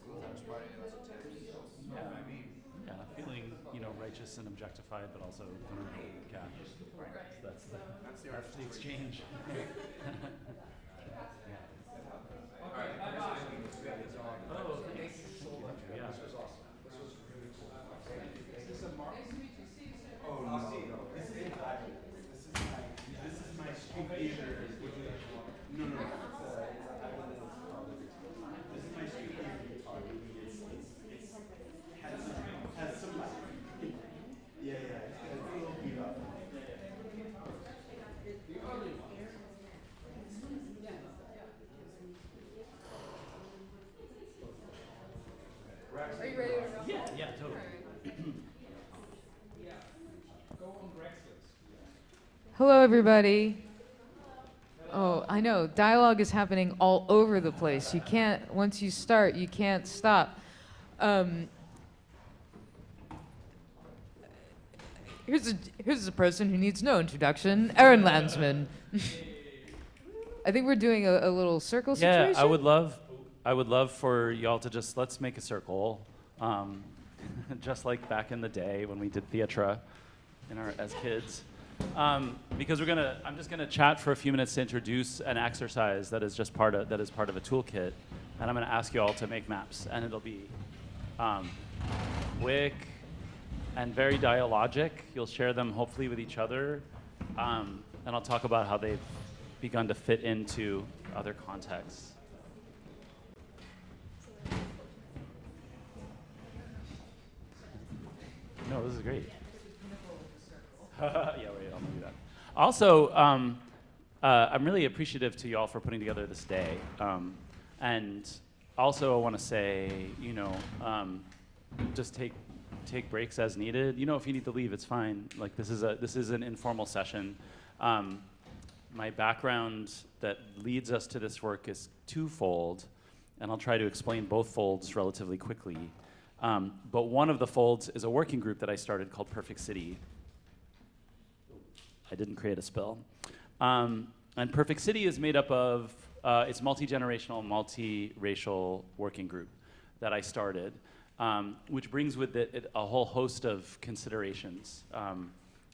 Lavish party and also tips. Yeah, I mean, yeah, feeling righteous and objectified, but also cash. So that's the exchange. All right, Oh, thanks. Yeah. This was awesome. This was really cool. Is this a mark? Oh, no. This is my street theater. No. This is my street theater guitar. It has some life. Yeah. It's a little beat up. The early one. Are you ready to roll? Yeah, totally. Yeah. Go Hello, everybody. Oh, I know. Dialogue is happening all over the place. You can't, once you start, you can't stop. Here's a person who needs no introduction, Aaron Landsman. I think we're doing a little circle situation. Yeah, I would love for y'all to just, let's make a circle. Just like back in the day when we did theatre as kids. Because I'm just gonna chat for a few minutes to introduce an exercise that is part of a toolkit, and I'm gonna ask you all to make maps, and it'll be quick and very dialogic. You'll share them hopefully with each other, and I'll talk about how they've begun to fit into other contexts. No, this is great. Yeah, wait, I'll do that. Also, I'm really appreciative to y'all for putting together this day. And also I want to say, just take breaks as needed. If you need to leave, it's fine. Like this is an informal session. My background that leads us to this work is twofold, and I'll try to explain both folds relatively quickly. But one of the folds is a working group that I started called Perfect City. I didn't create a spill. And Perfect City is made up of, it's multi-generational, multi-racial working group that I started, which brings with it a whole host of considerations,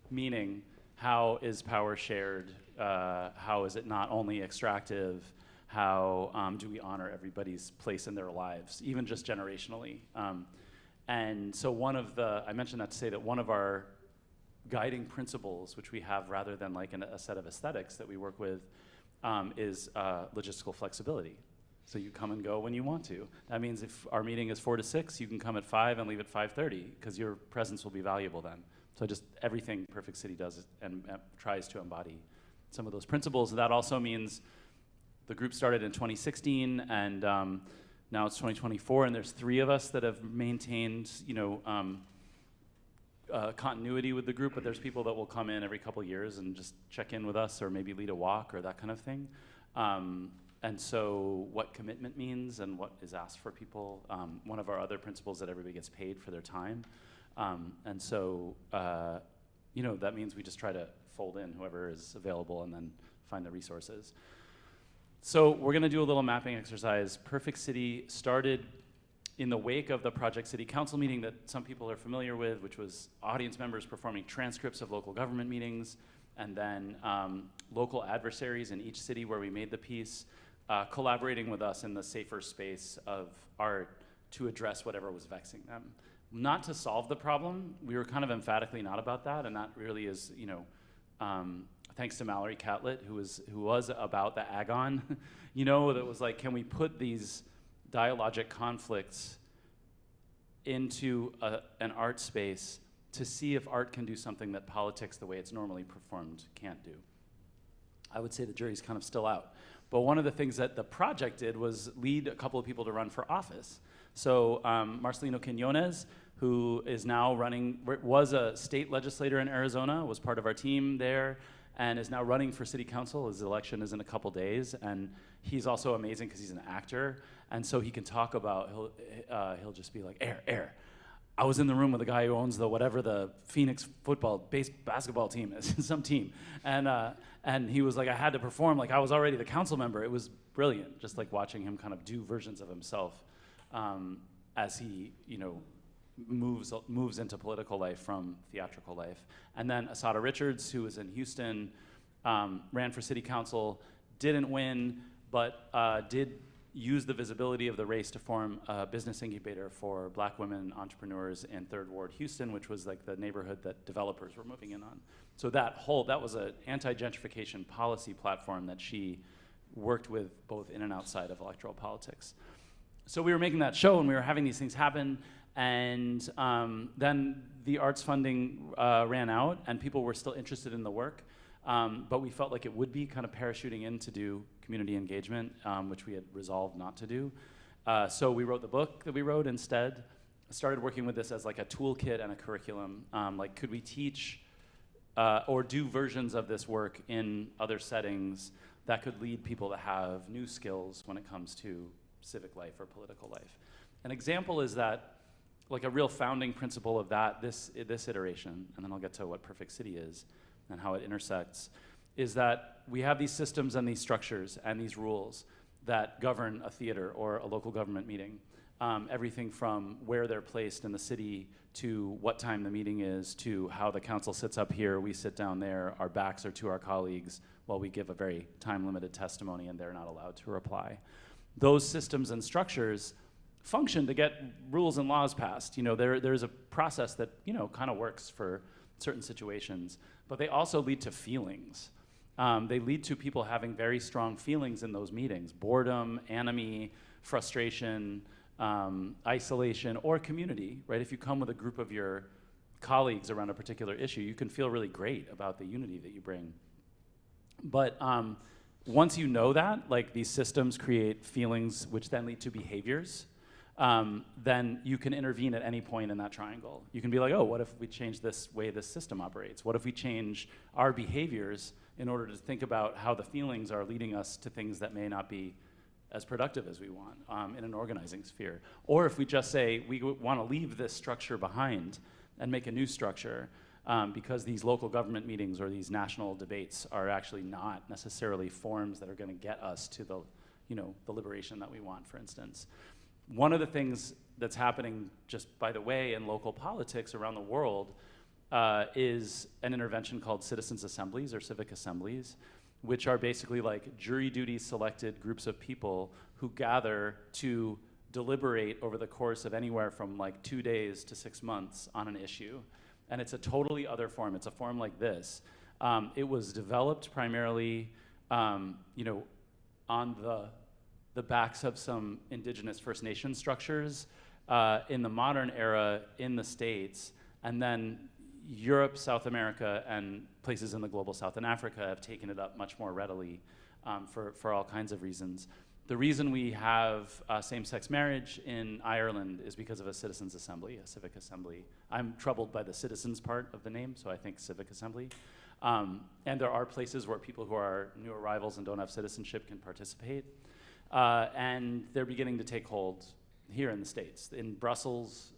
meaning how is power shared, how is it not only extractive, how do we honor everybody's place in their lives, even just generationally. And so I mentioned that to say that one of our guiding principles, which we have rather than like a set of aesthetics that we work with, is logistical flexibility. So you come and go when you want to. That means if our meeting is 4 to 6, you can come at 5 and leave at 5:30 because your presence will be valuable then. So just everything Perfect City does and tries to embody some of those principles. That also means the group started in 2016 and now it's 2024 and there's 3 of us that have maintained, continuity with the group, but there's people that will come in every couple years and just check in with us or maybe lead a walk or that kind of thing. And so what commitment means and what is asked for people. One of our other principles that everybody gets paid for their time. And so, that means we just try to fold in whoever is available and then find the resources. So we're gonna do a little mapping exercise. Perfect City started in the wake of the Project City Council meeting that some people are familiar with, which was audience members performing transcripts of local government meetings, and then local adversaries in each city where we made the piece, collaborating with us in the safer space of art to address whatever was vexing them. Not to solve the problem, we were kind of emphatically not about that, and that really is, thanks to Mallory Catlett, who was about the agon, that was like, can we put these dialogic conflicts into an art space to see if art can do something that politics, the way it's normally performed, can't do. I would say the jury's kind of still out. But one of the things that the project did was lead a couple of people to run for office. So Marcelino Quinones, who is now was a state legislator in Arizona, was part of our team there, and is now running for city council. His election is in a couple days, and he's also amazing because he's an actor, and so he can talk about, he'll just be like, air. I was in the room with the guy who owns the Phoenix basketball team is, some team, and he was like, I had to perform like I was already the council member. It was brilliant, just like watching him kind of do versions of himself as he, moves into political life from theatrical life. And then Asada Richards, who was in Houston, ran for city council, didn't win, but did use the visibility of the race to form a business incubator for Black women entrepreneurs in 3rd Ward Houston, which was like the neighborhood that developers were moving in on. So that was an anti-gentrification policy platform that she worked with both in and outside of electoral politics. So we were making that show and we were having these things happen, and then the arts funding ran out and people were still interested in the work, but we felt like it would be kind of parachuting in to do community engagement, which we had resolved not to do. So we wrote the book that we wrote instead. I started working with this as like a toolkit and a curriculum. Like, could we teach or do versions of this work in other settings that could lead people to have new skills when it comes to civic life or political life. An example is that, like a real founding principle of that, this iteration, and then I'll get to what Perfect City is and how it intersects, is that we have these systems and these structures and these rules that govern a theater or a local government meeting. Everything from where they're placed in the city to what time the meeting is to how the council sits up here, we sit down there, our backs are to our colleagues while we give a very time-limited testimony and they're not allowed to reply. Those systems and structures function to get rules and laws passed. You know, there's a process that, you know, kind of works for certain situations, but they also lead to feelings. They lead to people having very strong feelings in those meetings: boredom, enemy, frustration, isolation, or community, right? If you come with a group of your colleagues around a particular issue, you can feel really great about the unity that you bring. But once you know that, like, these systems create feelings which then lead to behaviors, then you can intervene at any point in that triangle. You can be like, oh, what if we change this way this system operates? What if we change our behaviors in order to think about how the feelings are leading us to things that may not be as productive as we want in an organizing sphere? Or if we just say we want to leave this structure behind and make a new structure because these local government meetings or these national debates are actually not necessarily forms that are going to get us to the, you know, the liberation that we want, for instance. One of the things that's happening, just by the way, in local politics around the world is an intervention called citizens' assemblies or civic assemblies, which are basically like jury duty selected groups of people who gather to deliberate over the course of anywhere from like 2 days to 6 months on an issue. And it's a totally other form. It's a form like this. It was developed primarily, you know, on the backs of some indigenous First Nation structures in the modern era in the States, and then Europe, South America, and places in the global South and Africa have taken it up much more readily for all kinds of reasons. The reason we have same-sex marriage in Ireland is because of a citizens' assembly, a civic assembly. I'm troubled by the citizens part of the name, so I think civic assembly. And there are places where people who are new arrivals and don't have citizenship can participate. And they're beginning to take hold here in the States. In Brussels,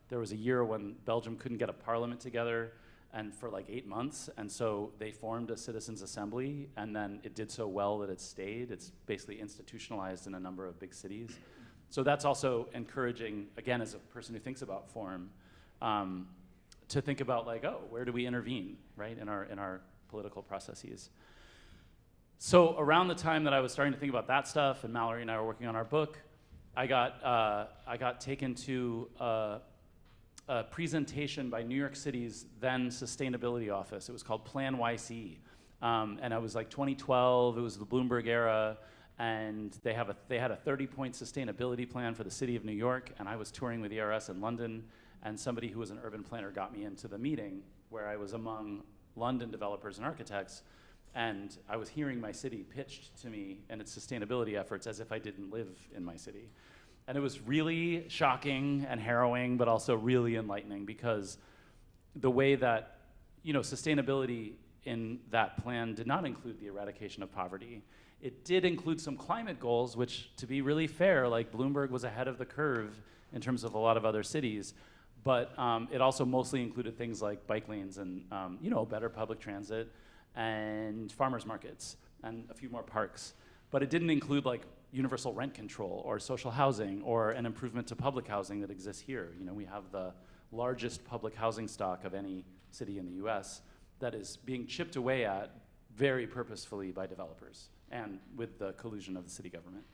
there was a year when Belgium couldn't get a parliament together and for like 8 months, and so they formed a citizens' assembly, and then it did so well that it stayed. It's basically institutionalized in a number of big cities. So that's also encouraging, again, as a person who thinks about form, to think about like, oh, where do we intervene, right, in our political processes? So around the time that I was starting to think about that stuff, and Mallory and I were working on our book, I got taken to a presentation by New York City's then sustainability office. It was called Plan YC, and it was like 2012. It was the Bloomberg era, and they had a 30-point sustainability plan for the city of New York. And I was touring with ERS in London, and somebody who was an urban planner got me into the meeting where I was among London developers and architects. And I was hearing my city pitched to me and its sustainability efforts as if I didn't live in my city. And it was really shocking and harrowing, but also really enlightening, because the way that, you know, sustainability in that plan did not include the eradication of poverty. It did include some climate goals, which, to be really fair, like Bloomberg was ahead of the curve in terms of a lot of other cities. But it also mostly included things like bike lanes and, you know, better public transit and farmers markets and a few more parks. But it didn't include like universal rent control or social housing or an improvement to public housing that exists here. You know, we have the largest public housing stock of any city in the US that is being chipped away at very purposefully by developers and with the collusion of the city government.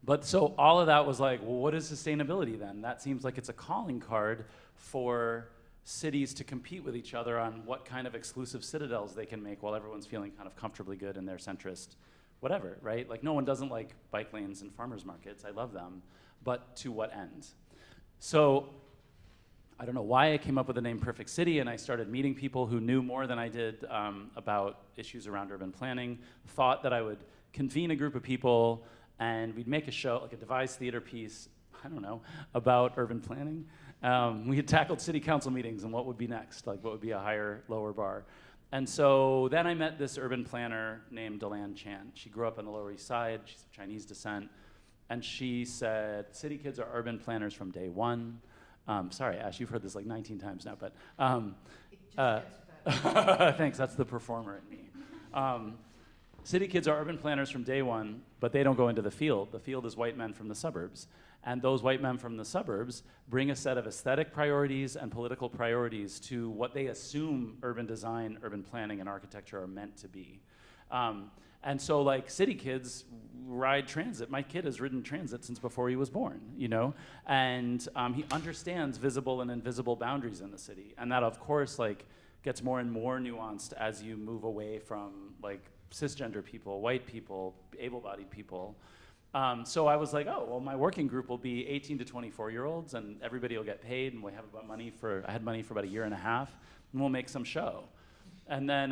But so all of that was like, well, what is sustainability then? That seems like it's a calling card for cities to compete with each other on what kind of exclusive citadels they can make while everyone's feeling kind of comfortably good in their centrist whatever, right? Like, no one doesn't like bike lanes and farmers markets. I love them. But to what end? So I don't know why I came up with the name Perfect City, and I started meeting people who knew more than I did about issues around urban planning, thought that I would convene a group of people and we'd make a show, like a devised theater piece, I don't know, about urban planning. We had tackled city council meetings and what would be next, like what would be a higher, lower bar. And so then I met this urban planner named Delan Chan. She grew up on the Lower East Side. She's of Chinese descent. And she said, city kids are urban planners from day one. Sorry, Ash, you've heard this like 19 times now, but thanks, that's the performer in me. City kids are urban planners from day one, but they don't go into the field. The field is white men from the suburbs. And those white men from the suburbs bring a set of aesthetic priorities and political priorities to what they assume urban design, urban planning, and architecture are meant to be. And so like city kids ride transit. My kid has ridden transit since before he was born, you know? And he understands visible and invisible boundaries in the city. And that of course like gets more and more nuanced as you move away from like cisgender people, white people, able-bodied people. So I was like, oh, well, my working group will be 18 to 24-year-olds, and everybody will get paid, and we have I had money for about a year and a half, and we'll make some show. And then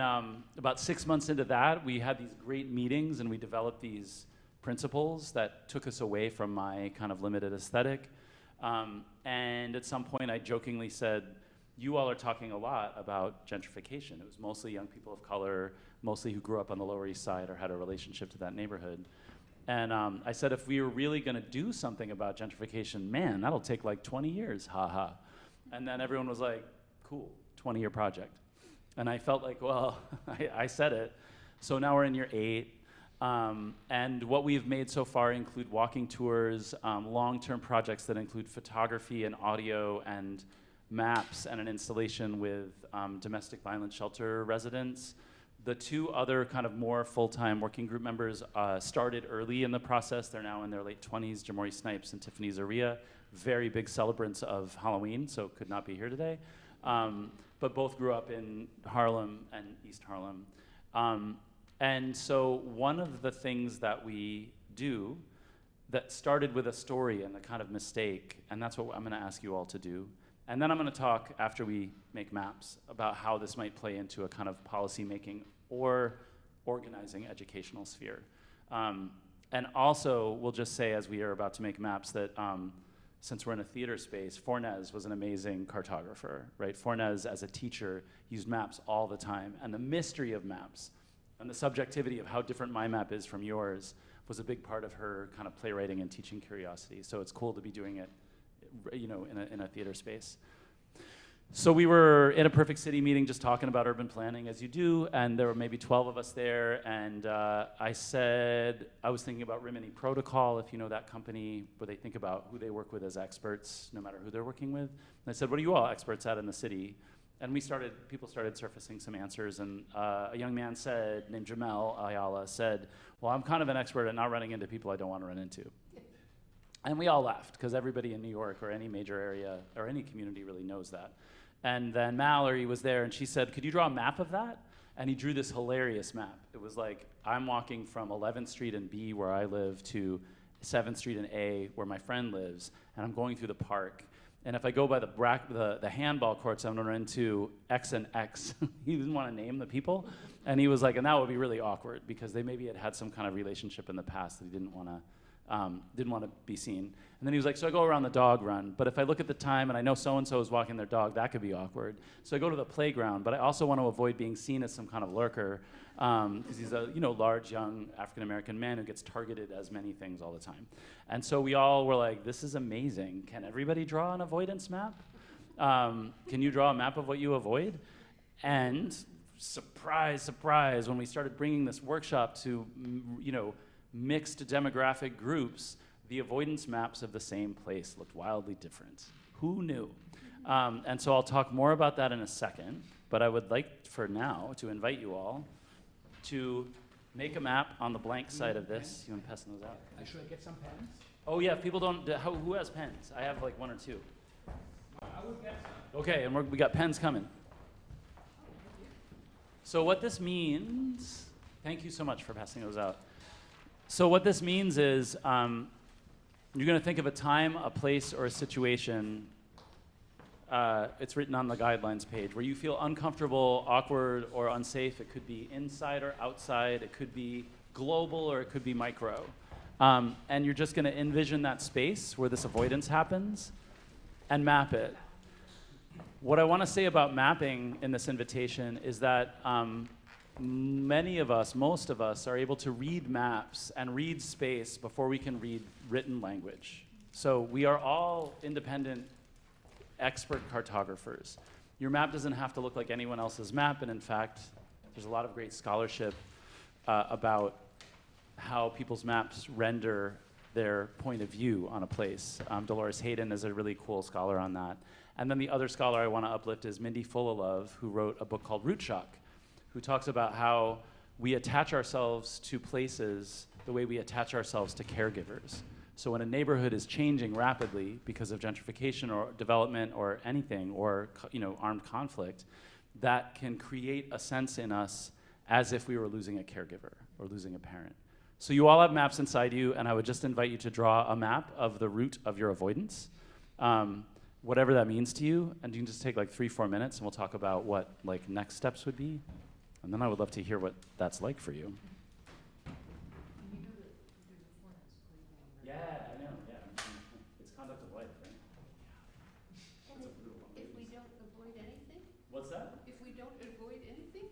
about 6 months into that, we had these great meetings, and we developed these principles that took us away from my kind of limited aesthetic. And at some point, I jokingly said, you all are talking a lot about gentrification. It was mostly young people of color, mostly who grew up on the Lower East Side or had a relationship to that neighborhood. And I said, if we were really going to do something about gentrification, man, that'll take like 20 years, haha. And then everyone was like, cool, 20-year project. And I felt like, well, I said it. So now we're in year 8. And what we've made so far include walking tours, long-term projects that include photography and audio and maps and an installation with domestic violence shelter residents. The 2 other kind of more full-time working group members started early in the process. They're now in their late 20s, Jamori Snipes and Tiffany Zaria, very big celebrants of Halloween, so could not be here today. But both grew up in Harlem and East Harlem. And so one of the things that we do that started with a story and a kind of mistake, and that's what I'm gonna ask you all to do. And then I'm going to talk, after we make maps, about how this might play into a kind of policy-making or organizing educational sphere. And also, we'll just say, as we are about to make maps, that since we're in a theater space, Fornes was an amazing cartographer, right? Fornes, as a teacher, used maps all the time. And the mystery of maps and the subjectivity of how different my map is from yours was a big part of her kind of playwriting and teaching curiosity. So it's cool to be doing it, you know, in a theater space. So we were in a Perfect City meeting just talking about urban planning, as you do, and there were maybe 12 of us there, and I said, I was thinking about Rimini Protocol, if you know that company, where they think about who they work with as experts, no matter who they're working with. And I said, what are you all experts at in the city? And people started surfacing some answers, and a young man said, named Jamel Ayala, said, well, I'm kind of an expert at not running into people I don't want to run into. And we all laughed, because everybody in New York or any major area or any community really knows that. And then Mallory was there, and she said, could you draw a map of that? And he drew this hilarious map. It was like, I'm walking from 11th Street in B, where I live, to 7th Street in A, where my friend lives, and I'm going through the park. And if I go by the handball courts, I'm gonna run into X and X. He didn't want to name the people. And he was like, and that would be really awkward, because they maybe had some kind of relationship in the past that he didn't want to be seen. And then he was like, so I go around the dog run, but if I look at the time and I know so-and-so is walking their dog, that could be awkward. So I go to the playground, but I also want to avoid being seen as some kind of lurker, because he's a large, young African-American man who gets targeted as many things all the time. And so we all were like, this is amazing. Can everybody draw an avoidance map? Can you draw a map of what you avoid? And surprise, surprise, when we started bringing this workshop to, mixed demographic groups, the avoidance maps of the same place looked wildly different. Who knew? And so I'll talk more about that in a second, but I would like for now to invite you all to make a map on the blank side of this. You want to pass those out? Should I get some pens? Oh yeah, people don't, who has pens? I have like 1 or 2. I would get some. Okay, and we got pens coming. So what this means, thank you so much for passing those out. So what this means is you're going to think of a time, a place, or a situation. It's written on the guidelines page where you feel uncomfortable, awkward, or unsafe. It could be inside or outside. It could be global or it could be micro. And you're just going to envision that space where this avoidance happens and map it. What I want to say about mapping in this invitation is that many of us, most of us, are able to read maps and read space before we can read written language. So we are all independent, expert cartographers. Your map doesn't have to look like anyone else's map, and in fact, there's a lot of great scholarship about how people's maps render their point of view on a place. Dolores Hayden is a really cool scholar on that. And then the other scholar I want to uplift is Mindy Fullilove, who wrote a book called Root Shock, who talks about how we attach ourselves to places the way we attach ourselves to caregivers. So when a neighborhood is changing rapidly because of gentrification or development or anything, or armed conflict, that can create a sense in us as if we were losing a caregiver or losing a parent. So you all have maps inside you, and I would just invite you to draw a map of the route of your avoidance, whatever that means to you, and you can just take like 3-4 minutes, and we'll talk about what next steps would be, and then I would love to hear what that's like for you. Yeah, I know, yeah. It's conduct of life, right? And if we don't avoid anything? What's that? If we don't avoid anything?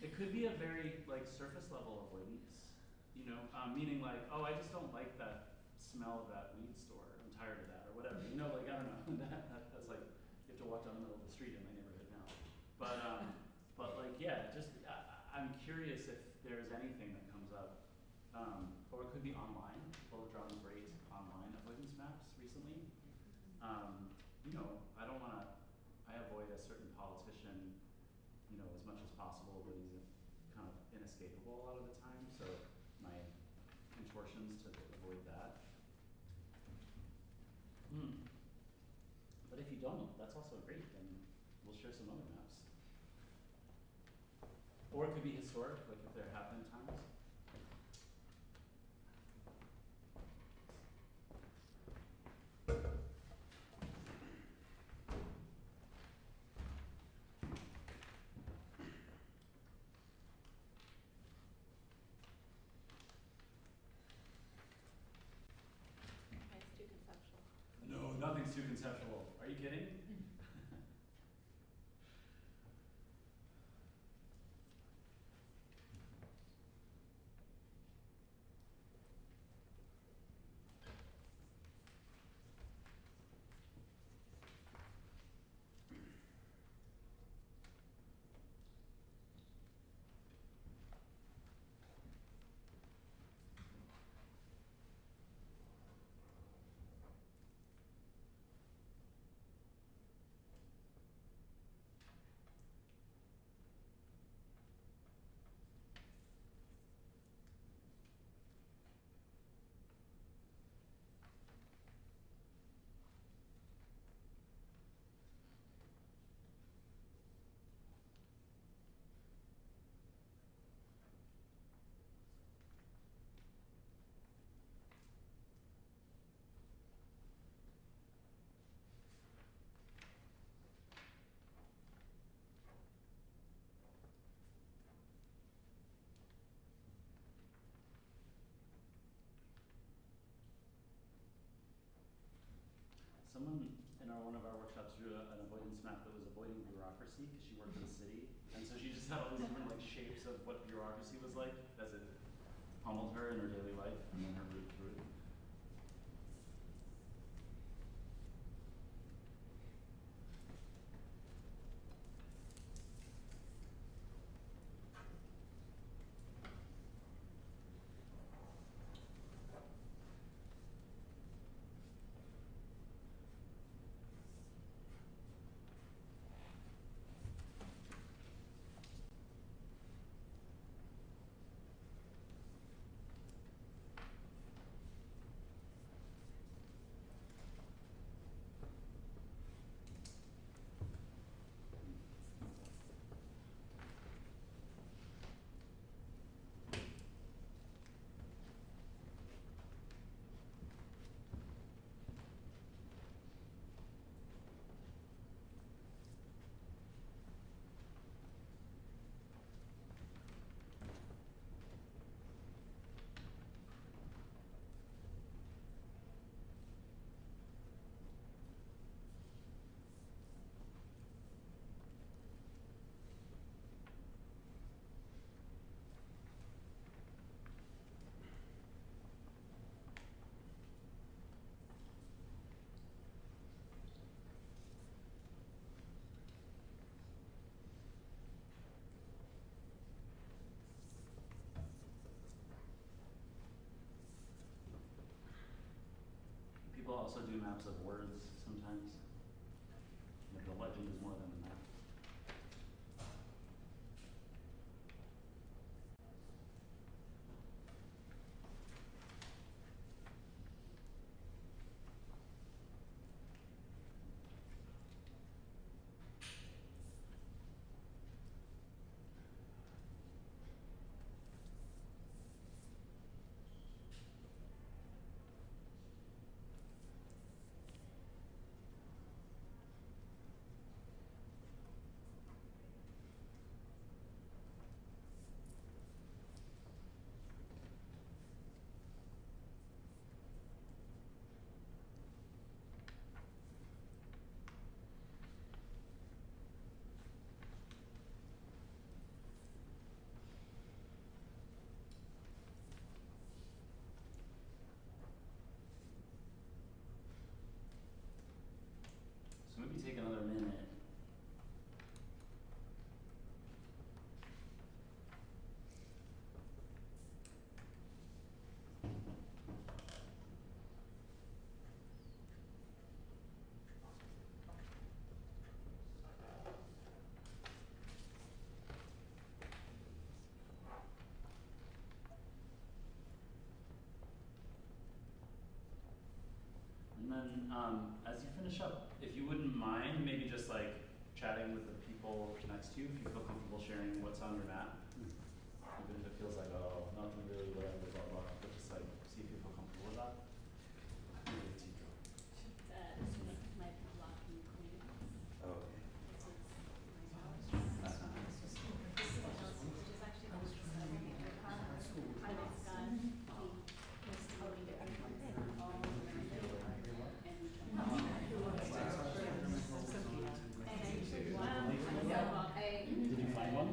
It could be a very surface level avoidance, meaning oh, I just don't like that smell of that weed store. I'm tired of that, or whatever. I don't know. That's like you have to walk down the middle of the street in my neighborhood now. But yeah, just I'm curious if there's anything that comes up, or it could be online. People have drawn great online avoidance maps recently. I don't want to. I avoid a certain politician, as much as possible, but he's kind of inescapable a lot of the time. So my contortions to avoid that. But if you don't, that's also great. Then we'll share some other maps. Or it could be historic, like if they're happening times. No, nothing's too conceptual. Are you kidding? Someone in one of our workshops drew an avoidance map that was avoiding bureaucracy because she worked in the city. And so she just had all these different shapes of what bureaucracy was like as it pummeled her in her daily life and then her route through it. also do maps of words sometimes. Like the legend is more than a map. So maybe take another minute. And then as you finish up, if you wouldn't mind, maybe just like chatting with the people next to you, if you feel comfortable sharing what's on your map, even if it feels like, oh, nothing really, whatever, blah, blah, but just like see if you feel comfortable with that. Did you find one?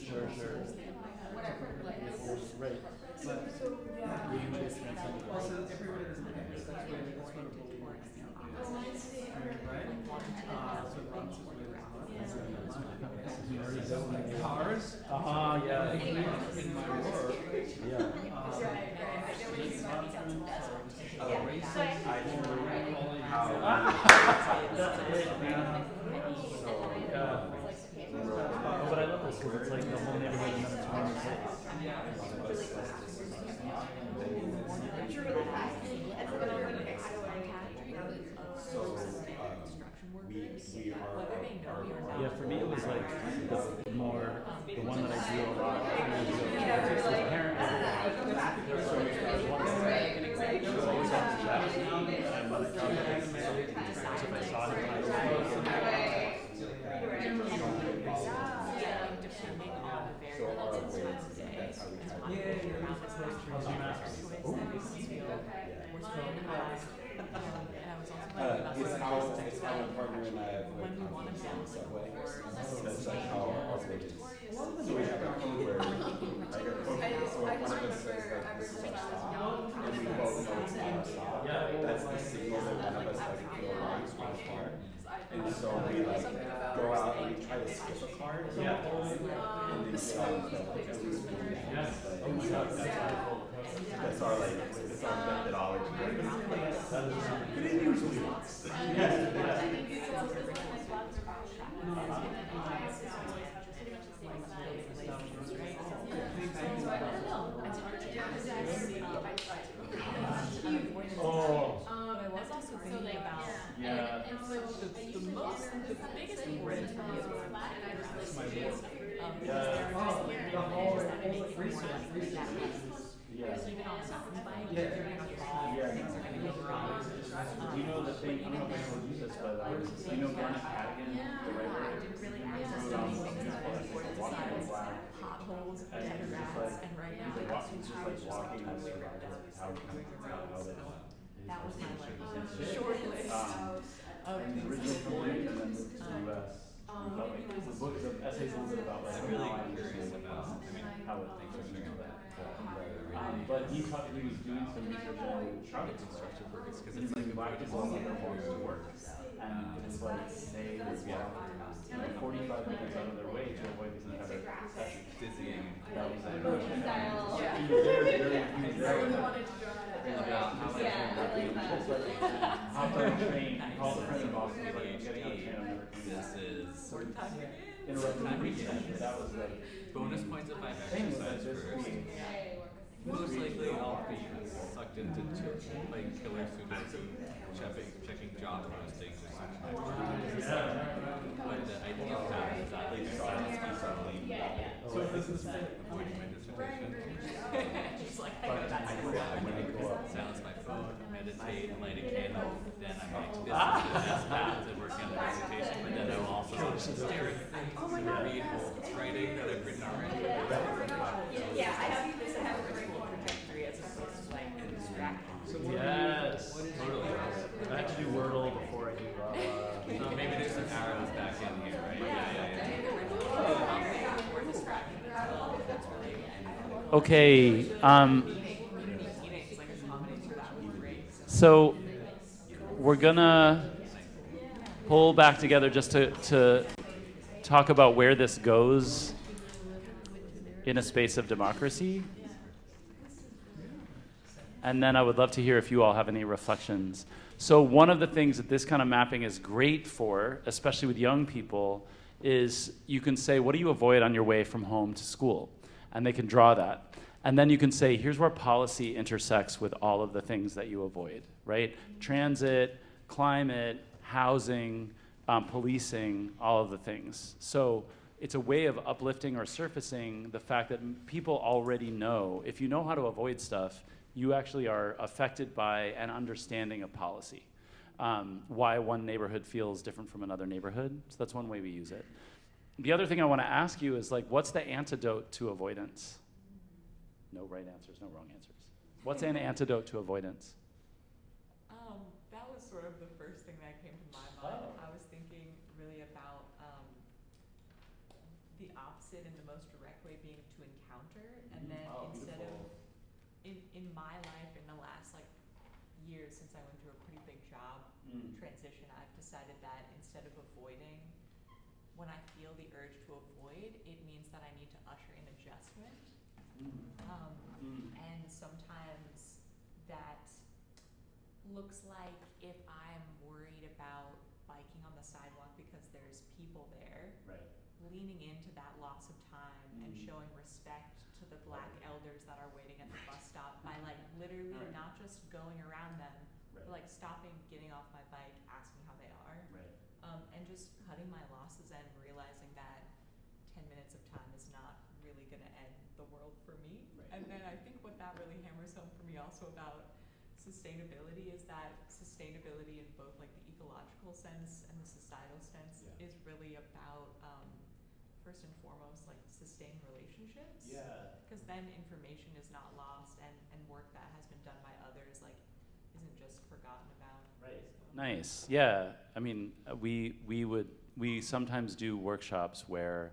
Sure, sure. Right. But also everybody doesn't have this. That's where the Cars. Yeah. In my work. Yeah. That's it, man. Yeah. But I love this because it's like the whole neighborhood and then it's one place. Yeah, for me it was like the one that I do a lot. It's the parent everywhere. So there's one that was always on the chat, and when I got it, so if I saw him, I It's how my partner and I have like conflicts on the subway. That's like how our thing is. So we have a code word, like a code. So if one of us says like this is our stop, and we both know it's not our stop, that's the signal that one of us doesn't feel right to our car. And so we like go out and we try to skip a card or something, and then get on the that's our like that's our methodology. But it usually works. Oh. I was also thinking about Yeah. and so the biggest importance for me is when That's my work. even on someone's bike, you're gonna fall, things are gonna go wrong. You know the thing, I don't know if anyone will use this, but you know Garnet Cadigan, the writer? I didn't really access to anything potholes, dead rats, and right now He's just like walking on survival, how he can how that was my like short list of originally from Greece and then moved to the US. Felt like the book, the essay's a little bit about like I'm really how I curious understand about, how it thinks of things like that. But he was doing some research on project construction because it's like black people on their homes to work. And it was like they would walk 45 minutes out of their way to avoid this entire session. Dizzying. That was like, Yeah. he was very wanted to hopped on a train, called a friend in Boston, was like, I'm getting on a train, I'm never coming back. This is Interrupted the research, but that was like bonus points if I've thing was that exercised this first. Most likely I'll be sucked into like killer sudoku, checking job postings or something like that. But the idea of that is that like silence myself avoiding my dissertation. Just like I'm gonna go up, silence my phone, meditate, light a candle, then I'm like, this is the best method of working on the dissertation, but then I'll also stare at read whole writing that I've written already. Yeah, I have a vertical trajectory as opposed to like a distraction. Yes, totally. I have to do Wordle before I do So maybe there's some arrows back in here, right? Yeah. Okay, so we're gonna pull back together just to talk about where this goes in a space of democracy. And then I would love to hear if you all have any reflections. So one of the things that this kind of mapping is great for, especially with young people, is you can say, what do you avoid on your way from home to school? And they can draw that. And then you can say, here's where policy intersects with all of the things that you avoid, right? Transit, climate, housing, policing, all of the things. So it's a way of uplifting or surfacing the fact that people already know, if you know how to avoid stuff, you actually are affected by an understanding of policy. Why one neighborhood feels different from another neighborhood. So that's one way we use it. The other thing I want to ask you is like, what's the antidote to avoidance? No right answers, no wrong answers. What's an antidote to avoidance? That was sort of the first thing that came to my mind. I was thinking really about the opposite in the most direct way being to encounter, and then instead of in my life in the last like years since I went through a pretty big job transition, I've decided that instead of avoiding, when I feel the urge to avoid, it means that I need to usher in adjustment. And sometimes that looks like if I'm worried about biking on the sidewalk because there's people there, leaning into that loss of time and showing respect to the Black elders that are waiting at the bus stop by like literally not just going around them, but like stopping, getting off my bike, asking how they are, and just cutting my losses and realizing that 10 minutes of time is not really going to end the world for me. And then I think what that really hammers home for me also about sustainability is that sustainability in both like the ecological sense and the societal sense is really about first and foremost like sustained relationships. Because then information is not lost and work that has been done by others like isn't just forgotten about. Nice. Yeah. I mean, we sometimes do workshops where,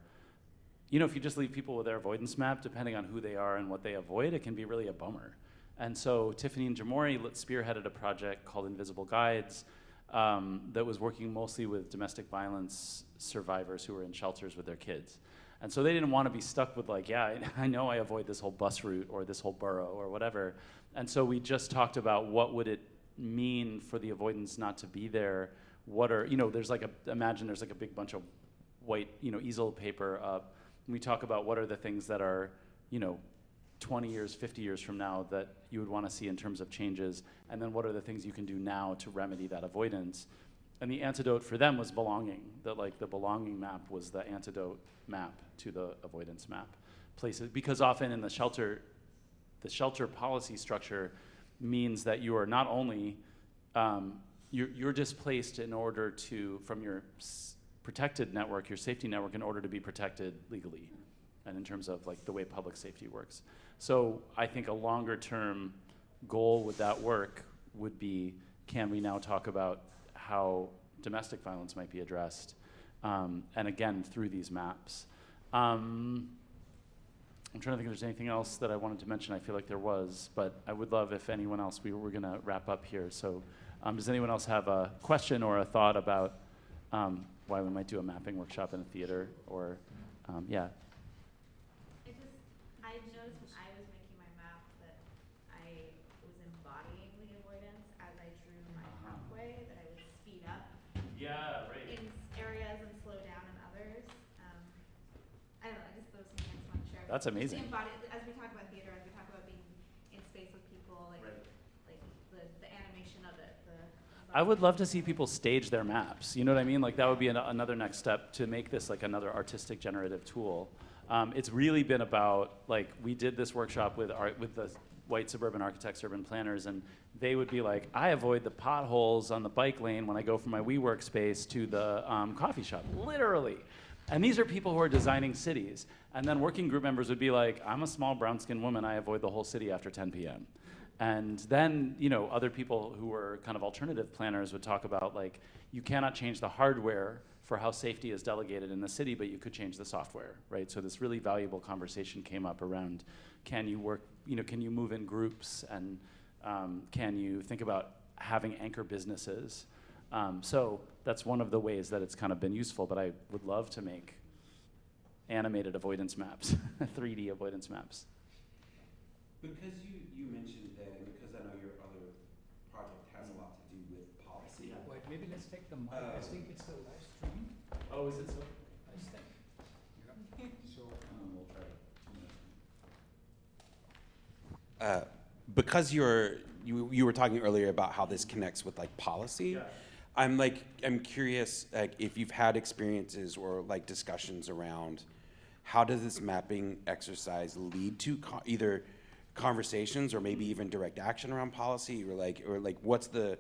you know, if you just leave people with their avoidance map, depending on who they are and what they avoid, it can be really a bummer. And so Tiffany and Jamori spearheaded a project called Invisible Guides that was working mostly with domestic violence survivors who were in shelters with their kids. And so they didn't want to be stuck with like, yeah, I know I avoid this whole bus route or this whole borough or whatever. And so we just talked about what would it mean for the avoidance not to be there. What are, you know, there's like imagine there's like a big bunch of white, you know, easel paper up. And we talk about what are the things that are, you know, 20 years, 50 years from now that you would want to see in terms of changes, and then what are the things you can do now to remedy that avoidance. And the antidote for them was belonging, that like the belonging map was the antidote map to the avoidance map. Places, because often in the shelter policy structure means that you are not only, you're displaced in order to, from your protected network, your safety network, in order to be protected legally, and in terms of like the way public safety works. So I think a longer term goal with that work would be, can we now talk about how domestic violence might be addressed? and again, through these maps. I'm trying to think if there's anything else that I wanted to mention. I feel like there was, but I would love if anyone else, we're going to wrap up here. So does anyone else have a question or a thought about why we might do a mapping workshop in a theater? Or, yeah. I noticed when I was making my map that I was embodying the avoidance as I drew my pathway, that I would speed up Yeah, right. in areas and slow down in others. I don't know, just those things I just want to share. That's amazing. Just embody, as we talk about theater, as we talk about being in space with people, like the animation of it. I would love to see people stage their maps. You know what I mean? Like that would be another next step to make this like another artistic generative tool. It's really been about, like, we did this workshop with the white suburban architects, urban planners, and they would be like, I avoid the potholes on the bike lane when I go from my WeWork space to the coffee shop, literally. And these are people who are designing cities. And then working group members would be like, I'm a small brown-skinned woman, I avoid the whole city after 10 p.m. And then, you know, other people who were kind of alternative planners would talk about, like, you cannot change the hardware for how safety is delegated in the city, but you could change the software, right? So this really valuable conversation came up around, can you work, you know, can you move in groups, and can you think about having anchor businesses? So that's one of the ways that it's kind of been useful, but I would love to make animated avoidance maps, 3D avoidance maps. Because you mentioned that, and because I know your other project has a lot to do with policy. Wait, maybe let's take the mic. I think it's the live stream. Oh, is it so? I think. Yeah. So we'll try it. Because you were talking earlier about how this connects with like policy. Yeah. I'm curious, like, if you've had experiences or like discussions around how does this mapping exercise lead to either conversations or maybe even direct action around policy, or like what's the,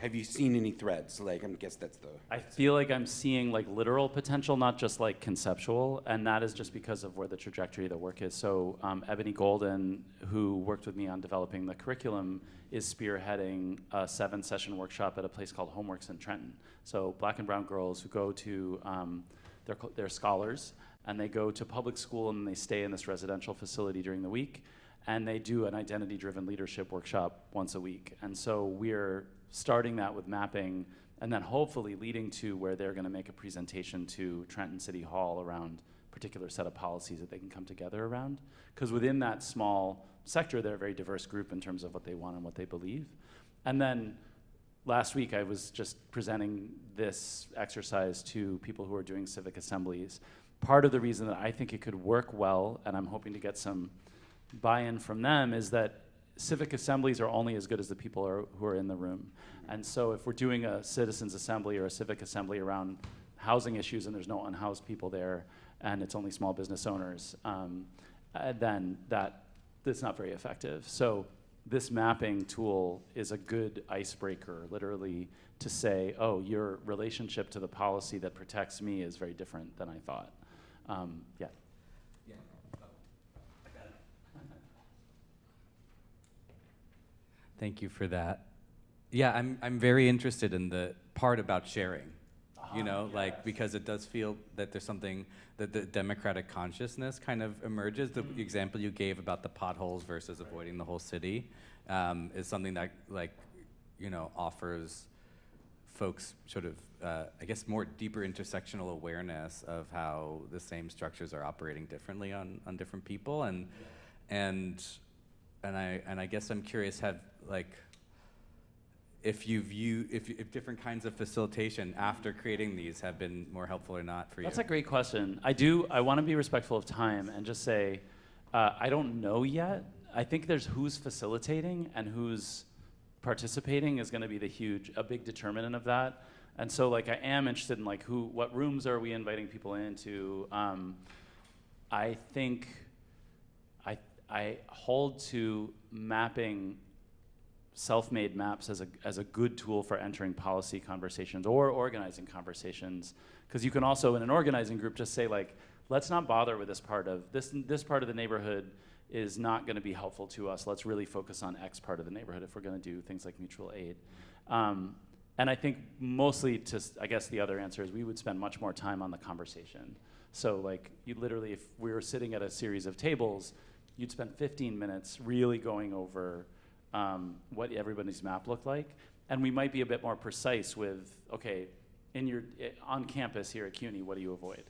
have you seen any threads? Like, I guess that's the. I feel like I'm seeing like literal potential, not just like conceptual, and that is just because of where the trajectory of the work is. So Ebony Golden, who worked with me on developing the curriculum, is spearheading a 7-session workshop at a place called Homeworks in Trenton. So black and brown girls who go to, they're scholars, and they go to public school and they stay in this residential facility during the week, and they do an identity-driven leadership workshop once a week. And so we're starting that with mapping, and then hopefully leading to where they're gonna make a presentation to Trenton City Hall around a particular set of policies that they can come together around. Because within that small sector, they're a very diverse group in terms of what they want and what they believe. And then last week, I was just presenting this exercise to people who are doing civic assemblies. Part of the reason that I think it could work well, and I'm hoping to get some buy-in from them, is that civic assemblies are only as good as the people who are in the room. And so if we're doing a citizens assembly or a civic assembly around housing issues and there's no unhoused people there and it's only small business owners, then that's not very effective. So this mapping tool is a good icebreaker, literally, to say, oh, your relationship to the policy that protects me is very different than I thought. Yeah. Thank you for that. Yeah, I'm very interested in the part about sharing. You know, like, because it does feel that there's something that the democratic consciousness kind of emerges. The example you gave about the potholes versus avoiding the whole city is something that, like, you know, offers folks sort of, I guess, more deeper intersectional awareness of how the same structures are operating differently on different people, and I guess I'm curious, if different kinds of facilitation after creating these have been more helpful or not for you. That's a great question. I want to be respectful of time and just say, I don't know yet. I think there's who's facilitating and who's participating is going to be a big determinant of that. And so, like, I am interested in, like, what rooms are we inviting people into? I think I hold to mapping self-made maps as a good tool for entering policy conversations or organizing conversations, because you can also, in an organizing group, just say, like, let's not bother with this part of the neighborhood is not going to be helpful to us. Let's really focus on X part of the neighborhood if we're going to do things like mutual aid. And I think mostly I guess the other answer is we would spend much more time on the conversation. So like you literally, if we were sitting at a series of tables, you'd spend 15 minutes really going over what everybody's map looked like. And we might be a bit more precise with, okay, on campus here at CUNY, what do you avoid,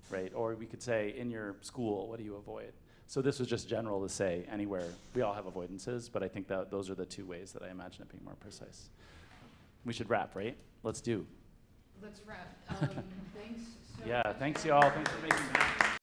right? Or we could say, in your school, what do you avoid? So this was just general to say anywhere. We all have avoidances, but I think that those are the two ways that I imagine it being more precise. We should wrap, right? Let's do. Let's wrap. Thanks so Yeah, much. thanks y'all. Thanks for making that.